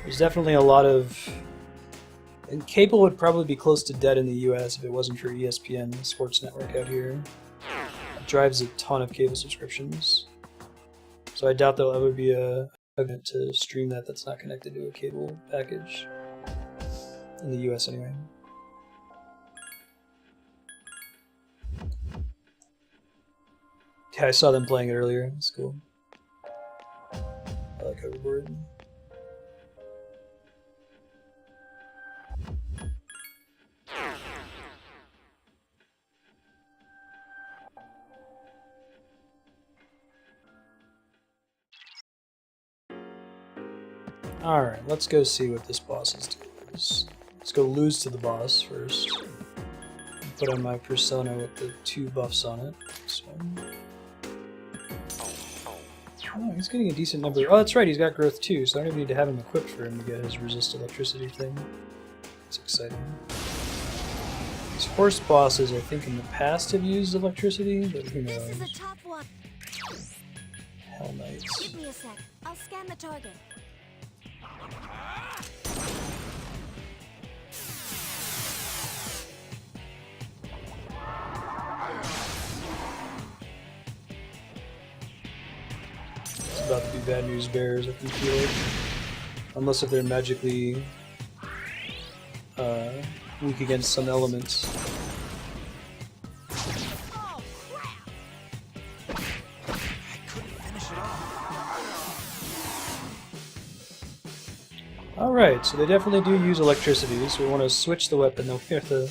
There's definitely a lot of... And Cable would probably be close to dead in the US if it wasn't for ESPN, the sports network out here. It drives a ton of cable subscriptions. So I doubt there'll ever be a event to stream that's not connected to a cable package. In the US anyway. Yeah, I saw them playing it earlier. It's cool. I like Hoverboard. Alright, let's go see what this boss's deal is. Let's go lose to the boss first. Put on my Persona with the 2 buffs on it. This one. Oh, he's getting a decent number. Oh, that's right, he's got growth too, so I don't even need to have him equipped for him to get his resist electricity thing. It's exciting. These horse bosses, I think, in the past have used electricity, but who knows? This is a top one. Hell Knights. Give me a sec. I'll scan the target. It's about to be bad news bears, I can feel it. Unless if they're magically weak against some elements. Alright, so they definitely do use electricity, so we want to switch the weapon though with the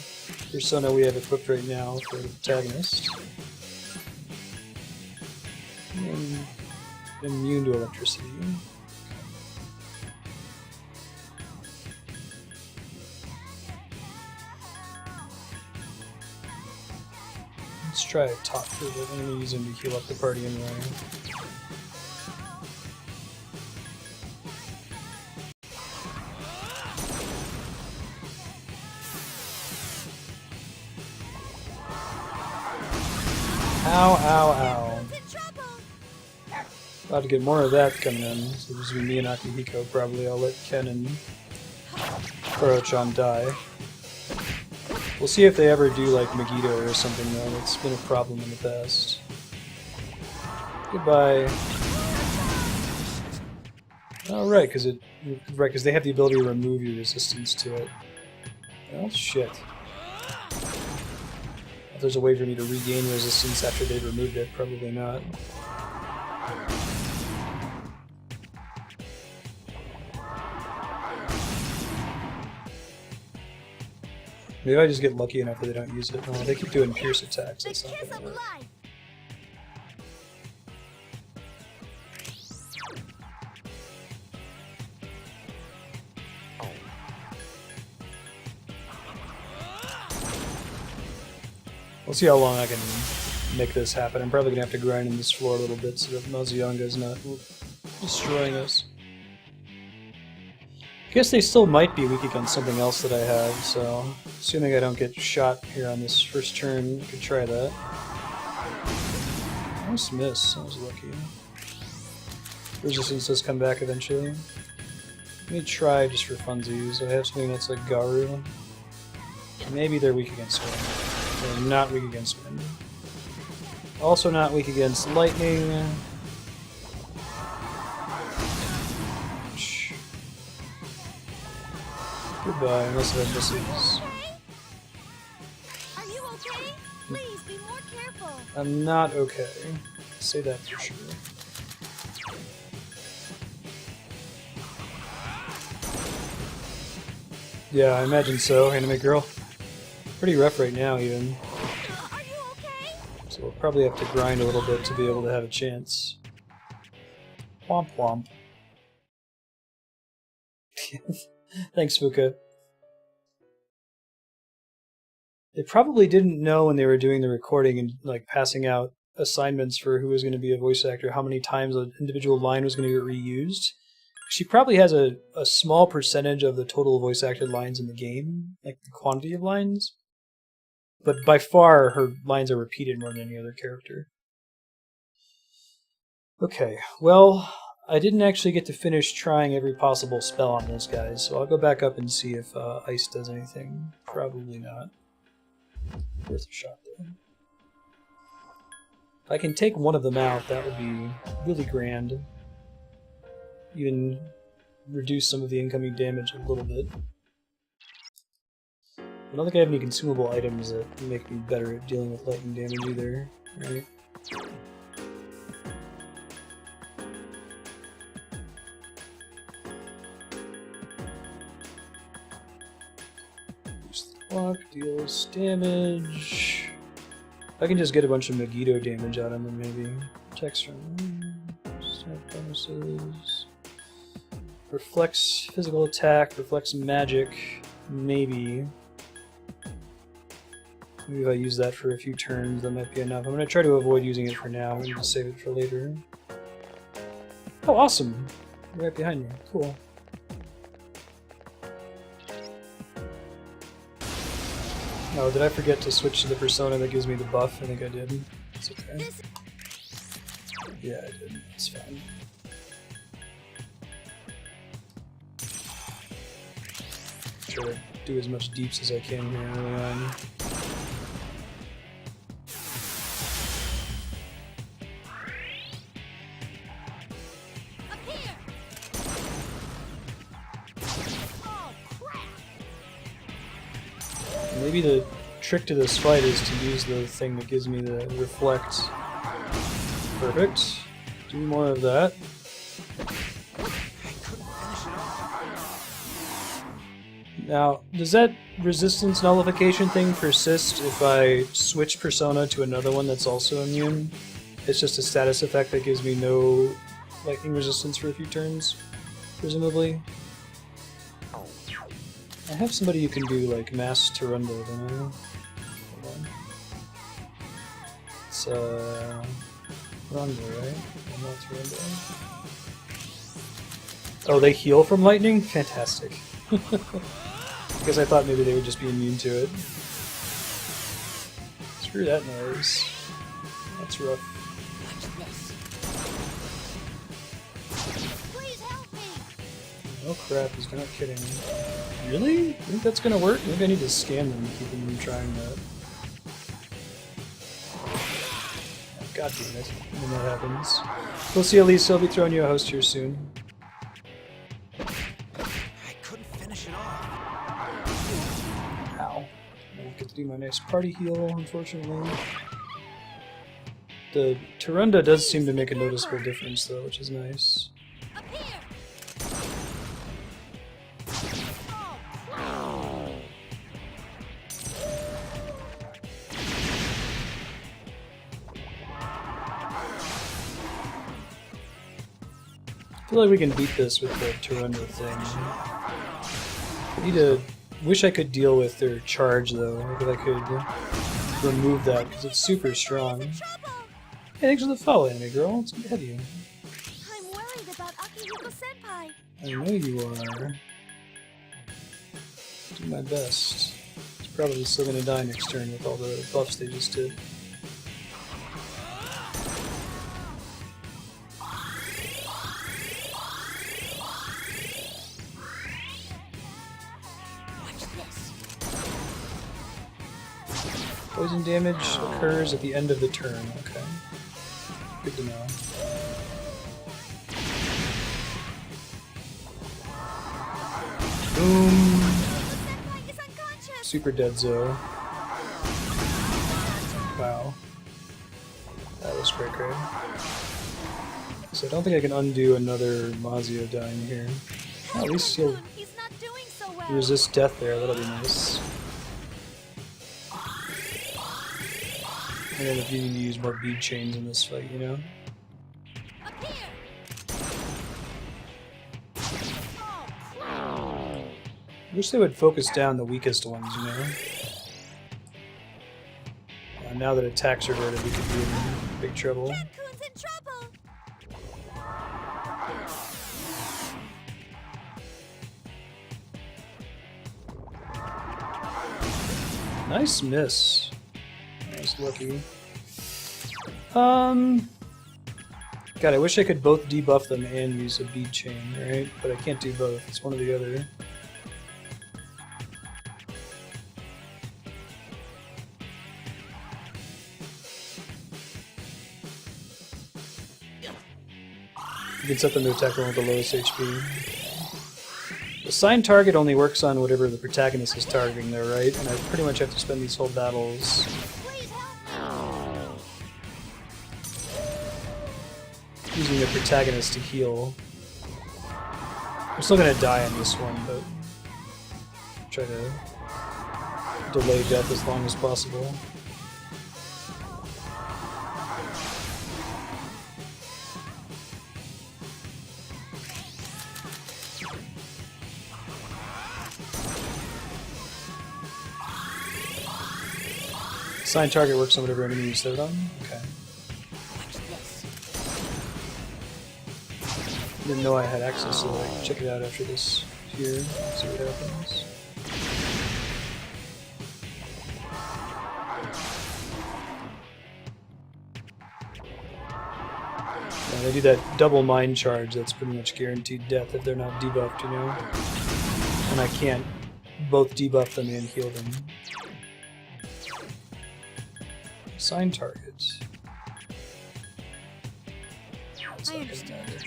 persona we have equipped right now for the protagonist. And immune to electricity. Let's try a top for it. I'm going to use him to heal up the party anyway. Ow, ow, ow. About to get more of that coming in. So this will be me and Akihiko probably. I'll let Ken and Koro-chan die. We'll see if they ever do like Megiddo or something though. That's been a problem in the past. Goodbye. Oh right, because they have the ability to remove your resistance to it. Oh shit. If there's a way for me to regain resistance after they've removed it, probably not. Maybe I just get lucky enough that they don't use it. Oh, they keep doing pierce attacks. That's not gonna work. We'll see how long I can make this happen. I'm probably gonna have to grind in this floor a little bit so that Mazuyonga's not destroying us. I guess they still might be weak against something else that I have, so assuming I don't get shot here on this first turn, I could try that. Nice miss, I was lucky. Resistance does come back eventually. Let me try just for funsies. I have something that's like Garu. Maybe they're weak against wind. They're not weak against wind. Also not weak against lightning. Goodbye, unless I have misses. Are you okay? Please be more careful. I'm not okay. Say that for sure. Yeah, I imagine so, anime girl. Pretty rough right now, even. Are you okay? So we'll probably have to grind a little bit to be able to have a chance. Womp womp. Thanks, Fuka. They probably didn't know when they were doing the recording and like passing out assignments for who was going to be a voice actor, how many times an individual line was going to get reused. She probably has a small percentage of the total voice acted lines in the game, like the quantity of lines. But by far, her lines are repeated more than any other character. Okay, well, I didn't actually get to finish trying every possible spell on those guys, so I'll go back up and see if Ice does anything. Probably not. Worth a shot, though. If I can take one of them out, that would be really grand. Even reduce some of the incoming damage a little bit. I don't think I have any consumable items that make me better at dealing with lightning damage either, right? Block deals damage. I can just get a bunch of Megiddo damage out of them, maybe. Text from bonuses. Reflects physical attack, reflects magic, maybe. Maybe if I use that for a few turns, that might be enough. I'm going to try to avoid using it for now. I'm going to save it for later. Oh, awesome! Right behind me. Cool. Oh, did I forget to switch to the persona that gives me the buff? I think I did. It's okay. Yeah, I did. It's fine. Try to do as much deeps as I can here early on. Maybe the trick to this fight is to use the thing that gives me the reflect. Perfect. Do more of that. Now, does that resistance nullification thing persist if I switch Persona to another one that's also immune? It's just a status effect that gives me no lightning resistance for a few turns, presumably. I have somebody who can do like Mass Tarunda, don't I? Hold on. It's Rondo, right? I'm not Tarunda. Oh, they heal from lightning? Fantastic. Because I thought maybe they would just be immune to it. Screw that noise. That's rough. Oh crap, he's not kidding. Really? You think that's gonna work? Maybe I need to scan them to keep them from trying that. God damn it. When that happens. We'll see, Elise. I'll be throwing you a host here soon. I couldn't finish it off. Ow. I don't get to do my nice party heal, unfortunately. The Tarunda does seem to make a noticeable difference, though, which is nice. I feel like we can beat this with the Tarunda thing. Wish I could deal with their charge though. Maybe I could remove that because it's super strong. Hey, thanks for the follow, anime girl. It's good to have you. I'm worried about Akihiko-senpai. I know you are. Do my best. It's probably still gonna die next turn with all the buffs they just did. Poison damage occurs at the end of the turn, okay. Good to know. Boom! Super dead Zo. Wow. That was great. So I don't think I can undo another Mazio dying here. Oh, at least he'll resist death there, that'll be nice. And then if you can use more bead chains in this fight, you know? I wish they would focus down the weakest ones, you know? Now that attacks are averted, we could be in big trouble. Nice miss. Nice lucky. God, I wish I could both debuff them and use a bead chain, right? But I can't do both. It's one or the other. You can set them to attack one with the lowest HP. The assigned target only works on whatever the protagonist is targeting there, right? And I pretty much have to spend these whole battles using the protagonist to heal. I'm still gonna die on this one, but try to delay death as long as possible. Assigned target works on whatever enemy you set it on? Okay. Didn't know I had access to like check it out after this here, see what happens. Yeah, they do that double mind charge that's pretty much guaranteed death if they're not debuffed, you know? And I can't both debuff them and heal them. Assign target. I understand.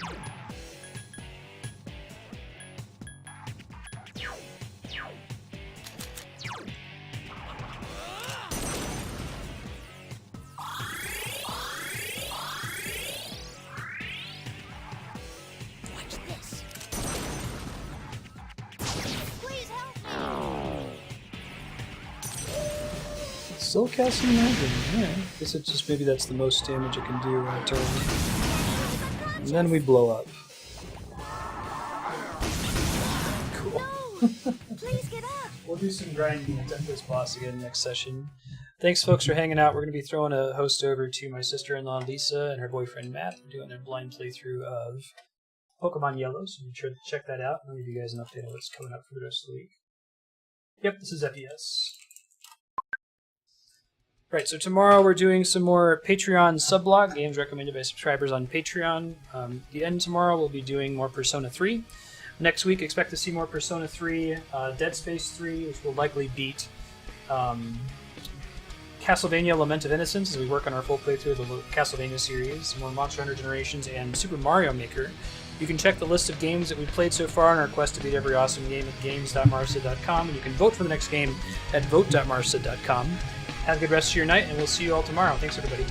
Still casting Magic. Alright. Guess it's just maybe that's the most damage it can do in a turn. And then we blow up. Cool. Please get up. We'll do some grinding and attempt this boss again next session. Thanks, folks, for hanging out. We're going to be throwing a host over to my sister-in-law, Lisa, and her boyfriend, Matt. They're doing their blind playthrough of Pokemon Yellow, so be sure to check that out. I'll give you guys an update on what's coming up for the rest of the week. Yep, this is FES. Right, so tomorrow we're doing some more Patreon sublog, games recommended by subscribers on Patreon. The end tomorrow we'll be doing more Persona 3. Next week, expect to see more Persona 3, Dead Space 3, which will likely beat Castlevania Lament of Innocence as we work on our full playthrough of the Castlevania series, more Monster Hunter Generations, and Super Mario Maker. You can check the list of games that we've played so far on our quest to beat every awesome game at games.marsa.com, and you can vote for the next game at vote.marsa.com. Have a good rest of your night, and we'll see you all tomorrow. Thanks, everybody.